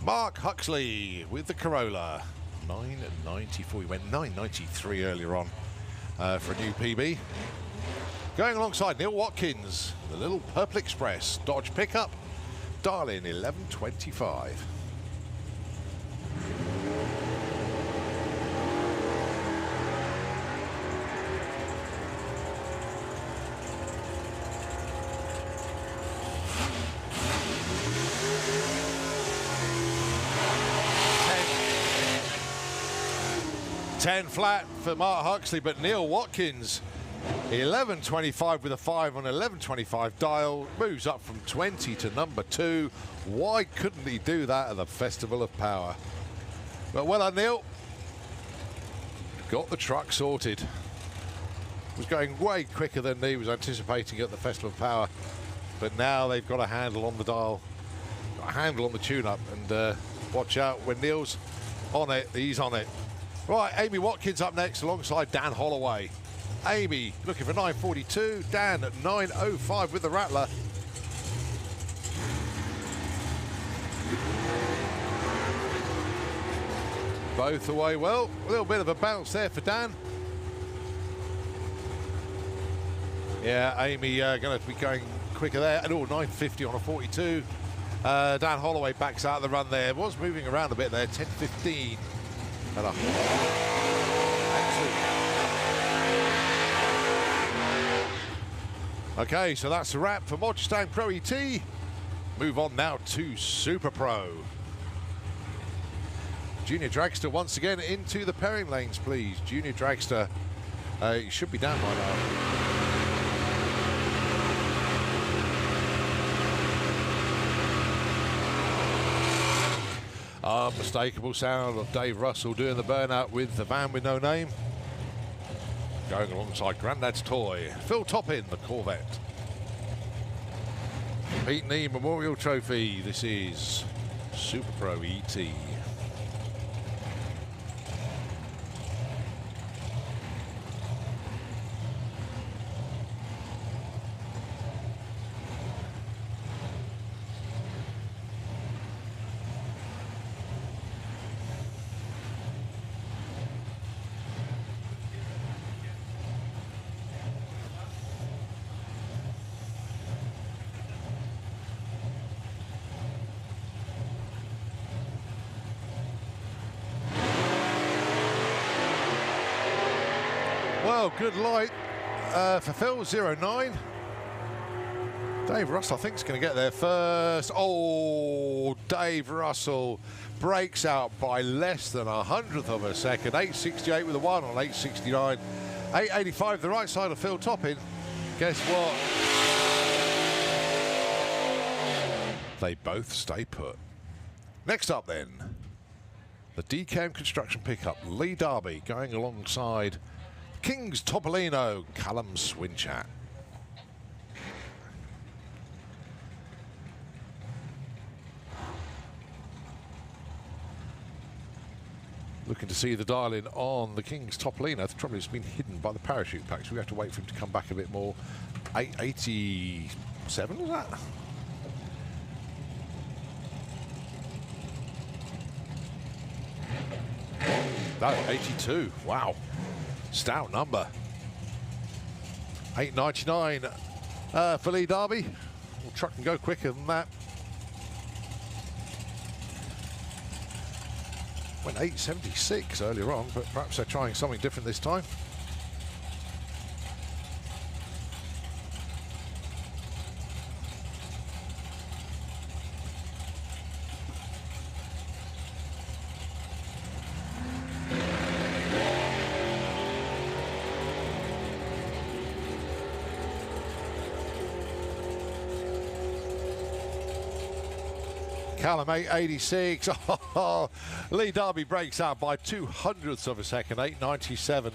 Mark Huxley with the Corolla, 9.94. He went 9.93 earlier on for a new PB. Going alongside Neil Watkins, the little Purple Express Dodge pickup, Darlin 11.25. $10 flat for Mark Huxley, but Neil Watkins 11.25 with a 5 on 11.25 dial. Moves up from 20 to number 2. Why couldn't he do that at the Festival of Power? But well done, Neil. Got the truck sorted. Was going way quicker than he was anticipating at the Festival of Power. But now they've got a handle on the dial, got a handle on the tune-up, and watch out when Neil's on it, he's on it. Right, Amy Watkins up next alongside Dan Holloway. Amy looking for 9.42, Dan at 9.05 with the Rattler. Both away well. A little bit of a bounce there for Dan. Yeah, Amy going to be going quicker there. And 9.50 on a 42. Dan Holloway backs out the run there. Was moving around a bit there. 10.15. Okay, so that's a wrap for Mustang Pro ET. Move on now to Super Pro. Junior Dragster once again into the pairing lanes, please. Junior Dragster, you should be down by now. Unmistakable sound of Dave Russell doing the burnout with the van with no name. Going alongside Grandad's Toy. Phil Toppin, the Corvette. Pete Nee Memorial Trophy. This is Super Pro ET. Well, good light for Phil, 09. Dave Russell, I think, is going to get there first. Oh, Dave Russell breaks out by less than 100th of a second. 8.68 with a 1 on 8.69. 8.85 the right side of Phil Toppin. Guess what? They both stay put. Next up then, the DCAM Construction Pickup. Lee Darby going alongside King's Topolino, Callum Swinchat. Looking to see the dial-in on the King's Topolino. The trouble is it's been hidden by the parachute packs. We have to wait for him to come back a bit more. 887 was that? No, 82. Wow. Stout number. 8.99 for Lee Darby. Well, truck can go quicker than that. Went 8.76 earlier on, but perhaps they're trying something different this time. Callum 8.86. Oh, Lee Darby breaks out by 200ths of a second. 8.97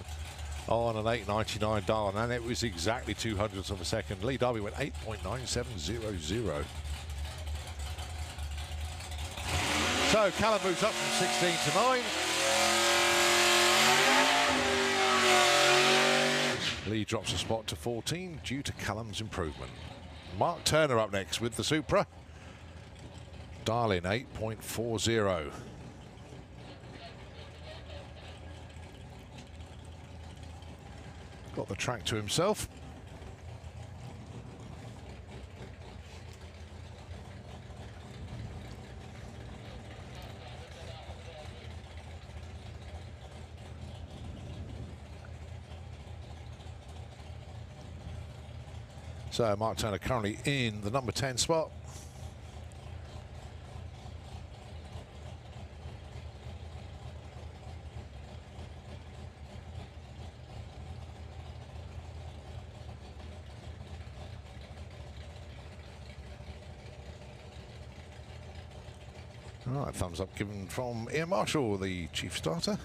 on an 8.99 dial, and it was exactly 200ths of a second. Lee Darby went 8.9700. So Callum moves up from 16 to 9. Lee drops a spot to 14 due to Callum's improvement. Mark Turner up next with the Supra. Dial in 8.40. Got the track to himself. So Mark Turner currently in the number 10 spot. All right, thumbs up given from Ian Marshall, the chief starter.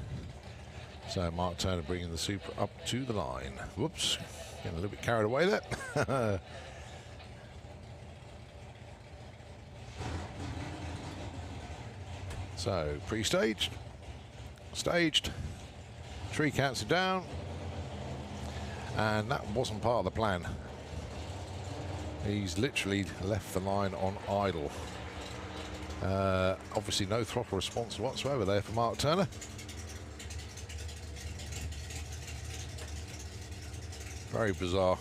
So Mark Turner bringing the Super up to the line. Whoops, getting a little bit carried away there. So pre-staged, staged, tree counts it down, and that wasn't part of the plan. He's literally left the line on idle. Obviously no throttle response whatsoever there for Mark Turner. Very bizarre.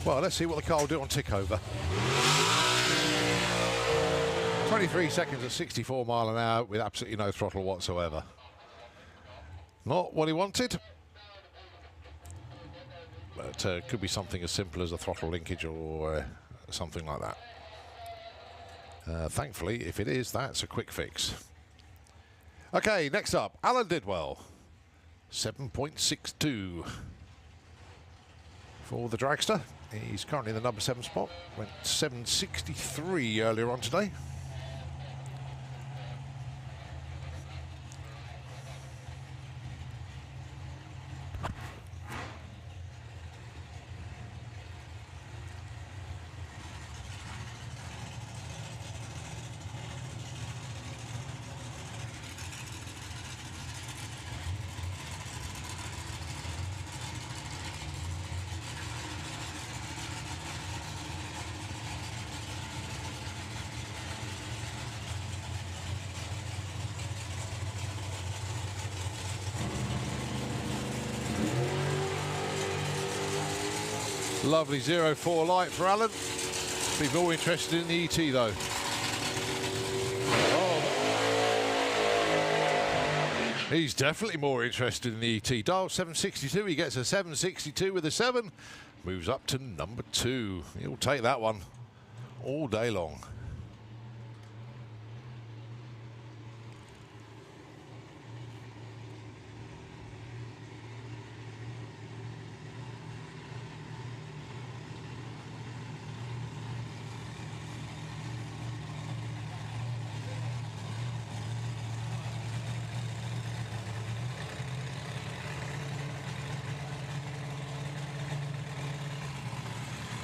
Well, let's see what the car will do on tick over. 23 seconds at 64 mile an hour with absolutely no throttle whatsoever. Not what he wanted. But could be something as simple as a throttle linkage or something like that. Thankfully, if it is, that's a quick fix. Okay, next up, Alan Didwell. 7.62 for the dragster. He's currently in the number 7 spot. Went 7.63 earlier on today. Lovely 04 light for Alan. Be more interested in the ET though. Oh. He's definitely more interested in the ET. Dial 762, he gets a 762 with a 7. Moves up to number 2. He'll take that one all day long.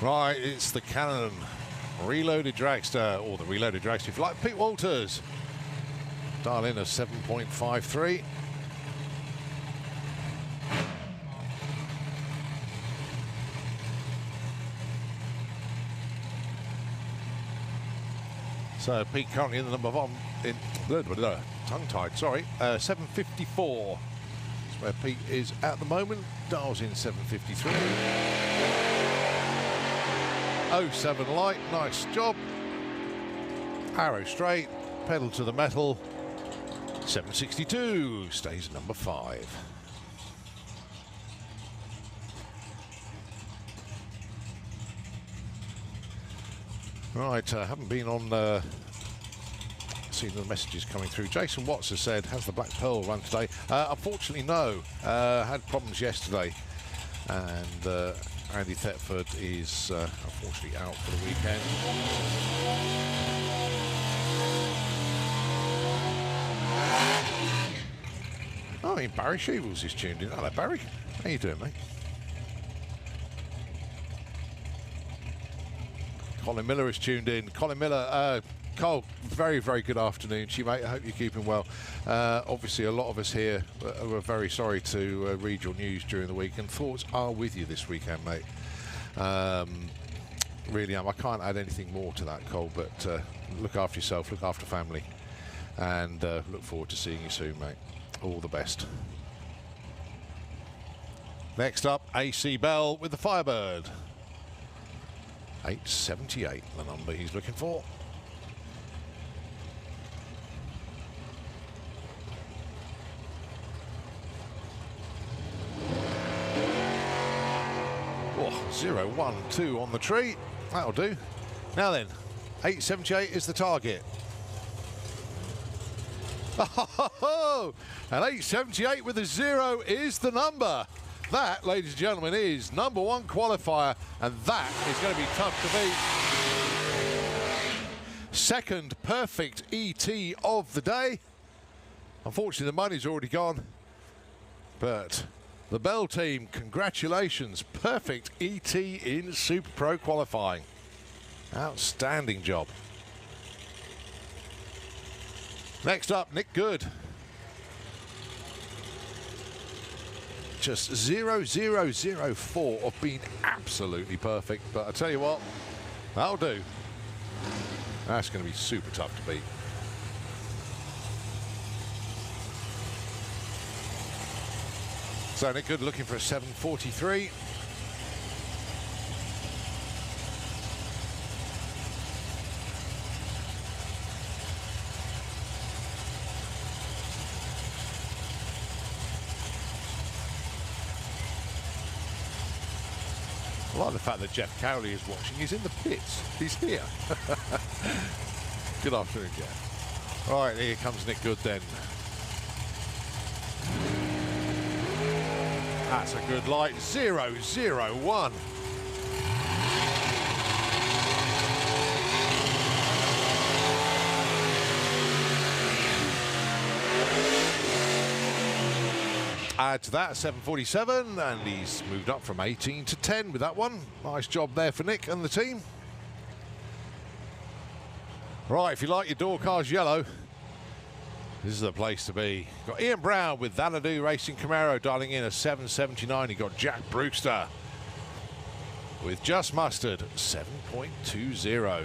Right, it's the Canon Reloaded Dragster, or the Reloaded Dragster if you like, Pete Walters. Dial in a 7.53. So Pete currently in the number 1, in tongue-tied, sorry, 7.54. That's where Pete is at the moment. Dials in 7.53. 07 light, nice job. Arrow straight, pedal to the metal. 762 stays at number 5. Right, haven't been on seeing the messages coming through. Jason Watts has said, has the Black Pearl run today? Unfortunately, no. Had problems yesterday, and Andy Thetford is unfortunately out for the weekend. Oh, Barry Sheevels is tuned in. Hello, Barry. How you doing, mate? Colin Miller is tuned in. Colin Miller, Cole, very, very good afternoon to you, mate. I hope you're keeping well. Obviously, a lot of us here were very sorry to read your news during the week, and thoughts are with you this weekend, mate. Really am. I can't add anything more to that, Cole, but look after yourself, look after family, and look forward to seeing you soon, mate. All the best. Next up, AC Bell with the Firebird. 878, the number he's looking for. Oh, 012 on the tree. That'll do. Now then, 878 is the target. Oh, and 878 with a 0 is the number. That, ladies and gentlemen, is number 1 qualifier, and that is going to be tough to beat. Second perfect ET of the day. Unfortunately, the money's already gone. But the Bell team, congratulations. Perfect ET in Super Pro qualifying. Outstanding job. Next up, Nick Good. Just 0.004 of being absolutely perfect. But I tell you what, that'll do. That's going to be super tough to beat. So Nick Good looking for a 7.43. I like the fact that Jeff Cowley is watching. He's in the pits. He's here. Good afternoon, Jeff. All right, here comes Nick Good then. That's a good light. 0.001. Add to that, 7.47, and he's moved up from 18 to 10 with that one. Nice job there for Nick and the team. Right, if you like your door cars yellow, this is the place to be. Got Ian Brown with Xanadu Racing Camaro dialing in a 7.79. You got Jack Brewster with Just Mustard, 7.20.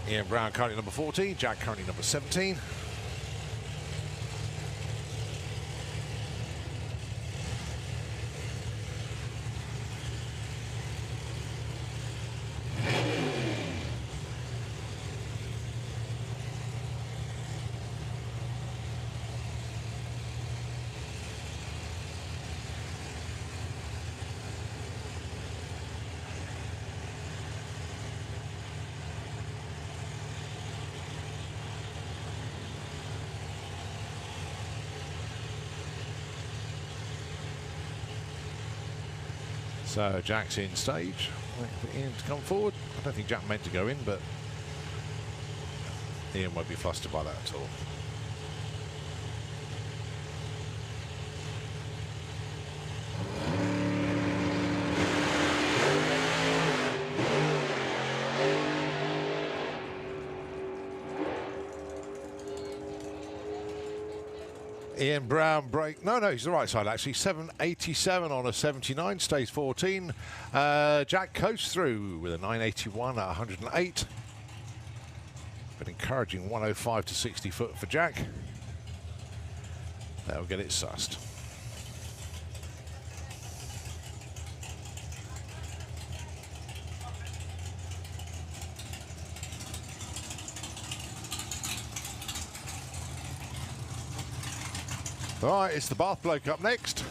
Ian Brown currently number 14, Jack currently number 17. So Jack's in stage, waiting for Ian to come forward. I don't think Jack meant to go in, but Ian won't be flustered by that at all. Ian Brown break. No, he's the right side actually. 7.87 on a 79, stays 14. Jack coasts through with a 9.81 at 108. But encouraging 105 to 60 foot for Jack. That'll get it sussed. All right, it's the Bath bloke up next.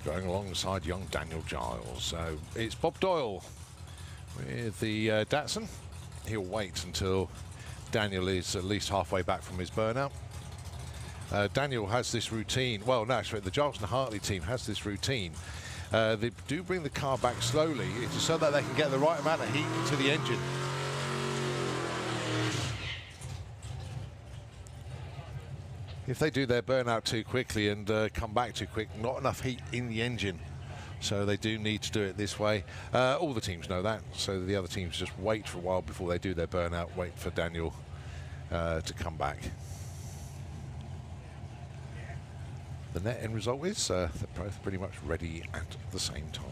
Going alongside young Daniel Giles. So it's Bob Doyle with the Datsun. He'll wait until Daniel is at least halfway back from his burnout. Daniel has this routine. Well, no, actually, the Giles and Hartley team has this routine. They do bring the car back slowly so that they can get the right amount of heat into the engine. If they do their burnout too quickly and come back too quick, not enough heat in the engine. So they do need to do it this way. All the teams know that, so the other teams just wait for a while before they do their burnout, wait for Daniel to come back. The net end result is they're both pretty much ready at the same time.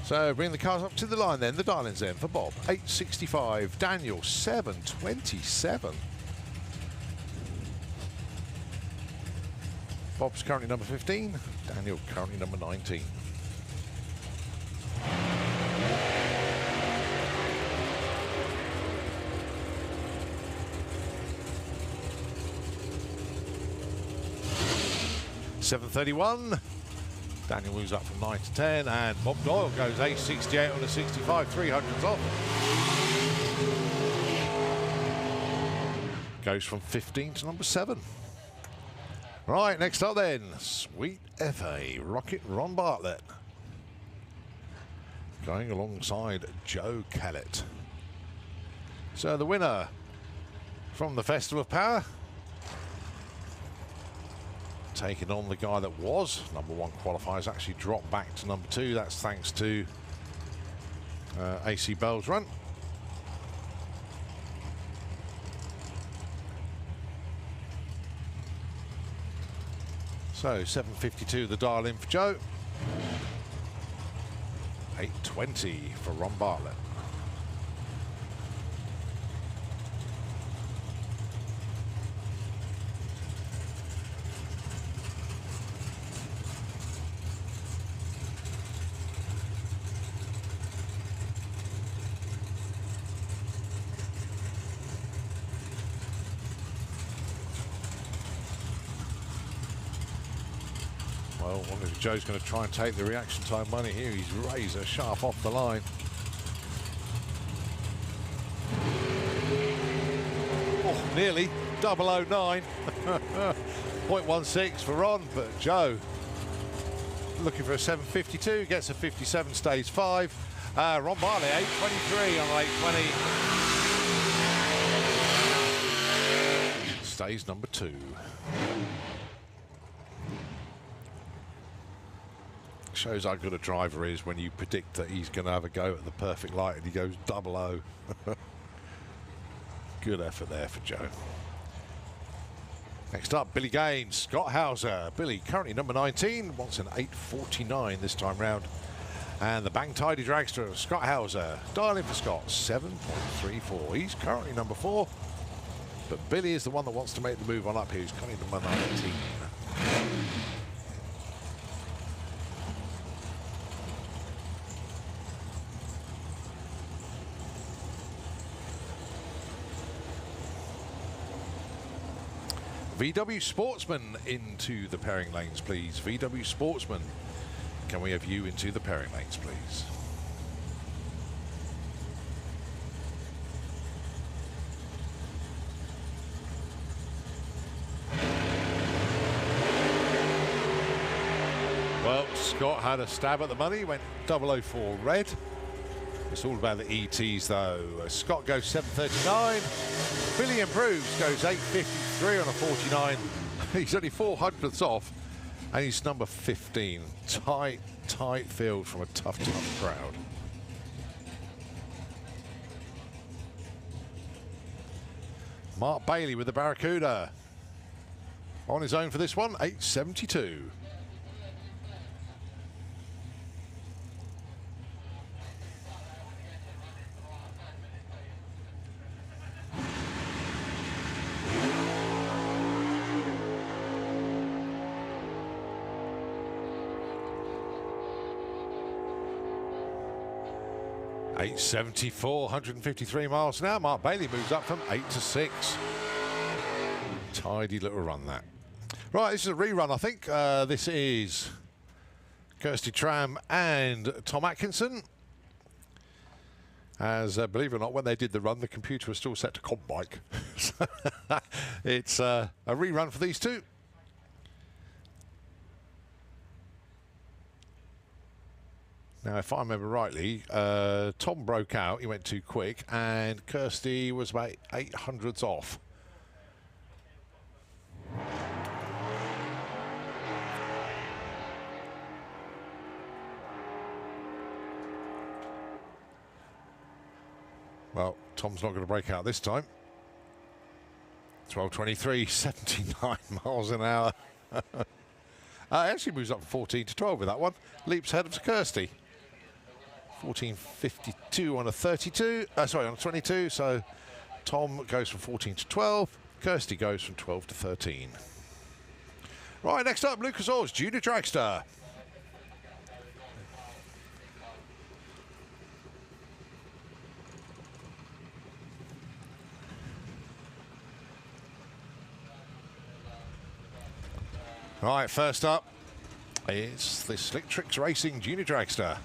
So bring the cars up to the line then. The dial-ins then for Bob, 8.65. Daniel, 7.27. Bob's currently number 15. Daniel currently number 19. $7.31. Daniel moves up from 9 to 10, and Bob Doyle goes 8.68 on a 65, 300s off. Goes from 15 to number 7. Right, next up then, Sweet FA, Rocket Ron Bartlett. Going alongside Joe Kellett. So the winner from the Festival of Power, taking on the guy that was number 1 qualifier, has actually dropped back to number 2. That's thanks to AC Bell's run. So 7.52 the dial in for Joe. 8.20 for Ron Bartlett. Well, I wonder if Joe's going to try and take the reaction time money here. He's razor sharp off the line. Oh, nearly 009. 0.16 for Ron, but Joe looking for a 7.52, gets a 57, stays 5. Ron Bartlett, 8.23 on 8.20. Stays number 2. Shows how good a driver is when you predict that he's going to have a go at the perfect light and he goes 00. Good effort there for Joe. Next up, Billy Gaines, Scott Hauser. Billy, currently number 19, wants an 8.49 this time round. And the Bang Tidy Dragster, Scott Hauser. Dial in for Scott, 7.34. He's currently number 4. But Billy is the one that wants to make the move on up here. He's currently number 19. VW Sportsman into the pairing lanes, please. VW Sportsman, can we have you into the pairing lanes, please? Well, Scott had a stab at the money, went 004 red. It's all about the ETs though. Scott goes 7.39. Billy improves, goes 8.53 on a 49. He's only 400ths off, and he's number 15. Tight field from a tough crowd. Mark Bailey with the Barracuda. On his own for this one, 8.72. .874, 153 miles an hour. Mark Bailey moves up from 8 to 6. Tidy little run that. Right, this is a rerun, I think. This is Kirsty Tram and Tom Atkinson. As, believe it or not, when they did the run, the computer was still set to comp bike. So it's a rerun for these two. Now, if I remember rightly, Tom broke out, he went too quick, and Kirsty was about 800ths off. Well, Tom's not going to break out this time. 12.23, 79 miles an hour. Actually moves up from 14 to 12 with that one. Leaps ahead of Kirsty. 14.52 on a 32, sorry, on a 22. So Tom goes from 14 to 12. Kirsty goes from 12 to 13. Right, next up, Lucas Oil's Junior Dragster. Right, first up is the Slick Tricks Racing Junior Dragster.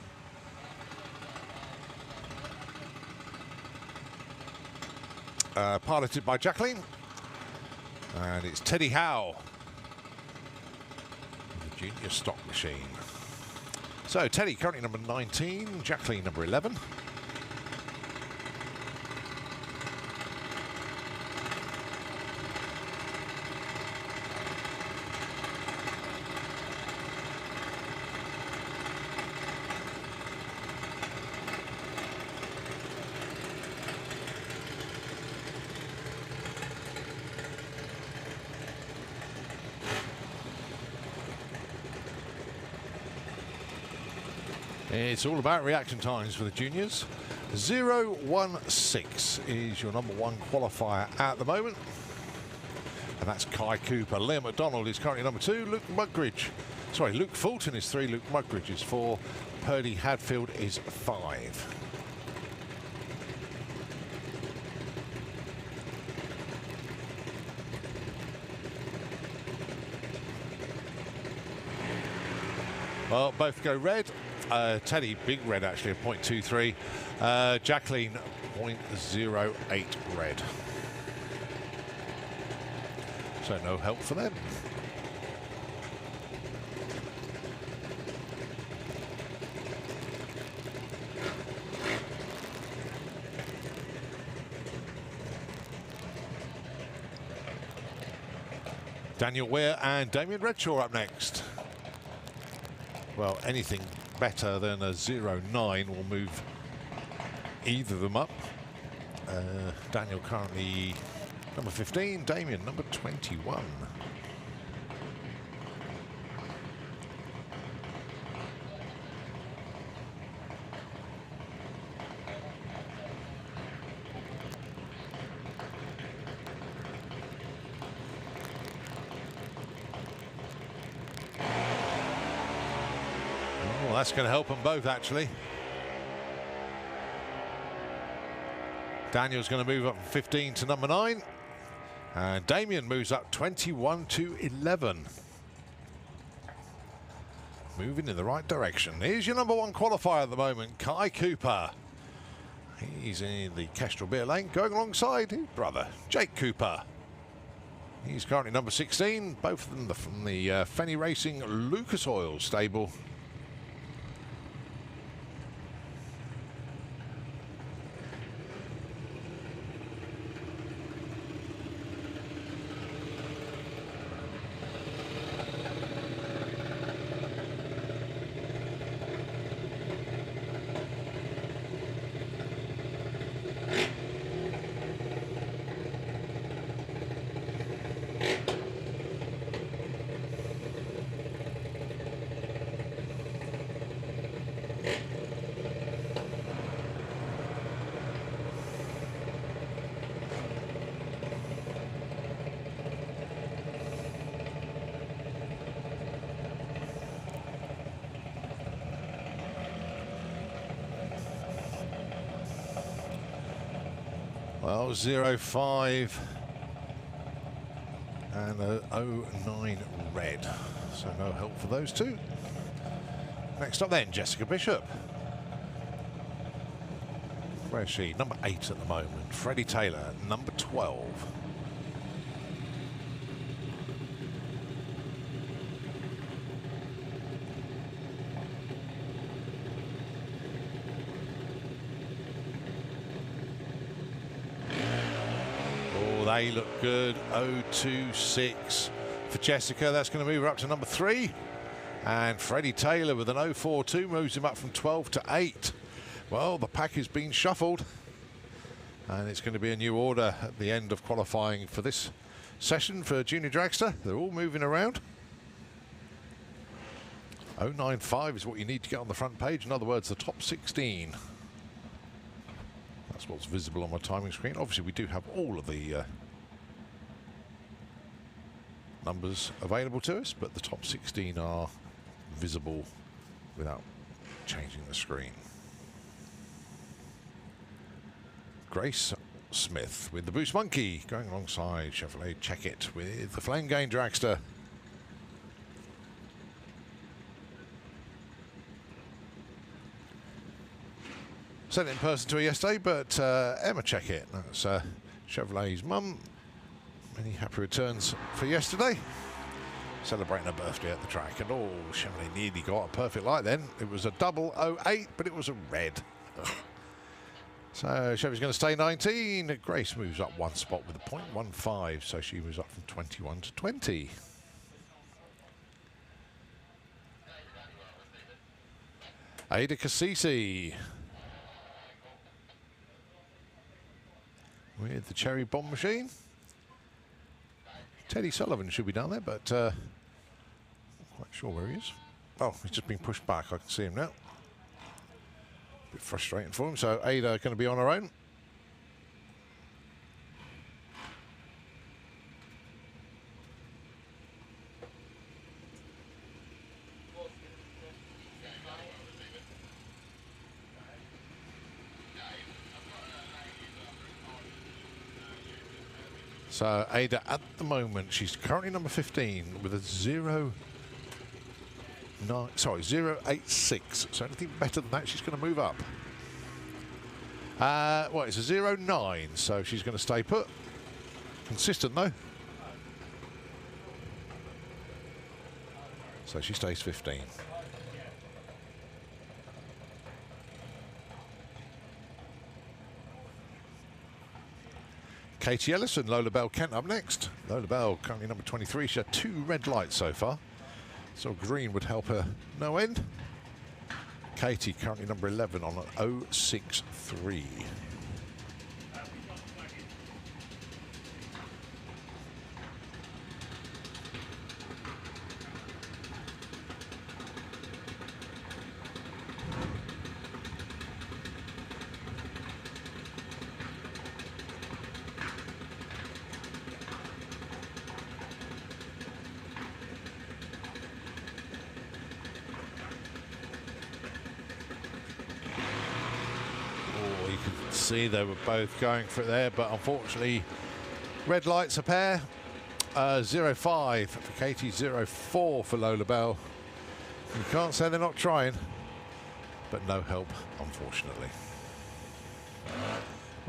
Piloted by Jacqueline. And it's Teddy Howe, the junior stock machine. So Teddy currently number 19, Jacqueline number 11. It's all about reaction times for the juniors. 0.16 is your number one qualifier at the moment. And that's Kai Cooper. Liam McDonald is currently number 2. Luke Fulton is 3. Luke Mugridge is 4. Purdy Hadfield is 5. Well, both go red. Teddy, big red actually, at 0.23. Jacqueline, 0.08 red. So no help for them. Daniel Weir and Damien Redshaw up next. Well, anything better than a 0.9 will move either of them up. Daniel currently number 15, Damien number 21. Well, that's going to help them both, actually. Daniel's going to move up from 15 to number 9. And Damien moves up 21 to 11. Moving in the right direction. Here's your number one qualifier at the moment, Kai Cooper. He's in the Kestrel Beer Lane, going alongside his brother, Jake Cooper. He's currently number 16, both of them from the Fenny Racing Lucas Oil stable. Well, 0.5 and a 0.9 red. So no help for those two. Next up then, Jessica Bishop. Where's she? Number 8 at the moment. Freddie Taylor, number 12. They look good. 0.26 for Jessica. That's going to move her up to number 3. And Freddie Taylor with an 0.42 moves him up from 12 to 8. Well, the pack is being shuffled. And it's going to be a new order at the end of qualifying for this session for Junior Dragster. They're all moving around. 0.95 is what you need to get on the front page. In other words, the top 16. That's what's visible on my timing screen. Obviously, we do have all of the numbers available to us, but the top 16 are visible without changing the screen. Grace Smith with the Boost Monkey going alongside Chevrolet Check It with the Flame Gain Dragster. Sent it in person to her yesterday, but Emma Check It, that's Chevrolet's mum. Many happy returns for yesterday. Celebrating her birthday at the track, and oh, Chevrolet nearly got a perfect light then. It was a double 08, but it was a red. Ugh. So Chevy's going to stay 19. Grace moves up one spot with a .15, so she moves up from 21 to 20. Ada Cassisi with the Cherry Bomb Machine. Teddy Sullivan should be down there, but not quite sure where he is. Oh, he's just been pushed back. I can see him now. A bit frustrating for him. So Ada going to be on her own. So Ada at the moment, she's currently number 15 with a 0.86. So anything better than that, she's going to move up. Well, it's a 0.9, so she's going to stay put. Consistent though. So she stays 15. Katie Ellison, Lola Bell Kent up next. Lola Bell currently number 23. She had 2 red lights so far, so green would help her no end. Katie currently number 11 on an 0.63. See, they were both going for it there, but unfortunately red lights a pair. 0.5 for Katie, 0.4 for Lola Bell. You can't say they're not trying, but no help unfortunately.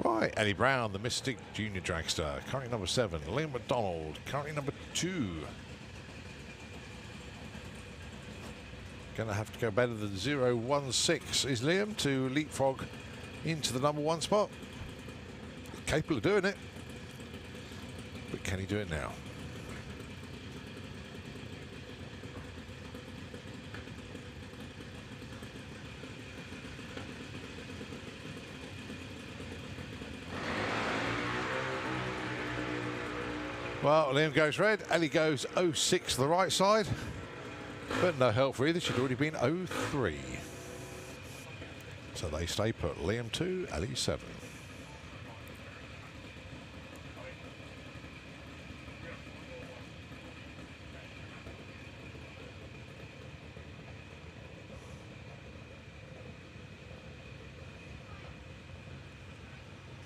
Right, Ellie Brown, the Mystic Junior Dragster, currently number 7. Liam McDonald, currently number 2. Gonna have to go better than 0.16 is Liam to leapfrog into the number 1 spot. Capable of doing it, but can he do it now? Well, Liam goes red, Ellie goes 0.6 to the right side, but no help for either. She'd already been 0.3. So they stay put. Liam 2, Ellie 7.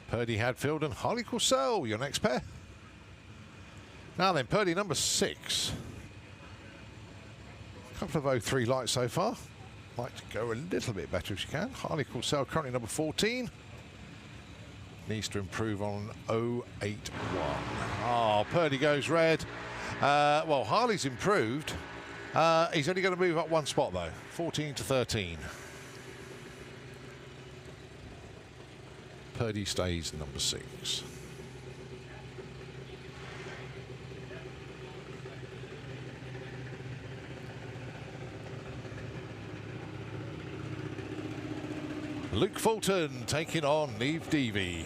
Purdy Hadfield and Harley Coursell, your next pair. Now then, Purdy number 6. A couple of 0.3 lights so far. Like to go a little bit better if she can. Harley Coursell currently number 14. Needs to improve on 0.81. Oh, Purdy goes red. Well, Harley's improved. He's only going to move up 1 spot though. 14 to 13. Purdy stays number 6. Luke Fulton taking on Neve Deavy.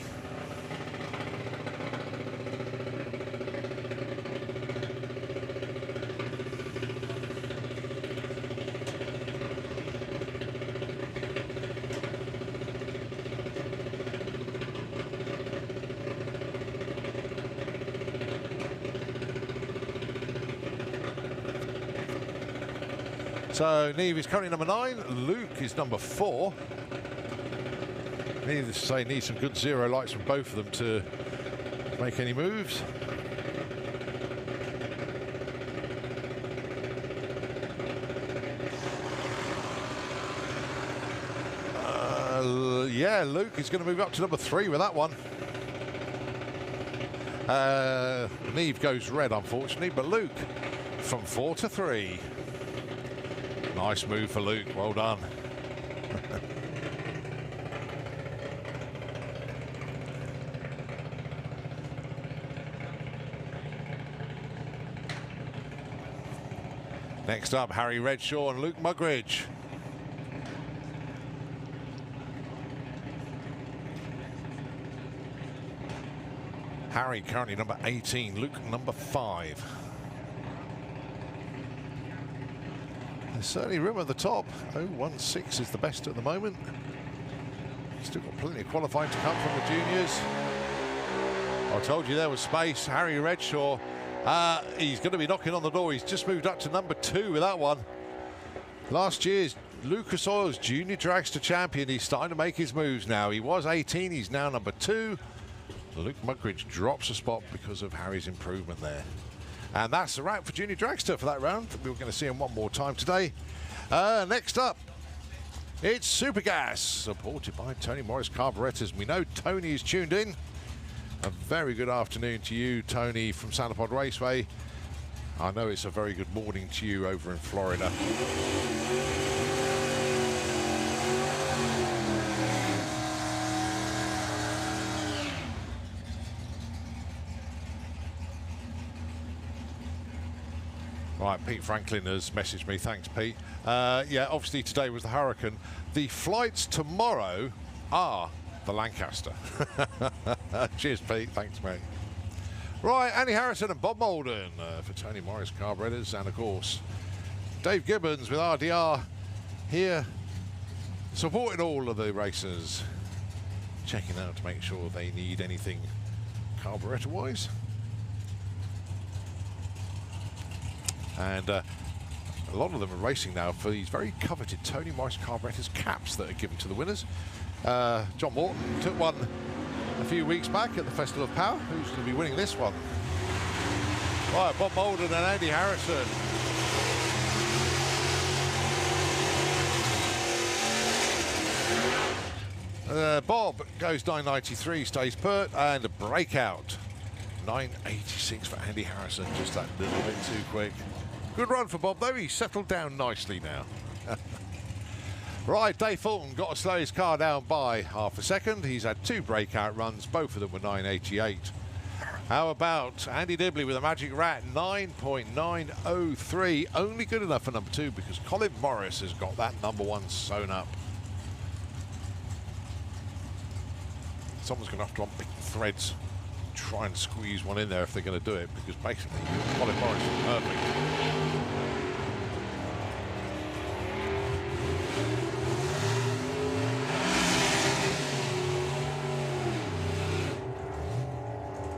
So Neve is currently number 9. Luke is number 4. Needless to say, need some good zero lights from both of them to make any moves. Yeah, Luke is going to move up to number 3 with that one. Neve goes red, unfortunately, but Luke from 4 to 3. Nice move for Luke. Well done. Next up, Harry Redshaw and Luke Mugridge. Harry currently number 18, Luke number 5. There's certainly room at the top. 0.16 is the best at the moment. Still got plenty of qualifying to come from the juniors. I told you there was space. Harry Redshaw, he's going to be knocking on the door. He's just moved up to number 2 with that one. Last year's Lucas Oil's Junior Dragster champion. He's starting to make his moves now. He was 18, he's now number 2. Luke Mugridge drops a spot because of Harry's improvement there. And that's the wrap for Junior Dragster for that round. We're going to see him one more time today. Next up, it's Super Gas, supported by Tony Morris Carburettors. We know Tony is tuned in. A very good afternoon to you, Tony, from Santa Pod Raceway. I know it's a very good morning to you over in Florida. Right, Pete Franklin has messaged me. Thanks, Pete. Yeah, obviously today was the Hurricane. The flights tomorrow are the Lancaster. Cheers, Pete. Thanks, mate. Right, Andy Harrison and Bob Molden for Tony Morris Carburettors, and of course Dave Gibbons with RDR here, supporting all of the racers, checking out to make sure they need anything carburetor-wise. And a lot of them are racing now for these very coveted Tony Morris Carburettors caps that are given to the winners. John Morton took one a few weeks back at the Festival of Power. Who's going to be winning this one? Right, Bob Molden and Andy Harrison. Bob goes 9.93, stays put, and a breakout. 9.86 for Andy Harrison, just that little bit too quick. Good run for Bob, though. He's settled down nicely now. Right, Dave Fulton got to slow his car down by half a second. He's had 2 breakout runs. Both of them were 9.88. How about Andy Dibley with a Magic Rat, 9.903. Only good enough for number 2 because Colin Morris has got that number 1 sewn up. Someone's going to have to unpick the threads, try and squeeze one in there if they're going to do it, because basically Colin Morris is perfect.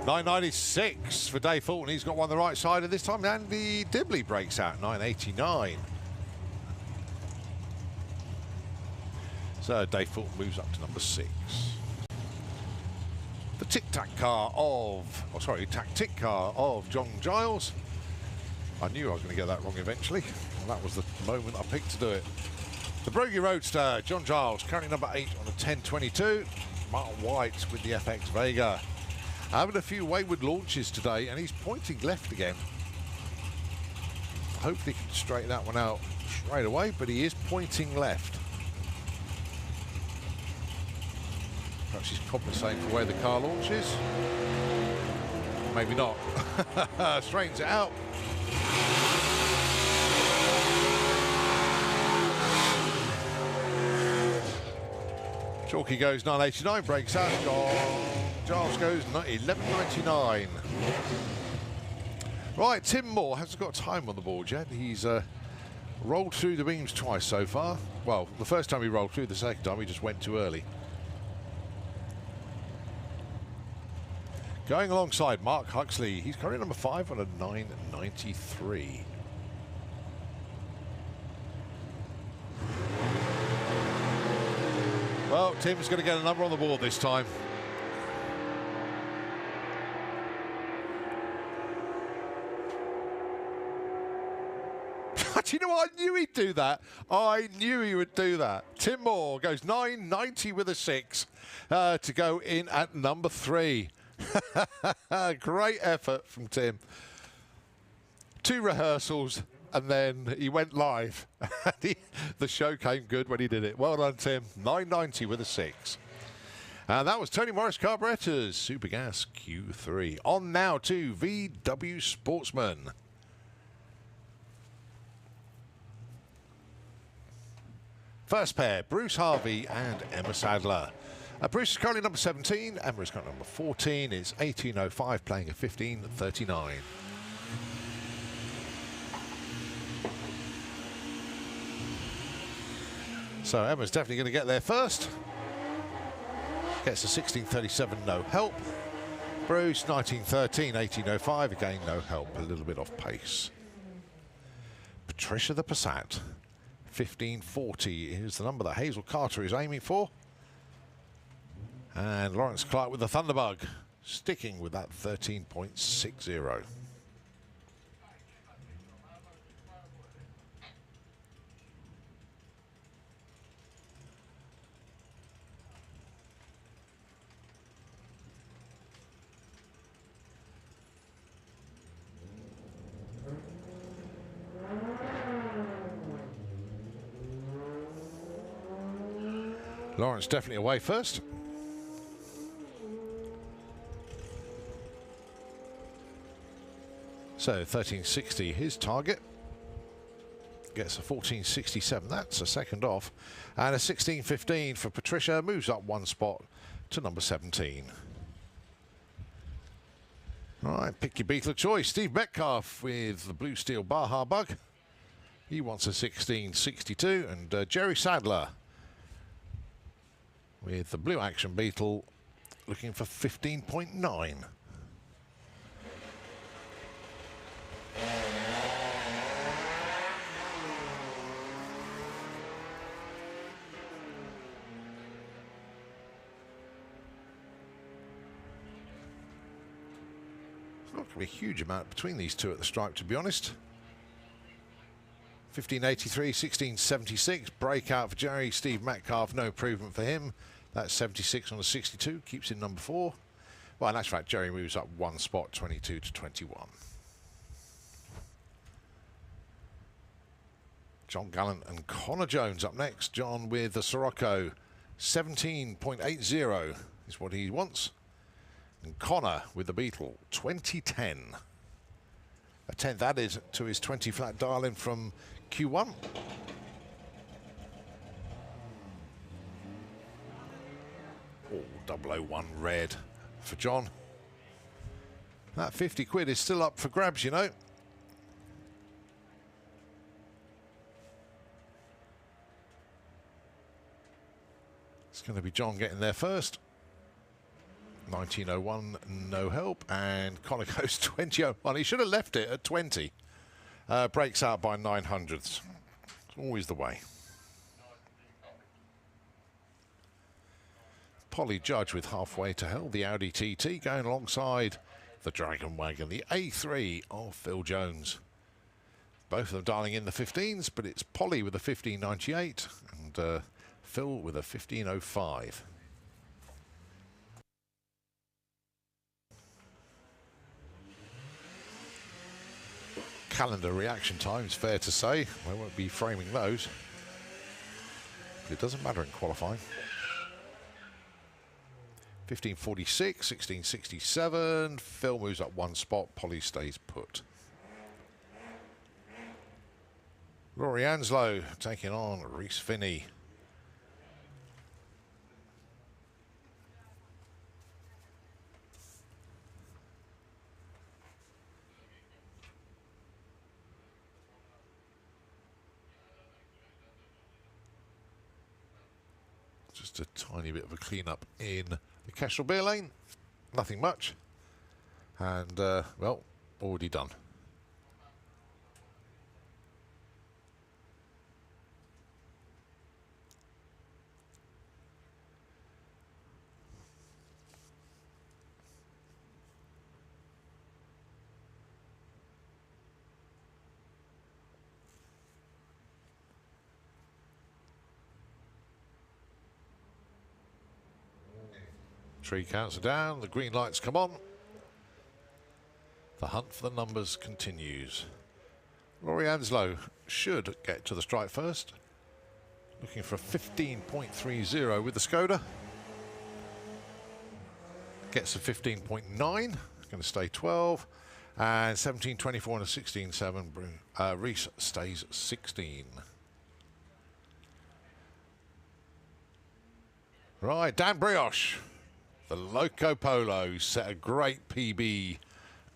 .996 for Dave Fulton. He's got one on the right side, and this time Andy Dibley breaks out 9.89. So Dave Fulton moves up to number 6. The tic-tac car of, tactic car of John Giles. I knew I was going to get that wrong eventually, and that was the moment I picked to do it. The Brogy Roadster, John Giles, currently number 8 on a 10.22. Martin White with the FX Vega. Having a few wayward launches today, and he's pointing left again. Hopefully he can straighten that one out straight away, but he is pointing left. Perhaps he's compensating for where the car launches. Maybe not. Straightens it out. Chalky goes 9.89, breaks out. Giles goes 11.99. Right, Tim Moore hasn't got time on the board yet. He's rolled through the beams twice so far. Well, the first time he rolled through, the second time he just went too early. Going alongside Mark Huxley, he's currently number 5 on a 9.93. Well, Tim's going to get a number on the board this time. Do you know what? I knew he'd do that. I knew he would do that. Tim Moore goes 990 with a 6 to go in at number 3. Great effort from Tim. 2 rehearsals and then he went live. The show came good when he did it. Well done, Tim. 990 with a 6. And that was Tony Morris Carburetors Supergas Q3. On now to VW Sportsman. First pair, Bruce Harvey and Emma Sadler. Bruce is currently number 17, Emma is currently number 14. It's 18.05, playing a 15.39. So Emma's definitely going to get there first. Gets a 16.37, no help. Bruce, 19.13, 18.05, again no help, a little bit off pace. Patricia the Passat. 1540 is the number that Hazel Carter is aiming for. And Lawrence Clark with the Thunderbug, sticking with that 13.60. Lawrence definitely away first. So 1360 his target. Gets a 1467, that's a second off. And a 1615 for Patricia, moves up 1 spot to number 17. All right, pick your beetle of choice. Steve Metcalf with the Blue Steel Baja Bug. He wants a 1662. And Jerry Sadler with the Blue Action Beetle, looking for 15.9. It's not going to be a huge amount between these two at the stripe, to be honest. 1583, 1676, breakout for Jerry. Steve Metcalf, no improvement for him. That's 76 on the 62, keeps him number 4. Well, in actual fact, Jerry moves up 1 spot, 22 to 21. John Gallant and Connor Jones up next. John with the Sirocco, 17.80 is what he wants. And Connor with the Beetle, 2010. A 10th added to his 20 flat dial-in from Q1. Oh, 001 red for John. That 50 quid is still up for grabs, you know. It's going to be John getting there first. 1901, no help, and Connor goes 20.01. He should have left it at 20. Breaks out by 900ths. It's always the way. Polly Judge with Halfway to Hell, the Audi TT, going alongside the Dragon Wagon, the A3 of Phil Jones. Both of them dialing in the 15s, but it's Polly with a 1598 and Phil with a 1505. Calendar reaction times, fair to say. I won't be framing those. But it doesn't matter in qualifying. 1546, 1667. Phil moves up 1 spot. Polly stays put. Rory Anslow taking on Reese Finney. Just a tiny bit of a clean-up in the Kestrel beer lane. Nothing much. And, well, already done. 3 counts are down. The green lights come on. The hunt for the numbers continues. Rory Anslow should get to the strike first. Looking for a 15.30 with the Skoda. Gets a 15.9. Going to stay 12. And 17.24 and a 16.7. Reese stays 16. Right, Dan Brioche. The Loco Polo set a great PB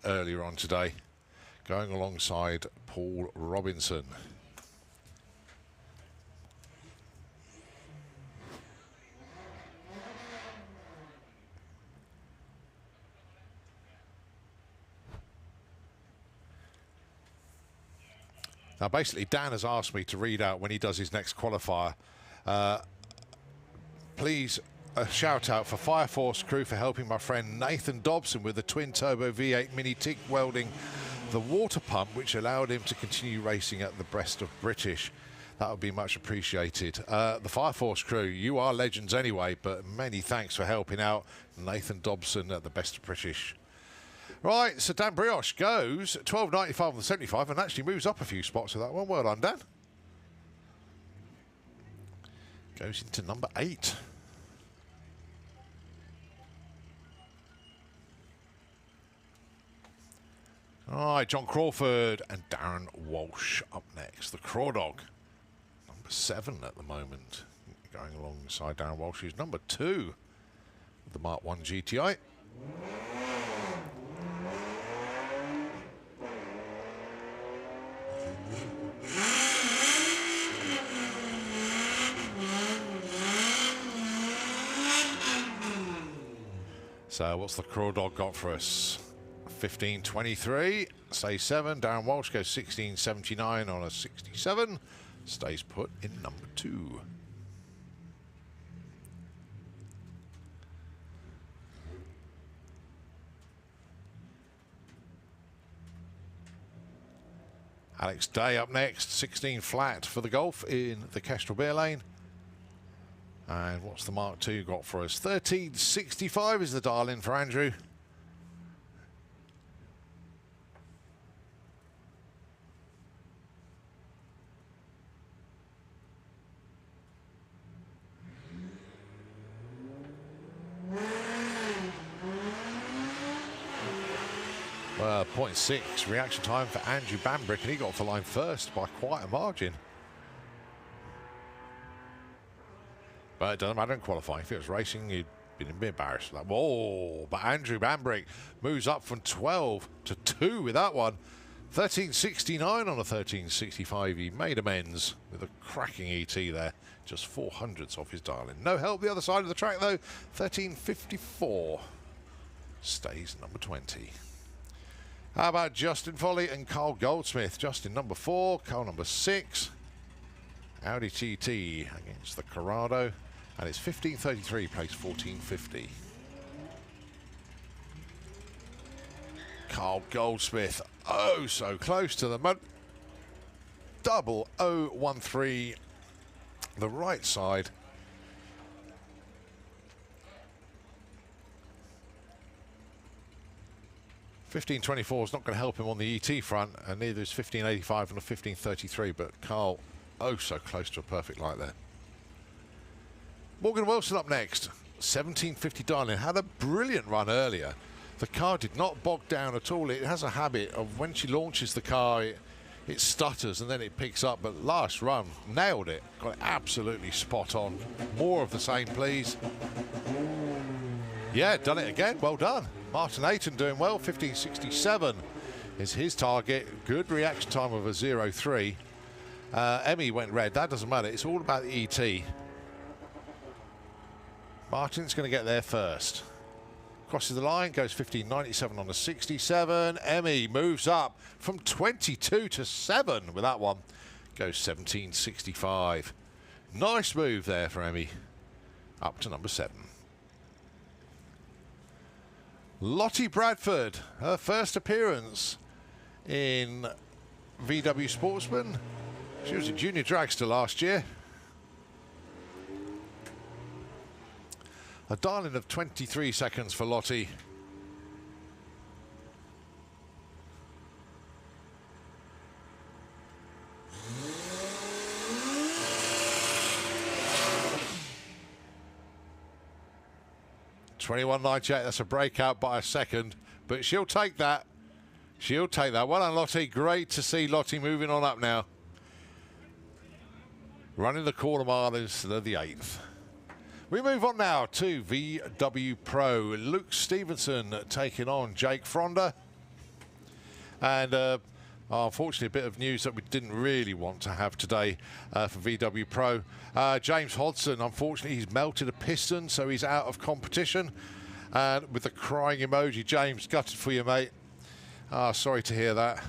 earlier on today, going alongside Paul Robinson. Now, basically, Dan has asked me to read out when he does his next qualifier. Please, a shout out for Fire Force crew for helping my friend Nathan Dobson with the twin turbo V8 mini TIG welding the water pump, which allowed him to continue racing at the best of British. That would be much appreciated. The Fire Force crew, you are legends anyway, but many thanks for helping out Nathan Dobson at the best of British. Right, so Dan Brioche goes 12.95 on the 75 and actually moves up a few spots with that one. Well done, Dan. Goes into number 8. All right, John Crawford and Darren Walsh up next. The Craw Dog, number 7 at the moment. Going alongside Darren Walsh, who's number 2 with the Mark 1 GTI. So what's the Craw Dog got for us? 15.23, stays 7. Darren Walsh goes 16.79 on a 67. Stays put in number 2. Alex Day up next, 16 flat for the Golf in the Kestrel Beer Lane. And what's the Mark II got for us? 13.65 is the dial-in for Andrew. Well, 0.6 reaction time for Andrew Bambrick, and he got off the line first by quite a margin. But it doesn't matter in qualifying. If it was racing, you'd been a bit embarrassed for that. Whoa, but Andrew Bambrick moves up from 12 to 2 with that one. 13.69 on a 13.65. He made amends with a cracking ET there. Just 400ths off his dial-in. No help the other side of the track, though. 13.54. Stays number 20. How about Justin Foley and Carl Goldsmith? Justin number 4, Carl number 6. Audi TT against the Corrado. And it's 15.33, place 14.50. Carl Goldsmith, oh so close to the mud. 0013, the right side. $15.24 is not going to help him on the ET front, and neither is $15.85 and a $15.33, but Carl, oh so close to a perfect light there. Morgan Wilson up next, 17.50 dial-in, had a brilliant run earlier. The car did not bog down at all. It has a habit of when she launches the car, it stutters and then it picks up, but last run, nailed it, got it absolutely spot on. More of the same, please. Yeah, done it again, well done. Martin Ayton doing well, 15.67 is his target. Good reaction time of a 0.3. Emmy went red, that doesn't matter, it's all about the ET. Martin's going to get there first. Crosses the line, goes 15.97 on the 67. Emmy moves up from 22 to 7 with that one. Goes 17.65. Nice move there for Emmy. Up to number 7. Lottie Bradford, her first appearance in VW Sportsman. She was a junior dragster last year. A dial-in of 23 seconds for Lottie. $21.98, that's a breakout by a second, but she'll take that. She'll take that. Well done, Lottie. Great to see Lottie moving on up now. Running the quarter mile instead of the 8th. We move on now to VW Pro. Luke Stevenson taking on Jake Fronder. And unfortunately, a bit of news that we didn't really want to have today for VW Pro. James Hodson, unfortunately, he's melted a piston, so he's out of competition. And with the crying emoji, James, gutted for you, mate. Sorry to hear that.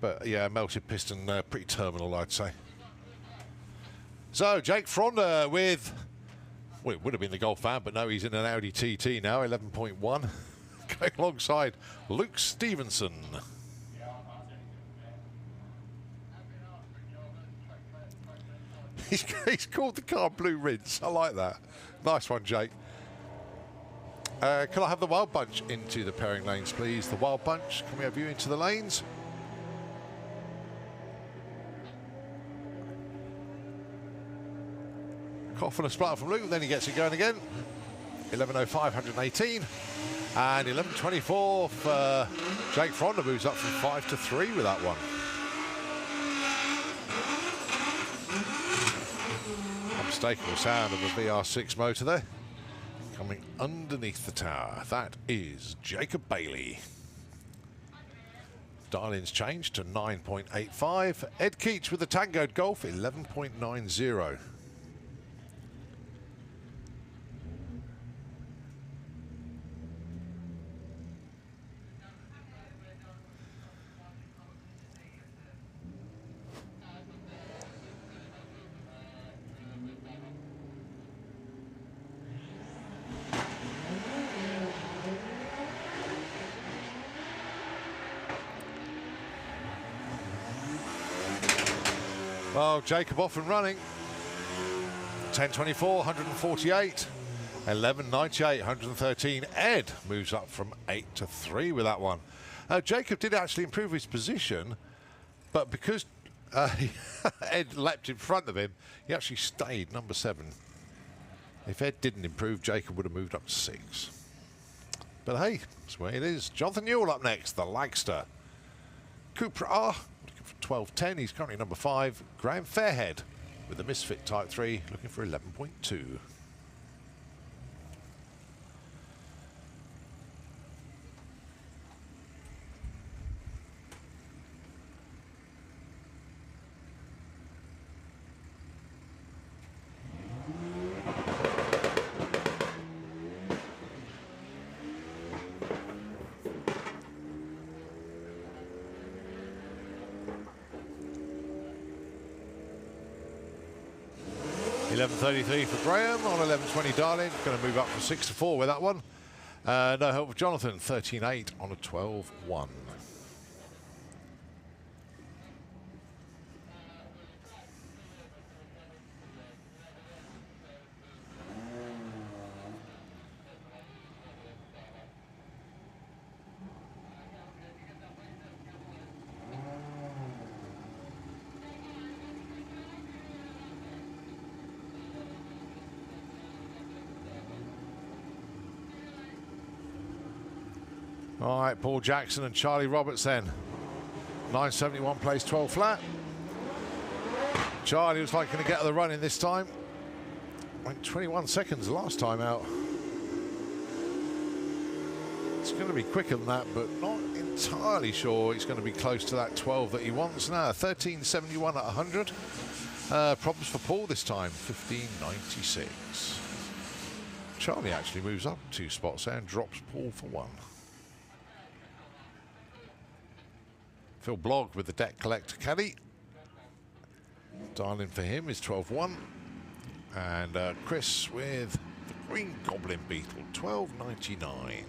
But yeah, melted piston, pretty terminal, I'd say. So Jake Fronder with, well, it would have been the Golf van, but no, he's in an Audi TT now, 11.1, going alongside Luke Stevenson. He's called the car Blue Rinse. I like that. Nice one, Jake. Can I have the Wild Bunch into the pairing lanes, please? The Wild Bunch, can we have you into the lanes? Cough and a splutter from Luke, then he gets it going again. 11.05, 118. And 11.24 for Jake Fronder, moves up from 5 to 3 with that one. Unmistakable sound of a VR6 motor there. Coming underneath the tower, that is Jacob Bailey. Dial-in's changed to 9.85. Ed Keach with the Tango Golf, 11.90. Well, Jacob off and running. 10.24, 148. 11.98, 113. Ed moves up from 8 to 3 with that one. Jacob did actually improve his position, but because Ed leapt in front of him, he actually stayed number 7. If Ed didn't improve, Jacob would have moved up to 6. But hey, that's where it is. Jonathan Newell up next, the Lagster. Cooper R. 12.10, he's currently number 5. Graham Fairhead with the Misfit Type 3, looking for 11.2. $11.33 for Graham on 11.20 Darling. Going to move up from 6 to 4 with that one. No help for Jonathan, 13.8 on a 12.1. All right, Paul Jackson and Charlie Roberts then. 971 plays 12 flat. Charlie was like going to get the run in this time. Went 21 seconds last time out. It's going to be quicker than that, but not entirely sure it's going to be close to that 12 that he wants now. 13.71 at 100. Problems for Paul this time, 15.96. Charlie actually moves up 2 spots and drops Paul for 1. Phil Blogg with the Debt Collector caddy. Dial-in for him is 12.1. And Chris with the Green Goblin Beetle, 12.99.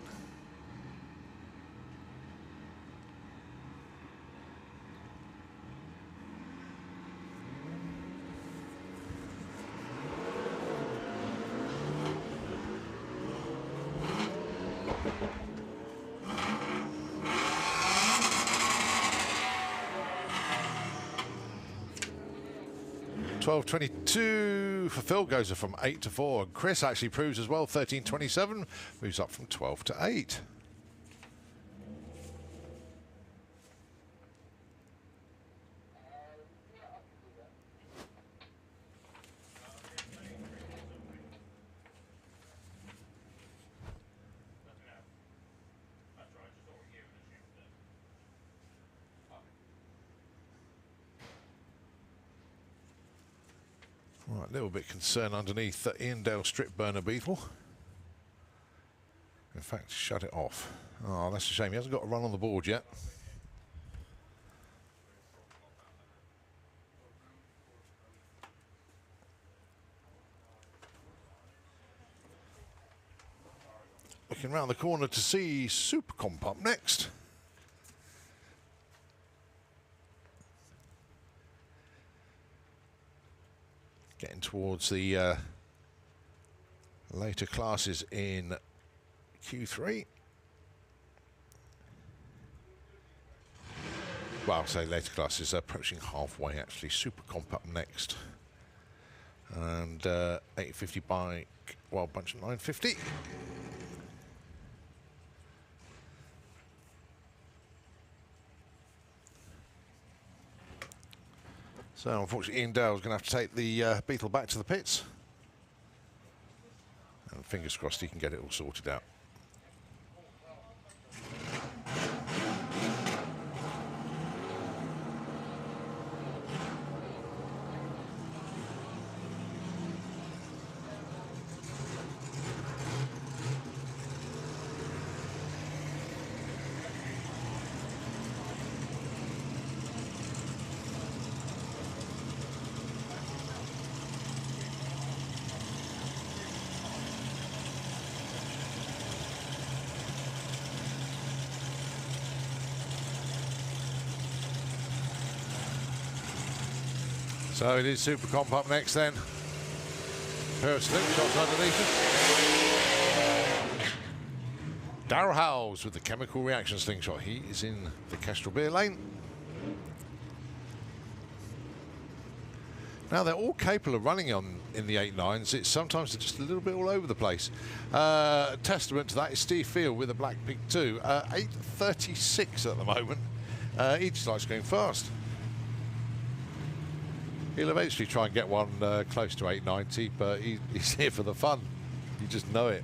$12.22 for Phil, goes from 8 to 4. And Chris actually proves as well. 13.27 moves up from 12 to 8. Right, a little bit concerned underneath the Ian Dale strip burner beetle. In fact, shut it off. Oh, that's a shame. He hasn't got a run on the board yet. Looking round the corner to see Super Comp up next. Getting towards the later classes in Q3. Well, I'll say later classes, approaching halfway actually. Super Comp up next. And 850 bike, Wild Bunch 950. So unfortunately Ian Dale's going to have to take the beetle back to the pits. And fingers crossed he can get it all sorted out. So it is Super Comp up next then. Pair of slingshots underneath it. Darryl Howes with the chemical reaction slingshot. He is in the Kestrel beer lane. Now they're all capable of running on in the 8.9s. It's sometimes they're just a little bit all over the place. Testament to that is Steve Field with a Black Pig 2. 8.36 at the moment. He just likes going fast. He'll eventually try and get one close to 890, but he's here for the fun. You just know it.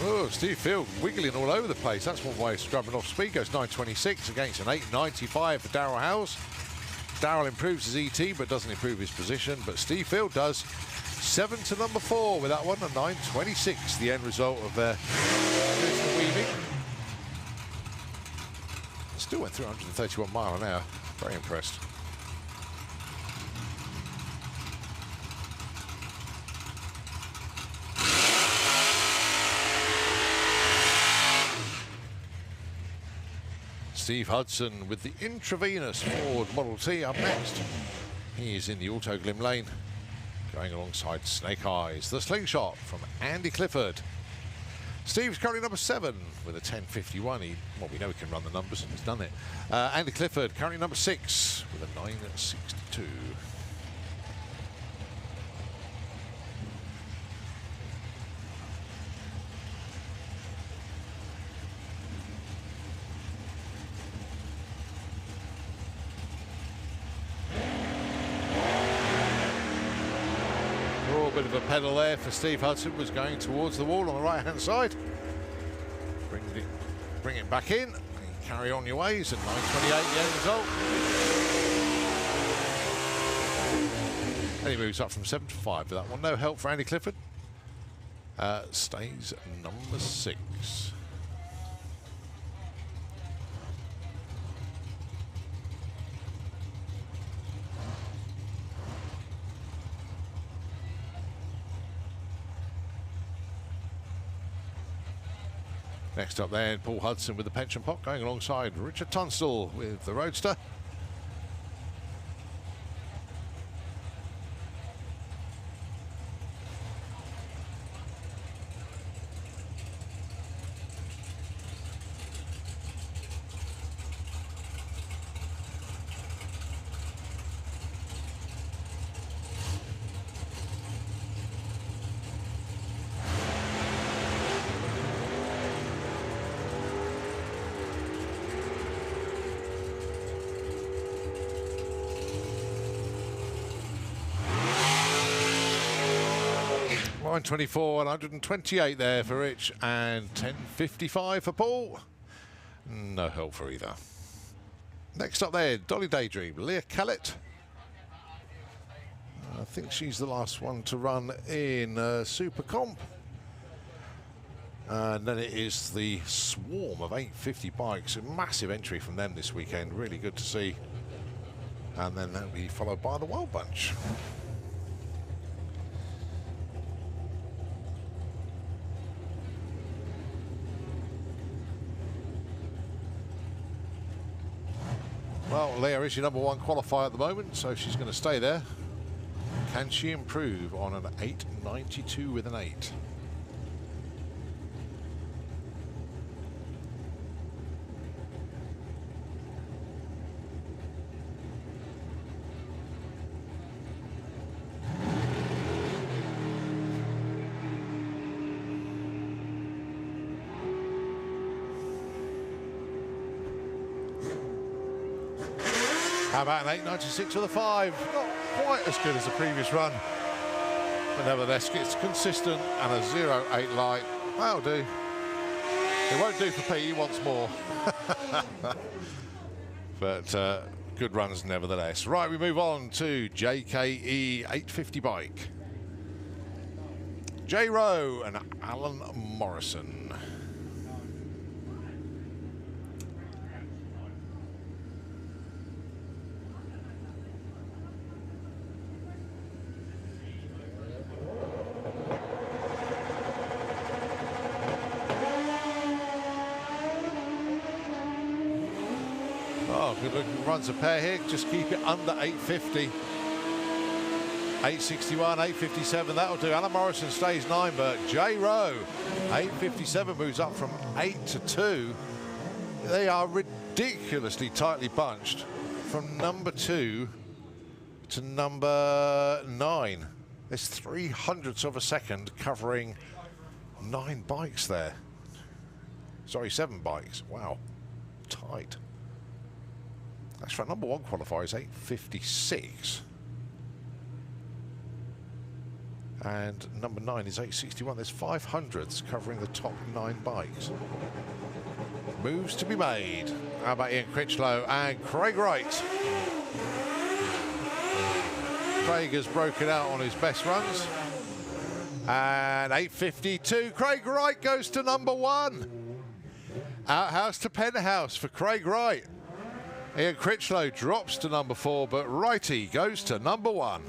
Oh, Steve Field wiggling all over the place. That's one way of scrubbing off speed. Goes 9.26 against an 8.95 for Darryl Howes. Darryl improves his ET, but doesn't improve his position. But Steve Field does. 7 to number 4 with that one, a 9.26. The end result of weaving. Still went through 131 mile an hour. Very impressed. Steve Hudson with the intravenous Ford Model T up next. He is in the Auto Glim lane, going alongside Snake Eyes. The slingshot from Andy Clifford. Steve's currently number 7 with a 10.51. Well, we know he can run the numbers and he's done it. Andy Clifford currently number 6 with a 9.62. Bit of a pedal there for Steve Hudson, was going towards the wall on the right hand side. Bring it back in and carry on your ways at 9.28 the end result. And he moves up from 7 to 5 with that one. No help for Andy Clifford. Stays number 6. Next up then, Paul Hudson with the pension pot going alongside Richard Tunstall with the Roadster. Line 24 and 128 there for Rich, and 10.55 for Paul. No help for either. Next up there, Dolly Daydream, Leah Kellett. I think she's the last one to run in Super Comp. And then it is the swarm of 850 bikes. A massive entry from them this weekend. Really good to see. And then that'll be followed by the Wild Bunch. Well, Leah is your #1 qualifier at the moment, so she's going to stay there. Can she improve on an 8.92 with an 8? How about an 8.96 with a 5? Not quite as good as the previous run, but nevertheless it's consistent, and a 0.8 light. That'll do. It won't do for Pete, he wants more. But good runs nevertheless. Right, we move on to JKE 850 bike. J Rowe and Alan Morrison. Oh, good looking runs a pair here. Just keep it under 850. 861, 857, that'll do. Alan Morrison stays 9, but J Rowe, 857 moves up from 8 to 2. They are ridiculously tightly bunched from #2 to #9. There's 300ths of a second covering 9 bikes there. Sorry, 7 bikes. Wow, tight. That's right, #1 qualifier is 856. And #9 is 861. There's 500ths covering the top 9 bikes. Moves to be made. How about Ian Critchlow and Craig Wright? Craig has broken out on his best runs. And 852. Craig Wright goes to #1. Outhouse to penthouse for Craig Wright. Ian Critchlow drops to #4, but Wrighty goes to #1.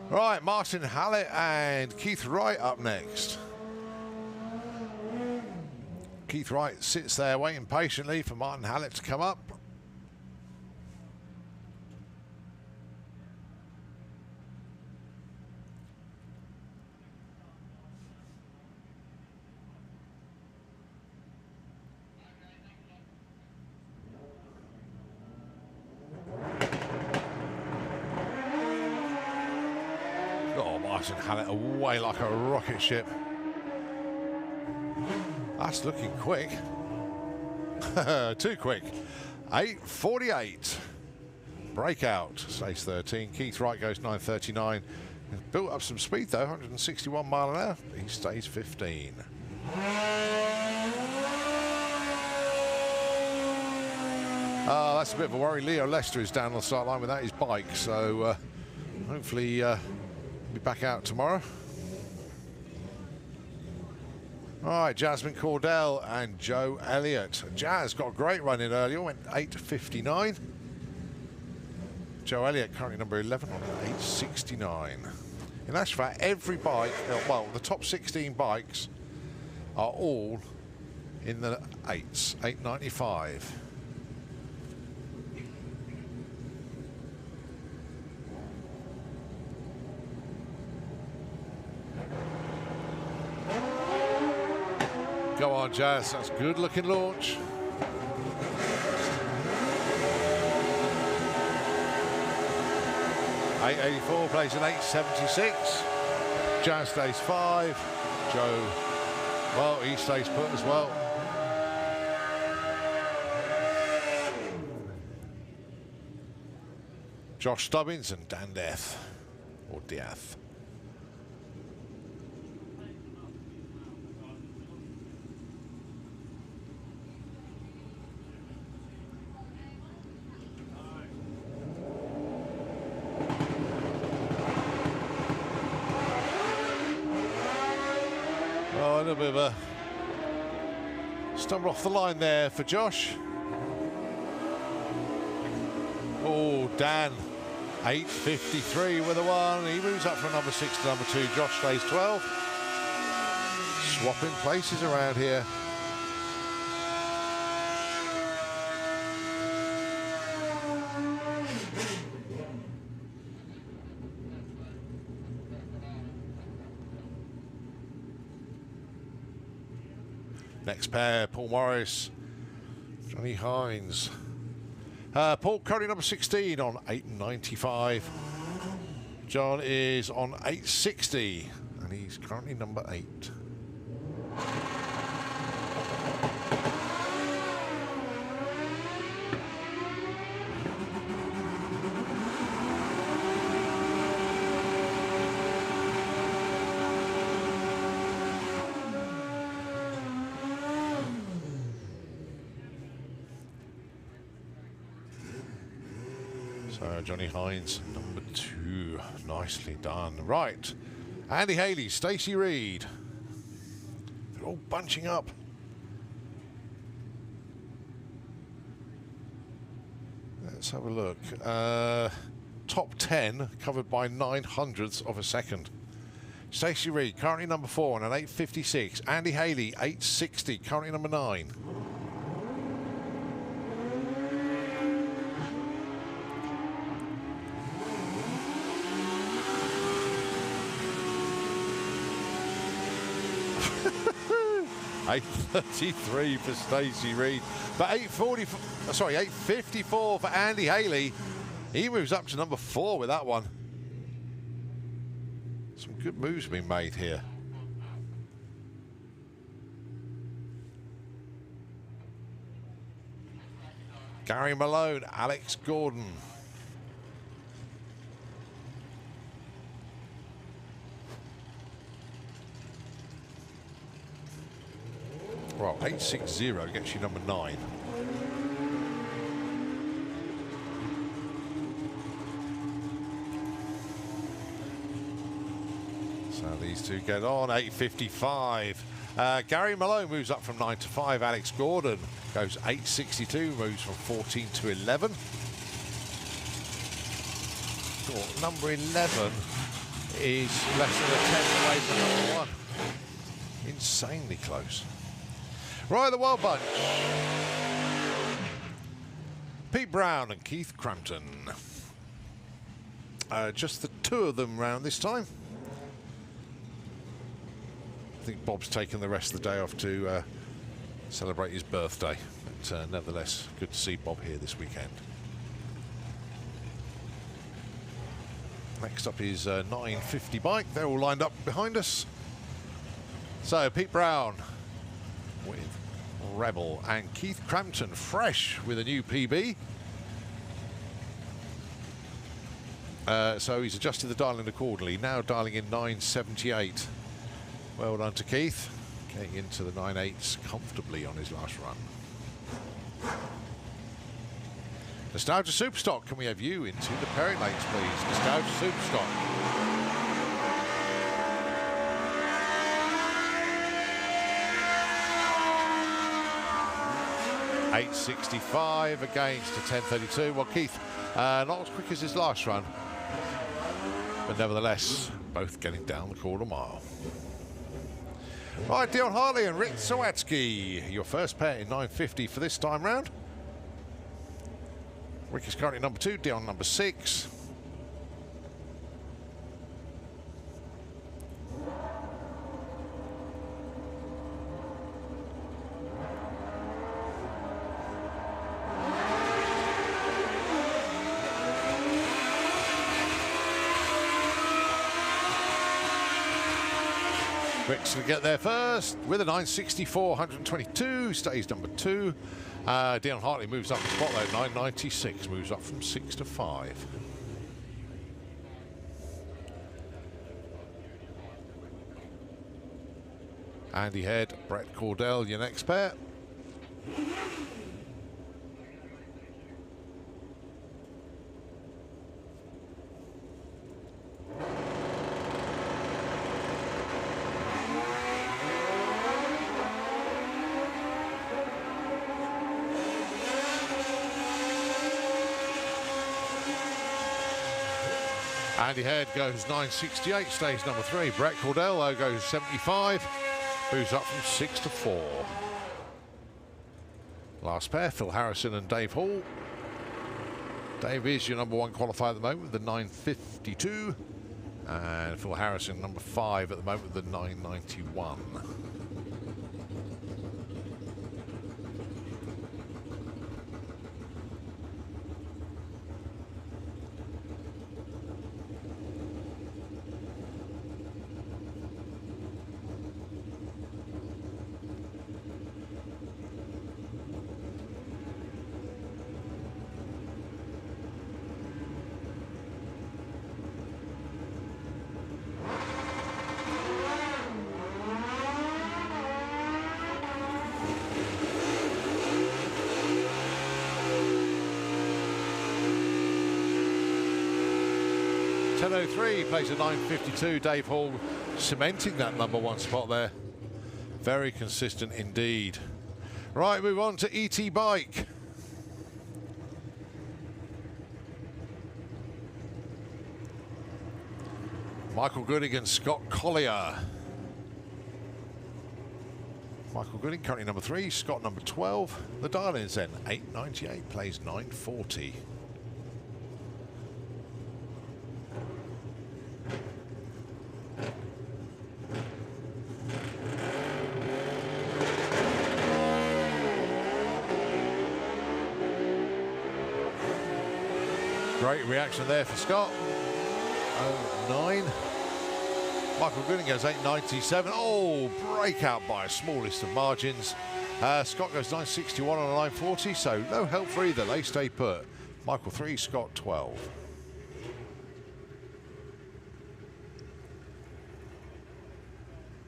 Right, Martin Hallett and Keith Wright up next. Keith Wright sits there waiting patiently for Martin Hallett to come up. Martin Hallett away like a rocket ship. That's looking quick. Too quick. 8:48. Breakout stays 13. Keith Wright goes 9:39. Built up some speed though, 161 mile an hour. He stays 15. That's a bit of a worry. Leo Lester is down on the start line without his bike, so hopefully be back out tomorrow. All right, Jasmine Cordell and Joe Elliott. Jazz got a great run in earlier, went 8:59. Joe Elliott currently #11 on 8:69. In actual fact, every bike, well, the top 16 bikes are all in the 8s, 895. Go on, Jazz, that's a good looking launch. .884 plays an 876. Jazz stays 5. Joe, well, he stays put as well. Josh Stubbins and Dan Death, or Diath. Oh, a little bit of a stumble off the line there for Josh. Oh, Dan, 853 with a 1. He moves up from number 6 to number 2. Josh stays 12. Swapping places around here. Next pair, Paul Morris, Johnny Hines. Paul currently number 16 on 895. John is on 860, and he's currently number 8. So Johnny Hines, number 2. Nicely done. Right. Andy Haley, Stacey Reed. They're all bunching up. Let's have a look. Top 10 covered by 900ths of a second. Stacey Reed, currently number 4 on an 856. Andy Haley, 860, currently number 9. $833 for Stacey Reed, but 854 for Andy Haley. He moves up to number 4 with that one. Some good moves being made here. Gary Malone, Alex Gordon. Well, 860 gets you number 9. So these two get on. 855. Gary Malone moves up from 9 to 5. Alex Gordon goes 862, moves from 14 to 11. Oh, number 11 is less than a 10th away from number 1. Insanely close. Right, the Wild Bunch. Pete Brown and Keith Crampton. Just the 2 of them round this time. I think Bob's taken the rest of the day off to celebrate his birthday. But nevertheless, good to see Bob here this weekend. Next up is 950 bike. They're all lined up behind us. So Pete Brown with Rebel and Keith Crampton fresh with a new PB. So he's adjusted the dialing accordingly, now dialing in 978. Well done to Keith, getting into the 9.8s comfortably on his last run. Nostalgia Superstock, can we have you into the pairing lanes, please? Nostalgia Superstock. $865 against a 1032. Well, Keith, not as quick as his last run, but nevertheless, both getting down the quarter mile. Right, Dion Hartley and Rick Sawatsky, your first pair in 950 for this time round. Rick is currently number 2, Dion number 6. Rick's going to get there first with a 964, 122, stays number 2. Dion Hartley moves up a spot though, 996, moves up from 6 to 5. Andy Head, Brett Cordell, your next pair. Andy Head goes 968, stays number 3. Brett Cordell goes 75, moves up from 6 to 4. Last pair, Phil Harrison and Dave Hall. Dave is your number 1 qualifier at the moment with the 952. And Phil Harrison, number 5 at the moment with the 991. .10.03 plays a 952. Dave Hall cementing that number 1 spot there. Very consistent indeed. Right, move on to ET Bike. Michael Gooding and Scott Collier. Michael Gooding currently number 3, Scott number 12. The dial-ins then, 898 plays 940. Great reaction there for Scott. 09. Michael Gooding goes 897. Oh, breakout by a smallest of margins. Scott goes 961 on a 940, so no help for either. They stay put. Michael 3, Scott 12.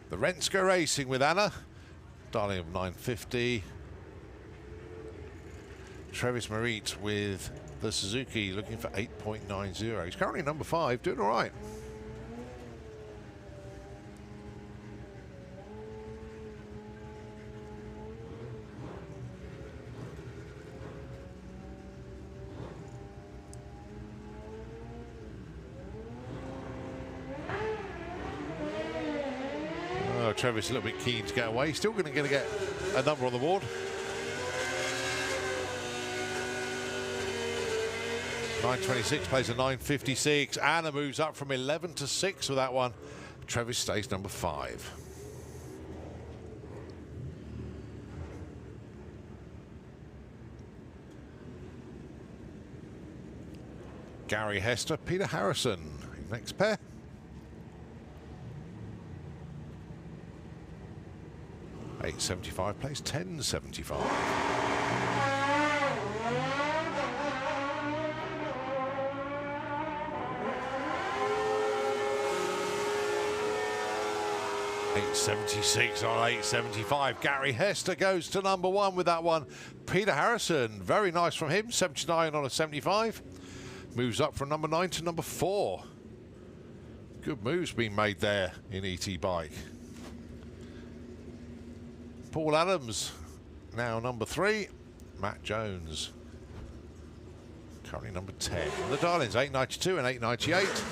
The Rents go racing with Anna. Darling of 950. Travis Marit with the Suzuki looking for 8.90. He's currently number 5, doing all right. Oh, Travis a little bit keen to get away. Still going to get a number on the board. 926 plays a 956. Anna moves up from 11 to 6 with that one. Travis stays number 5. Gary Hester, Peter Harrison. Next pair. $8.75 plays $10.75. $8.76 on $8.75. Gary Hester goes to number 1 with that one. Peter Harrison, very nice from him. 79 on a 75. Moves up from number 9 to number 4. Good moves being made there in ET Bike. Paul Adams, now number 3. Matt Jones, currently number 10. The dial-ins, 892 and 898.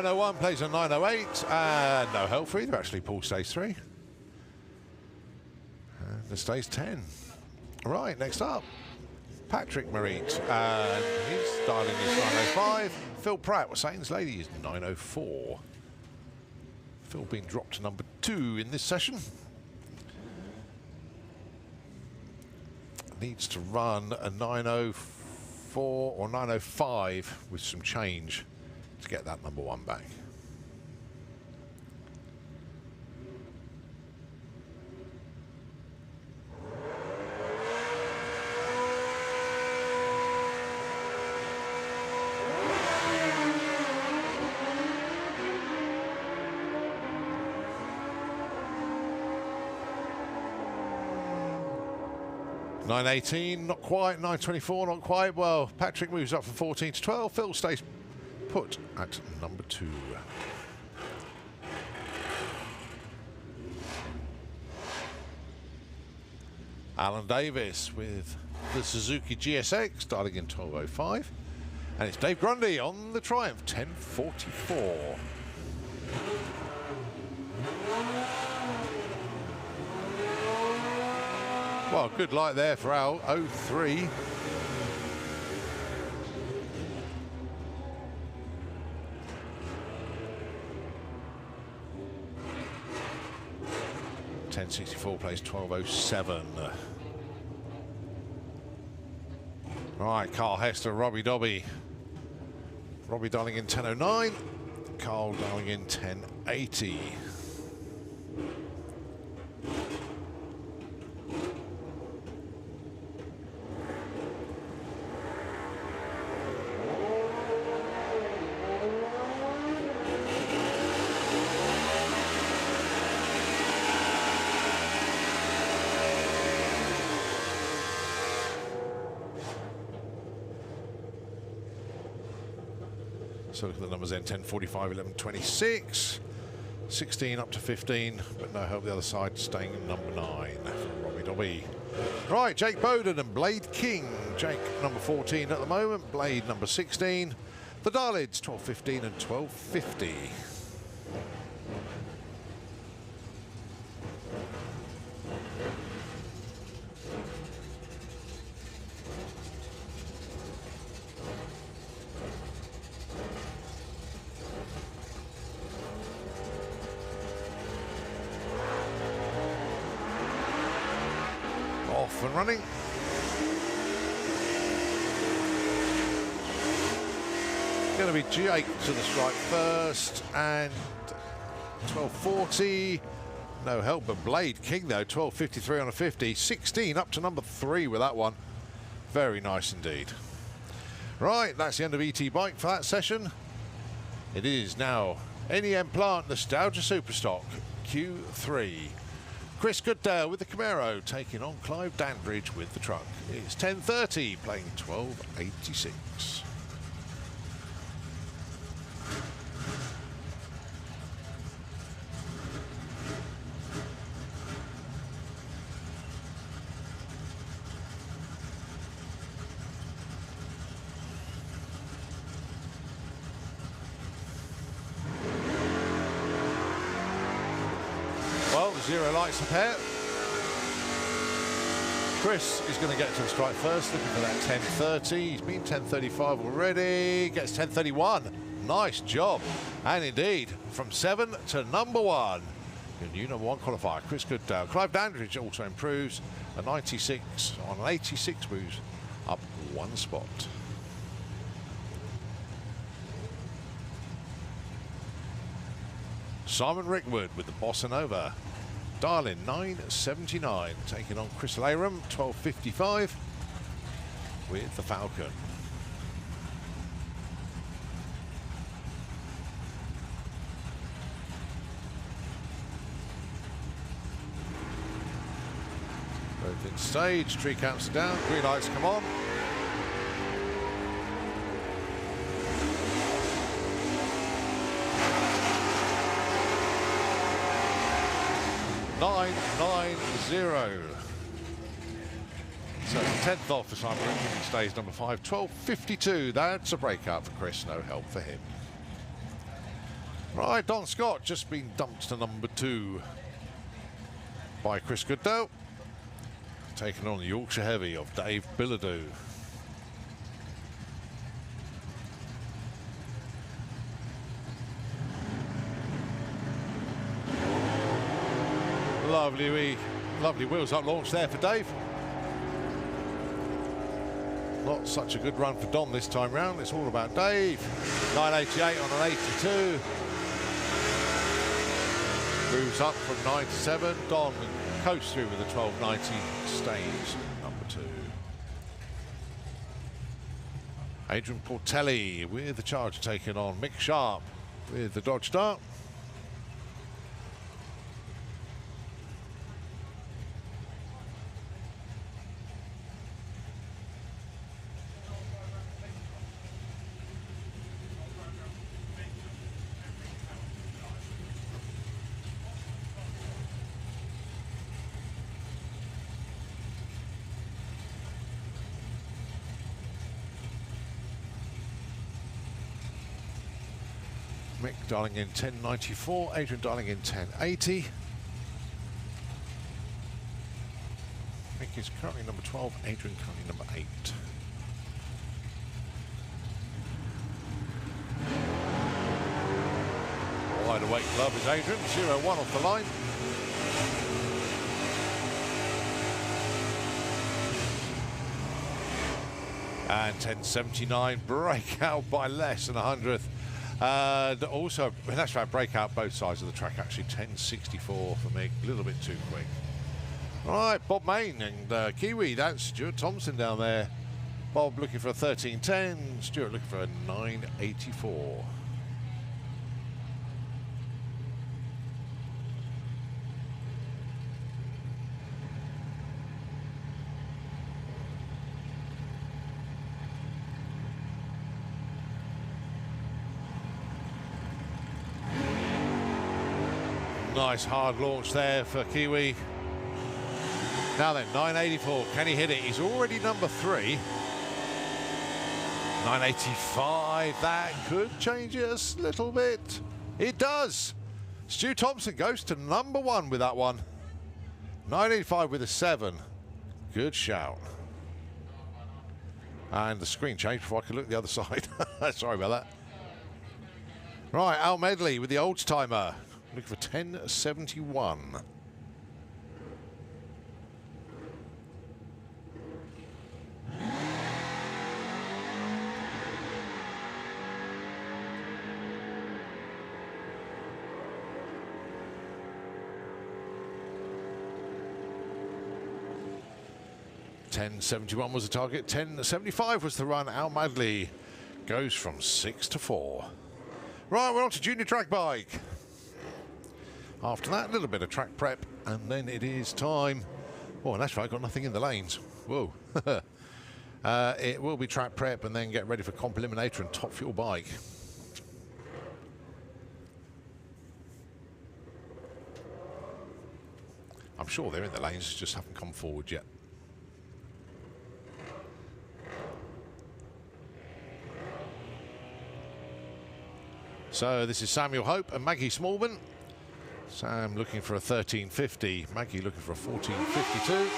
901 plays a 908, and no help for either, actually. Paul stays 3. And the stays 10. Right, next up, Patrick Marit, and his dialing is 905. Phil Pratt, with Satan's Lady, is 904. Phil being dropped to number 2 in this session. Needs to run a 904 or 905 with some change to get that number 1 back. $9.18, not quite. $9.24, not quite. Well, Patrick moves up from 14 to 12. Phil stays put at number 2. Alan Davis with the Suzuki GSX, dialing in 1205. And it's Dave Grundy on the Triumph, 1044. Well, good light there for Al, 03. $10.64 plays 12.07. Right, Carl Hester, Robbie Dobby. Robbie dialing in 10.09. Carl dialing in 10.80. So look at the numbers then, 10.45, 11.26, 16 up to 15, but no help the other side, staying in number 9 from Robbie Dobby. Right, Jake Bowden and Blade King. Jake number 14 at the moment, Blade number 16. The Darlids, 12.15 and 12.50. Off and running. Going to be Jake to the strike first, and 12.40. No help but Blade King though, 12.53 on a 50. 16 up to number 3 with that one. Very nice indeed. Right, that's the end of ET Bike for that session. It is now NEM Plant Nostalgia Superstock Q3. Chris Goodale with the Camaro taking on Clive Dandridge with the truck. It's 10.30, playing 12.86. Well, the zero lights up here. Chris is going to get to the strike first, looking for that 10.30. He's been 10.35 already. Gets 10.31. Nice job. And indeed, from 7 to number 1. Your new number 1 qualifier, Chris Goodale. Clive Dandridge also improves. A 96 on an 86 moves up 1 spot. Simon Rickwood with the Bossa Nova. Darlin 9.79, taking on Chris Layram 12.55 with the Falcon. Both in stage, tree counts down, green lights come on. $9.90. So 10th off for Simon Rickwood, he stays number 5, 12.52. That's a breakout for Chris, no help for him. Right, Don Scott just been dumped to number 2 by Chris Goodale, taking on the Yorkshire Heavy of Dave Bilodeau. Lovely wheels up launch there for Dave. Not such a good run for Don this time round. It's all about Dave. 988 on an 82. Moves up from 9 to 7. Don coasts through with a 12.90. Stays number 2. Adrian Portelli with the Charger taking on Mick Sharp with the Dodge Dart. Mick dialing in 1094, Adrian dialing in 1080. Mick is currently number 12, Adrian currently number 8. Wide awake glove is Adrian, 0-1 off the line. And 1079, breakout by less than 100th. And also, that's right, breakout both sides of the track actually. 1064 for Mick, a little bit too quick. All right, Bob Main and Kiwi, that's Stuart Thompson down there. Bob looking for a 1310, Stuart looking for a 984. Nice hard launch there for Kiwi. Now then, 984, can he hit it? He's already number 3. 985, that could change it a little bit. It does. Stu Thompson goes to number 1 with that one. 985 with a 7. Good shout. And the screen changed before I could look the other side. Sorry about that. Right, Al Medley with the old timer. Looking for 1071. $10.71 was the target. $10.75 was the run. Al Madley goes from 6 to 4. Right, we're on to junior track bike. After that, a little bit of track prep, and then it is time. Oh, and that's right, got nothing in the lanes. Whoa. It will be track prep, and then get ready for comp eliminator and top fuel bike. I'm sure they're in the lanes, just haven't come forward yet. So this is Samuel Hope and Maggie Smallman. Sam looking for a 1350, Maggie looking for a 1452.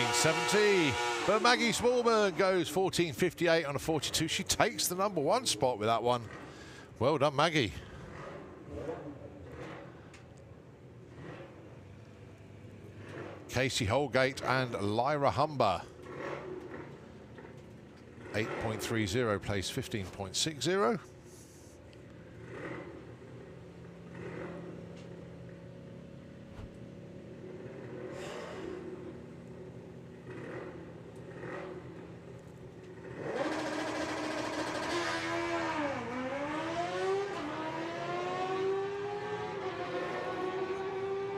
$13.70, but Maggie Smallman goes 14.58 on a 42. She takes the number 1 spot with that one. Well done, Maggie. Casey Holgate and Lyra Humber. 8.30 plays 15.60.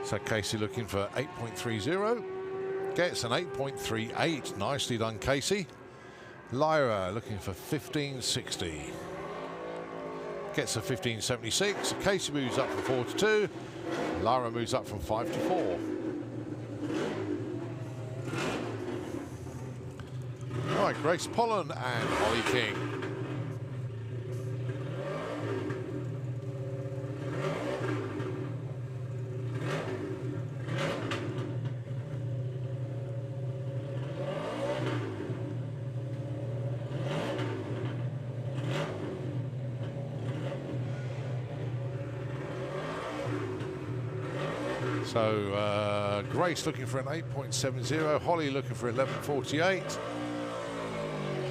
So Casey looking for 8.30. Gets an 8.38. Nicely done, Casey. Lyra looking for 15.60. Gets a 15.76. Casey moves up from 4 to 2. Lyra moves up from 5 to 4. Right, Grace Pollen and Holly King. So Grace looking for an 8.70, Holly looking for 11.48.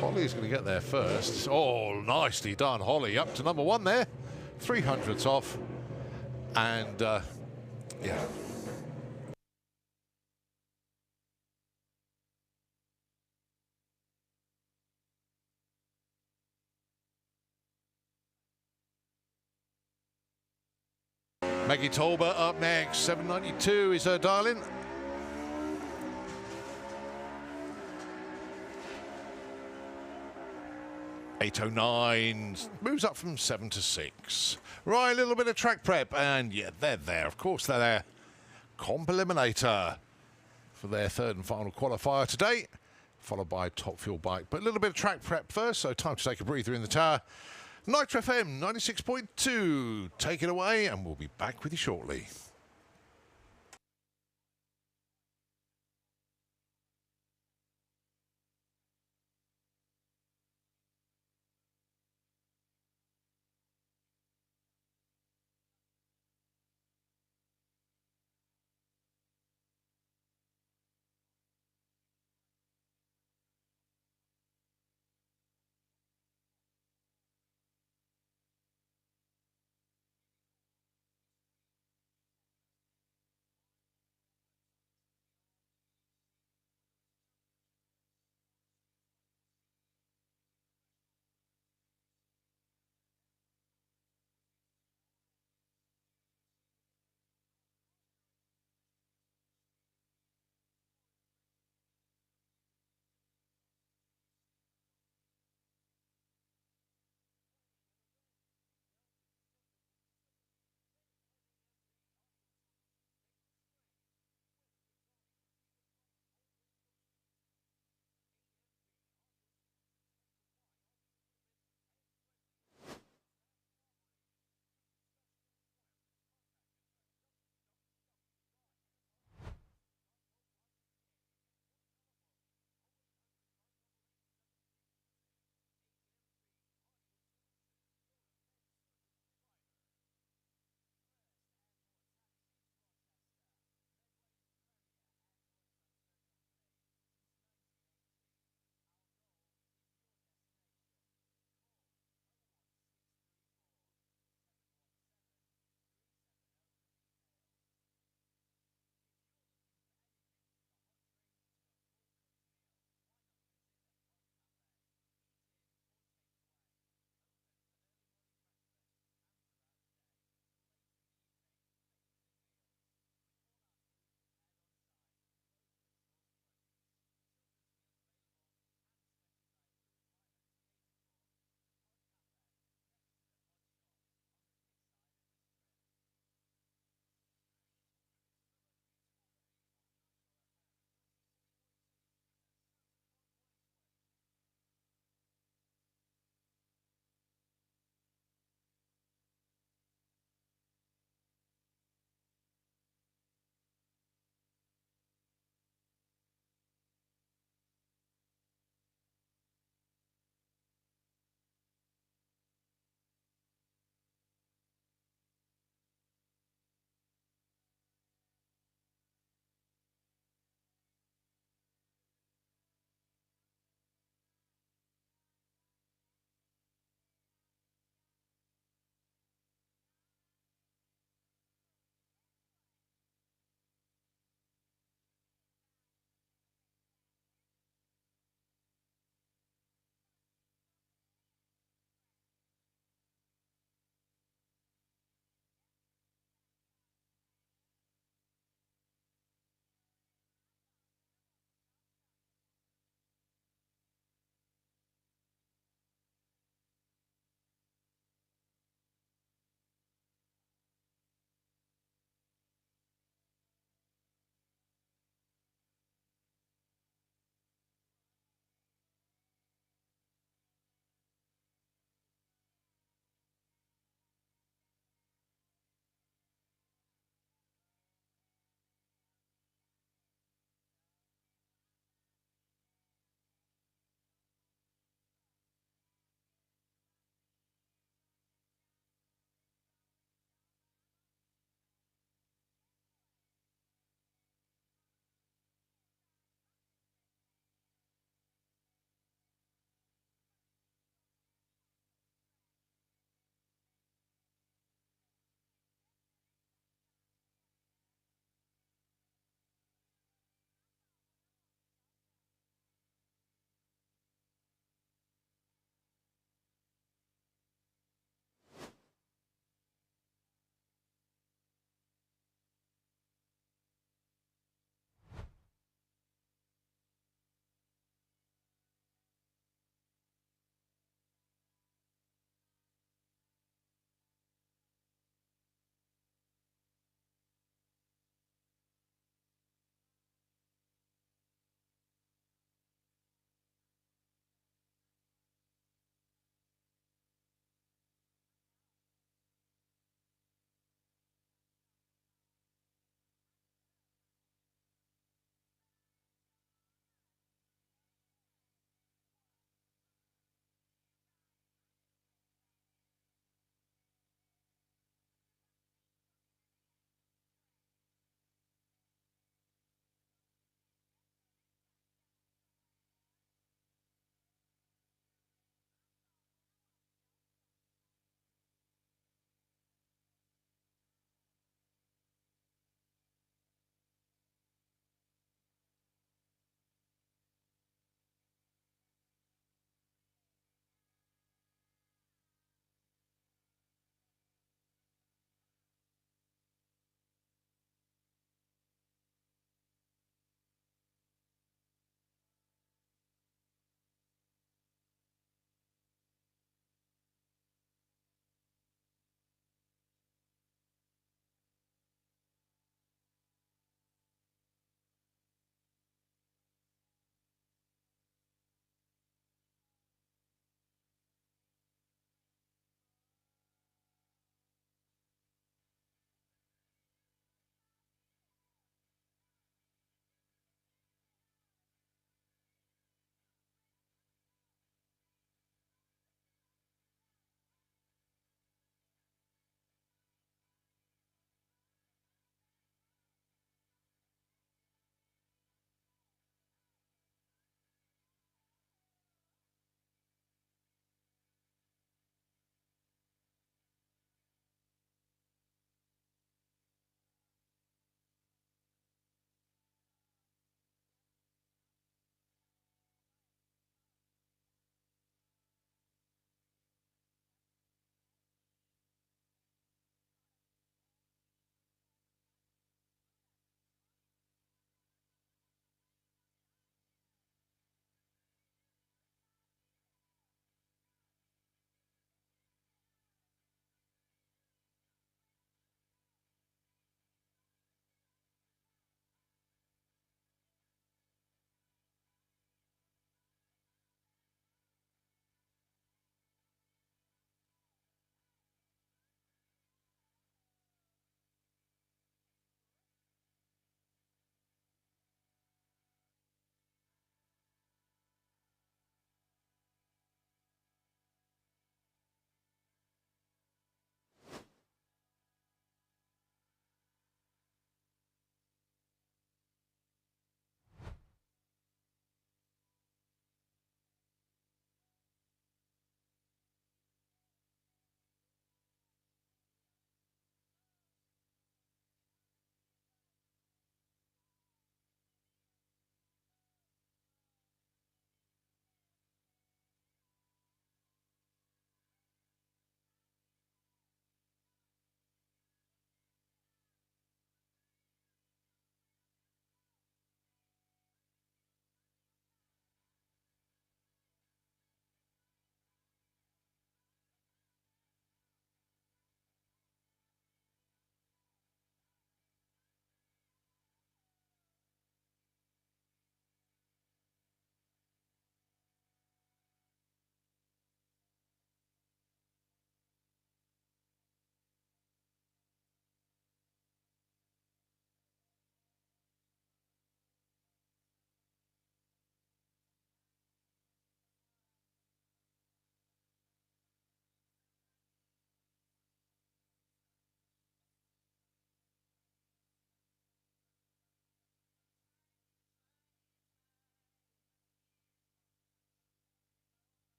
Holly's going to get there first. Oh, nicely done, Holly. Up to number one there. 300ths off. And, yeah. Maggie Tolber up next. 792 is her dial-in. .809 moves up from 7 to 6. Right, a little bit of track prep, and yeah, they're there. Of course, they're there. Comp Eliminator for their third and final qualifier today, followed by Top Fuel Bike. But a little bit of track prep first, so time to take a breather in the tower. Nitro FM 96.2. Take it away, and we'll be back with you shortly.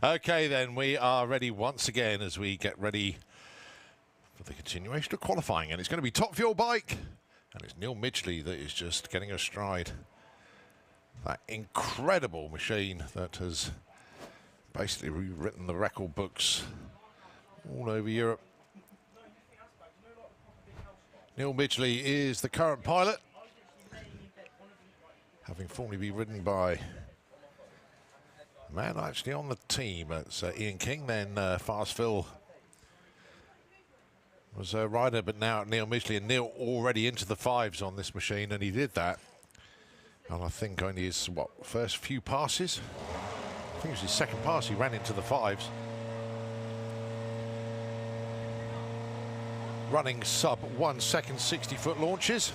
Okay, then we are ready once again as we get ready for the continuation of qualifying, and it's going to be Top Fuel Bike, and it's Neil Midgley that is just getting astride that incredible machine that has basically rewritten the record books all over Europe. Neil Midgley is the current pilot, having formerly been ridden by a man actually on the team. It's Ian King, then Fast Phil was a rider, but now Neil Midgley, and Neil already into the fives on this machine, and he did that. And I think only his, first few passes? I think it was his second pass, he ran into the fives. Running sub 1 second 60-foot launches.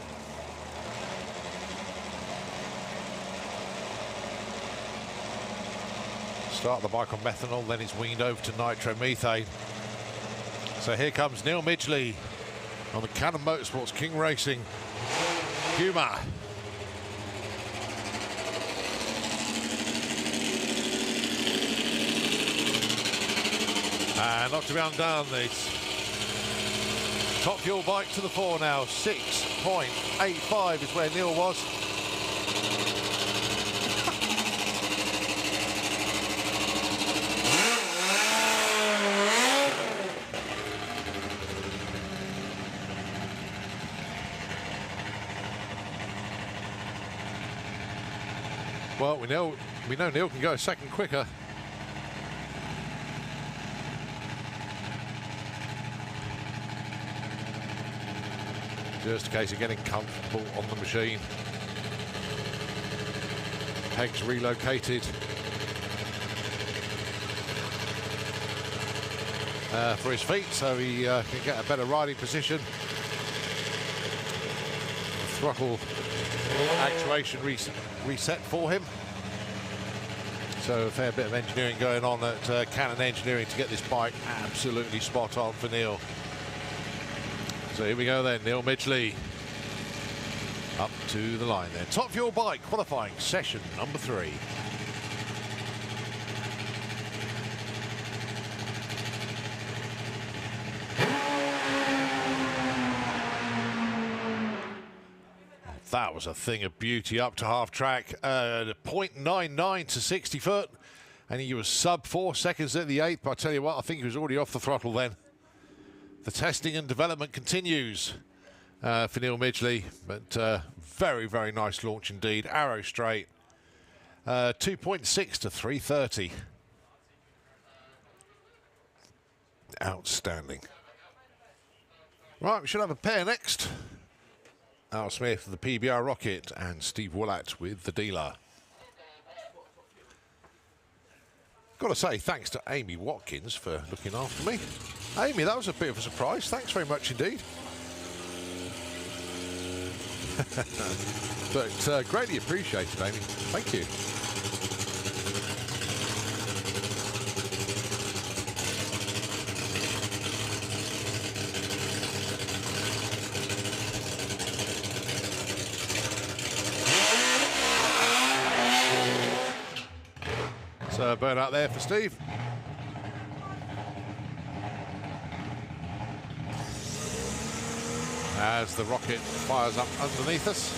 Start the bike on methanol, then it's weaned over to nitromethane. So here comes Neil Midgley on the Cannon Motorsports King Racing Puma. And not to be undone, it's Top Fuel Bike to the fore now. 6.85 is where Neil was. Well, we know Neil can go a second quicker. Just a case of getting comfortable on the machine. Pegs relocated for his feet so he can get a better riding position. The throttle actuation reset for him. So a fair bit of engineering going on at Cannon Engineering to get this bike absolutely spot on for Neil. So here we go then, Neil Midgley up to the line there. Top Fuel Bike qualifying session number 3. That was a thing of beauty up to half track. 0.99 to 60 foot. And he was sub 4 seconds at the 8th. But I tell you what, I think he was already off the throttle then. The testing and development continues for Neil Midgley, but very, very nice launch indeed. Arrow straight, 2.6 to 330. Outstanding. Right, we should have a pair next. Al Smith, the PBR Rocket, and Steve Willett with the dealer. Got to say thanks to Amy Watkins for looking after me. Amy, that was a bit of a surprise. Thanks very much indeed. But greatly appreciated, Amy. Thank you. So a burnout there for Steve. As the rocket fires up underneath us.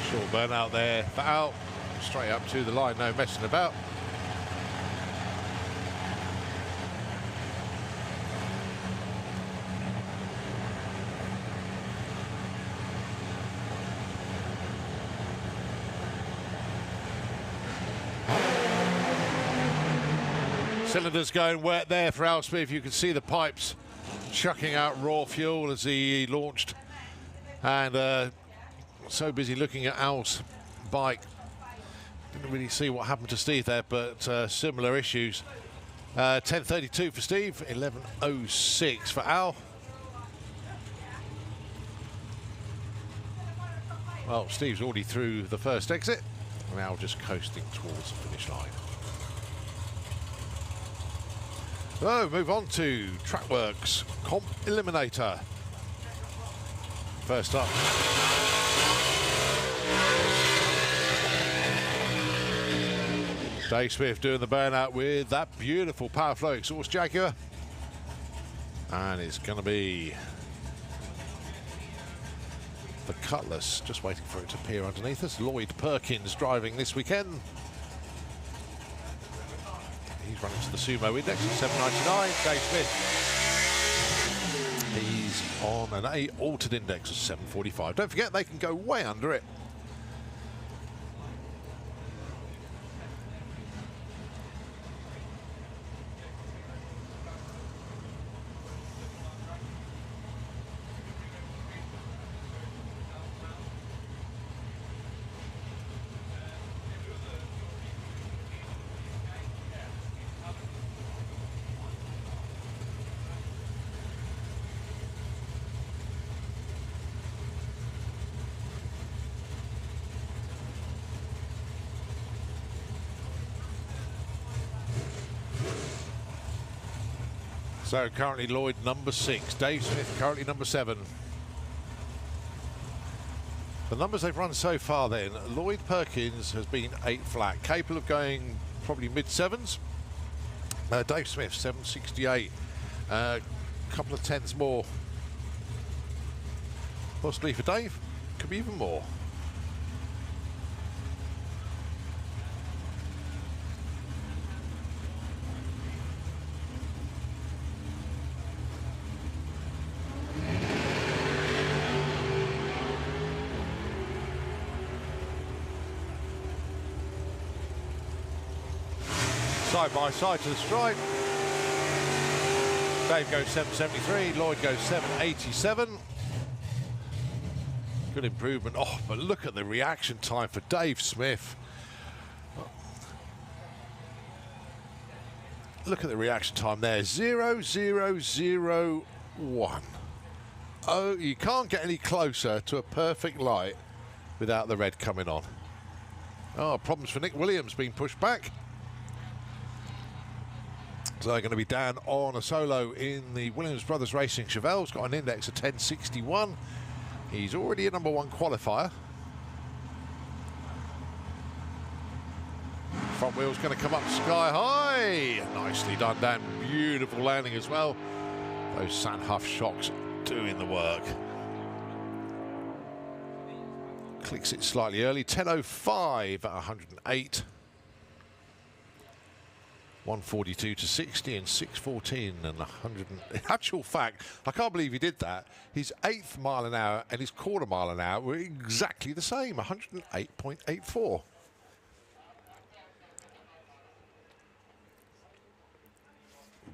Short burnout there for Al. Straight up to the line, no messing about. Cylinders going wet there for Al Smith. You can see the pipes chucking out raw fuel as he launched. And so busy looking at Al's bike. Didn't really see what happened to Steve there, but similar issues. 10:32 for Steve, 11:06 for Al. Well, Steve's already through the first exit. Now just coasting towards the finish line. So move on to Trackworks Comp Eliminator. First up. Dave Smith doing the burnout with that beautiful power flow exhaust Jaguar. And it's going to be the Cutlass, just waiting for it to appear underneath us. Lloyd Perkins driving this weekend. He's running to the Sumo Index at 7.99. Dave Smith, he's on an A altered index of 7.45. Don't forget, they can go way under it. So currently Lloyd number 6, Dave Smith currently number 7. The numbers they've run so far then, Lloyd Perkins has been 8 flat, capable of going probably mid-7s. Dave Smith 7.68, a couple of tenths more. Possibly for Dave, could be even more. Side by side to the stripe. Dave goes 7.73, Lloyd goes 7.87. Good improvement. Oh, but look at the reaction time for Dave Smith. Look at the reaction time there, 0.001. Oh, you can't get any closer to a perfect light without the red coming on. Oh, problems for Nick Williams being pushed back. So they're going to be down on a solo in the Williams Brothers Racing. Chevelle's got an index of 10.61. He's already a number 1 qualifier. Front wheel's going to come up sky high. Nicely done, Dan. Beautiful landing as well. Those Sandhuff shocks doing the work. Clicks it slightly early. 10.05 at 108. 142 to 60 and 614 and 100. In actual fact, I can't believe he did that. His 8th mile an hour and his quarter mile an hour were exactly the same, 108.84.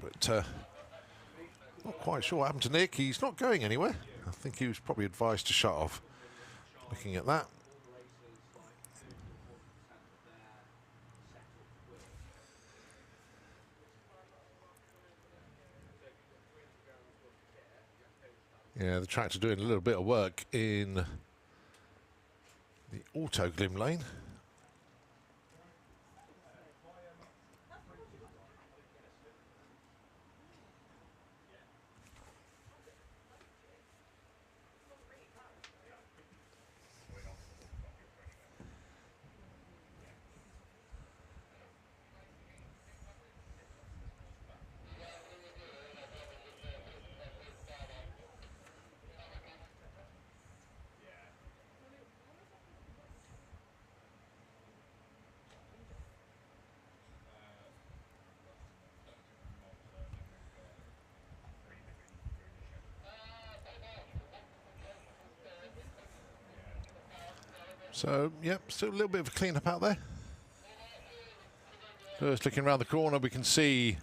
But not quite sure what happened to Nick. He's not going anywhere. I think he was probably advised to shut off. Looking at that. Yeah, the tractor doing a little bit of work in the auto glim lane. So, yep, still a little bit of a clean-up out there. First looking around the corner, we can see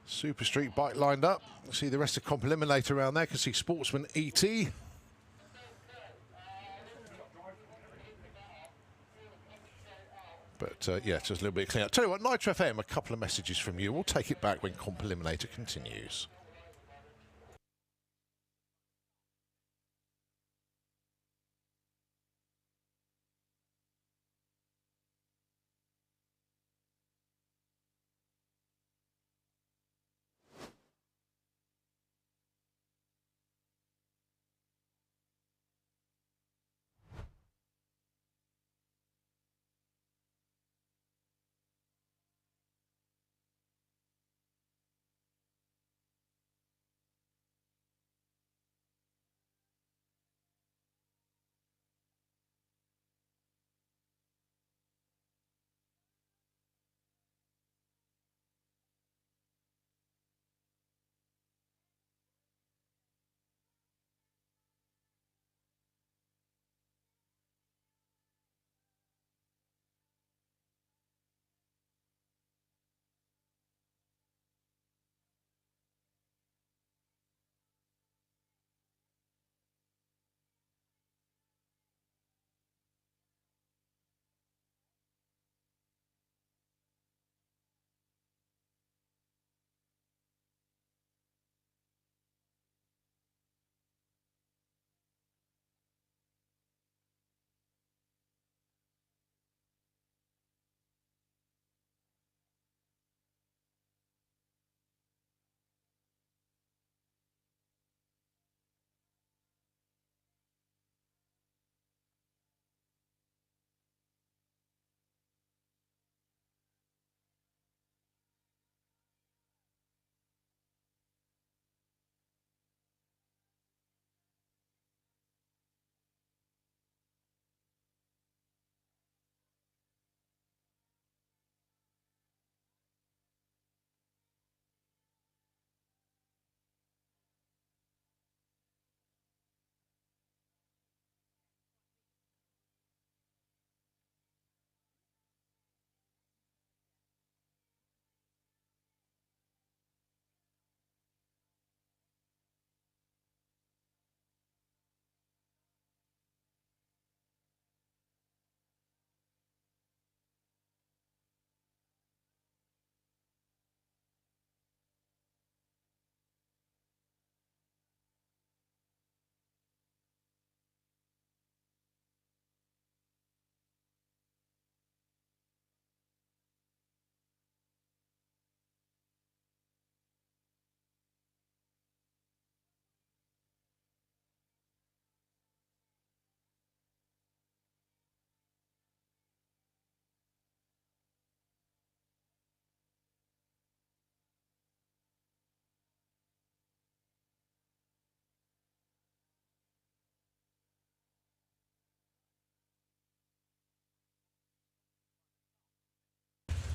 Super Street bike lined up. See the rest of Comp Eliminator around there. Can see Sportsman ET. But, yeah, just a little bit of clean-up. Tell you what, Nitro FM, a couple of messages from you. We'll take it back when Comp Eliminator continues.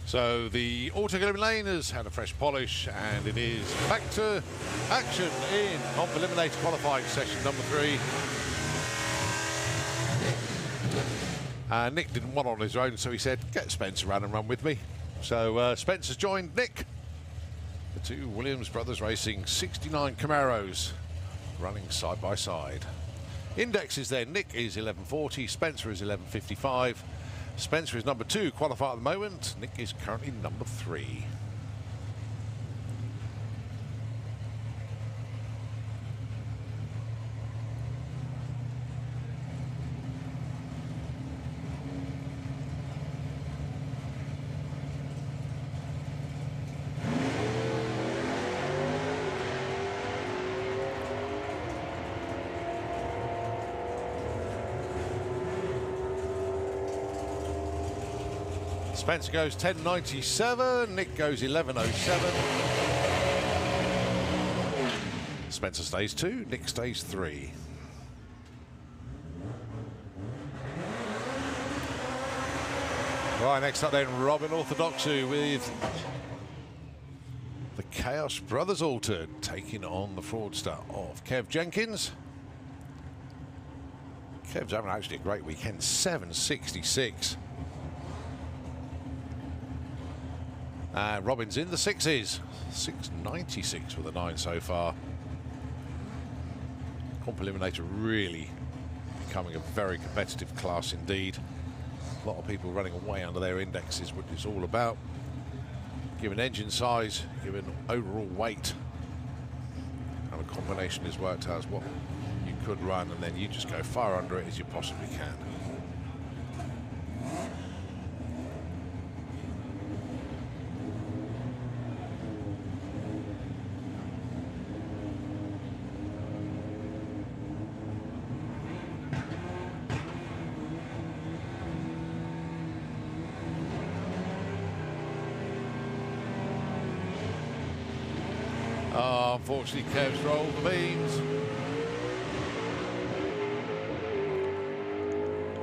So the auto glimming lane has had a fresh polish, and it is back to action in comp eliminator qualifying session number 3. Nick didn't want on his own, so he said, get Spencer around and run with me. So Spencer's joined Nick. The two Williams brothers racing 69 Camaros, running side by side. Indexes there, Nick is 1140, Spencer is 1155. Spencer is number 2, qualified at the moment. Nick is currently number 3. Spencer goes 10.97, Nick goes 11.07. Spencer stays 2, Nick stays 3. Right, next up then, Robin Orthodoxu with the Chaos Brothers Altered, taking on the fraudster of Kev Jenkins. Kev's having actually a great weekend, 766. Robin's in the 6s, 696 with a 9 so far. Comp Eliminator really becoming a very competitive class indeed. A lot of people running away under their indexes, which is all about. Given engine size, given overall weight, and a combination is worked out as what you could run, and then you just go far under it as you possibly can. Unfortunately, Kev's rolled the beams.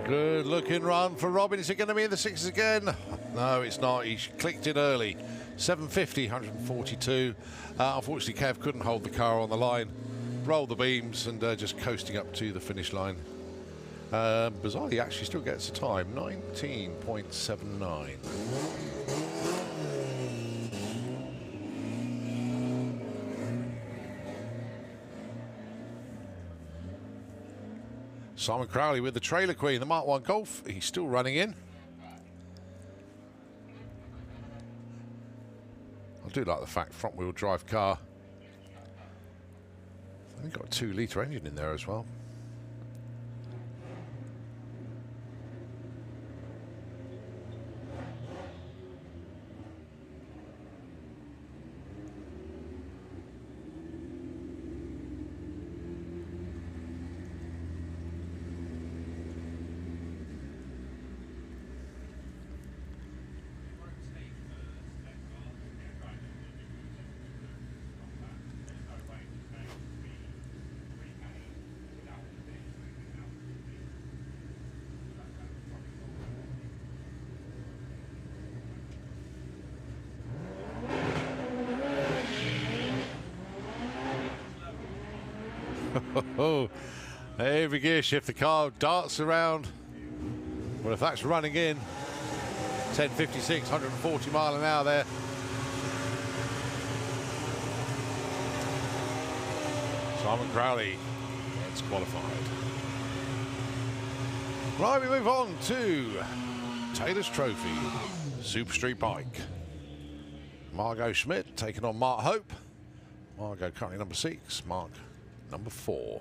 Good looking run for Robin. Is it going to be in the 6s again? No, it's not. He clicked it early. 750, 142. Unfortunately, Kev couldn't hold the car on the line. Rolled the beams and just coasting up to the finish line. Bizarrely, he actually still gets a time, 19.79. Simon Crowley with the Trailer Queen, the Mark 1 Golf. He's still running in. I do like the fact front-wheel drive car. I think got a 2-litre engine in there as well. Oh, every gear shift, the car darts around. Well, if that's running in, 10.56, 140 mile an hour there. Simon Crowley gets qualified. Right, we move on to Taylor's Trophy, Super Street Bike. Margot Schmidt taking on Mark Hope. Margot currently number 6, Mark number 4.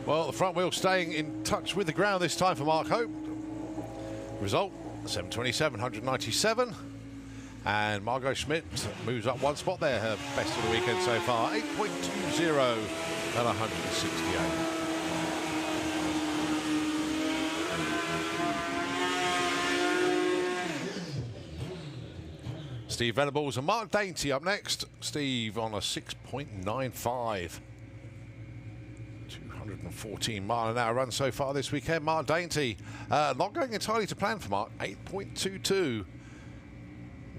Well, the front wheel staying in touch with the ground this time for Mark Hope. Result, 727, 197. And Margot Schmidt moves up 1 spot there, her best of the weekend so far, 8.20 at 168. Steve Venables and Mark Dainty up next. Steve on a 6.95. 214 mile an hour run so far this weekend. Mark Dainty, not going entirely to plan for Mark, 8.22.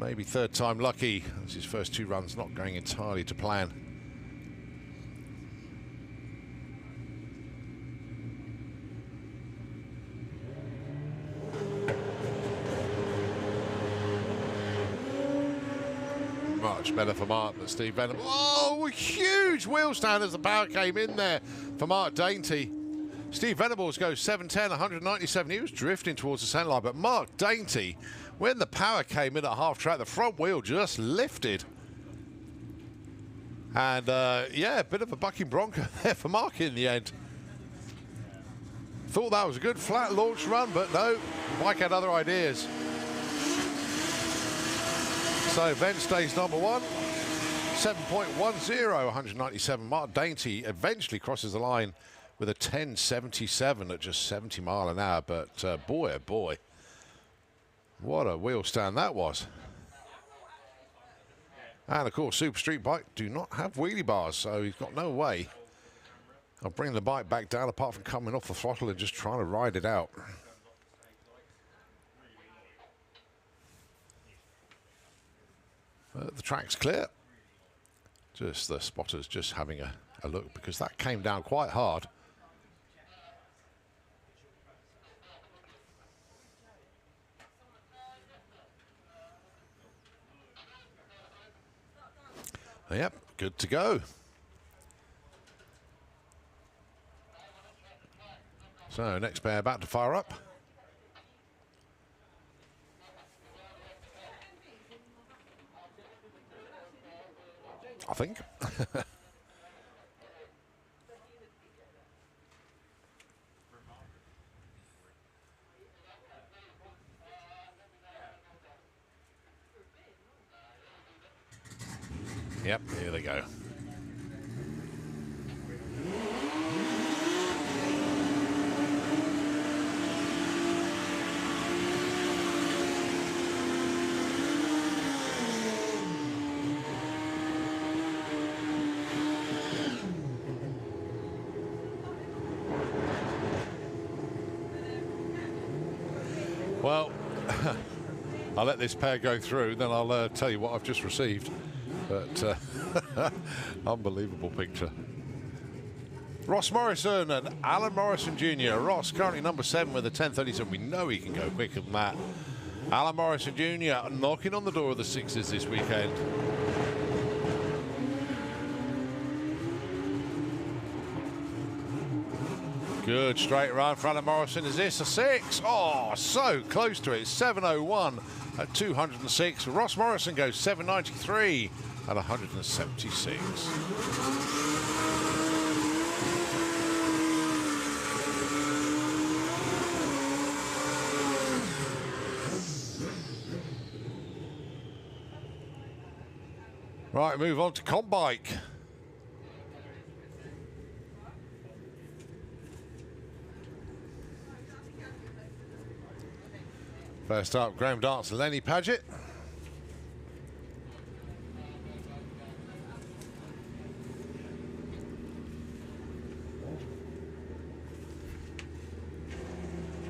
Maybe third time lucky. That's his first 2 runs, not going entirely to plan. Much better for Mark than Steve Venables. Oh, huge wheel stand as the power came in there for Mark Dainty. Steve Venables goes 710, 197. He was drifting towards the centre line, but Mark Dainty, when the power came in at half track, the front wheel just lifted. And yeah, a bit of a bucking bronco there for Mark in the end. Thought that was a good flat launch run, but no, Mike had other ideas. So Ven stays number 1, 7.10, 197. Mark Dainty eventually crosses the line with a 10.77 at just 70 mile an hour. But boy, oh boy, what a wheel stand that was. And of course, Super Street Bike do not have wheelie bars, so he's got no way of bringing the bike back down apart from coming off the throttle and just trying to ride it out. The track's clear. Just the spotters just having a look because that came down quite hard. Yep, good to go. So next pair about to fire up. I think. Yep, here they go. Well, I'll let this pair go through, then I'll tell you what I've just received. But unbelievable picture. Ross Morrison and Alan Morrison Jr. Ross currently number 7 with a 10.37. We know he can go quicker than that. Alan Morrison Jr. knocking on the door of the 6s this weekend. Good straight run for Alan Morrison. Is this a 6? Oh, so close to it. 7.01 at 206. Ross Morrison goes 7.93 at 176. Right, move on to comp bike. First up, Graham Dance and Lenny Paget.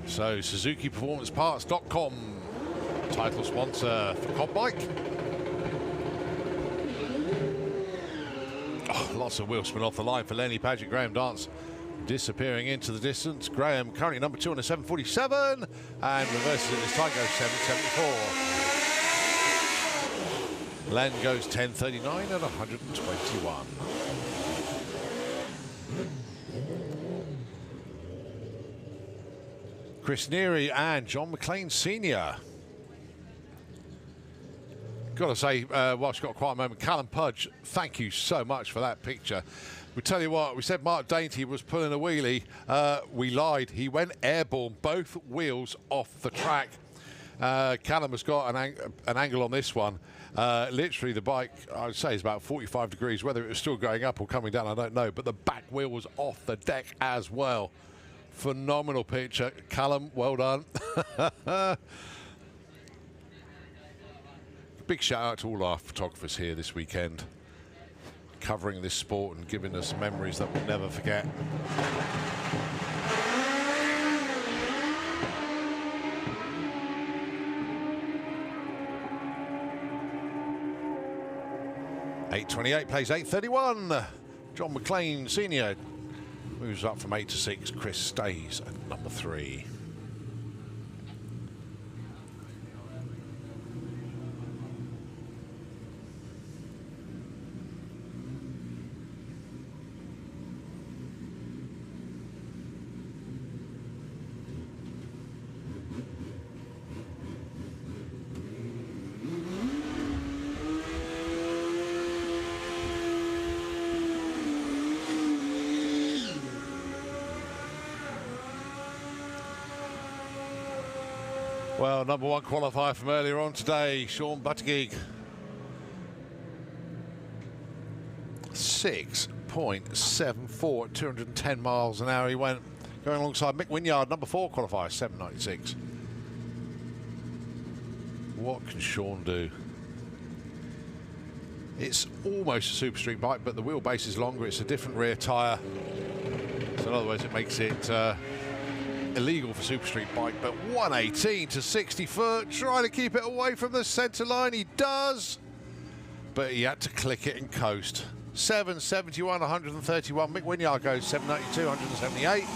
So, SuzukiPerformanceParts.com, title sponsor for comp bike. Oh, lots of wheel spin off the line for Lenny Paget. Graham Dance disappearing into the distance. Graham currently number 2 on a 7.47 and reverses it this time, goes 7.74. Len goes 10.39 at 121. Chris Neary and John McLean Sr. Got to say, whilst you've got a quiet moment, Callum Pudge, thank you so much for that picture. We tell you what, we said Mark Dainty was pulling a wheelie. We lied. He went airborne, both wheels off the track. Callum has got an angle on this one. Literally, the bike, I would say, is about 45 degrees. Whether it was still going up or coming down, I don't know. But the back wheel was off the deck as well. Phenomenal picture. big shout out to all our photographers here this weekend, covering this sport and giving us memories that we'll never forget. .828 plays 8:31. John McLean Senior moves up from 8 to 6. Chris stays at number 3. Well, number 1 qualifier from earlier on today, Sean Buttigieg. 6.74 at 210 miles an hour he went, going alongside Mick Wynyard, number 4 qualifier, 7.96. What can Sean do? It's almost a super street bike, but the wheelbase is longer. It's a different rear tyre. So in other words, it makes it illegal for super street bike, but 118 to 60 foot, trying to keep it away from the centre line. He does, but he had to click it and coast. 771, 131. Mick Wynyard goes 792, 178.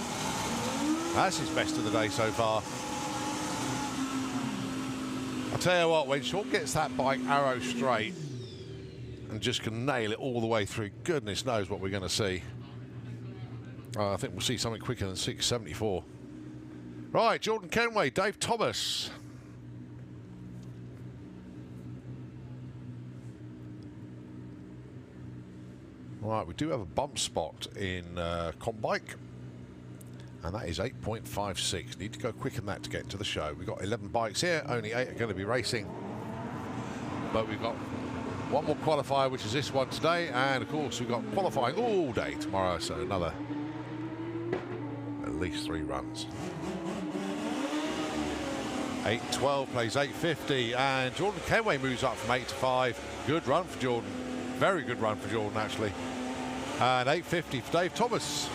That's his best of the day so far. I'll tell you what, when Sean gets that bike arrow straight and just can nail it all the way through, goodness knows what we're going to see. I think we'll see something quicker than 674. Right, Jordan Kenway, Dave Thomas. Right, we do have a bump spot in Combike, and that is 8.56. Need to go quicker than that to get into the show. We've got 11 bikes here, only 8 are going to be racing. But we've got one more qualifier, which is this one today, and of course we've got qualifying all day tomorrow, so another at least 3 runs. 8:12 plays 8:50, and Jordan Kenway moves up from 8 to 5. Good run for Jordan. Very good run for Jordan, actually. And 8:50 for Dave Thomas.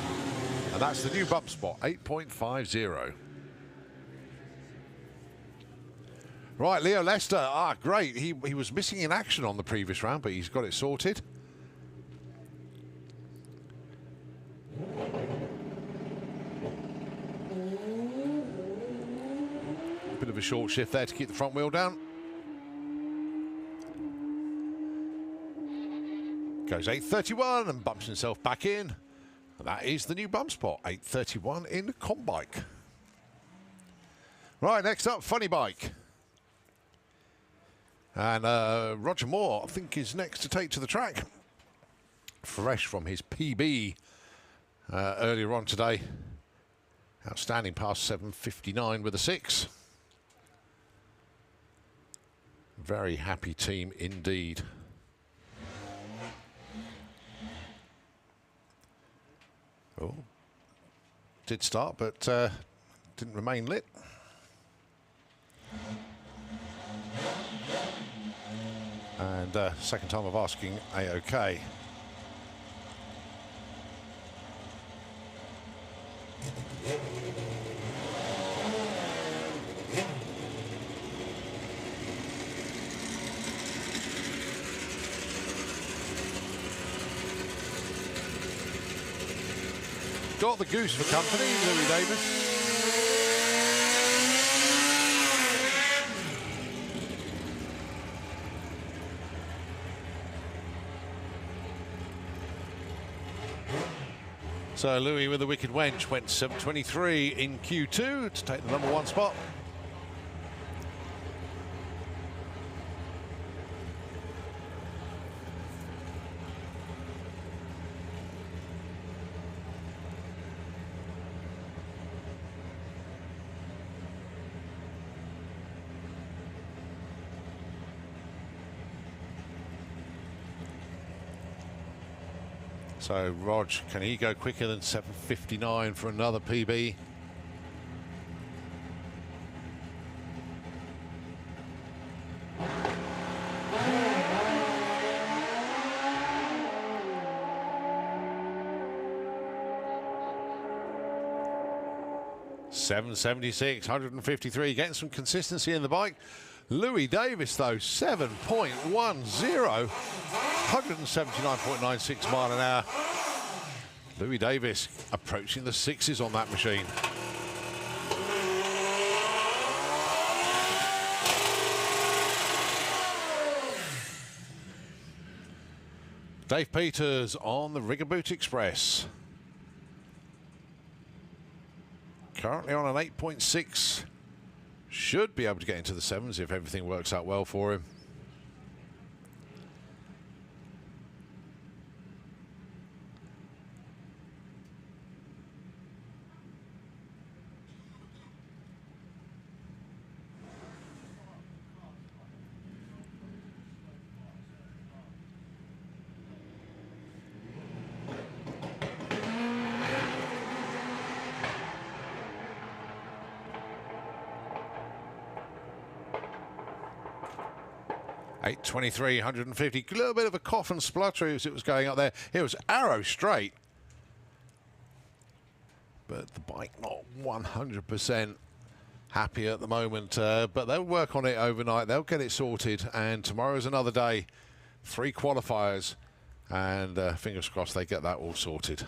And that's the new bump spot, 8.50. Right, Leo Lester. Great. He was missing in action on the previous round, but he's got it sorted. Bit of a short shift there to keep the front wheel down. Goes 8:31 and bumps himself back in. And that is the new bump spot, 8:31 in the Combike. Right, next up, Funny Bike. And Roger Moore, I think, is next to take to the track. Fresh from his PB earlier on today. Outstanding past 7:59 with a 6. Very happy team indeed. Oh, did start, but didn't remain lit. And second time of asking A-OK. Got the goose for company, Louis Davis. So Louis with the wicked wench went 7:23 in Q2 to take the number 1 spot. So Rog, can he go quicker than 7:59 for another PB? 776, 153, getting some consistency in the bike. Louis Davis, though, 7.10, 179.96 mile an hour. Louis Davis approaching the sixes on that machine. Dave Peters on the Rigaboot Express. Currently on an 8.6. Should be able to get into the sevens if everything works out well for him. .23, 150. A little bit of a cough and splutter as it was going up there. It was arrow straight. But the bike not 100% happy at the moment. But they'll work on it overnight. They'll get it sorted. And tomorrow's another day. 3 qualifiers. And fingers crossed they get that all sorted.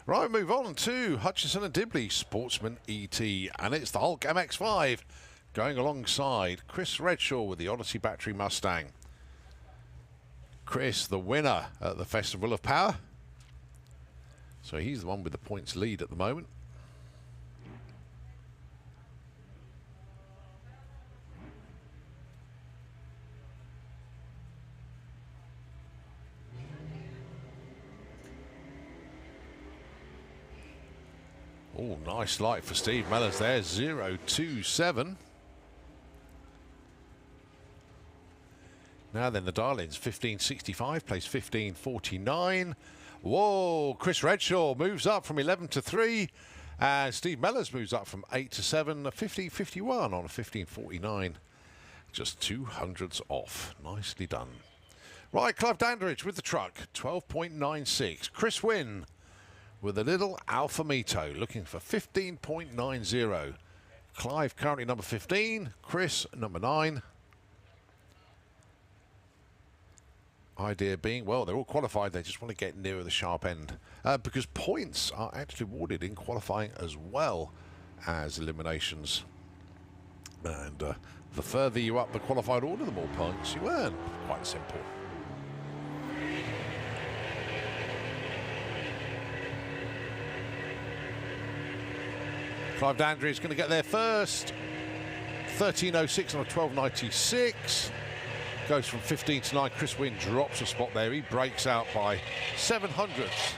Right, move on to Hutchison and Dibley Sportsman ET. And it's the Hulk MX-5. Going alongside Chris Redshaw with the Odyssey Battery Mustang. Chris, the winner at the Festival of Power. So he's the one with the points lead at the moment. Oh, nice light for Steve Mellors there, 0.27. Now then, the dial-ins, 15.65, place 15.49. Whoa, Chris Redshaw moves up from 11 to 3. And Steve Mellors moves up from 8 to 7, 15.51 on a 15.49. Just 200ths off. Nicely done. Right, Clive Dandridge with the truck, 12.96. Chris Wynn with a little Alfa Mito, looking for 15.90. Clive currently number 15, Chris number 9. Idea being, well, they're all qualified, they just want to get nearer the sharp end. Because points are actually awarded in qualifying as well as eliminations. And the further you up the qualified order, the more points you earn. Quite simple. Clive Dandridge is going to get there first. 13.06 on a 12.96. Goes from 15 to 9. Chris Wynn drops a spot there. He breaks out by 700ths.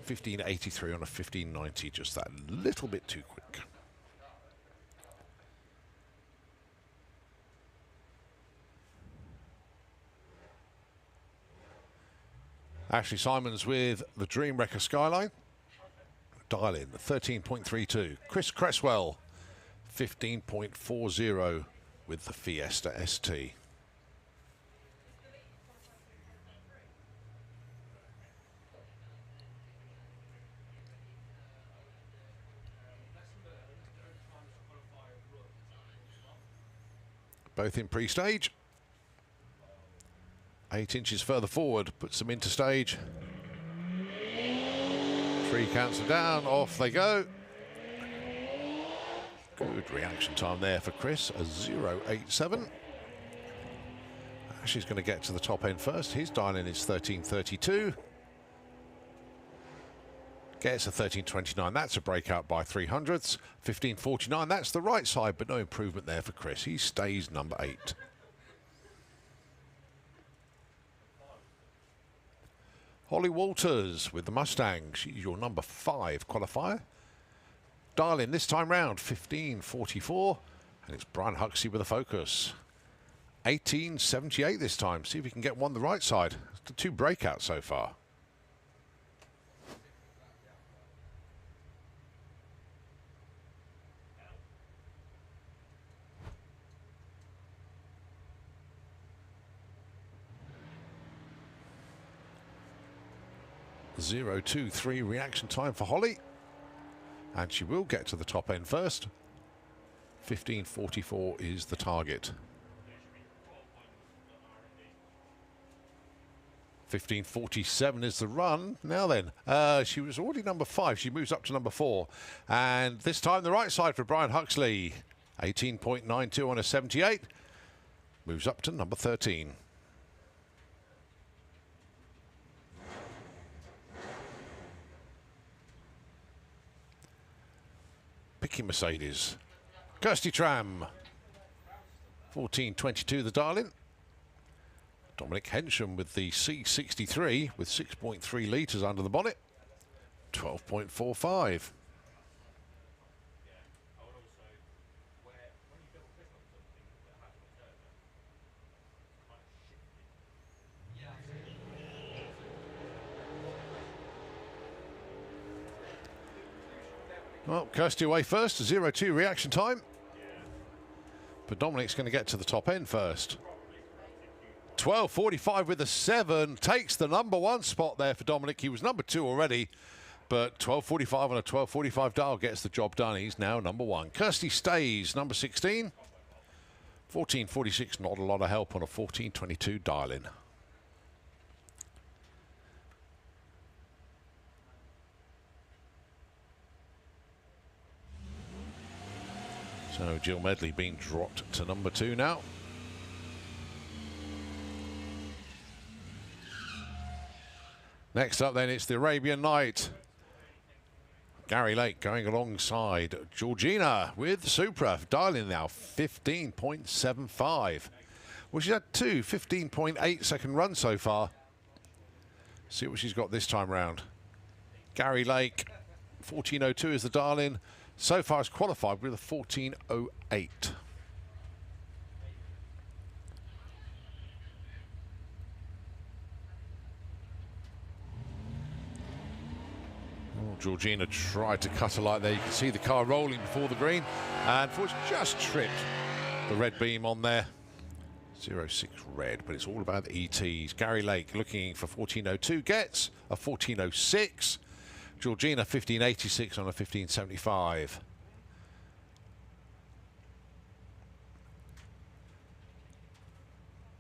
15.83 on a 15.90. Just that little bit too quick. Ashley Simons with the Dream Wrecker Skyline. Dial in 13.32. Chris Cresswell 15.40 with the Fiesta ST. Both in pre-stage. 8 inches further forward, puts them into stage. 3 counts them down, off they go. Good reaction time there for Chris, a 0.87. She's going to get to the top end first. His dial-in is 13.32. Gets a 13.29. That's a breakout by 300ths. 15.49. That's the right side, but no improvement there for Chris. He stays number 8. Holly Walters with the Mustang. She's your number 5 qualifier. Dial in this time round, 15.44. And it's Brian Huxley with the Focus. 18.78 this time. See if we can get one the right side. It's the 2 breakouts so far. .023 reaction time for Holly. And she will get to the top end first. 15:44 is the target. 15:47 is the run. Now then, she was already number 5. She moves up to number 4. And this time the right side for Brian Huxley. 18.92 on a 78. Moves up to number 13. Picking Mercedes. Kirsty Tram. 14.22 the darling. Dominic Hensham with the C63 with 6.3 litres under the bonnet. 12.45. Well, Kirsty away first, 0-2 reaction time. But Dominic's going to get to the top end first. 12.45 with a 7. Takes the number 1 spot there for Dominic. He was number 2 already. But 12.45 on a 12.45 dial gets the job done. He's now number 1. Kirsty stays number 16. 14.46, not a lot of help on a 14.22 dial-in. So Jill Medley being dropped to number 2 now. Next up then, it's the Arabian Night. Gary Lake going alongside Georgina with Supra. Dialing now 15.75. Well, she's had 2 15.8 second runs so far. See what she's got this time round. Gary Lake, 14.02 is the dial-in. So far has qualified with a 14.08. Georgina tried to cut her light there. You can see the car rolling before the green, and Ford's just tripped the red beam on there. 06 red, but it's all about the ETs. Gary Lake looking for 14.02, gets a 14.06. Georgina 15.86 on a 15.75.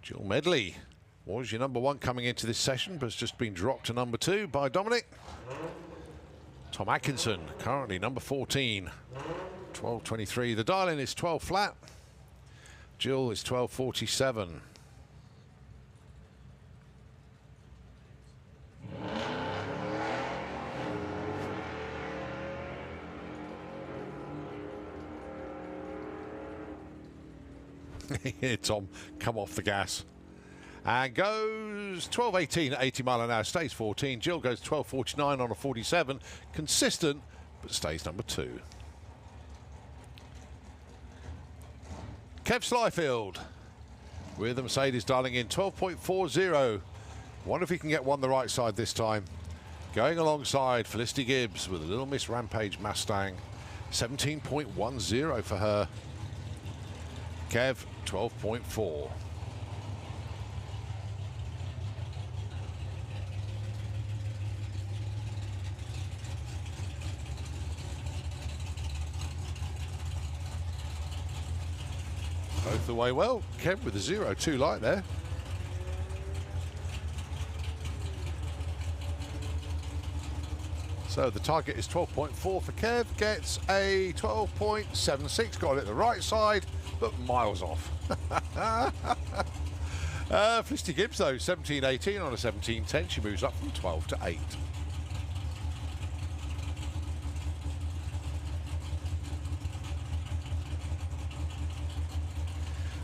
Jill Medley was your number 1 coming into this session, but has just been dropped to number 2 by Dominic. Tom Atkinson, currently number 14. 12.23. The dial-in is 12 flat. Jill is 12.47. Tom, come off the gas. And goes 12.18 at 80 mile an hour, stays 14. Jill goes 12.49 on a 47. Consistent, but stays number 2. Kev Slyfield with the Mercedes dialing in 12.40. Wonder if he can get one the right side this time. Going alongside Felicity Gibbs with a Little Miss Rampage Mustang. 17.10 for her. Kev, 12.4. Both the way well. Kev with a 0-2 light there. So the target is 12.4 for Kev. Gets a 12.76. Got it at the right side, but miles off. Felicity Gibbs, though, 17.18 on a 17.10. She moves up from 12 to 8.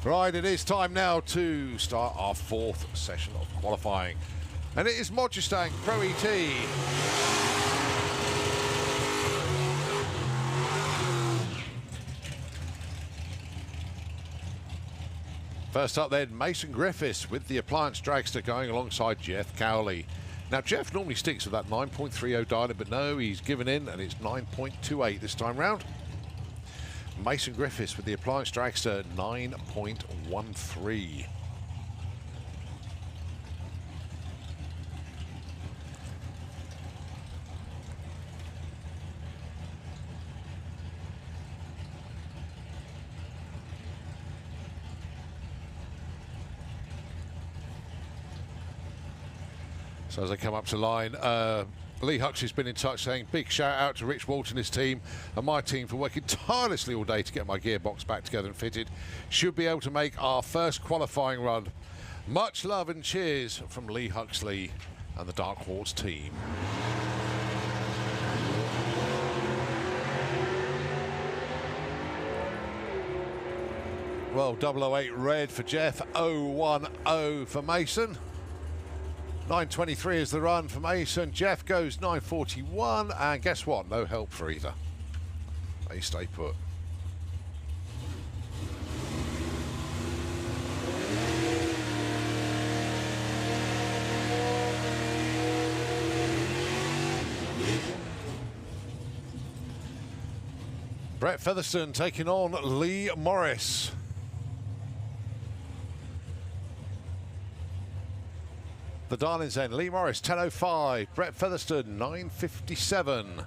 Right, it is time now to start our 4th session of qualifying. And it is Modjestang Pro ET. First up then, Mason Griffiths with the appliance dragster going alongside Jeff Cowley. Now, Jeff normally sticks with that 9.30 dial-in, but no, he's given in, and it's 9.28 this time round. Mason Griffiths with the appliance dragster, 9.13. So as they come up to line, Lee Huxley's been in touch saying big shout out to Rich Walton and his team and my team for working tirelessly all day to get my gearbox back together and fitted. Should be able to make our first qualifying run. Much love and cheers from Lee Huxley and the Dark Horse team. Well, 008 red for Jeff, 010 for Mason. 9.23 is the run for Mason. Jeff goes 9.41, and guess what? No help for either. They stay put. Brett Featherstone taking on Lee Morris. The Darlings End, Lee Morris 10.05, Brett Featherstone 9.57.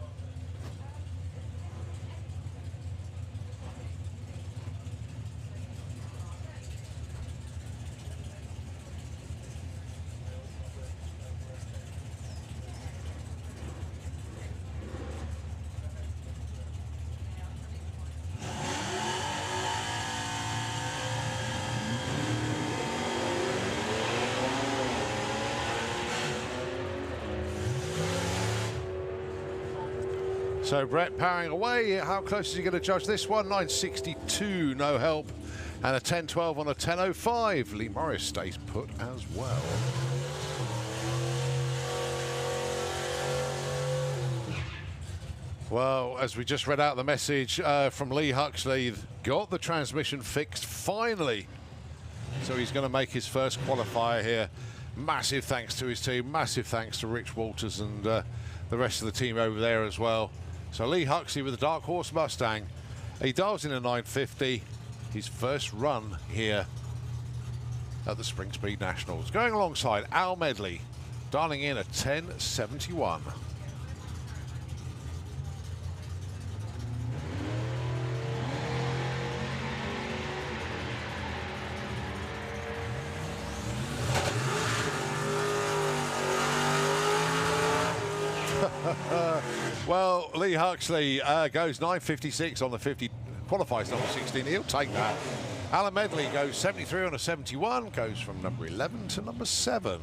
So Brett powering away. How close is he going to judge this one? 9.62, no help. And a 10.12 on a 10.05. Lee Morris stays put as well. Well, as we just read out the message from Lee Huxley, got the transmission fixed finally. So he's going to make his first qualifier here. Massive thanks to his team. Massive thanks to Rich Walters and the rest of the team over there as well. So Lee Huxley with the Dark Horse Mustang. He dials in a 9.50. His first run here at the Springspeed Nationals. Going alongside Al Medley, dialing in a 10.71. Well, Lee Huxley goes 9.56 on the 50, qualifies number 16. He'll take that. Alan Medley goes 73 on a 71, goes from number 11 to number 7.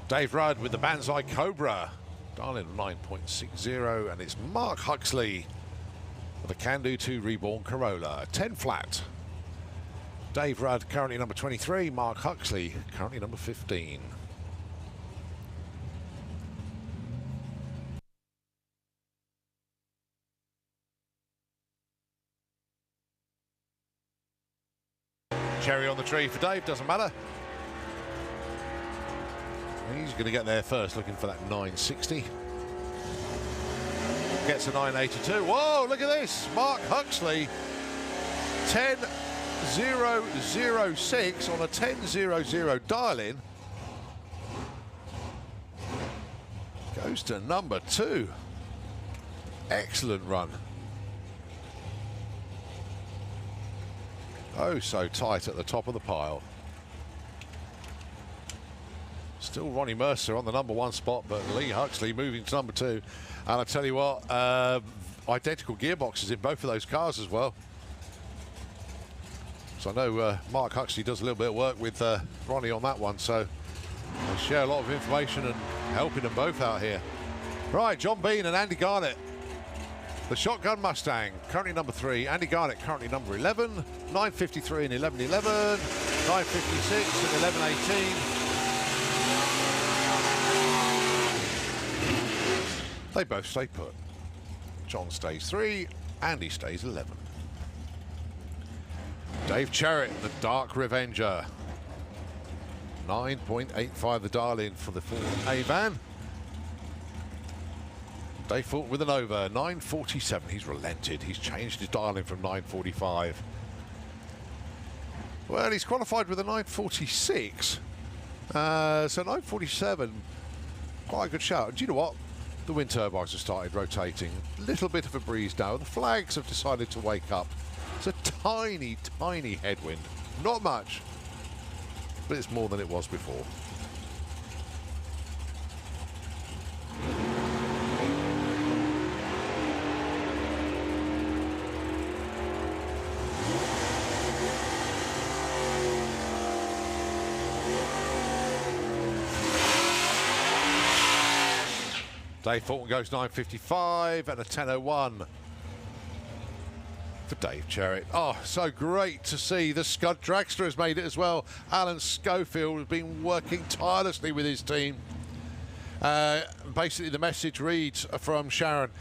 Dave Rudd with the Banzai Cobra, dialing 9.60, and it's Mark Huxley with the Can-Do 2 Reborn Corolla, 10 flat. Dave Rudd currently number 23, Mark Huxley currently number 15. Cherry on the tree for Dave, doesn't matter. He's going to get there first, looking for that 960. Gets a 982. Whoa, look at this. Mark Huxley, 10.006 on a 10.00 dial-in. Goes to number 2. Excellent run. Oh, so tight at the top of the pile. Still Ronnie Mercer on the number 1 spot, but Lee Huxley moving to number 2. And I tell you what, identical gearboxes in both of those cars as well. So I know Mark Huxley does a little bit of work with Ronnie on that one, so they share a lot of information and helping them both out here. Right, John Bean and Andy Garnett. The Shotgun Mustang, currently number 3. Andy Garnett, currently number 11. 9.53 and 11.11. 9.56 and 11.18. They both stay put. John stays 3, Andy stays 11. Dave Cherritt, the Dark Revenger. 9.85 the dial-in for the Ford A-Van. Dave Fulton with an over, 9.47. He's relented. He's changed his dial-in from 9.45. Well, he's qualified with a 9.46. So 9.47, quite a good shout. And do you know what? The wind turbines have started rotating. A little bit of a breeze now. The flags have decided to wake up. It's a tiny, tiny headwind. Not much, but it's more than it was before. Dave Fulton goes 9.55 and a 10.01 for Dave Cherritt. Oh, so great to see. The Scud Dragster has made it as well. Alan Schofield has been working tirelessly with his team. Basically, the message reads from Sharon,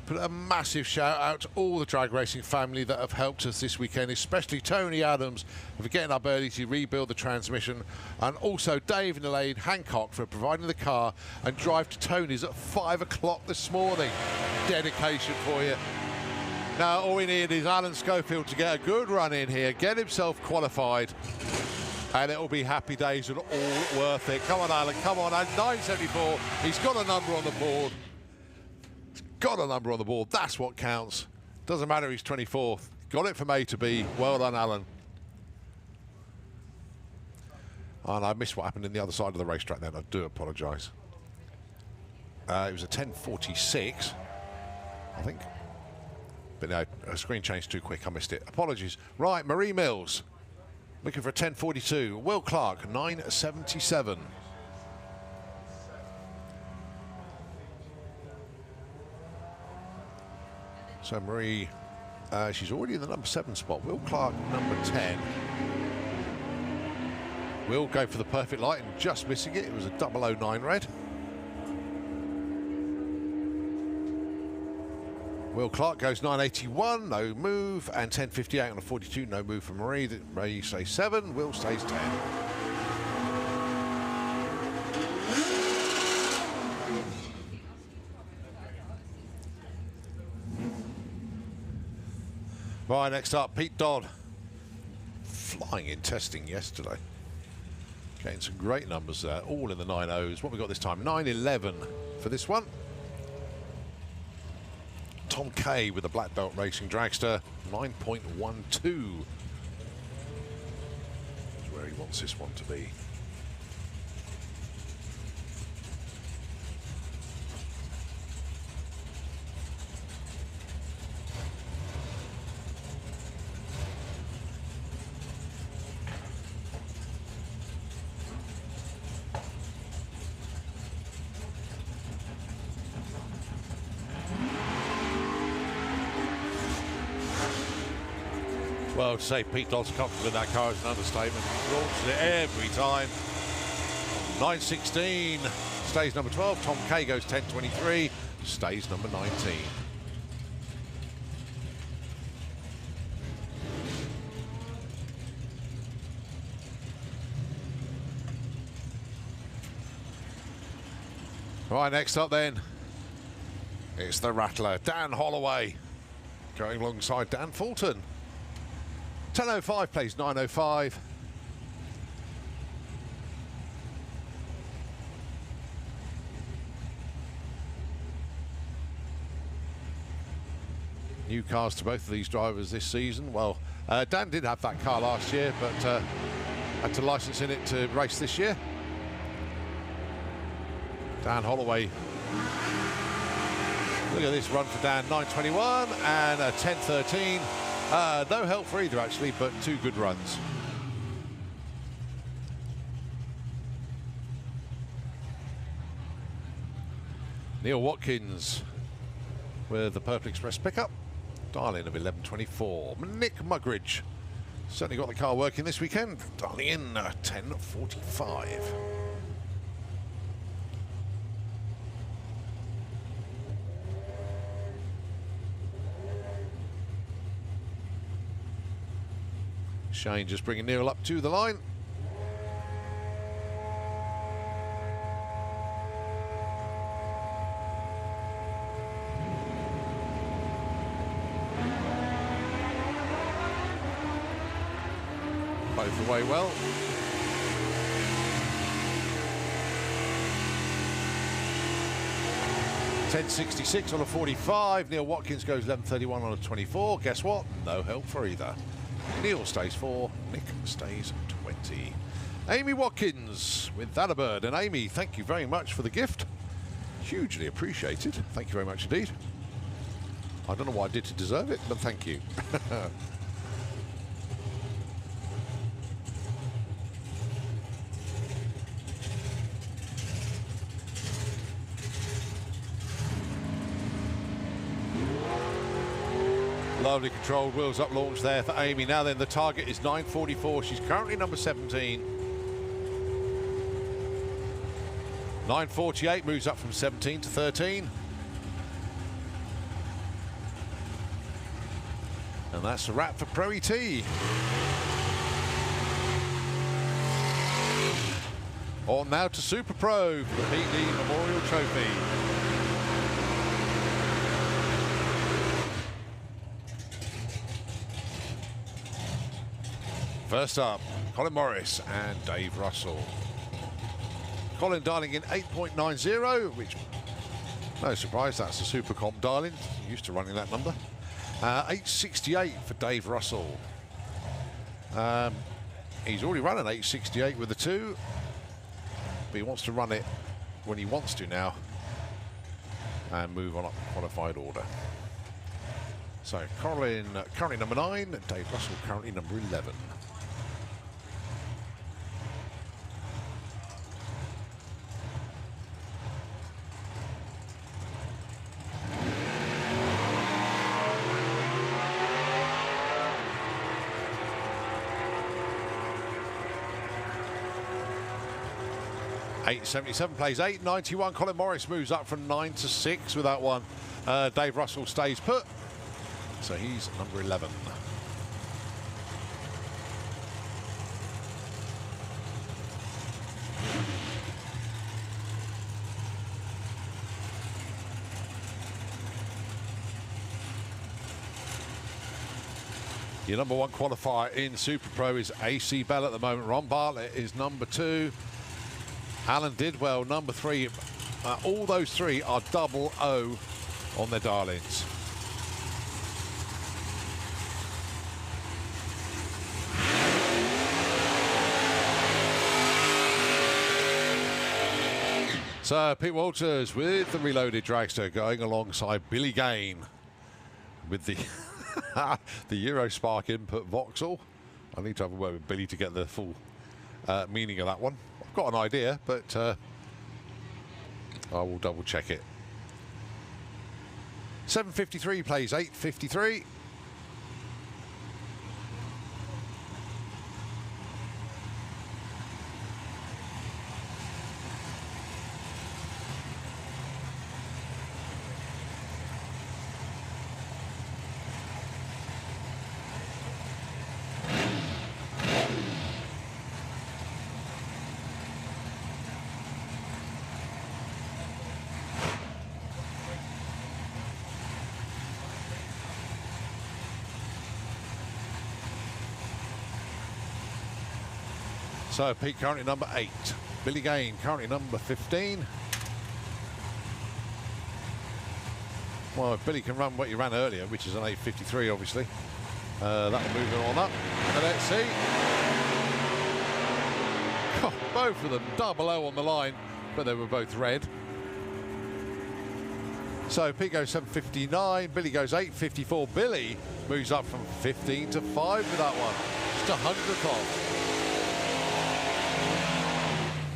put a massive shout out to all the drag racing family that have helped us this weekend, especially Tony Adams for getting up early to rebuild the transmission, and also Dave and Elaine Hancock for providing the car and drive to Tony's at 5 o'clock this morning. Dedication for you. Now all we need is Alan Schofield to get a good run in here, get himself qualified, and it'll be happy days and all worth it. Come on, Alan, come on. At 9.74, he's got a number on the board. Got a number on the board. That's what counts. Doesn't matter he's 24th. Got it from A to B. Well done, Alan. And I missed what happened in the other side of the racetrack then. I do apologise. It was a 10.46, I think. But no, a screen changed too quick. I missed it. Apologies. Right, Marie Mills. Looking for a 10.42. Will Clark, 9.77. So Marie, she's already in the number 7 spot. Will Clark, number 10. Will go for the perfect light and just missing it. It was a 009 red. Will Clark goes 9.81, no move, and 10.58 on a 42, no move for Marie. Marie stays 7, Will stays 10. Right, next up, Pete Dodd. Flying in testing yesterday. Getting some great numbers there, all in the 9.0s. What we got this time? 9.11 for this one. Tom Kay with the Black Belt Racing Dragster, 9.12. Is where he wants this one to be. Well, to say Pete Dodd's comfortable in that car is an understatement. He launches it every time. 9.16 stays number 12. Tom Kay goes 10.23, stays number 19. Right, next up then, it's the Rattler, Dan Holloway, going alongside Dan Fulton. 10.05 plays 9.05. New cars to both of these drivers this season. Well, Dan did have that car last year, but had to license in it to race this year. Dan Holloway. Look at this run for Dan, 9.21 and a 10.13. No help for either, actually, but two good runs. Neil Watkins with the Purple Express pickup. Dial-in of 11.24. Nick Mugridge certainly got the car working this weekend. Dialing in 10.45. Shane just bringing Neil up to the line. Both away well. .10.66 on a 45. Neil Watkins goes 11.31 on a 24. Guess what? No help for either. Neil stays 4, Nick stays 20. Amy Watkins with Thatterbird. And Amy, thank you very much for the gift. Hugely appreciated. Thank you very much indeed. I don't know what I did to deserve it, but thank you. Lovely controlled wheels up launch there for Amy. Now then, the target is 9:44. She's currently number 17. 9:48 moves up from 17 to 13. And that's a wrap for Pro ET. On now to Super Pro for the Pete Lee Memorial Trophy. First up, Colin Morris and Dave Russell. Colin dialing in 8.90, which, no surprise, that's a Super Comp dialing. Used to running that number. 868 for Dave Russell. He's already run an 868 with the 2, but he wants to run it when he wants to now and move on up the qualified order. So Colin currently number 9, and Dave Russell currently number 11. .877 plays 8.91. Colin Morris moves up from 9 to 6 with that one. Dave Russell stays put, so he's number 11. Your number 1 qualifier in Super Pro is AC Bell at the moment. Ron Bartlett is number 2. Alan Didwell, number 3. All those 3 are double O on their dial-ins. So Pete Walters with the reloaded dragster going alongside Billy Gain with the the Eurospark input voxel. I need to have a word with Billy to get the full meaning of that one. I've got an idea, but I will double check it. 753 plays 853. So Pete currently number 8. Billy Gain currently number 15. Well, if Billy can run what he ran earlier, which is an 853, obviously, that'll move it on up. And let's see. Oh, both of them double O on the line, but they were both red. So Pete goes 759, Billy goes 854. Billy moves up from 15 to 5 with that one. Just 100th off.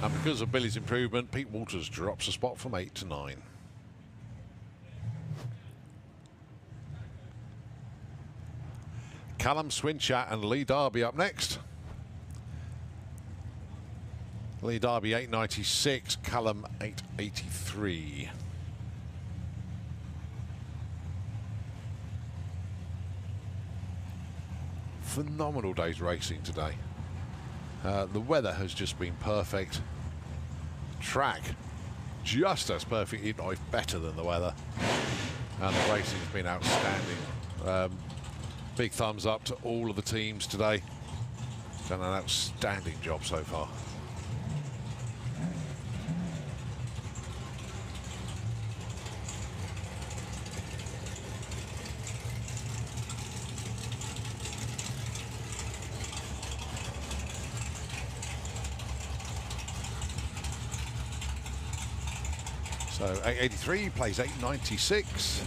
And because of Billy's improvement, Pete Walters drops a spot from 8 to 9. Callum Swinchat and Lee Darby up next. Lee Darby 896, Callum 883. Phenomenal day's racing today. The weather has just been perfect. Track just as perfect, if better than the weather. And the racing's been outstanding. Big thumbs up to all of the teams today. Done an outstanding job so far. So 883 plays 896.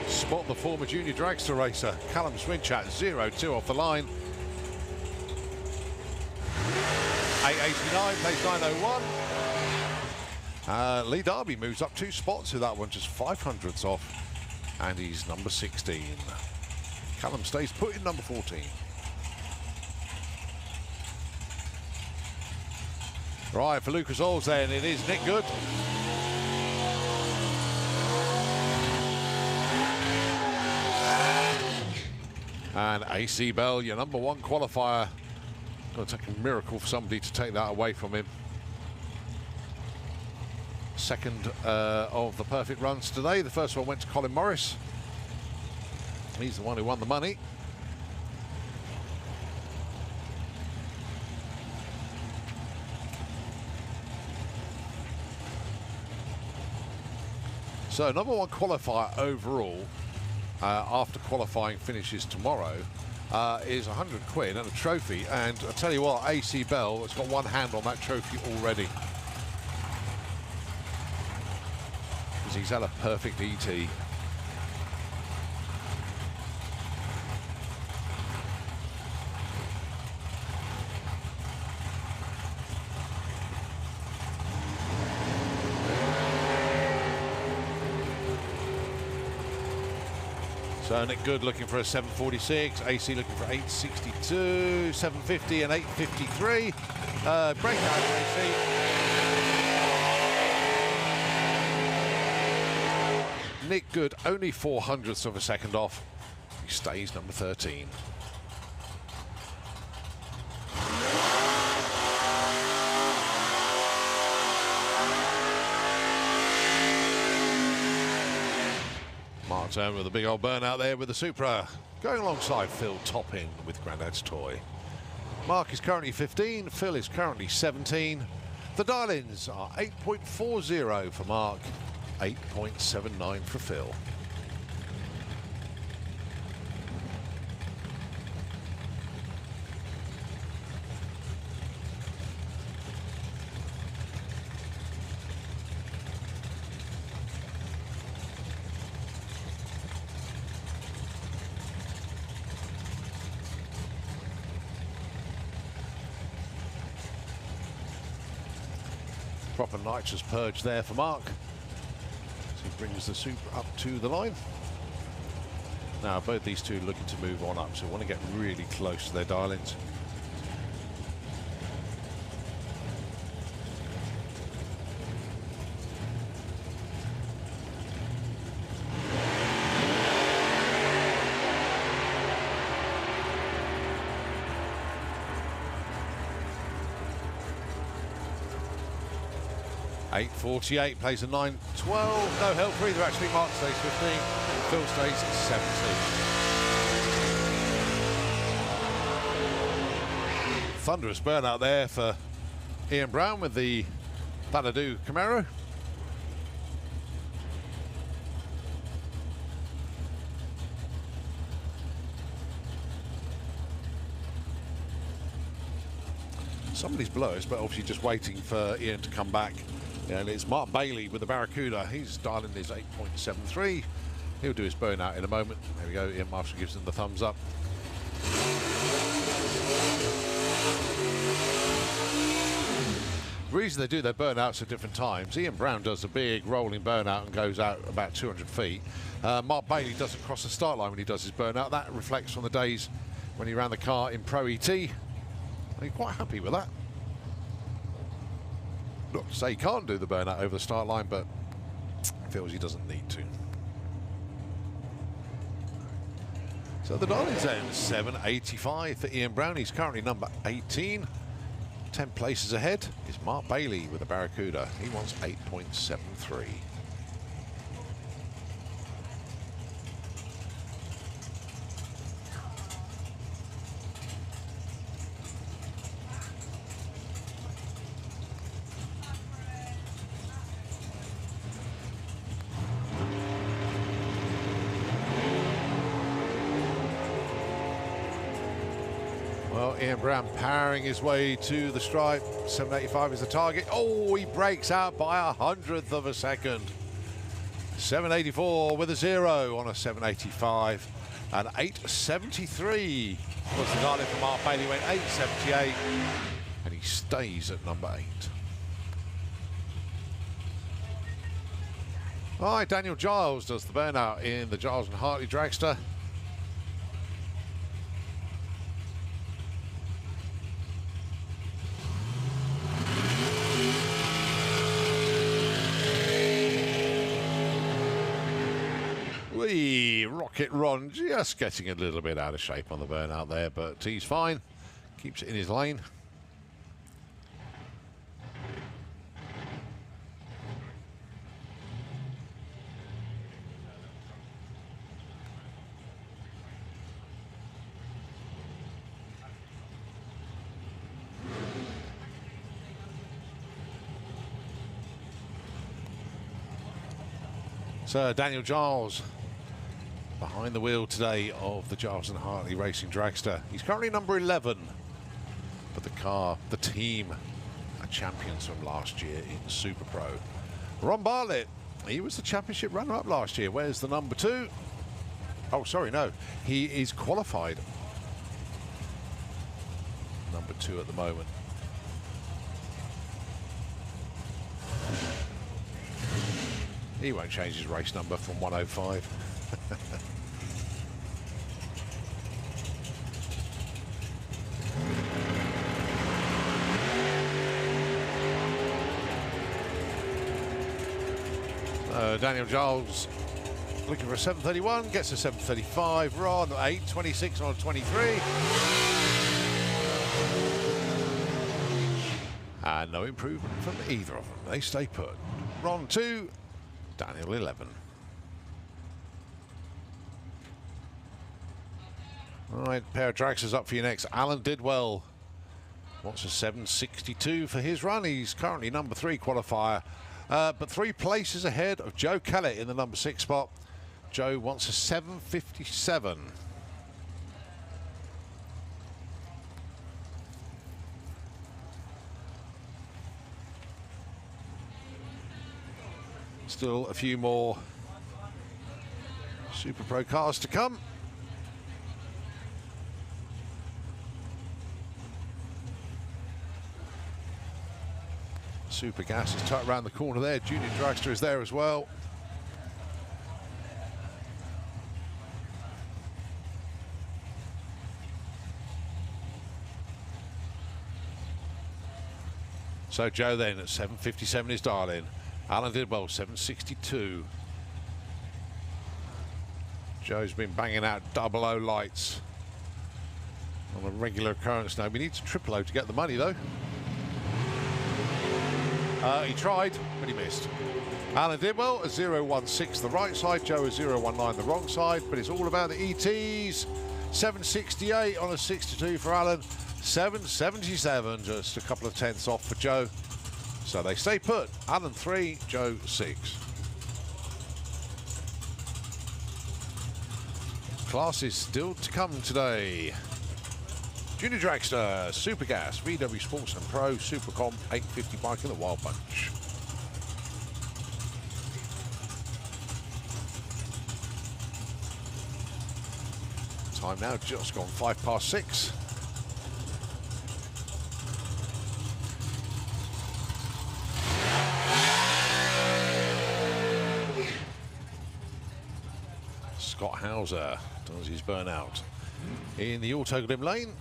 Spot the former junior dragster racer, Callum Swinchat, 0-2 off the line. 889 plays 901. Lee Darby moves up 2 spots with that one, just 500ths off. And he's number 16. Callum stays put in number 14. Right, for Lucas Oils then, it is Nick Good. And AC Bell, your number 1 qualifier. Going to take a miracle for somebody to take that away from him. Second of the perfect runs today. The first one went to Colin Morris. He's the one who won the money. So number 1 qualifier overall, after qualifying finishes tomorrow, is 100 quid and a trophy. And I tell you what, AC Bell has got one hand on that trophy already. Because he's had a perfect ET. So Nick Good looking for a 746, AC looking for 862, 750 and 853. Breakout AC. Nick Good only 0.04 of a second off. He stays number 13. Martin with a big old burnout there with the Supra, going alongside Phil Topping with Grandad's Toy. Mark is currently 15, Phil is currently 17. The dial-ins are 8.40 for Mark, 8.79 for Phil. Proper nitrous purge there for Mark. So he brings the Supra up to the line. Now both these two looking to move on up, so want to get really close to their dial-ins. .848 plays a 912. No help for either actually. Mark stays 15. Phil stays 17. Thunderous burnout there for Ian Brown with the Xanadu Camaro. Somebody's below us, but obviously just waiting for Ian to come back. And it's Mark Bailey with the Barracuda. He's dialing his 8.73. He'll do his burnout in a moment. There we go. Ian Marshall gives him the thumbs up. The reason they do their burnouts at different times, Ian Brown does a big rolling burnout and goes out about 200 feet. Mark Bailey doesn't cross the start line when he does his burnout. That reflects on the days when he ran the car in Pro ET. I'm quite happy with that. Not to say he can't do the burnout over the start line, but feels he doesn't need to. So the dial-ins then, 785 for Ian Brown. He's currently number 18. 10 places ahead is Mark Bailey with the Barracuda. He wants 8.73. Well, Ian Brown powering his way to the stripe. 785 is the target. Oh, he breaks out by 100th of a second. 784 with a 0 on a 785. And 873 was the guy from Mark Bailey, went 878. And he stays at number 8. All right, Daniel Giles does the burnout in the Giles and Hartley Dragster. Rocket Ron just getting a little bit out of shape on the burnout there, but he's fine. Keeps it in his lane. So Daniel Giles behind the wheel today of the Giles and Hartley Racing Dragster. He's currently number 11, but the car, the team, are champions from last year in Super Pro. Ron Bartlett, he was the championship runner-up last year. Where's the number 2? Oh, sorry, no. He is qualified. Number 2 at the moment. He won't change his race number from 105. Daniel Giles looking for a 731, gets a 735. Ron 826 on a 23. And no improvement from either of them. They stay put. Ron 2, Daniel 11. All right, pair of dragsters up for you next. Alan Didwell wants a 762 for his run. He's currently number 3 qualifier, but 3 places ahead of Joe Kellett in the number 6 spot. Joe wants a 757. Still a few more Super Pro cars to come. Super Gas is tucked around the corner there. Junior Dragster is there as well. So Joe then at 757 is dialing. Alan Didwell 762. Joe's been banging out 00 lights on a regular occurrence now. We need to 000 to get the money though. He tried, but he missed. Alan Didwell a 016 the right side, Joe a 019 the wrong side, but it's all about the ETs. 768 on a 62 for Alan, 777, just a couple of tenths off for Joe. So they stay put. Alan 3, Joe 6. Classes still to come today. Junior Dragster, Super Gas, VW Sports and Pro, Supercom, 850 bike and the Wild Bunch. Time now just gone 6:05. Scott Hauser does his burnout in the Autoglim lane.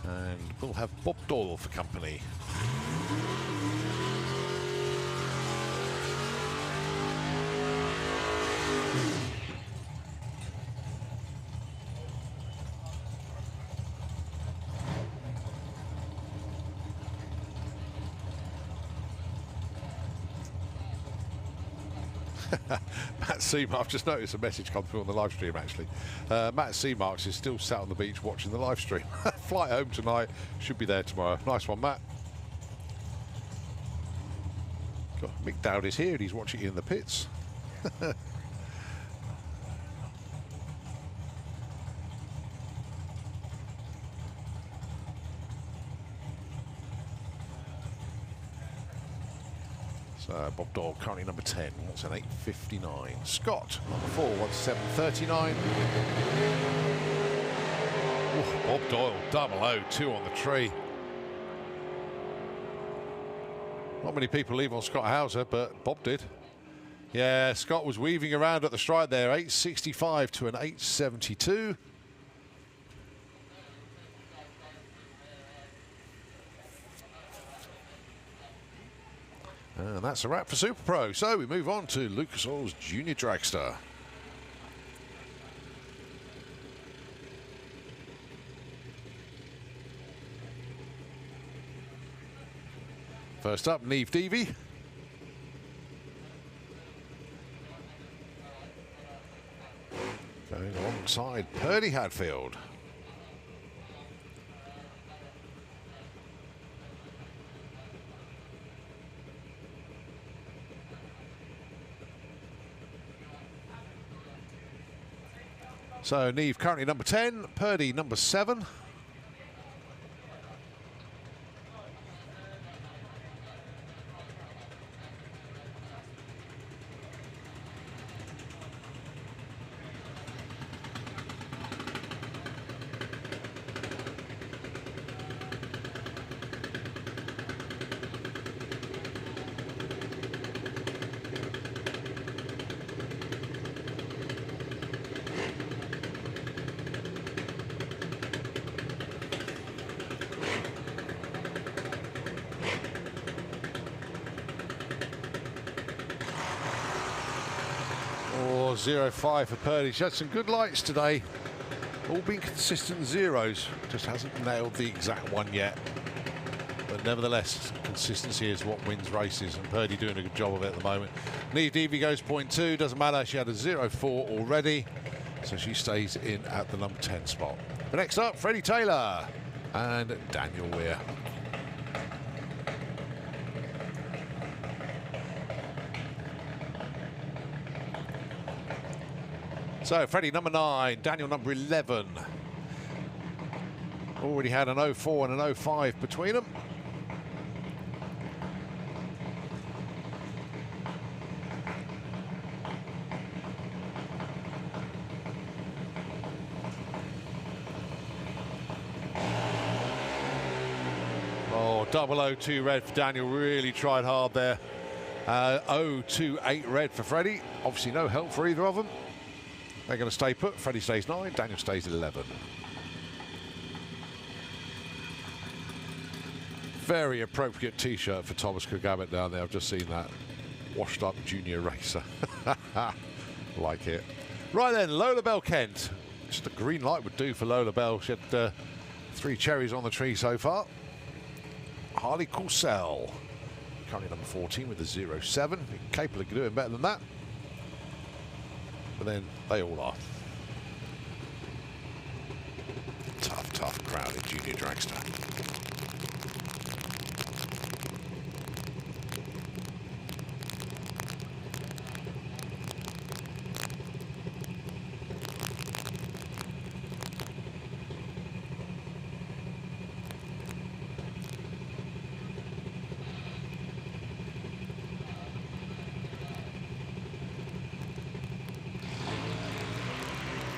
And we'll have Bob Doyle for company. Matt Seamarks, I've just noticed a message come through on the live stream actually. Matt Seamarks is still sat on the beach watching the live stream. Flight home tonight, should be there tomorrow. Nice one, Matt. God, Mick Dowd is here and he's watching it in the pits. So Bob Doyle currently number 10, wants an 8.59. Scott, number 4, wants 7.39. Bob Doyle, 002 on the tree. Not many people leave on Scott Hauser, but Bob did. Yeah, Scott was weaving around at the stride there, 8.65 to an 8.72. And that's a wrap for Super Pro. So we move on to Lucas Oil's Junior Dragster. First up, Neve Deavy. Going alongside Purdy Hadfield. So Neve currently number 10, Purdy number 7. Or 0.5 for Purdy. She had some good lights today. All been consistent zeros. Just hasn't nailed the exact one yet. But nevertheless, consistency is what wins races, and Purdy doing a good job of it at the moment. Neve Deavy goes 0.2. Doesn't matter. She had a 0.4 already, so she stays in at the number 10 spot. But next up, Freddie Taylor and Daniel Weir. So Freddie number 9, Daniel number 11. Already had an 0.4 and an 0.5 between them. Oh, 0.002 red for Daniel, really tried hard there. 0.28 red for Freddie. Obviously no help for either of them. They're going to stay put. Freddie stays 9, Daniel stays 11. Very appropriate T-shirt for Thomas Kagamet down there. I've just seen that. Washed up junior racer. Like it. Right then, Lola Bell Kent. Just a green light would do for Lola Bell. She had 3 cherries on the tree so far. Harley Coursell, currently number 14 with a 0.7. Capable of doing better than that. But then they all are. Tough crowd in Junior Dragster.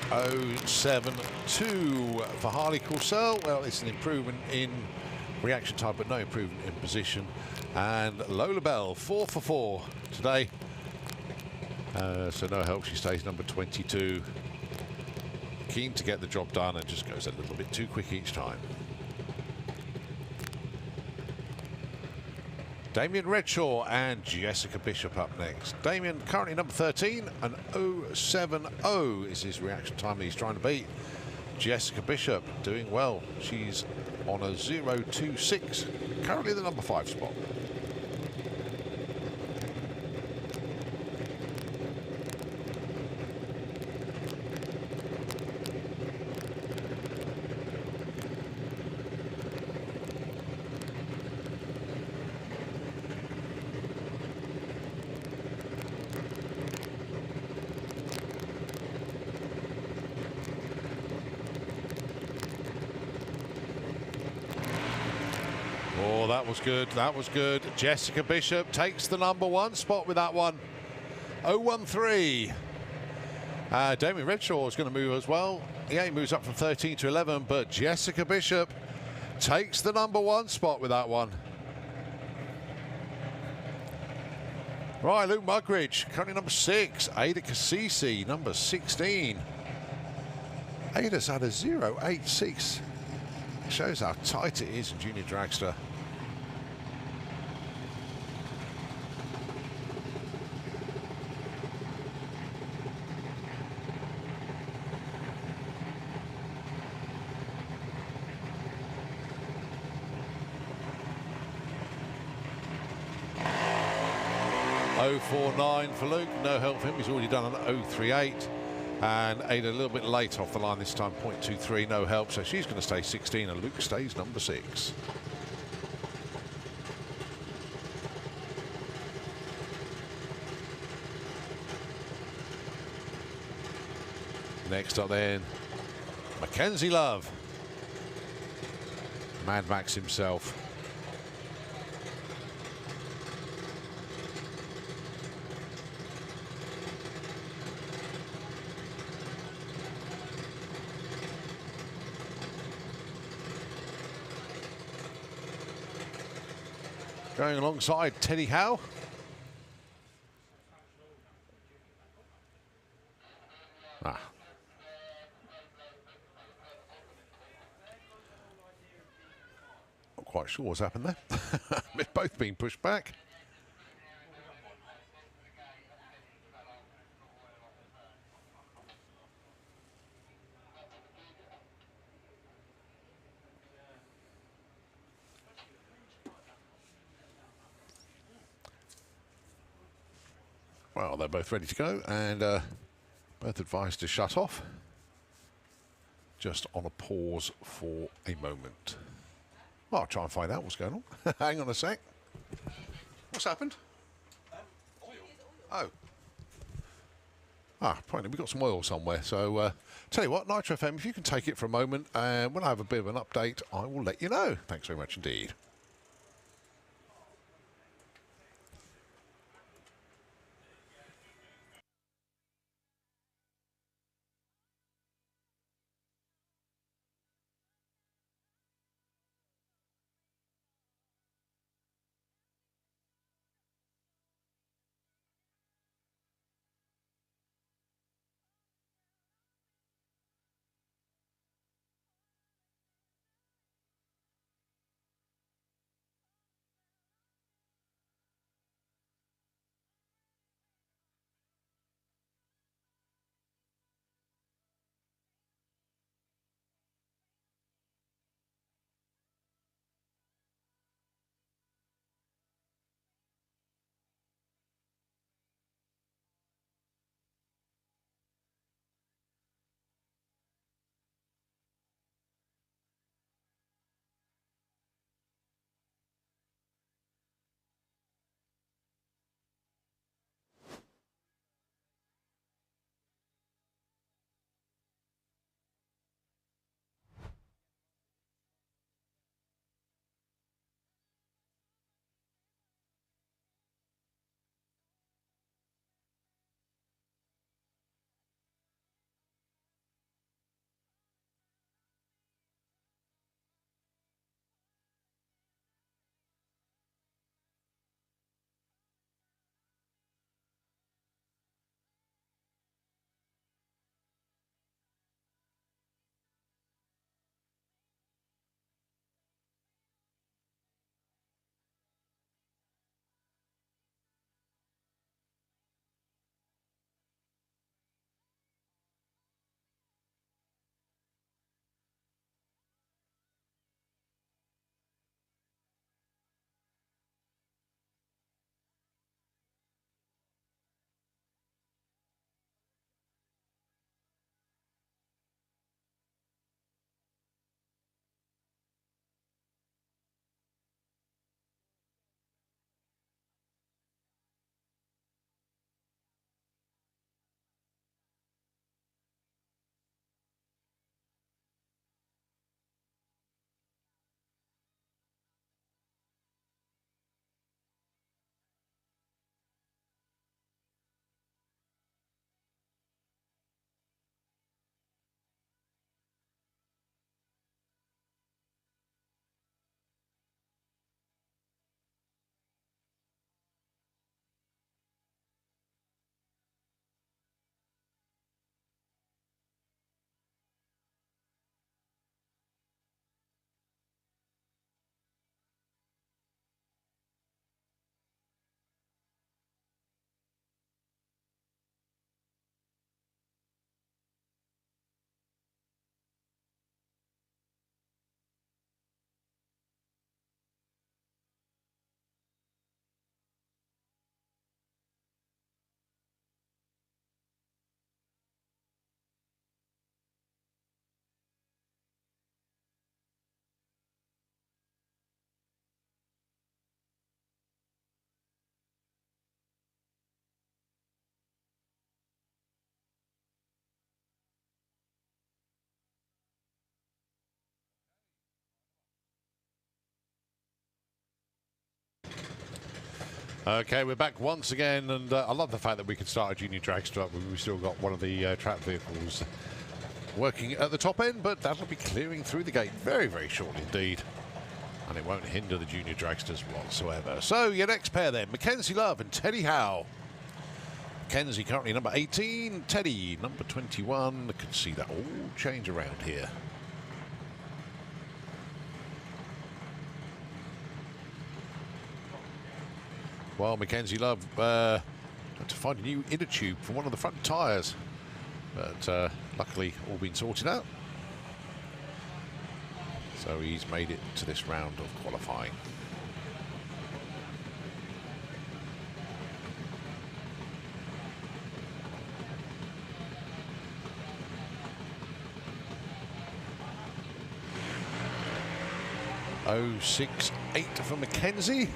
.072 for Harley Coursell. Well, it's an improvement in reaction time, but no improvement in position. And Lola Bell, 4 for 4 today. So no help, she stays number 22. Keen to get the job done and just goes a little bit too quick each time. Damien Redshaw and Jessica Bishop up next. Damien currently number 13, and 0.70 is his reaction time that he's trying to beat. Jessica Bishop doing well. She's on a 0.26, currently the number 5 spot. Oh, that was good. That was good. Jessica Bishop takes the #1 spot with that one. 013. Damien Redshaw is going to move as well. Yeah, he moves up from 13 to 11, but Jessica Bishop takes the #1 spot with that one. Right, Luke Mugridge, currently number 6. Ada Cassisi, number 16. Ada's had a 0.86. Shows how tight it is in Junior Dragster. .049 for Luke, no help for him, he's already done an 038. And Ada a little bit late off the line this time, 0.23, no help, so she's going to stay 16 and Luke stays number 6. Next up then, Mackenzie Love, Mad Max himself. Going alongside Teddy Howe. Not quite sure what's happened there. They've both been pushed back. Well, they're both ready to go and both advised to shut off. Just on a pause for a moment. Well, I'll try and find out what's going on. Hang on a sec. What's happened? Oh. Apparently we've got some oil somewhere. So, tell you what, Nitro FM, if you can take it for a moment, and when I have a bit of an update, I will let you know. Thanks very much indeed. Okay, we're back once again, and I love the fact that we can start a junior dragster up. We've still got one of the trap vehicles working at the top end, but that'll be clearing through the gate very, very shortly indeed. And it won't hinder the junior dragsters whatsoever. So, your next pair then, Mackenzie Love and Teddy Howe. Mackenzie currently number 18, Teddy number 21. I can see that all change around here. Well, Mackenzie Love had to find a new inner tube for one of the front tyres, but luckily all been sorted out. So he's made it to this round of qualifying. .068 for Mackenzie.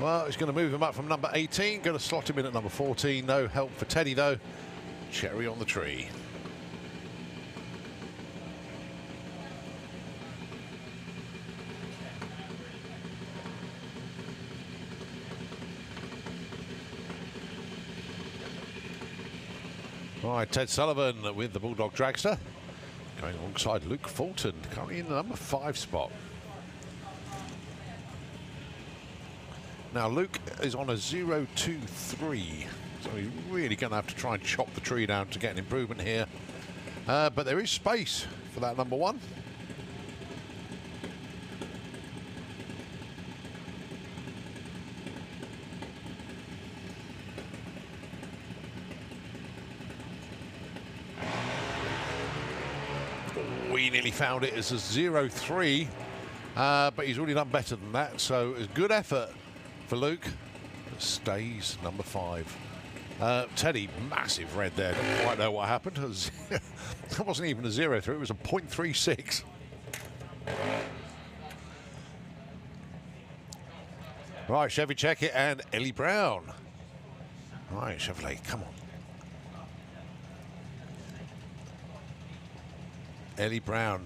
Well, he's going to move him up from number 18, going to slot him in at number 14. No help for Teddy, though. Cherry on the tree. All right, Ted Sullivan with the Bulldog Dragster, going alongside Luke Fulton, currently in the number 5 spot. Now, Luke is on a 0.23, so he's really going to have to try and chop the tree down to get an improvement here. But there is space for that number 1. Oh, he nearly found it as a 0.3, but he's already done better than that, so it's a good effort for Luke. Stays number 5. Teddy, massive red there. Don't quite know what happened. That wasn't even a 0.3, it was a 0.36. Right, Chevy Checkit and Ellie Brown. Right, Chevrolet, come on. Ellie Brown,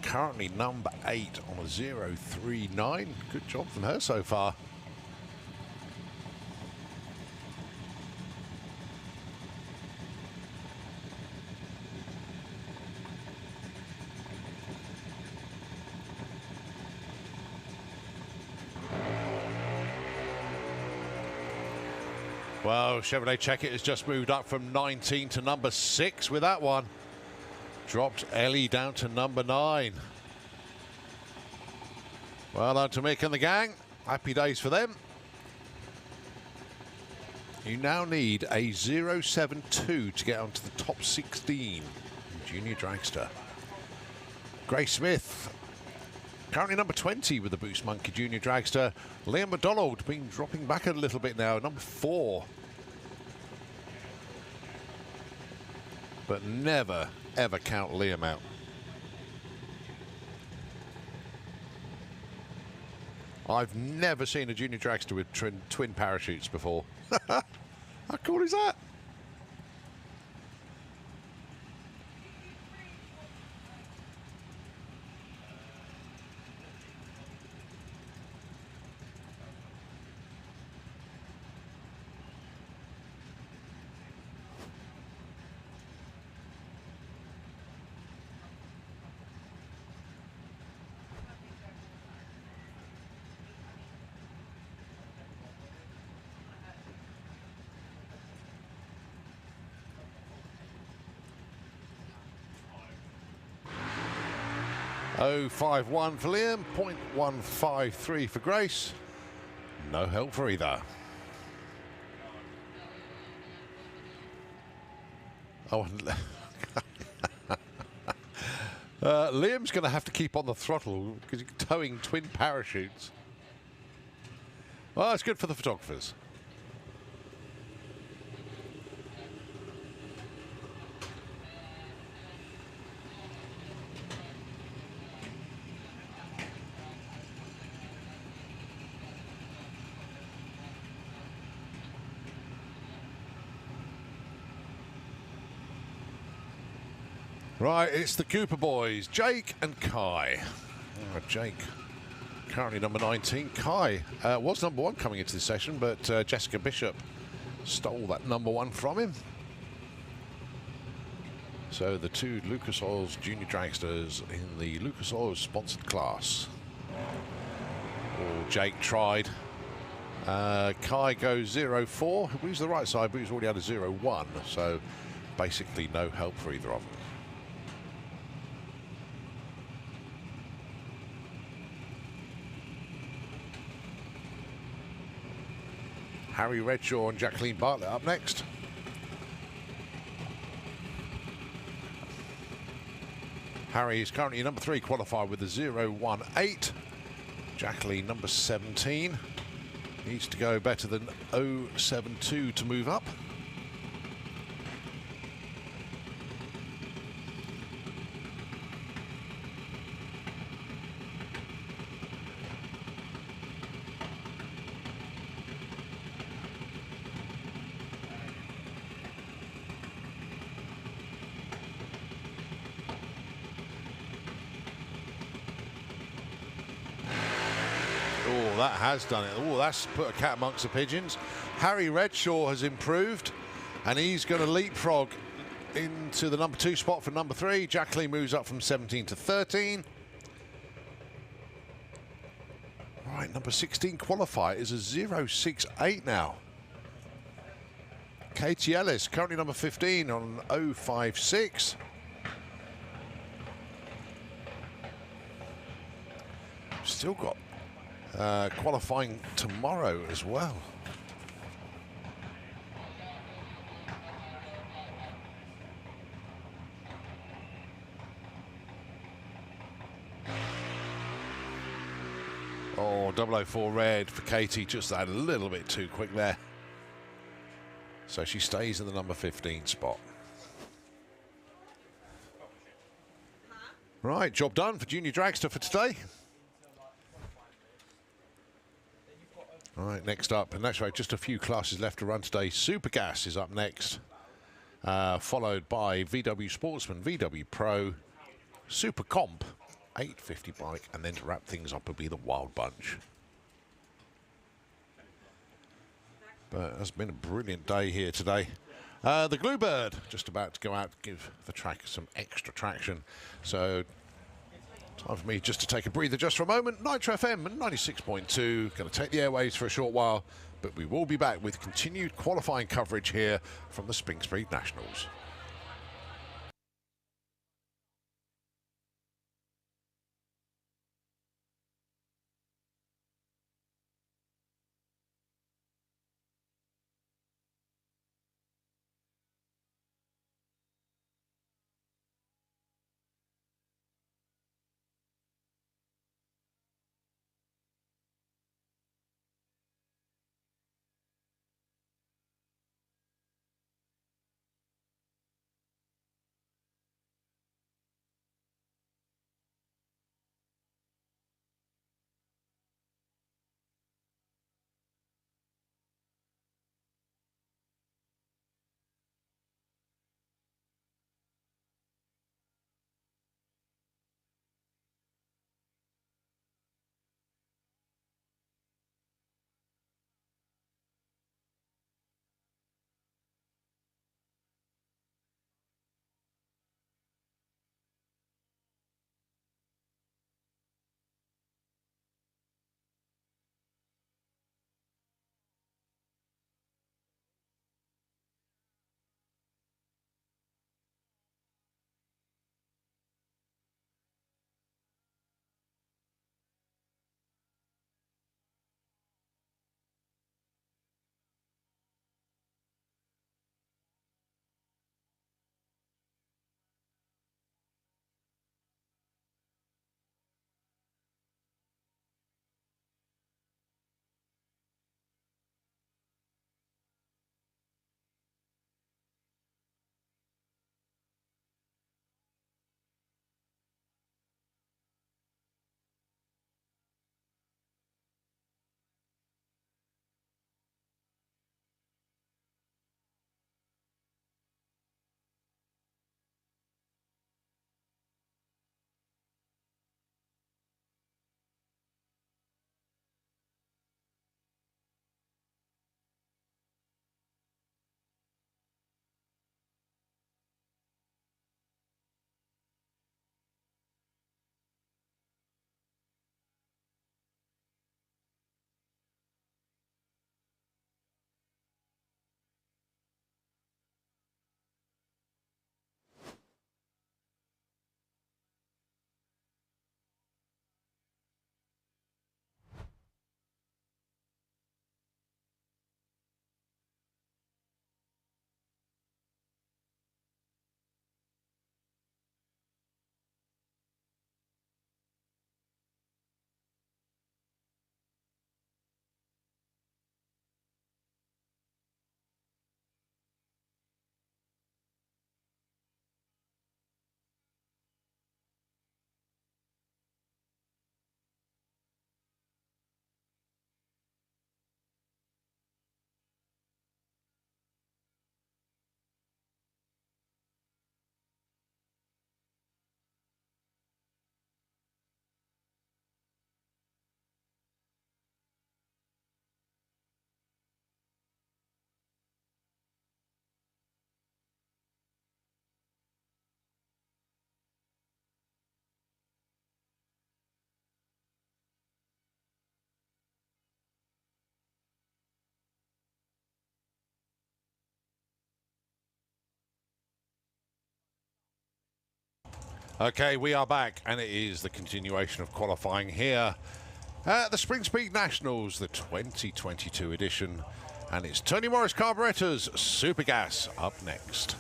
currently number 8 on a 0.39. Good job from her so far. Well, Chevrolet Checkit has just moved up from 19 to number 6 with that one. Dropped Ellie down to number 9. Well done to Mick and the gang. Happy days for them. You now need a 0.72 to get onto the top 16 Junior Dragster. Grace Smith, currently number 20 with the Boost Monkey Junior Dragster. Liam McDonald been dropping back a little bit now, number 4. But never, ever count Liam out. I've never seen a Junior Dragster with twin parachutes before. How cool is that? .051 for Liam, .153 for Grace. No help for either. Oh, Liam's going to have to keep on the throttle because he's towing twin parachutes. Well, it's good for the photographers. Right, it's the Cooper boys, Jake and Kai. Jake currently number 19. Kai was number 1 coming into this session, but Jessica Bishop stole that number 1 from him. So the 2 Lucas Oils Junior Dragsters in the Lucas Oils sponsored class. Oh, Jake tried. Kai goes 0-4. He's the right side, but he's already had a 0-1, so basically no help for either of them. Harry Redshaw and Jacqueline Bartlett up next. Harry is currently number 3 qualified with a 0-1-8. Jacqueline number 17 needs to go better than 0-7-2 to move up. Oh, that has done it. Oh, that's put a cat amongst the pigeons. Harry Redshaw has improved, and he's going to leapfrog into the number 2 spot for number 3. Jacqueline moves up from 17 to 13. Right, number 16 qualifier is a 0-6-8 now. Katie Ellis, currently number 15 on 0-5-6. Still got qualifying tomorrow as well. Oh, 004 red for Katie, just that a little bit too quick there. So she stays in the number 15 spot. Right, job done for Junior Dragster for today. All right, next up, and that's right, just a few classes left to run today. Super Gas is up next, followed by VW Sportsman, VW Pro, Super Comp, 850 bike, and then to wrap things up will be the Wild Bunch. But it's been a brilliant day here today. The Bluebird just about to go out to give the track some extra traction. So time for me just to take a breather just for a moment. Nitro FM 96.2, going to take the airwaves for a short while, but we will be back with continued qualifying coverage here from the Springspeed Nationals. Okay, we are back, and it is the continuation of qualifying here at the Springspeed Nationals, the 2022 edition. And it's Tony Morris Carburetors Super Gas up next.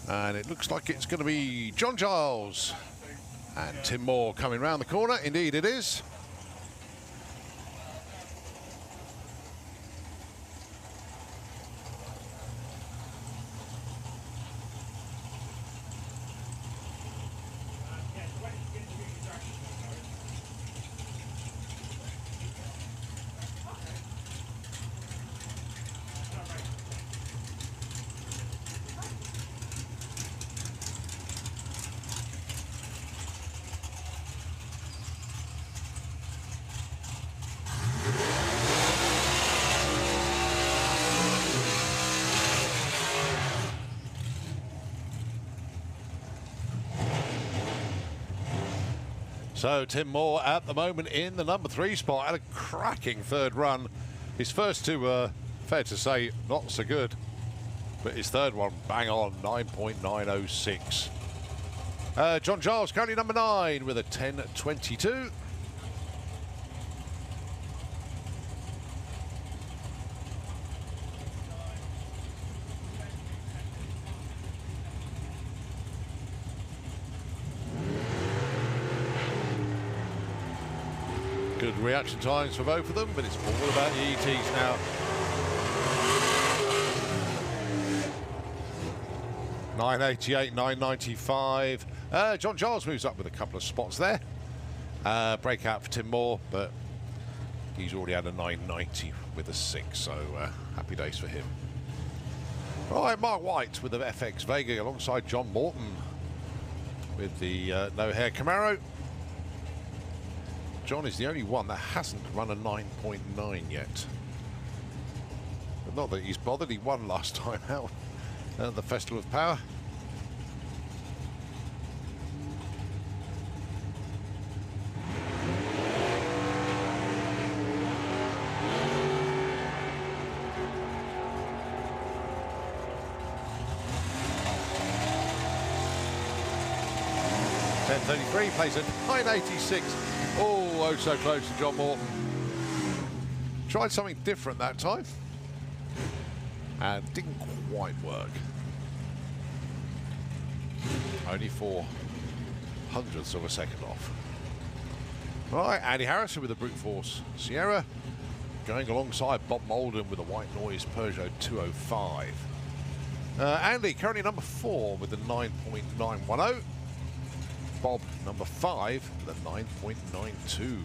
And it looks like it's going to be John Giles and Tim Moore coming round the corner. Indeed it is. So Tim Moore at the moment in the number 3 spot, had a cracking third run. His first two, fair to say, not so good. But his third one, bang on, 9.906. John Giles currently number 9 with a 10.22. Good reaction times for both of them, but it's all about the ETs now. $9.88, $9.95. John Giles moves up with a couple of spots there. Breakout for Tim Moore, but he's already had a 9.90 with a 6, so happy days for him. All right, Mark White with the FX Vega alongside John Morton with the no-hair Camaro. John is the only one that hasn't run a 9.9 yet. But not that he's bothered, he won last time out at the Festival of Power. $10.33 plays at 9.86. Oh, so close to John Morton. Tried something different that time and didn't quite work. Only 0.04 of a second off. Right, Andy Harrison with the Brute Force Sierra going alongside Bob Molden with a White Noise Peugeot 205. Andy currently number 4 with the 9.910. Bob number 5 with a 9.92.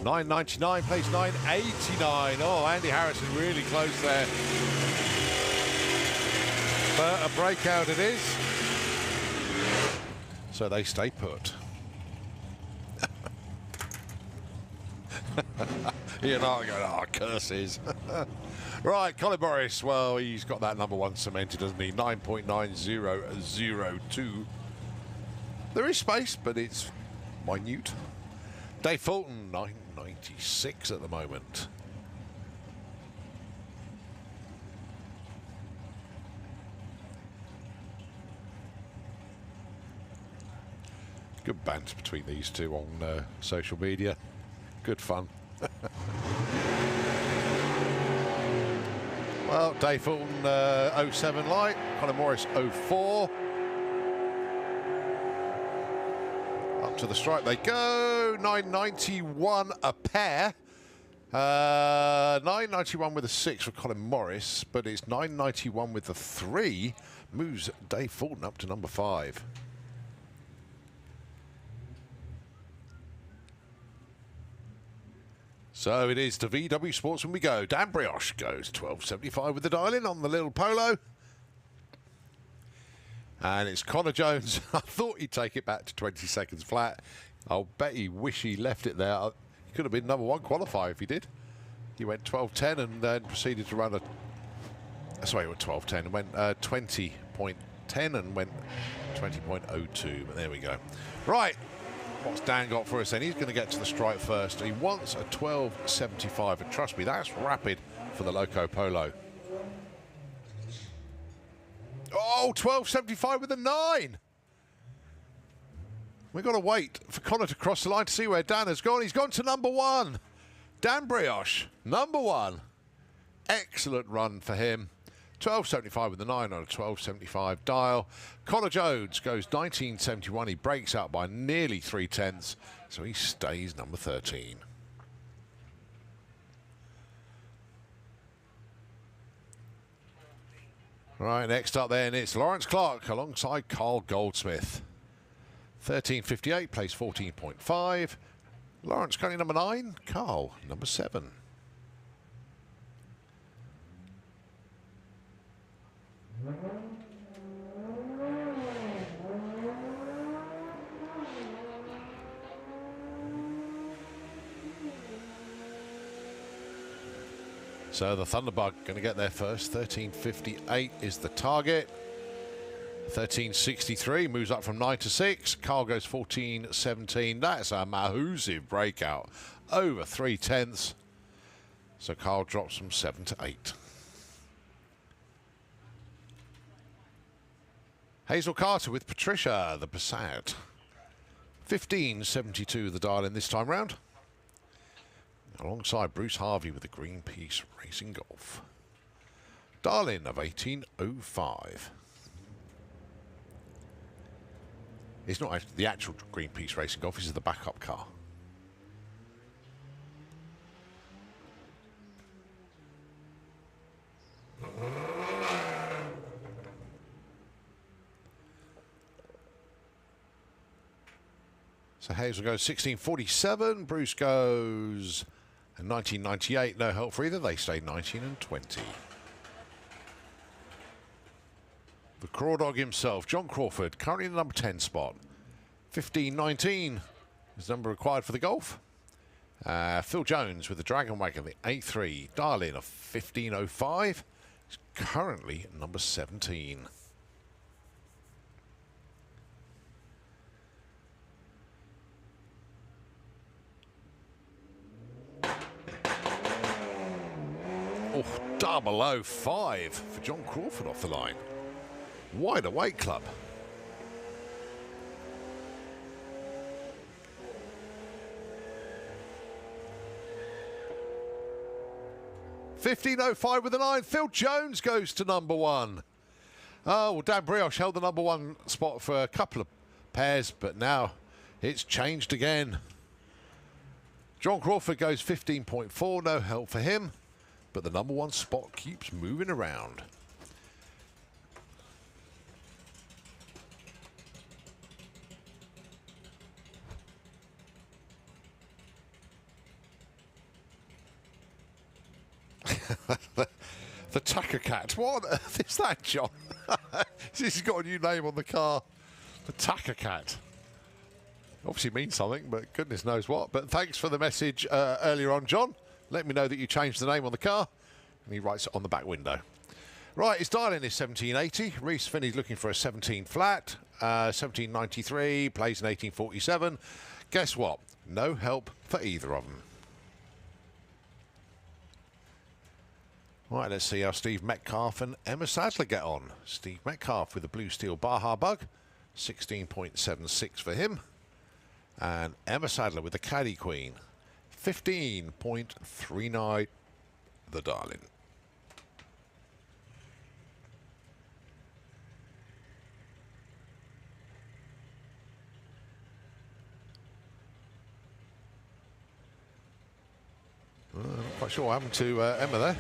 $9.99 plays $9.89. Oh, Andy Harrison really close there. But a breakout it is. So they stay put. You're not going, oh, curses. Right, Colin Morris. Well, he's got that number 1 cemented, doesn't he? 9.9002. There is space, but it's minute. Dave Fulton, 9.96 at the moment. Good banter between these two on social media. Good fun. Well, Dave Fulton 07 light, Colin Morris 04. Up to the stripe they go. 9.91 a pair. 9.91 with a 6 for Colin Morris, but it's 9.91 with the 3. Moves Dave Fulton up to number 5. So it is to VW Sports when we go. Dan Brioche goes 12.75 with the dial-in on the little Polo. And it's Connor Jones. I thought he'd take it back to 20 seconds flat. I'll bet he wish he left it there. He could have been number one qualifier if he did. He went 12.10 and then proceeded to run a... Sorry, he went 12.10 and went 20.10 and went 20.02. But there we go. Right. What's Dan got for us then? He's going to get to the stripe first. He wants a 12.75, and trust me, that's rapid for the Loco Polo. Oh, 12.75 with a 9. We've got to wait for Connor to cross the line to see where Dan has gone. He's gone to number 1. Dan Brioche, number 1. Excellent run for him. 12.75 with a 9 on a 12.75 dial. Connor Jones goes 19.71. He breaks out by nearly 3/10, so he stays number 13. Right, next up then, it's Lawrence Clark alongside Carl Goldsmith. 13.58, plays 14.5. Lawrence currently number 9, Carl number 7. So the Thunderbug going to get there first. 13.58 is the target. 13.63 moves up from 9 to 6. Carl goes 14.17. That's a massive breakout. Over 3/10. So Carl drops from 7 to 8. Hazel Carter with Patricia, the Passat. 15.72 the dial in this time round. Alongside Bruce Harvey with the Greenpeace Racing Golf. Dial in of 18.05. It's not the actual Greenpeace Racing Golf, this is the backup car. So Hazel goes 16.47, Bruce goes 19.98, no help for either, they stay 19 and 20. The Crawdog himself, John Crawford, currently in the number 10 spot. 15.19 is the number required for the Golf. Phil Jones with the Dragon Wagon, the A3, dial in of 15.05. He's currently number 17. Oh, 005 for John Crawford off the line. Wide awake club. $15.05 with a 9. Phil Jones goes to number 1. Oh, well, Dan Brioche held the number 1 spot for a couple of pairs, but now it's changed again. John Crawford goes 15.4, no help for him, but the number 1 spot keeps moving around. The Tucker Cat. What on earth is that, John? This has got a new name on the car. The Tucker Cat. Obviously means something, but goodness knows what. But thanks for the message earlier on, John. Let me know that you changed the name on the car. And he writes it on the back window. Right, his dial-in is 1780. Reese Finney's looking for a 17 flat. 1793, plays in 1847. Guess what? No help for either of them. Right, let's see how Steve Metcalf and Emma Sadler get on. Steve Metcalf with the Blue Steel Baja Bug, 16.76 for him. And Emma Sadler with the Caddy Queen, 15.39 the darling. Not quite sure what happened to Emma there.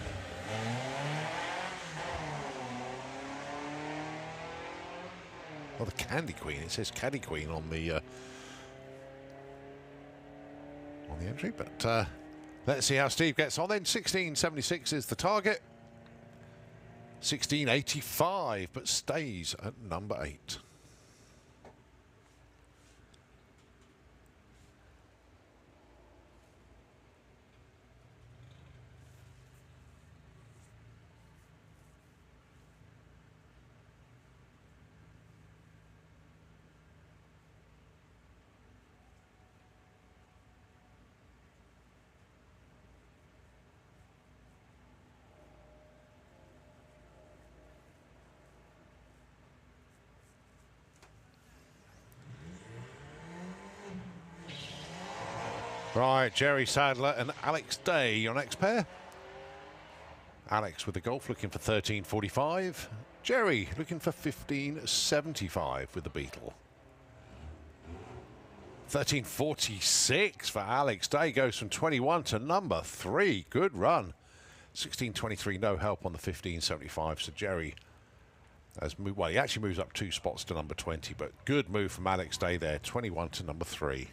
Well, the Candy Queen. It says Caddy Queen on the entry, but Let's see how Steve gets on then. 16.76 is the target. 16.85, but stays at number 8. Right, Jerry Sadler and Alex Day, your next pair. Alex with the Golf looking for 13.45. Jerry looking for 15.75 with the Beetle. 13.46 for Alex Day, goes from 21 to number 3. Good run. 16.23, no help on the 15.75. So Jerry has moved, well, he actually moves up 2 spots to number 20, but good move from Alex Day there, 21 to number 3.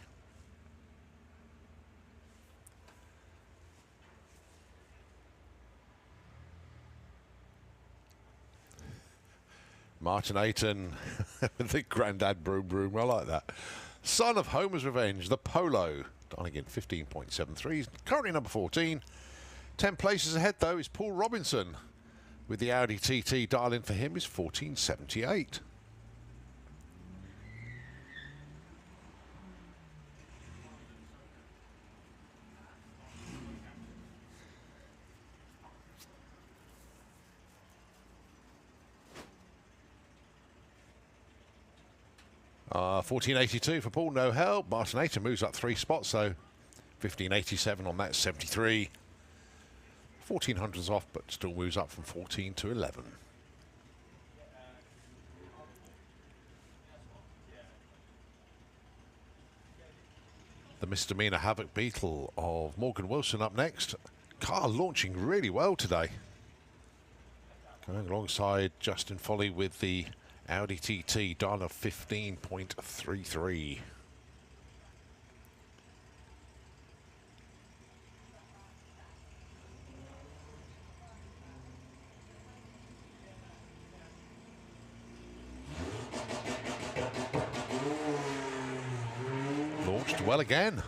Martin Ayton with the Grandad Broom Broom. I like that. Son of Homer's Revenge, the Polo. Dialing in 15.73. Currently number 14. 10 places ahead, though, is Paul Robinson. With the Audi TT, dial-in for him is 14.78. $14.82 for Paul, no help. Martin Ayton moves up 3 spots, so $15.87 on that, 73. 1400's off, but still moves up from 14 to 11. The Misdemeanor Havoc Beetle of Morgan Wilson up next. Car launching really well today. Going alongside Justin Foley with the Audi TT, dial of 15.33. Launched well again.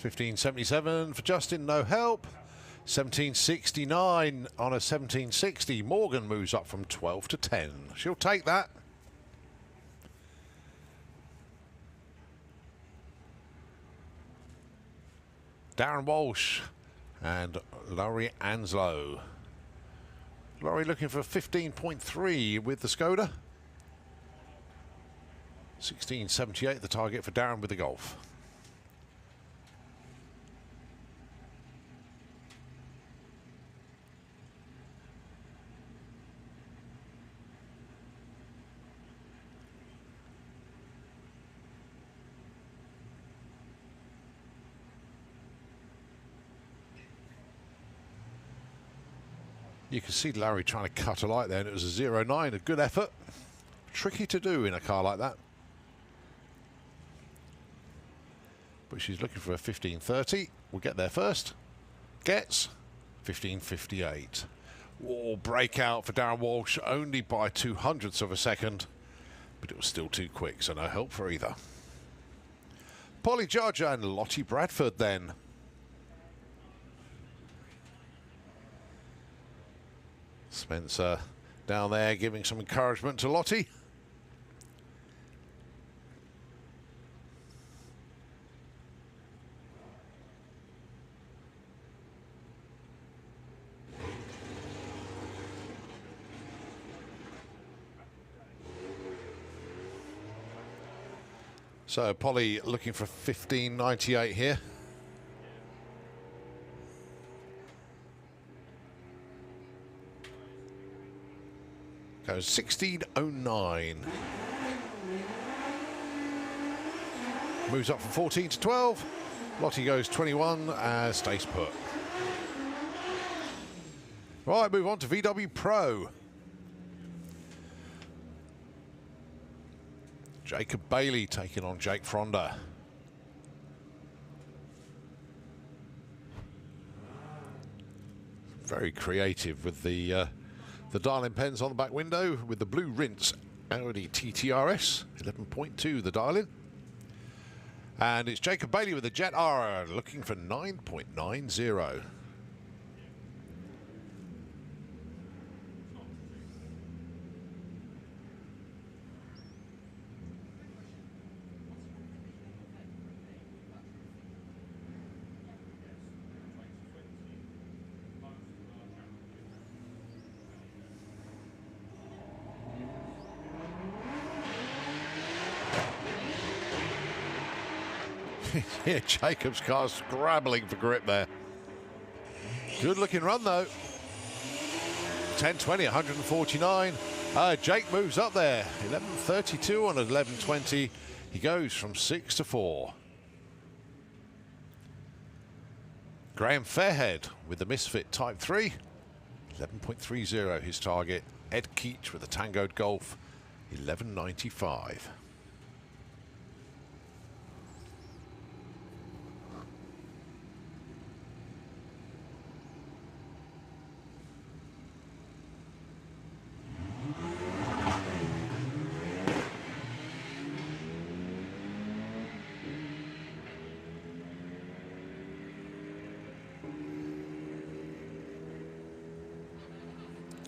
$15.77 for Justin, no help. $17.69 on a $17.60. Morgan moves up from 12 to 10. She'll take that. Darren Walsh and Laurie Anslow. Laurie looking for 15.3 with the Skoda. 16.78 the target for Darren with the Golf. You can see Larry trying to cut a light there, and it was a 0.9, a good effort. Tricky to do in a car like that. But she's looking for a 15.30. We'll get there first. Gets 15.58. Oh, breakout for Darren Walsh, only by 0.02 of a second. But it was still too quick, so no help for either. Polly Judge and Lottie Bradford then. Spencer down there giving some encouragement to Lottie. So Polly looking for 15.98 here. Goes 16.09. Moves up from 14 to 12. Lottie goes 21 and stays put. Right, move on to VW Pro. Jacob Bailey taking on Jake Fronda. Very creative with the dial-in pens on the back window with the blue rinse Audi TTRS 11.2 the dial-in. And it's Jacob Bailey with the Jet R looking for 9.90. Yeah, Jacob's car scrabbling for grip there. Good looking run though. 10.20, 149. Jake moves up there. 11.32 on 11.20. He goes from 6 to 4. Graham Fairhead with the Misfit Type 3. 11.30 his target. Ed Keach with the Tangoed Golf. 11.95.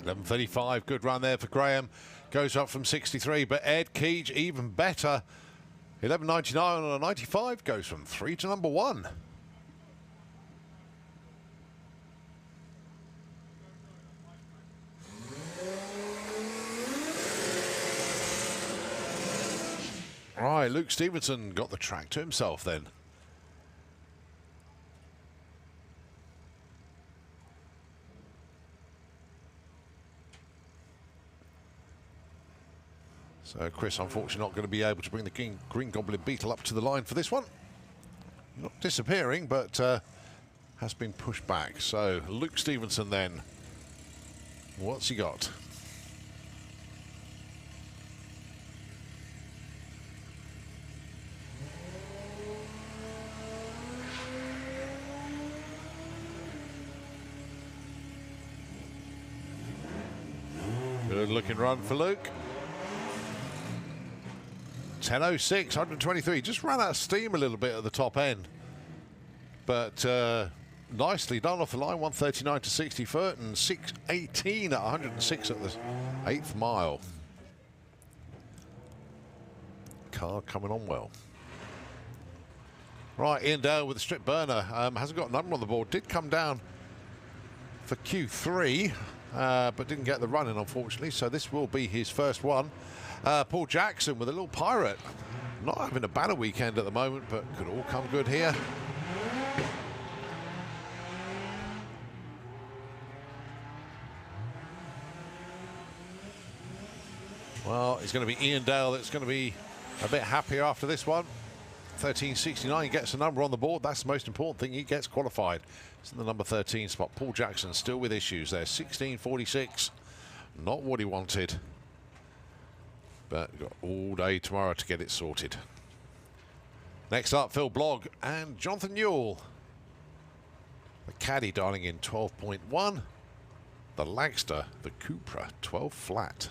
.11.35, good run there for Graham. Goes up from 63, but Ed Keach even better. 11.99 on a 95, goes from 3 to number 1. Right, Luke Stevenson got the track to himself then. So Chris, unfortunately, not going to be able to bring the Green Goblin Beetle up to the line for this one. Not disappearing, but has been pushed back. So Luke Stevenson then. What's he got? Good looking run for Luke. 10.06, 123. Just ran out of steam a little bit at the top end. But nicely done off the line. 139 to 60 foot and 6.18 at 106 at the 8th mile. Car coming on well. Right, Ian Dale with the strip burner. Hasn't got a number on the board. Did come down for Q3, but didn't get the run in, unfortunately. So this will be his first one. Paul Jackson with a little Pirate. Not having a banner weekend at the moment, but could all come good here. Well, it's going to be Ian Dale that's going to be a bit happier after this one. 13.69, he gets a number on the board. That's the most important thing. He gets qualified. It's in the number 13 spot. Paul Jackson still with issues there. 16.46. Not what he wanted. But got all day tomorrow to get it sorted. Next up, Phil Blogg and Jonathan Newell. The caddy dialing in 12.1. The Lagster, the Cupra, 12 flat.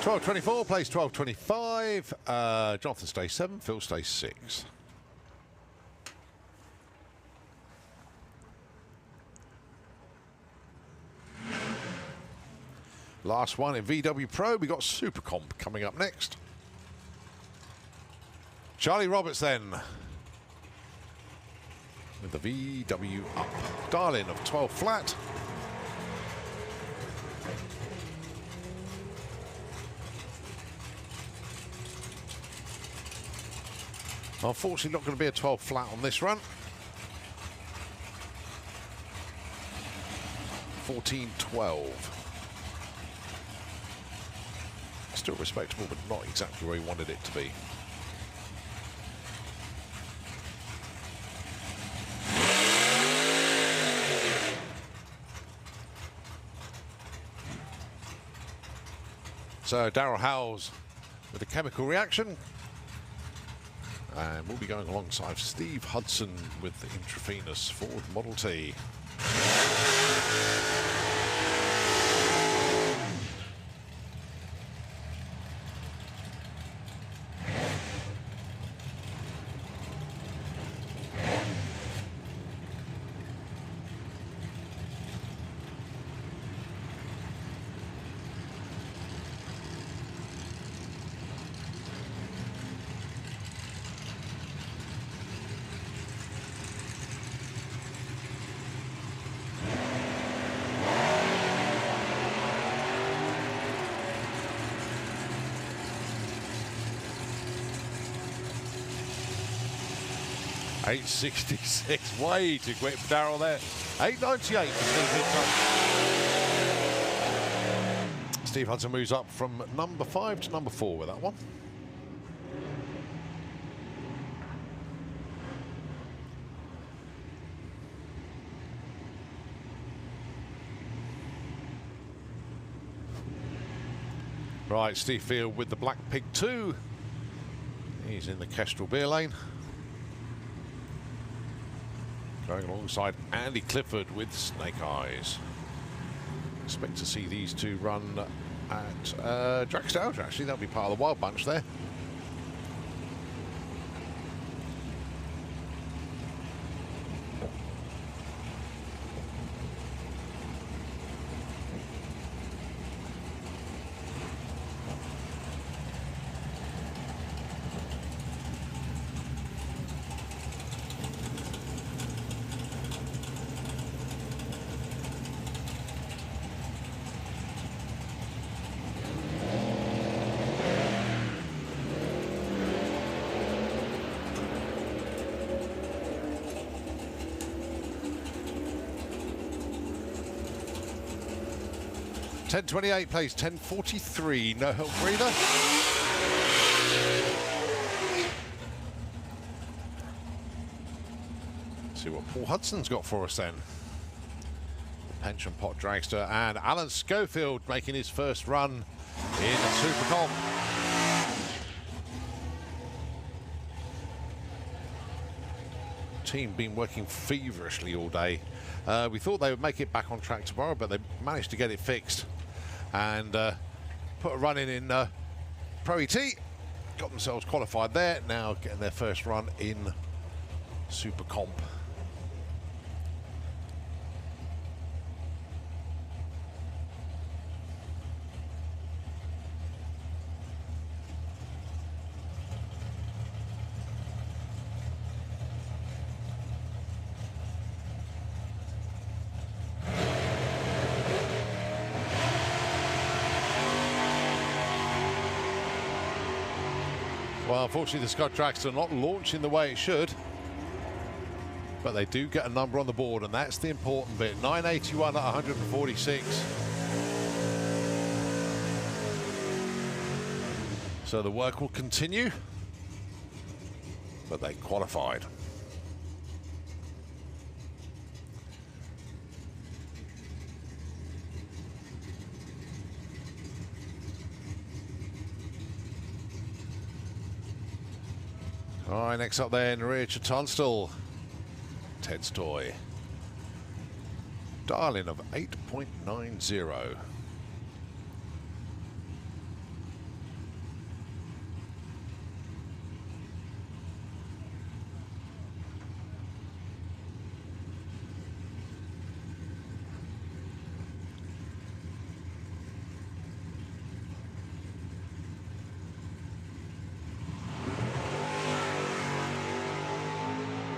.12.24, place 12.25. Jonathan stays 7, Phil stays 6. Last one in VW Pro. We got Super Comp coming up next. Charlie Roberts then with the VW up. Dial-in of 12 flat. Unfortunately, not going to be a 12 flat on this run. 14.12. Still respectable, but not exactly where he wanted it to be. So Darryl Howells with a chemical reaction. And we'll be going alongside Steve Hudson with the intravenous Ford Model T. .866, way too quick for Darryl there. 8.98 for Steve Hudson. Steve Hudson moves up from number 5 to number 4 with that one. Right, Steve Field with the Black Pig 2. He's in the Kestrel beer lane. Going alongside Andy Clifford with Snake Eyes. Expect to see these two run at Draxdale, actually. That'll be part of the Wild Bunch there. .10.28 plays 10.43, no help breather. See what Paul Hudson's got for us then. Pension Pot Dragster and Alan Schofield making his first run in Super Comp. Team been working feverishly all day. We thought they would make it back on track tomorrow, but they managed to get it fixed and put a run in Pro ET. Got themselves qualified there. Now getting their first run in Super Comp. Well, unfortunately, the Scott Dragster not launching the way it should, but they do get a number on the board, and that's the important bit. 981 at 146. So the work will continue, but they qualified. All right, next up then, Richard Tunstall, Ted's Toy. Dial-in of 8.90.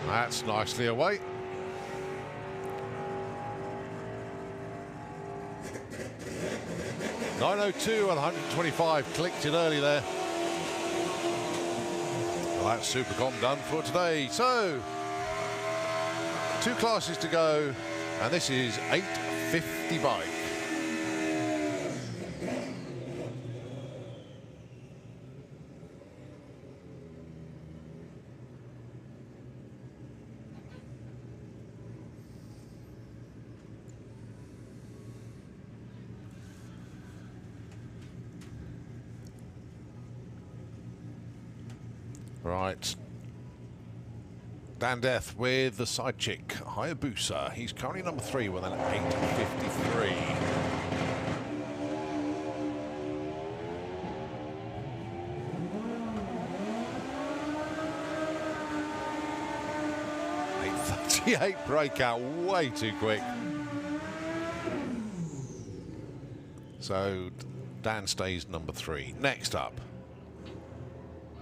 That's nicely away. .902 and 125, clicked it early there. Well, that's Supercom done for today. So, 2 classes to go, and this is 850 bike. Right. Dan Death with the side chick, Hayabusa. He's currently number 3 with an 853. .838 breakout, way too quick. So Dan stays number 3. Next up,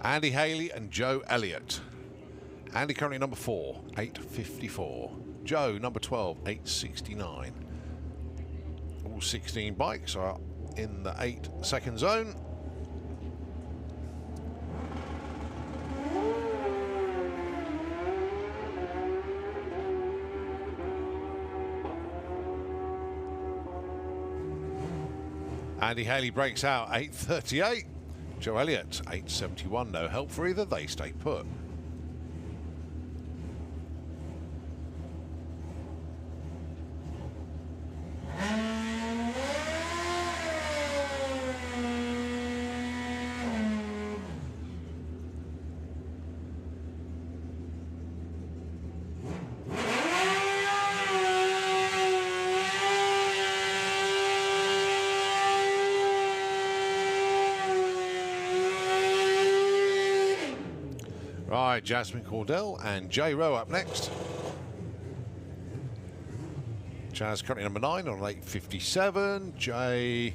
Andy Haley and Joe Elliott. Andy currently number 4, 854. Joe number 12, 869. All 16 bikes are in the 8-second zone. Andy Haley breaks out, 838. Joe Elliott, 871. No help for either. They stay put. Right, Jasmine Cordell and Jay Rowe up next. Jazz currently number 9 on an 857. Jay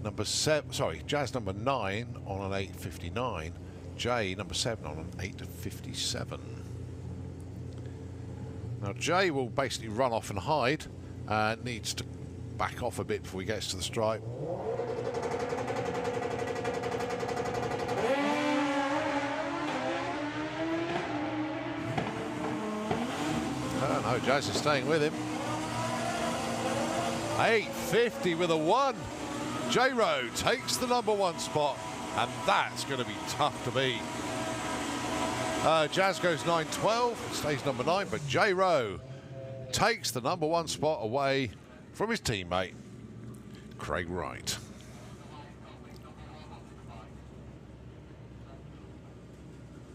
number 7, sorry, Jazz number 9 on an 859. Jay number 7 on an 857. Now Jay will basically run off and hide. Needs to back off a bit before he gets to the stripe. No, Jazz is staying with him. 850 with a 1. J-Rowe takes the number 1 spot, and that's going to be tough to beat. Jazz goes 9-12, stays number 9, but J-Rowe takes the number 1 spot away from his teammate, Craig Wright.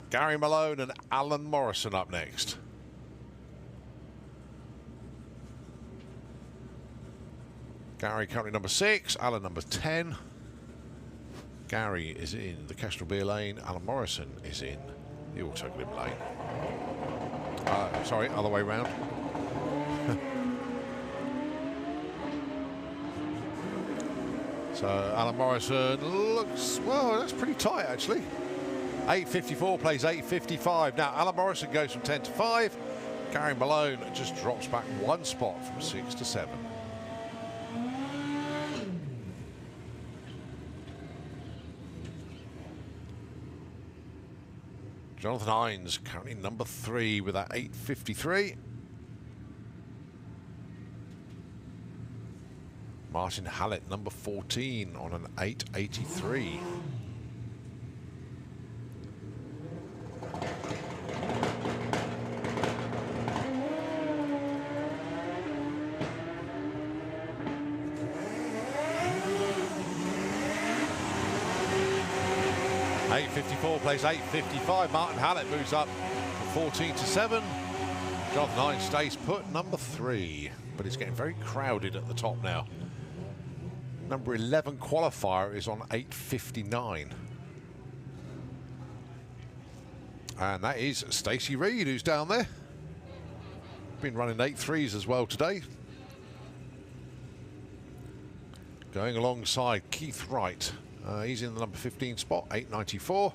Gary Malone and Alan Morrison up next. Gary currently number 6, Alan number 10. Gary is in the Kestrel Beer lane, Alan Morrison is in the Autoglim lane. Sorry, other way round. So Alan Morrison looks, well, that's pretty tight actually. 854 plays 855. Now Alan Morrison goes from 10 to 5. Gary Malone just drops back 1 spot from 6 to 7. Jonathan Hines currently number 3 with that 853. Martin Hallett number 14 on an 883. Plays 855. Martin Hallett moves up from 14 to 7. Jonathan Hines stays put, number 3. But it's getting very crowded at the top now. Number 11 qualifier is on 859. And that is Stacey Reed, who's down there. Been running 8.3s as well today. Going alongside Keith Wright. He's in the number 15 spot, 894.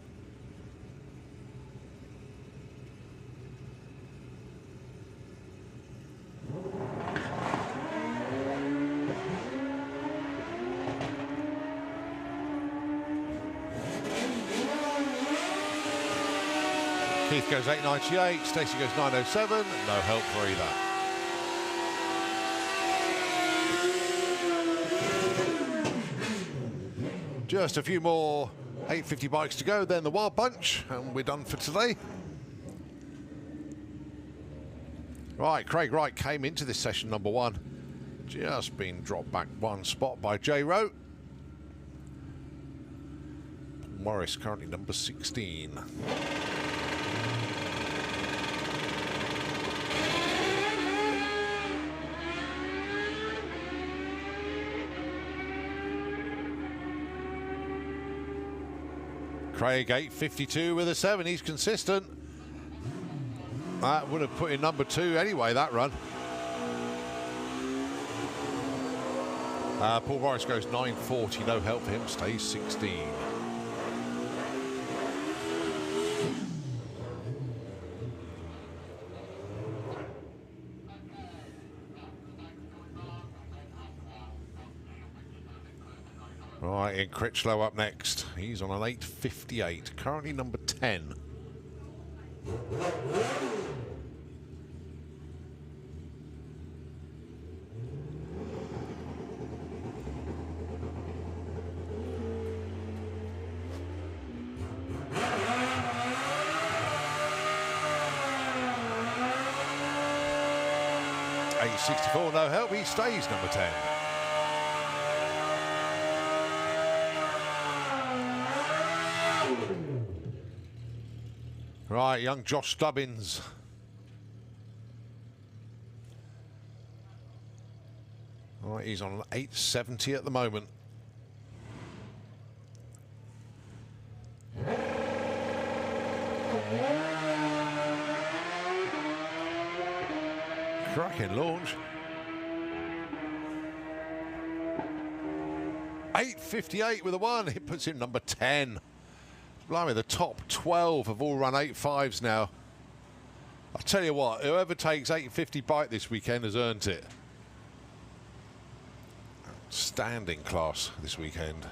Keith goes 898, Stacey goes 907, no help for either. Just a few more 850 bikes to go, then the Wild Bunch, and we're done for today. Right, Craig Wright came into this session number 1. Just been dropped back 1 spot by J. Rowe. Morris currently number 16. Craig 852 with a 7. He's consistent. That would have put in number 2 anyway, that run. Paul Morris goes 940, no help for him, stays 16. Right, Ian Critchlow up next. He's on an 858, currently number 10. $864, no help. He stays number 10. Right, young Josh Stubbins. Right, he's on an 870 at the moment. Cracking launch. 858 with a 1. It puts him number 10. Blimey, the top 12 have all run 8.5s now. I'll tell you what, whoever takes 850 bike this weekend has earned it. Outstanding class this weekend.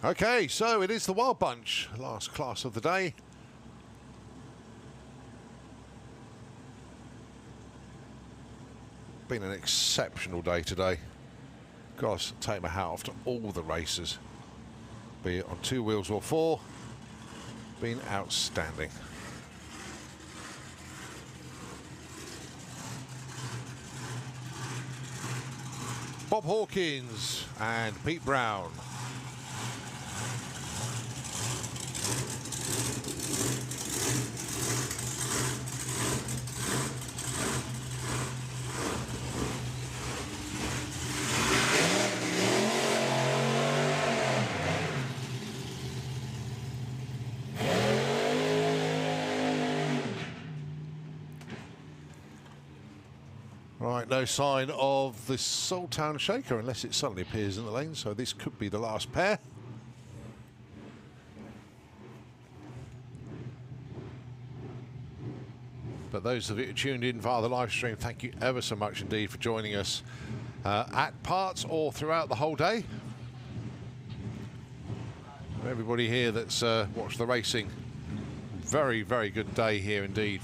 Okay, so it is the Wild Bunch, last class of the day. Been an exceptional day today. Gotta take my hat off to all the racers, be it on 2 wheels or 4. Been outstanding. Bob Hawkins and Pete Brown. Right, no sign of the Saltown Shaker unless it suddenly appears in the lane, so this could be the last pair. But those of you who tuned in via the live stream, thank you ever so much indeed for joining us at parts or throughout the whole day. For everybody here that's watched the racing, very, very good day here indeed.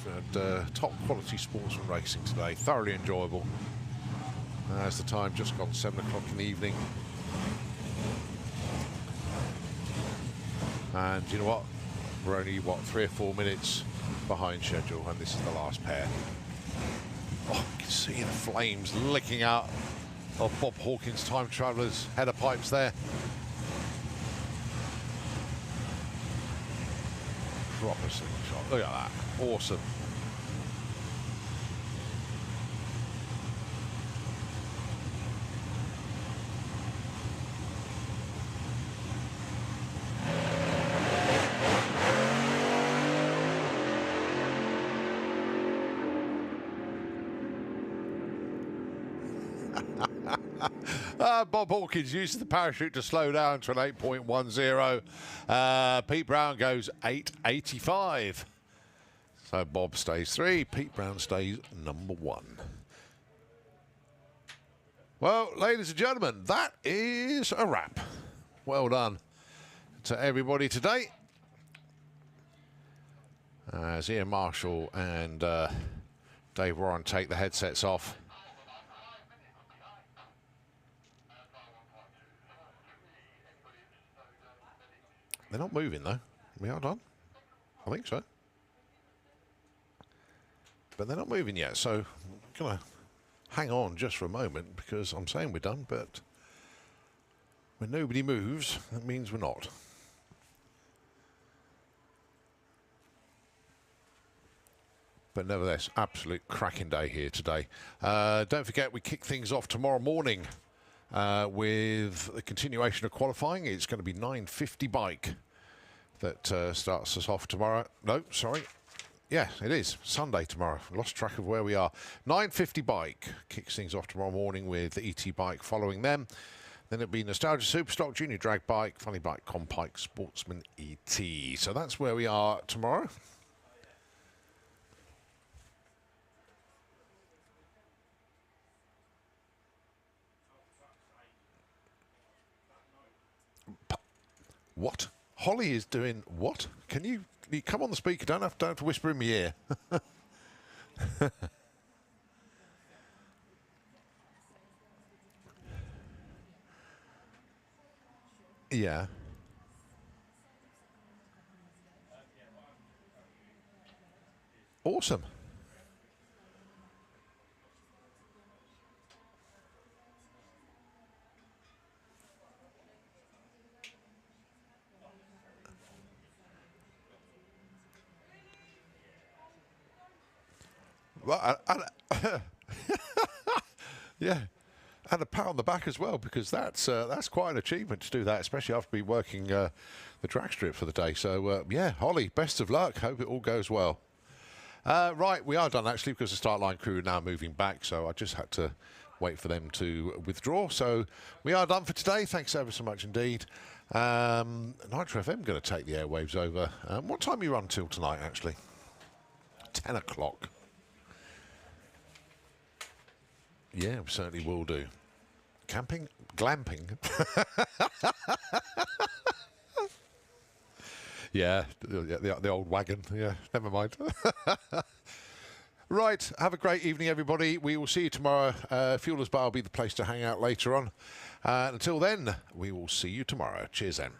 Top quality sportsman racing today, thoroughly enjoyable. As the time just gone 7 o'clock in the evening. And you know what? We're only, what, 3 or 4 minutes behind schedule, and this is the last pair. Oh, you can see the flames licking out of Bob Hawkins' Time Traveller's header pipes there. Proper single shot. Look at that. Awesome. Bob Hawkins uses the parachute to slow down to an 8.10. Pete Brown goes 8.85. So Bob stays 3, Pete Brown stays number 1. Well, ladies and gentlemen, that is a wrap. Well done to everybody today. As Ian Marshall and Dave Warren take the headsets off. They're not moving though. We are done. I think so. But they're not moving yet, so I'm going to hang on just for a moment because I'm saying we're done, but when nobody moves, that means we're not. But nevertheless, absolute cracking day here today. Don't forget, we kick things off tomorrow morning with the continuation of qualifying. It's going to be 9:50 bike that starts us off tomorrow. No, sorry. Yeah, it is. Sunday tomorrow. Lost track of where we are. 9:50 bike kicks things off tomorrow morning with the ET bike following them. Then it'll be Nostalgia Superstock, Junior Drag Bike, Funny Bike, Compike, Sportsman ET. So that's where we are tomorrow. What? Holly is doing what? Can you come on the speaker? Don't have to whisper in my ear. Yeah. Awesome. Well, yeah, and a pat on the back as well, because that's quite an achievement to do that, especially after being working the drag strip for the day. So yeah, Holly, best of luck. Hope it all goes well. Right, we are done actually, because the start line crew are now moving back, so I just had to wait for them to withdraw. So we are done for today. Thanks ever so much indeed. Nitro FM going to take the airwaves over. What time are you on till tonight, actually? 10 o'clock. Yeah, we certainly will do. Camping? Glamping? Yeah, the old wagon. Yeah, never mind. Right, have a great evening, everybody. We will see you tomorrow. Fuelers Bar will be the place to hang out later on. Until then, we will see you tomorrow. Cheers then.